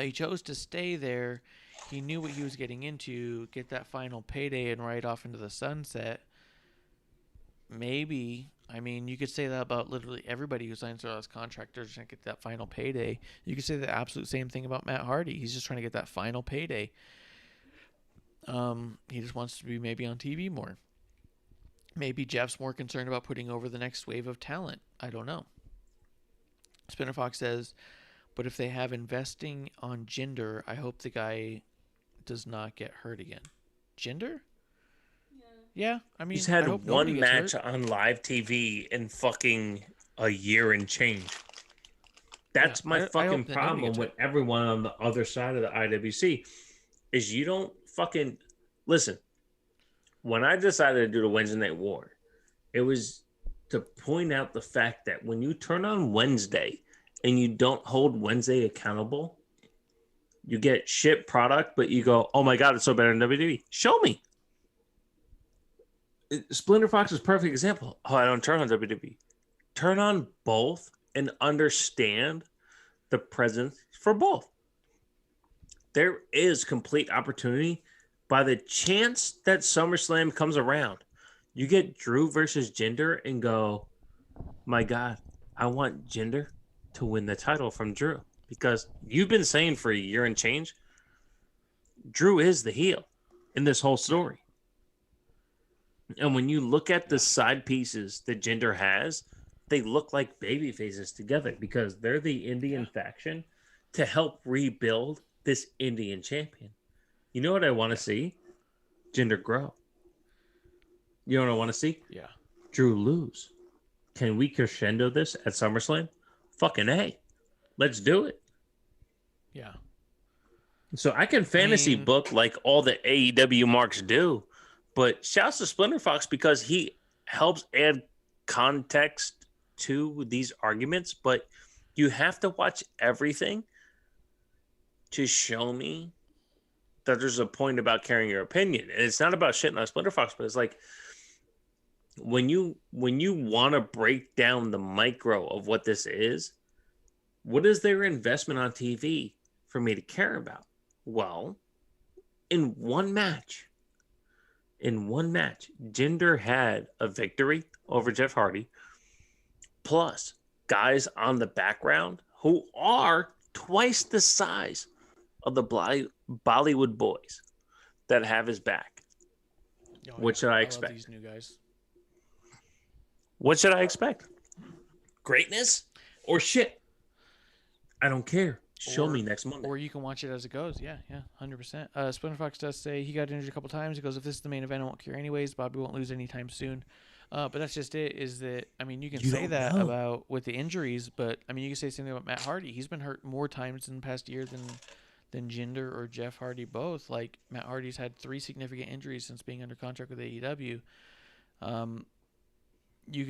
He chose to stay there. He knew what he was getting into, get that final payday and ride off into the sunset. Maybe... I mean, you could say that about literally everybody who signs their last contract. They're just going to get that final payday. You could say the absolute same thing about Matt Hardy. He's just trying to get that final payday. He just wants to be maybe on TV more. Maybe Jeff's more concerned about putting over the next wave of talent. I don't know. Spinner Fox says, but if they have investing on Jinder, I hope the guy does not get hurt again. Jinder? Yeah, I mean, He's had I hope nobody one gets match hurt. on live TV in fucking a year and change. That's Yeah, my I hope fucking that nobody problem gets with hurt. everyone on the other side of the IWC is you don't fucking listen. When I decided to do the Wednesday Night War, it was to point out the fact that when you turn on Wednesday and you don't hold Wednesday accountable, you get shit product, but you go, oh my God, it's so better than WWE. Show me. Splinter Fox is a perfect example. Oh, I don't turn on WWE. Turn on both and understand the presence for both. There is complete opportunity. By the chance that SummerSlam comes around, you get Drew versus Jinder and go, my God, I want Jinder to win the title from Drew. Because you've been saying for a year and change, Drew is the heel in this whole story. And when you look at the side pieces that Jinder has, they look like baby faces together because they're the Indian faction to help rebuild this Indian champion. You know what I want to see? Jinder grow. You know what I want to see? Yeah. Drew lose. Can we crescendo this at SummerSlam? Fucking A. Let's do it. Yeah. So I can fantasy book like all the AEW marks do, but shouts to Splinter Fox because he helps add context to these arguments, but you have to watch everything to show me that there's a point about carrying your opinion. And it's not about shitting on Splinter Fox, but it's like when you want to break down the micro of what this is, what is their investment on TV for me to care about? Well, in one match, Jinder had a victory over Jeff Hardy, plus guys on the background who are twice the size of the Bollywood boys that have his back. Oh, What should I love expect? these new guys. What should I expect? Greatness or shit? I don't care. Show me next Monday. Or you can watch it as it goes. Yeah, 100%. Splinter Fox does say he got injured a couple times. He goes, if this is the main event, I won't care anyways. Bobby won't lose anytime soon. But that's just it, is that, I mean, you can say that about with the injuries, but, I mean, you can say something about Matt Hardy. He's been hurt more times in the past year than Jinder or Jeff Hardy both. Like, Matt Hardy's had 3 significant injuries since being under contract with AEW. You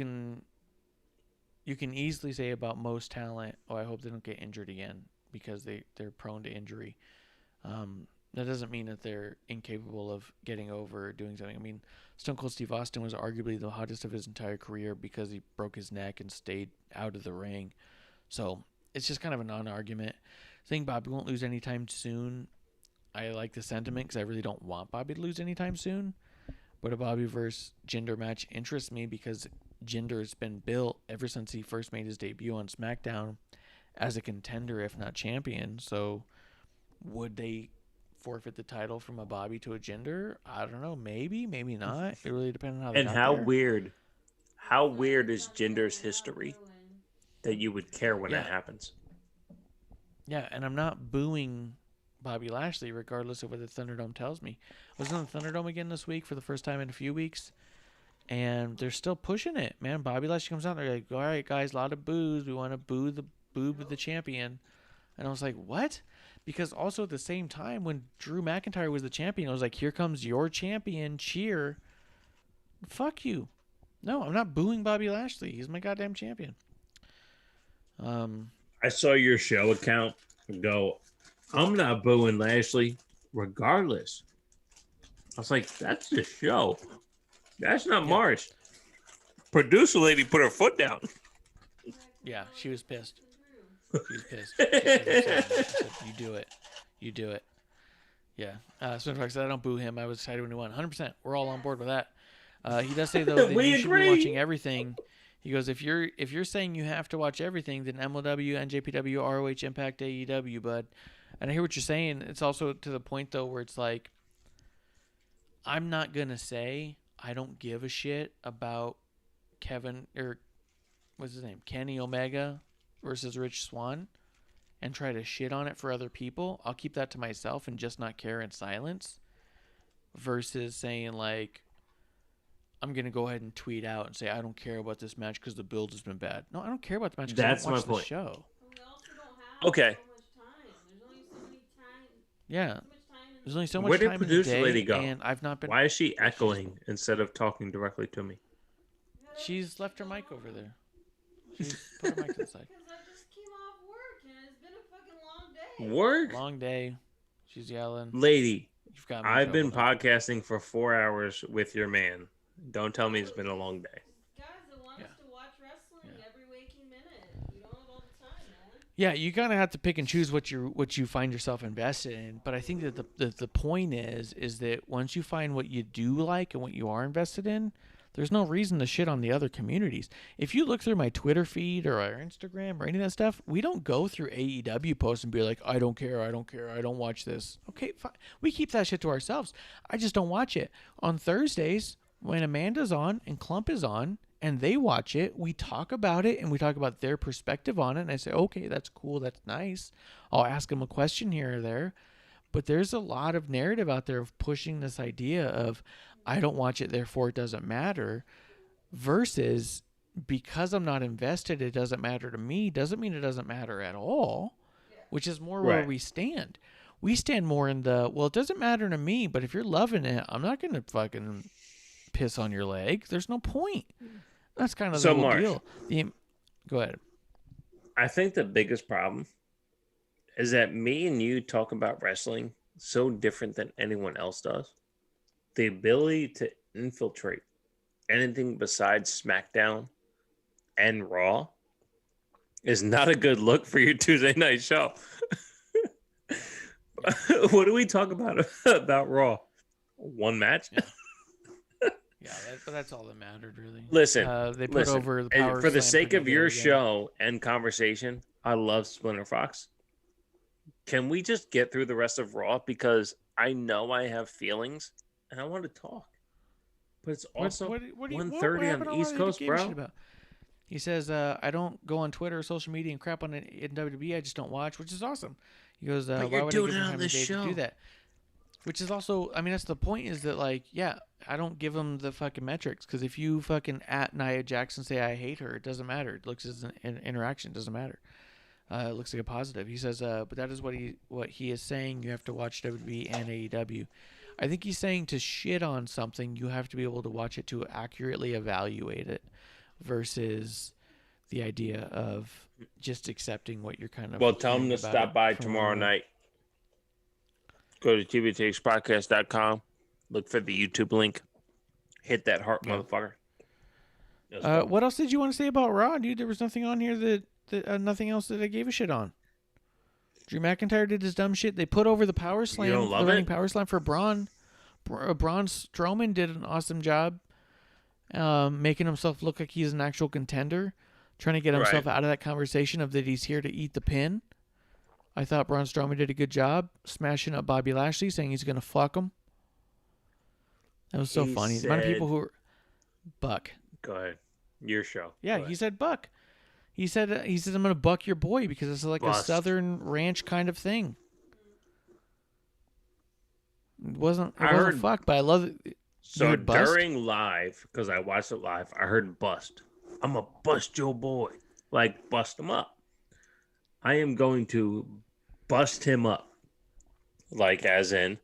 can easily say about most talent, oh, I hope they don't get injured again, because they're prone to injury. That doesn't mean that they're incapable of getting over or doing something. I mean, Stone Cold Steve Austin was arguably the hottest of his entire career because he broke his neck and stayed out of the ring. So it's just kind of a non-argument. I think Bobby won't lose anytime soon. I like the sentiment because I really don't want Bobby to lose anytime soon. But a Bobby versus Jinder match interests me because Jinder has been built ever since he first made his debut on SmackDown as a contender, if not champion. So would they forfeit the title from a Bobby to a Jinder? I don't know. Maybe, maybe not. It really depends on how they And got how there. weird is Jinder's history that you would care when that happens? Yeah, and I'm not booing Bobby Lashley regardless of what the Thunderdome tells me. I was in the Thunderdome again this week for the first time in a few weeks, and they're still pushing it, man. Bobby Lashley comes out, they're like, all right, guys, a lot of boos. We want to boo the champion. And I was like, what? Because also at the same time, when Drew McIntyre was the champion, I was like, here comes your champion, cheer. Fuck you. No, I'm not booing Bobby Lashley. He's my goddamn champion. I saw your show account go, I'm not booing Lashley regardless. I was like, that's the show. That's not Marsh. Producer lady put her foot down. Yeah, she was pissed. She was pissed. She said, you do it. You do it. Yeah. Spinner Fox said, I don't boo him. I was excited when he won. 100%. We're all on board with that. He does say, though, that We you should agree. be watching everything. He goes, if you're saying you have to watch everything, then MLW, NJPW, ROH, Impact, AEW, bud. And I hear what you're saying. It's also to the point, though, where it's like, I'm not going to say I don't give a shit about Kevin, or what's his name? Kenny Omega versus Rich Swann and try to shit on it for other people, I'll keep that to myself and just not care in silence versus saying, like, I'm going to go ahead and tweet out and say, I don't care about this match because the build has been bad. No, I don't care about the match because I That's don't my watch the point. show. We also don't have Okay. so much time. There's only so many time. Yeah. So much time in There's only so much Where did time in the producer day, lady go? and I've not been... Why is she echoing instead of talking directly to me? She's left her mic over there. She's put her mic to the side. Because I just came off work and it's been a fucking long day. Work? Long day. She's yelling. Lady, You've got me in I've been trouble now. podcasting for 4 hours with your man. Don't tell me it's been a long day. Guys, I want us to watch wrestling every waking minute. We don't have all the time, man. Yeah, you kind of have to pick and choose what you find yourself invested in. But I think that the point is that once you find what you do like and what you are invested in, there's no reason to shit on the other communities. If you look through my Twitter feed or our Instagram or any of that stuff, we don't go through AEW posts and be like, I don't care, I don't watch this. Okay, fine. We keep that shit to ourselves. I just don't watch it. On Thursdays, when Amanda's on and Clump is on and they watch it, we talk about it and we talk about their perspective on it. And I say, okay, that's cool, that's nice. I'll ask them a question here or there. But there's a lot of narrative out there of pushing this idea of, I don't watch it, therefore it doesn't matter, versus because I'm not invested, it doesn't matter to me, doesn't mean it doesn't matter at all, which is more where we stand. We stand more in the, well, it doesn't matter to me, but if you're loving it, I'm not going to fucking piss on your leg. There's no point. That's kind of the whole deal. Go ahead. I think the biggest problem is that me and you talk about wrestling so different than anyone else does. The ability to infiltrate anything besides SmackDown and Raw is not a good look for your Tuesday night show. What do we talk about Raw? One match? Yeah, but that's all that mattered, really. Listen, they put over the power for the slam sake of pretty your good again. show and conversation, I love Splinter Fox. Can we just get through the rest of Raw? Because I know I have feelings and I want to talk. But it's also 1:30 on the East Coast, bro. He says, I don't go on Twitter or social media and crap on it in WWE. I just don't watch, which is awesome. He goes, But why you're would I doing give it him on time of this day to show. do that? Which is also, I mean, that's the point is that, like, yeah, I don't give him the fucking metrics. Because if you fucking at Nia Jackson say I hate her, it doesn't matter. It looks as an interaction. It doesn't matter. It looks like a positive. He says, but that is what he is saying. You have to watch WWE and AEW. I think he's saying to shit on something, you have to be able to watch it to accurately evaluate it versus the idea of just accepting what you're kind of... Well, tell him to about stop it by from tomorrow a- night. Go to TWTakesPodcast.com. Look for the YouTube link. Hit that heart, motherfucker. Let's go. What else did you want to say about Raw, dude? There was nothing on here that nothing else that I gave a shit on. Drew McIntyre did his dumb shit. They put over the power slam, don't love the running it? power slam for Braun. Braun Strowman did an awesome job, making himself look like he's an actual contender, trying to get himself out of that conversation of that he's here to eat the pin. I thought Braun Strowman did a good job smashing up Bobby Lashley, saying he's gonna fuck him. That was so He funny. The amount of people said- who were Buck. Go ahead. Your show. Yeah, Go he ahead. said buck. He said I'm gonna buck your boy because it's like Bust. a southern ranch kind of thing. It wasn't heard- fuck, but I love it. So heard bust? during live, because I watched it live, I heard bust. I'm going to bust your boy. Like, bust him up. I am going to bust him up. Like, as in,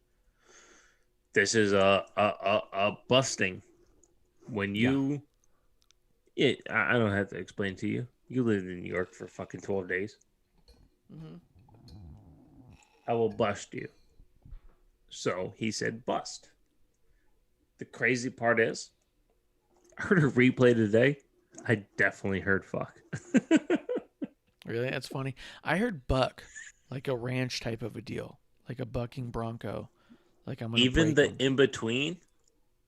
this is a busting. When you... I don't have to explain to you. You lived in New York for fucking 12 days. Mm-hmm. I will bust you. So he said bust. The crazy part is, I heard a replay today. I definitely heard fuck. Really, that's funny. I heard buck, like a ranch type of a deal, like a bucking bronco. Like I'm gonna Even break the him. in between,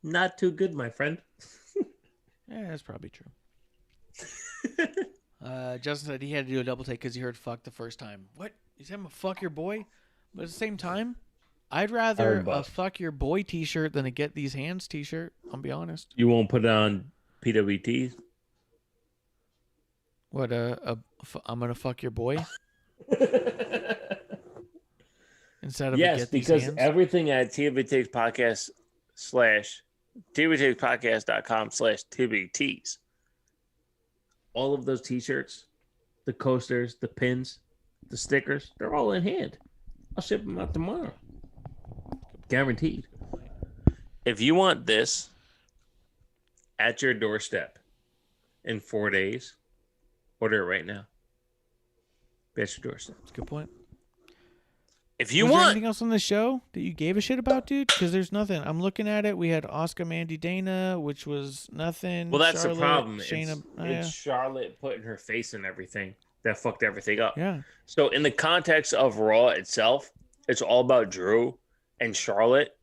not too good, my friend. Yeah, that's probably true. Justin said he had to do a double take because he heard fuck the first time. What? You said I'm gonna fuck your boy? But at the same time, I'd rather a bust. fuck your boy t-shirt than a get these hands t-shirt. I'll be honest. You won't put it on PWT? What I'm gonna fuck your boy instead of a Yes, get these because hands? everything at TWTakesPodcast / TWTakesPodcast.com/TBTs. All of those t-shirts, the coasters, the pins, the stickers, they're all in hand. I'll ship them out tomorrow. Guaranteed. If you want this at your doorstep in 4 days, order it right now. Be at your doorstep. That's a good point. If you Was there want, anything else on the show that you gave a shit about, dude? Because there's nothing. I'm looking at it. We had Oscar, Mandy, Dana, which was nothing. well, that's Charlotte, the problem. Shayna, It's Charlotte putting her face in everything that fucked everything up. yeah. So in the context of Raw itself, it's all about Drew and Charlotte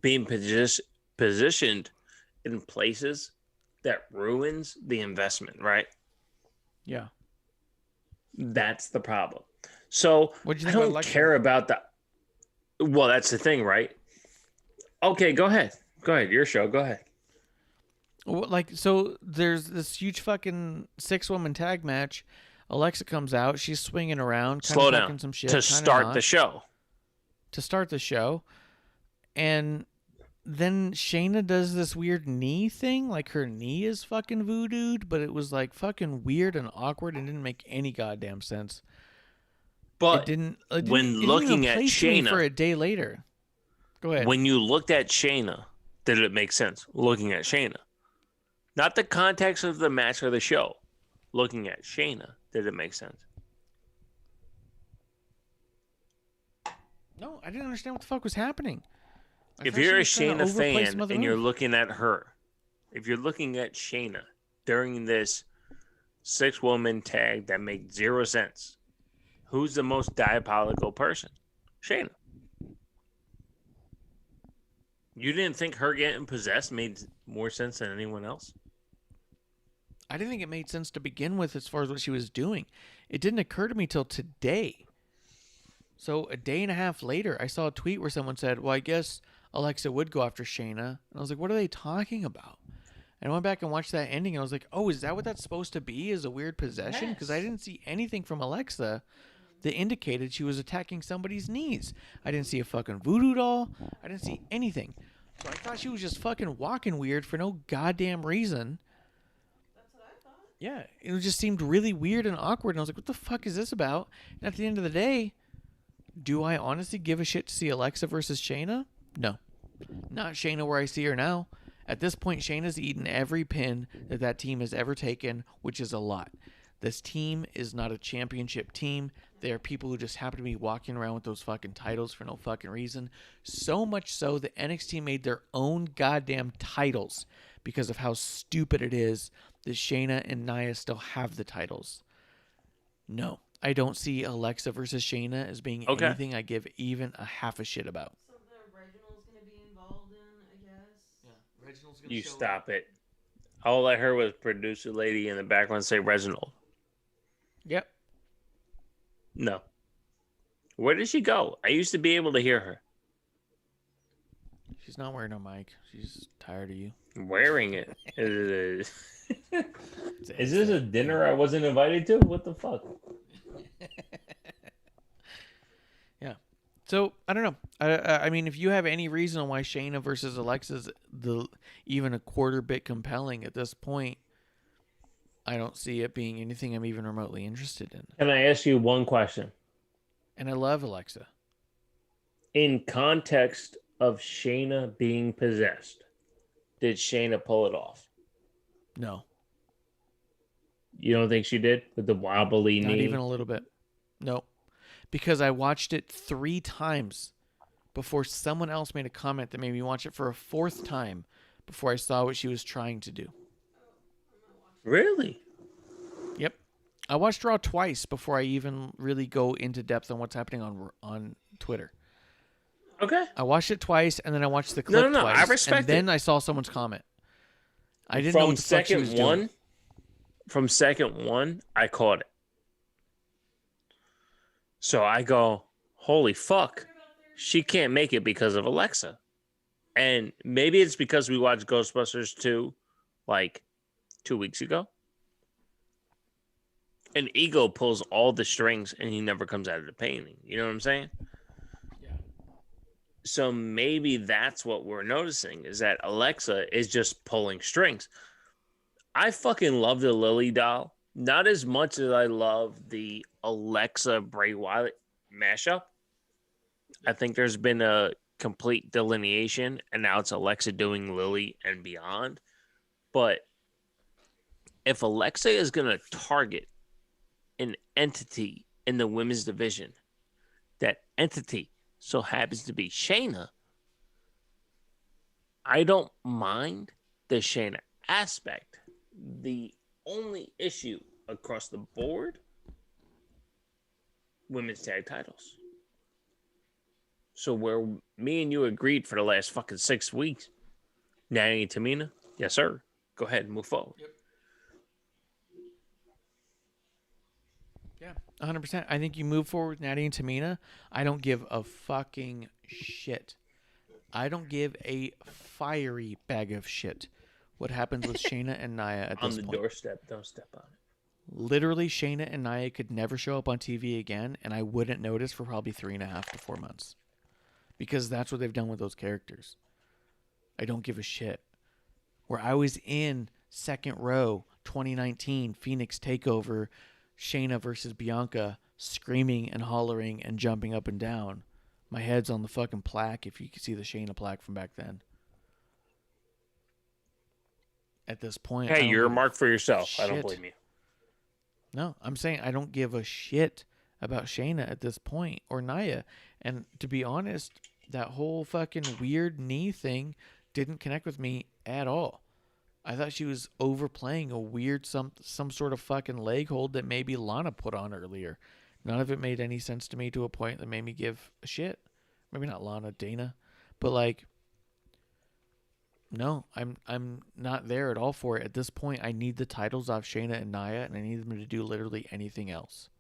being positioned in places that ruins the investment, right? Yeah. That's the problem. So What'd you I think about don't Alexa? care about the. Well, that's the thing, right? Okay, go ahead. Go ahead. Your show. Go ahead. Well, like, so there's this huge fucking 6-woman tag match. Alexa comes out. She's swinging around, Slow talking down some shit, to kinda start not. the show. To start the show. And then Shayna does this weird knee thing. Like, her knee is fucking voodooed, but it was, like, fucking weird and awkward and didn't make any goddamn sense. But it didn't when even looking at place me Shayna, for a day later. Go ahead. when you looked at Shayna, did it make sense? Looking at Shayna, not the context of the match or the show. Looking at Shayna, did it make sense? No, I didn't understand what the fuck was happening. I If thought she you're a was trying to Shayna overplay fan some other and you're move. looking at her, if you're looking at Shayna during this 6-woman tag that makes 0 sense, who's the most diabolical person? Shayna. You didn't think her getting possessed made more sense than anyone else? I didn't think it made sense to begin with as far as what she was doing. It didn't occur to me till today. So a day and a half later, I saw a tweet where someone said, well, I guess Alexa would go after Shayna. And I was like, what are they talking about? And I went back and watched that ending, and I was like, oh, is that what that's supposed to be, is a weird possession? Because I didn't see anything from Alexa that indicated she was attacking somebody's knees. I didn't see a fucking voodoo doll. I didn't see anything. So I thought she was just fucking walking weird for no goddamn reason. Yeah, it just seemed really weird and awkward. And I was like, what the fuck is this about? And at the end of the day, do I honestly give a shit to see Alexa versus Shayna? No. Not Shayna where I see her now. At this point, Shayna's eaten every pin that team has ever taken, which is a lot. This team is not a championship team. They are people who just happen to be walking around with those fucking titles for no fucking reason. So much so that NXT made their own goddamn titles because of how stupid it is that Shayna and Nia still have the titles. No, I don't see Alexa versus Shayna as being anything I give even a half a shit about. Something Reginald's going to be involved in, I guess. Yeah, Reginald's gonna You show stop it. All I heard was producer lady in the background say Reginald. Yep. No. Where did she go? I used to be able to hear her. She's not wearing a mic. She's tired of you. Wearing it. Is Is this a dinner I wasn't invited to? What the fuck? Yeah. So I don't know. I mean, if you have any reason why Shayna versus Alexa's even a quarter bit compelling at this point, I don't see it being anything I'm even remotely interested in. Can I ask you one question? And I love Alexa. In context of Shayna being possessed, did Shayna pull it off? No, You don't think she did with the wobbly not knee? even a little bit. No, because I watched it 3 times before someone else made a comment that made me watch it for a 4th time before I saw what she was trying to do. Really? Yep. I watched Raw twice before I even really go into depth on what's happening on Twitter. Okay. I watched it twice, and then I watched the clip No, twice. I respect and then it. I saw someone's comment. I didn't know From what the fuck she was second one, doing. from second one, I caught it. So I go, holy fuck. She can't make it because of Alexa. And maybe it's because we watched Ghostbusters 2 like 2 weeks ago. an ego pulls all the strings and he never comes out of the painting. You know what I'm saying? Yeah. So maybe that's what we're noticing is that Alexa is just pulling strings. I fucking love the Lily doll. Not as much as I love the Alexa Bray Wyatt mashup. I think there's been a complete delineation, and now it's Alexa doing Lily and beyond. But if Alexa is going to target an entity in the women's division, that entity so happens to be Shayna, I don't mind the Shayna aspect. The only issue across the board, women's tag titles. So where me and you agreed for the last fucking 6 weeks, Natty and Tamina, yes sir, go ahead and move forward. Yep. Yeah, 100%. I think you move forward with Natty and Tamina. I don't give a fucking shit. I don't give a fiery bag of shit what happens with Shayna and Nia at this On the point. doorstep, don't step on it. Literally, Shayna and Nia could never show up on TV again, and I wouldn't notice for probably 3.5 to 4 months. Because that's what they've done with those characters. I don't give a shit. Where I was in second row, 2019, Phoenix TakeOver, Shayna versus Bianca, screaming and hollering and jumping up and down. My head's on the fucking plaque if you can see the Shayna plaque from back then. At this point, I Hey, don't you're a give a mark for yourself. I don't shit. blame you. No, I'm saying I don't give a shit about Shayna at this point or Nia. And to be honest, that whole fucking weird knee thing didn't connect with me at all. I thought she was overplaying a weird some sort of fucking leg hold that maybe Lana put on earlier. None of it made any sense to me to a point that made me give a shit. Maybe not Lana, Dana, but like, no, I'm not there at all for it. At this point, I need the titles off Shayna and Nia, and I need them to do literally anything else.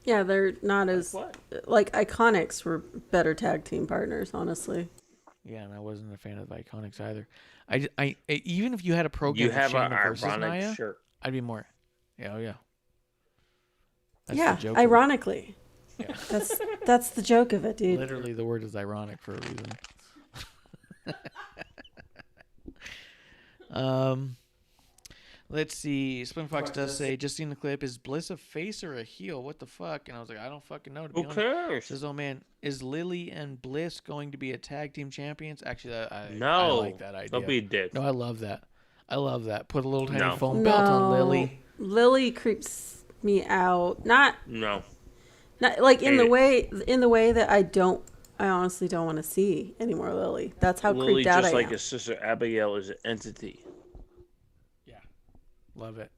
Yeah, they're not as what? like Iconics were better tag team partners, honestly. Yeah, and I wasn't a fan of the Iconics either. I even if you had a program You with have an Shayna versus ironic Nia, shirt. I'd be more. Yeah, oh yeah. That's Yeah, the joke. ironically. Yeah. That's the joke of it, dude. Literally, the word is ironic for a reason. Let's see. Spin Fox does say, just seen the clip. Is Bliss a face or a heel? What the fuck? And I was like, I don't fucking know. To be Who honest. cares? Says, oh man, is Lily and Bliss going to be a tag team champions? Actually, I No. like that idea. Don't be a dick. No, I love that. I love that. Put a little tiny No. foam belt on Lily. Lily creeps me out. Not No. like in the Hate way that I honestly don't want to see any more Lily. That's how Lily, creeped out just I like am. his sister Abigail, is an entity. Yeah. Love it.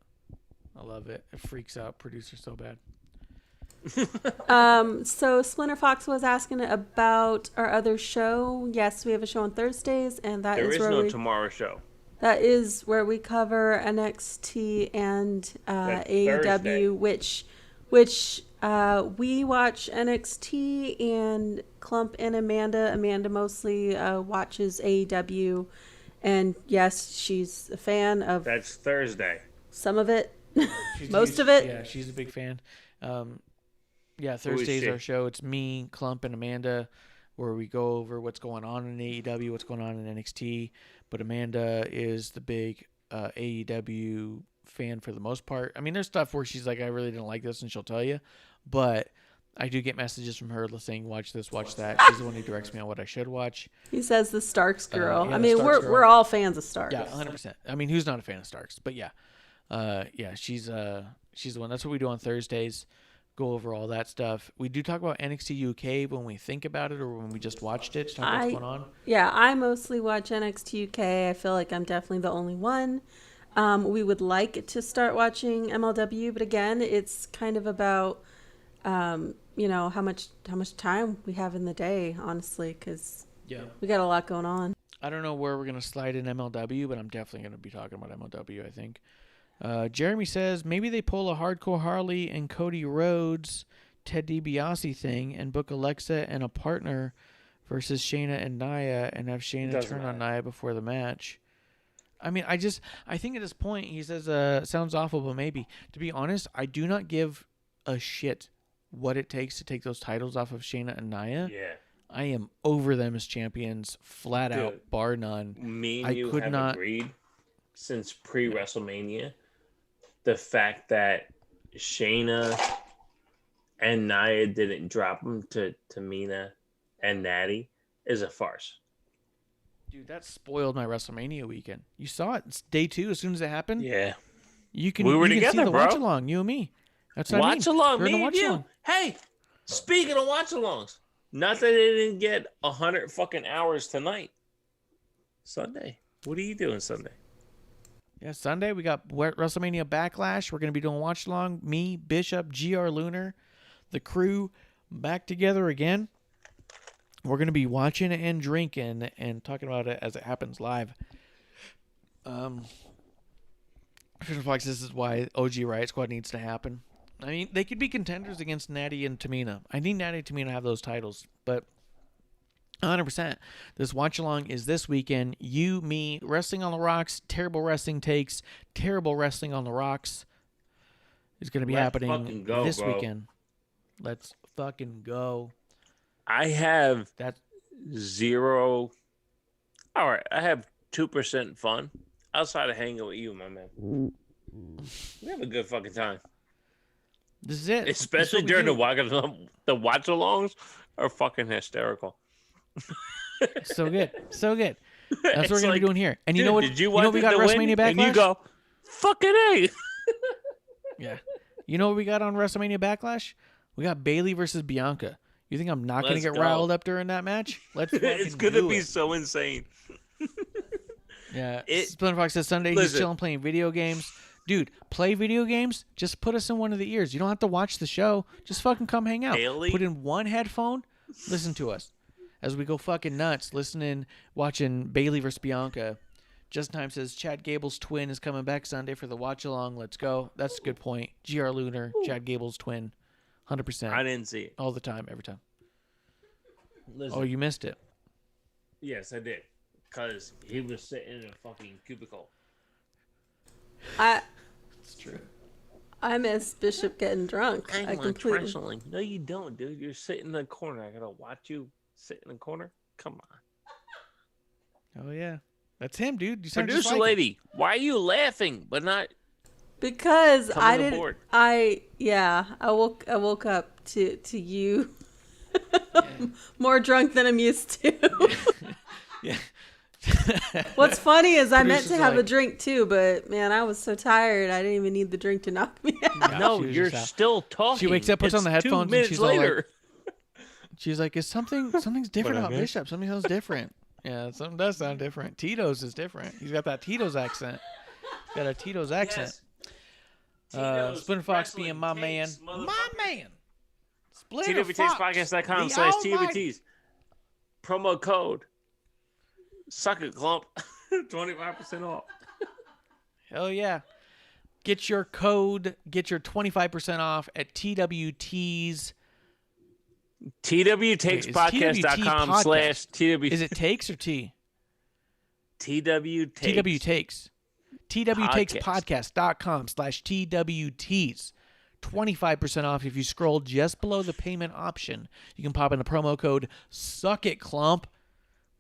I love it. It freaks out producer so bad. So Splinter Fox was asking about our other show. Yes, we have a show on Thursdays, and There is where no we, tomorrow show. that is where we cover NXT and That's AEW, Thursday. which we watch NXT and Clump and Amanda. Amanda mostly watches AEW, and yes, she's a fan of That's Thursday. some of it, She's most of it. Yeah, she's a big fan. Yeah, Who is Thursday's she? our show. It's me, Clump, and Amanda, where we go over what's going on in AEW, what's going on in NXT. But Amanda is the big AEW fan for the most part. I mean, there's stuff where she's like, I really didn't like this, and she'll tell you. But I do get messages from her saying, watch this, watch that. She's the one who directs me on what I should watch. He says the Starks girl. yeah, I the mean, Starks girl. we're all fans of Starks. Yeah, 100%. I mean, who's not a fan of Starks? But yeah. Yeah, she's the one. That's what we do on Thursdays. Go over all that stuff. We do talk about NXT UK when we think about it or when we just watched it. Talk about what's going on. Yeah, I mostly watch NXT UK. I feel like I'm definitely the only one. We would like to start watching MLW, but again, it's kind of about how much time we have in the day, honestly, because Yeah. we got a lot going on. I don't know where we're going to slide in MLW, but I'm definitely going to be talking about MLW, I think. Jeremy says maybe they pull a Hardcore Harley and Cody Rhodes, Ted DiBiase thing and book Alexa and a partner versus Shayna and Nia and have Shayna Doesn't turn on matter. Nia before the match. I mean, I think at this point, he says, sounds awful, but maybe. To be honest, I do not give a shit what it takes to take those titles off of Shayna and Nia. Yeah. I am over them as champions, flat out, bar none. Me and I you could have not agreed since pre-WrestleMania the fact that Shayna and Nia didn't drop them to Tamina and Natty is a farce. Dude, that spoiled my WrestleMania weekend. You saw it. It's day 2 as soon as it happened. Yeah. You can, We were you can together, see the bro. watch-along, you and me. That's what Watch I mean. along, We're in me the and you. watch-along. Hey, speaking of watch-alongs, not that they didn't get 100 fucking hours tonight. Sunday. What are you doing Sunday? Yeah, Sunday we got WrestleMania Backlash. We're going to be doing watch-along. Me, Bishop, GR Lunar, the crew back together again. We're going to be watching and drinking and talking about it as it happens live. This is why OG Riot Squad needs to happen. I mean, they could be contenders against Natty and Tamina. I need Natty and Tamina to have those titles, but 100%. This watch along is this weekend. You, me, Wrestling on the Rocks, Terrible Wrestling Takes, Terrible Wrestling on the Rocks is going to be happening this weekend. Let's fucking go. I have That 0. All right, I have 2% fun outside of hanging with you, my man. We have a good fucking time. This is it. Especially during the watch-alongs are fucking hysterical. So good. So good. That's what we're going to like, be doing here. And you dude, know what? Did you know want what we got to WrestleMania win? Backlash? And you go, fucking A. Yeah. You know what we got on WrestleMania Backlash? We got Bayley versus Bianca. You think I'm not going to Let's get go. riled up during that match? Let's It's fucking going to do be it. so insane. Yeah. Splinter Fox says Sunday he's Listen. chilling playing video games. Dude, play video games. Just put us in one of the ears. You don't have to watch the show. Just fucking come hang out. Bayley? Put in one headphone. Listen to us as we go fucking nuts. Listening, watching Bayley versus Bianca. Just in Time says Chad Gable's twin is coming back Sunday for the watch along. Let's go. That's a good point. GR Lunar, Chad Gable's twin, 100%. I didn't see it. All the time, every time. Listen, Oh, you missed it. yes, I did. Because he was sitting in a fucking cubicle. It's true. I miss Bishop getting drunk. I I want completely. wrestling. No, you don't, dude. You're sitting in the corner. I gotta watch you sit in the corner. Come on. Oh, yeah. That's him, dude. You sound just Producer like him. lady, why are you laughing but not Because coming I didn't. aboard? I woke up to you more drunk than I'm used to. Yeah. What's funny is I meant to Producer's have a like- drink too, but man, I was so tired. I didn't even need the drink to knock me out. Yeah, No, she was you're just out. still talking. She wakes up, puts on the It's headphones, 2 and minutes she's all like- later. She's like, something's different about Whatever. Bishop. Something sounds different. Yeah, something does sound different. Tito's is different. He's got that Tito's accent. He's got a Tito's accent. Tito's Splinter Fox Wrestling being my man. Takes, My motherfucker. man. Splinter Fox. TWTakesPodcast.com the almighty- /TWTs. Promo code Suck It Clump. 25% off. Hell yeah. Get your code, get your 25% off at TWT's. TWTakesPodcast.com /TW. Is it takes or T? TW TW Takes. TWTakesPodcast.com /TWTs. 25% off if you scroll just below the payment option. You can pop in the promo code SUCKITCLUMP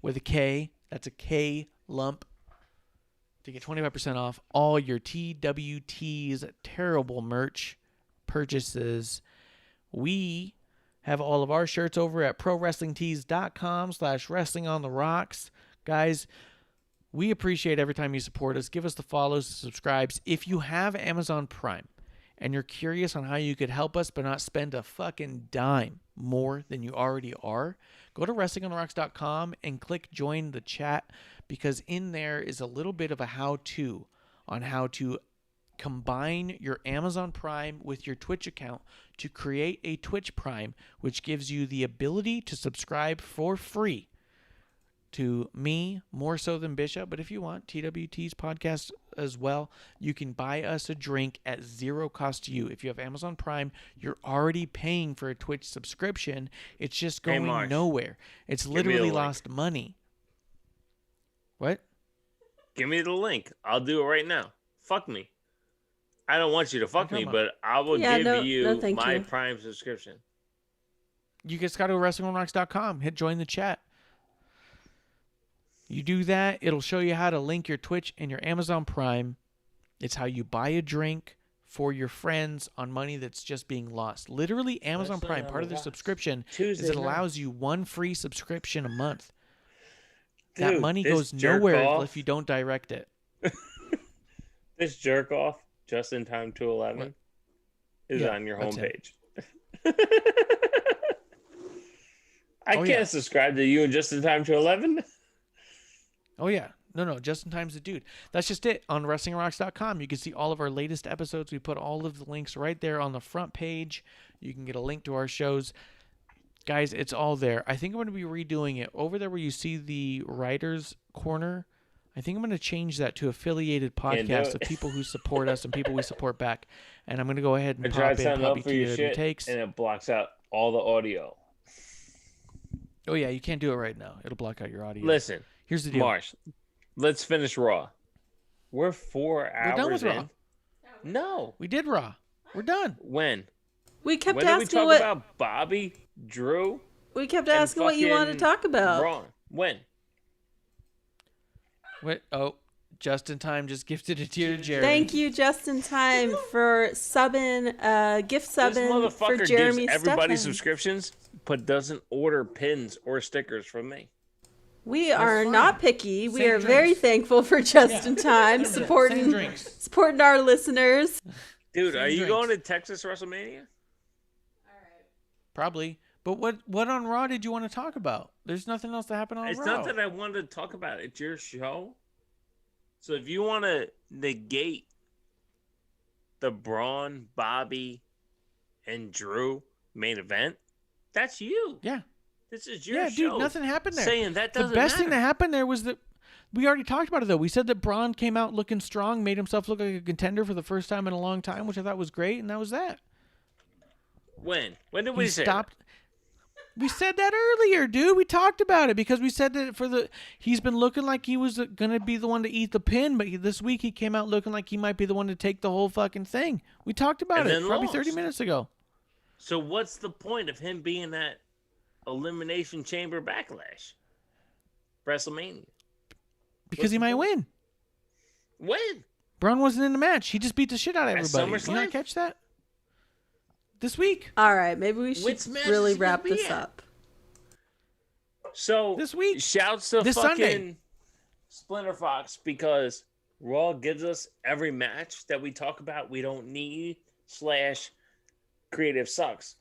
with a K. That's a K lump. To get 25% off all your TWT's terrible merch purchases. We have all of our shirts over at ProWrestlingTees.com /WrestlingOnTheRocks. Guys, we appreciate every time you support us. Give us the follows, subscribes. If you have Amazon Prime and you're curious on how you could help us but not spend a fucking dime more than you already are, go to WrestlingOnTheRocks.com and click join the chat, because in there is a little bit of a how-to on how to combine your Amazon Prime with your Twitch account to create a Twitch Prime, which gives you the ability to subscribe for free to me, more so than Bishop. But if you want, TWT's podcast as well, you can buy us a drink at zero cost to you. If you have Amazon Prime, you're already paying for a Twitch subscription. It's just going Marsh, nowhere. It's me the literally link. lost money. What? Give me the link. I'll do it right now. Fuck me. I don't want you to fuck me, Come on. but I will Yeah, give no, you thank my you. Prime subscription. You just got to WrestlingOnRocks.com. Hit join the chat. You do that, it'll show you how to link your Twitch and your Amazon Prime. It's how you buy a drink for your friends on money that's just being lost. Literally, Amazon Wrestling Prime, on part the of their Rocks. subscription Tuesday is it night. allows you one free subscription a month. Dude, That money this goes jerk nowhere off- if you don't direct it. This jerk off, just in time to 11, What? is Yeah, on your that's him. homepage. I Oh, can't yeah. subscribe to you in just in time to 11. Oh, yeah. No. Just in time's the dude. That's just it. On WrestlingRocks.com, you can see all of our latest episodes. We put all of the links right there on the front page. You can get a link to our shows. Guys, it's all there. I think I'm going to be redoing it. Over there where you see the writer's corner, I think I'm going to change that to affiliated Can't do podcasts it. of people who support us and people we support back. And I'm going to go ahead and I pop tried in signing up Poppy for your TW shit, Takes. and it blocks out all the audio. Oh, yeah, you can't do it right now. It'll block out your audio. Listen, Here's the deal. Marsh, let's finish Raw. We're 4 hours We're done with in. Raw. No. We did Raw. We're done. When? We kept When did we asking talk what about Bobby, Drew, we kept and asking what you wanted to fucking talk about. Braun? When? Wait, just in time just gifted a tear to Jerry. Thank you, just in time, for subbing, gift This subbing for motherfucker Jeremy gives everybody Stefan. subscriptions, but doesn't order pins or stickers from me. We are fine. not picky. We Same are very drinks. thankful for just in time, Same supporting drinks. our listeners. Dude, are Same you drinks. going to Texas WrestleMania? Probably. But what on Raw did you want to talk about? There's nothing else to happen on It's Raw. not that I wanted to talk about it. It's your show. So if you want to negate the Braun, Bobby, and Drew main event, that's you. Yeah. This is your Yeah, show. dude, nothing happened there. Saying that The doesn't best thing that matter. happened there was that we already talked about it though. We said that Braun came out looking strong, made himself look like a contender for the first time in a long time, which I thought was great, and that was that. When? When did we He say stopped. We said that earlier, dude. We talked about it because we said that he's been looking like he was gonna be the one to eat the pin, but this week he came out looking like he might be the one to take the whole fucking thing. We talked about And it then probably lost. 30 minutes ago. So what's the point of him being at Elimination Chamber Backlash? WrestleMania. Because he might win. When? Braun wasn't in the match. He just beat the shit out of At everybody. Did you SummerSlam? not catch that? This week. All right, maybe we should Which match really is he gonna wrap be this at? up. So This week. shouts to This fucking Sunday. Splinter Fox because Raw gives us every match that we talk about we don't need / creative sucks.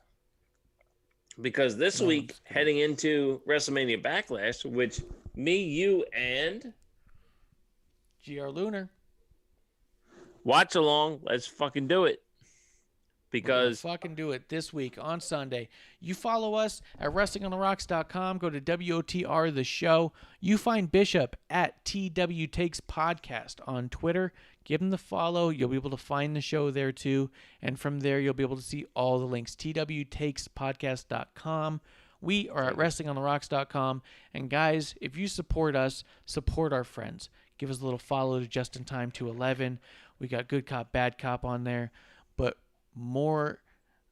Because this No, week, it's good. heading into WrestleMania Backlash, which me, you, and GR Lunar. watch along, let's fucking do it. We're gonna Because fucking do it this week on Sunday. You follow us at WrestlingOnTheRocks.com. Go to WOTR The Show. You find Bishop at TWTakesPodcast on Twitter. Give him the follow. You'll be able to find the show there too. And from there, you'll be able to see all the links. TWTakesPodcast.com. We are at WrestlingOnTheRocks.com. And guys, if you support us, support our friends. Give us a little follow to Just in Time to 11. We got Good Cop, Bad Cop on there. But more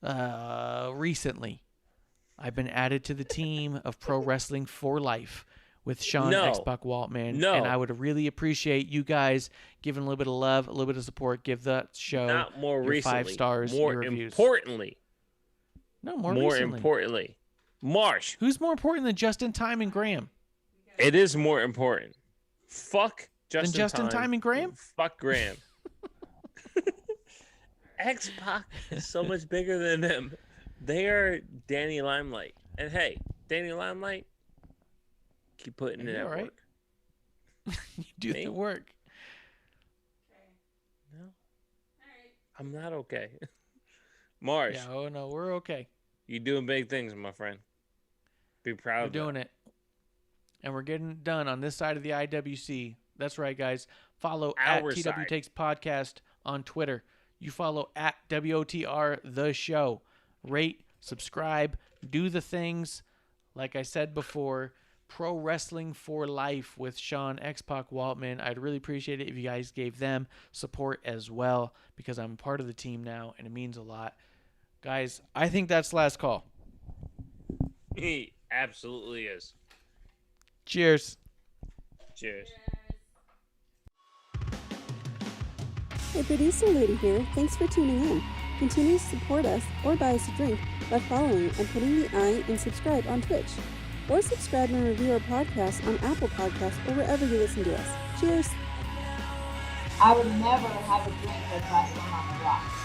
recently, I've been added to the team of Pro Wrestling for Life with Sean No. X-Buck Waltman. No. And I would really appreciate you guys giving a little bit of love, a little bit of support. Give that show not more your recently. 5 stars, more your reviews. importantly. No, more More recently. importantly. Marsh. Who's more important than Justin Time and Graham? It is more important. Fuck Justin, Justin Time and Graham? Fuck Graham. X-Pac is so much bigger than them. They are Danny Limelight. And hey, Danny Limelight, keep putting in You that all right? work. You do Me? the work. No. I'm not okay. Marsh, Yeah, oh no, we're okay. you doing big things, my friend. Be proud We're of that. doing it. And we're getting done on this side of the IWC. That's right, guys. Follow Our at side. TWTakesPodcast on Twitter. You follow at WOTR The Show. Rate, subscribe, do the things. Like I said before, Pro Wrestling for Life with Sean X-Pac Waltman. I'd really appreciate it if you guys gave them support as well, because I'm part of the team now and it means a lot. Guys, I think that's last call. He absolutely is. Cheers. Cheers. Hey, Producer Lady here. Thanks for tuning in. Continue to support us or buy us a drink by following and putting the I in subscribe on Twitch. Or subscribe and review our podcast on Apple Podcasts or wherever you listen to us. Cheers! I would never have a drink with wrestling on the rocks.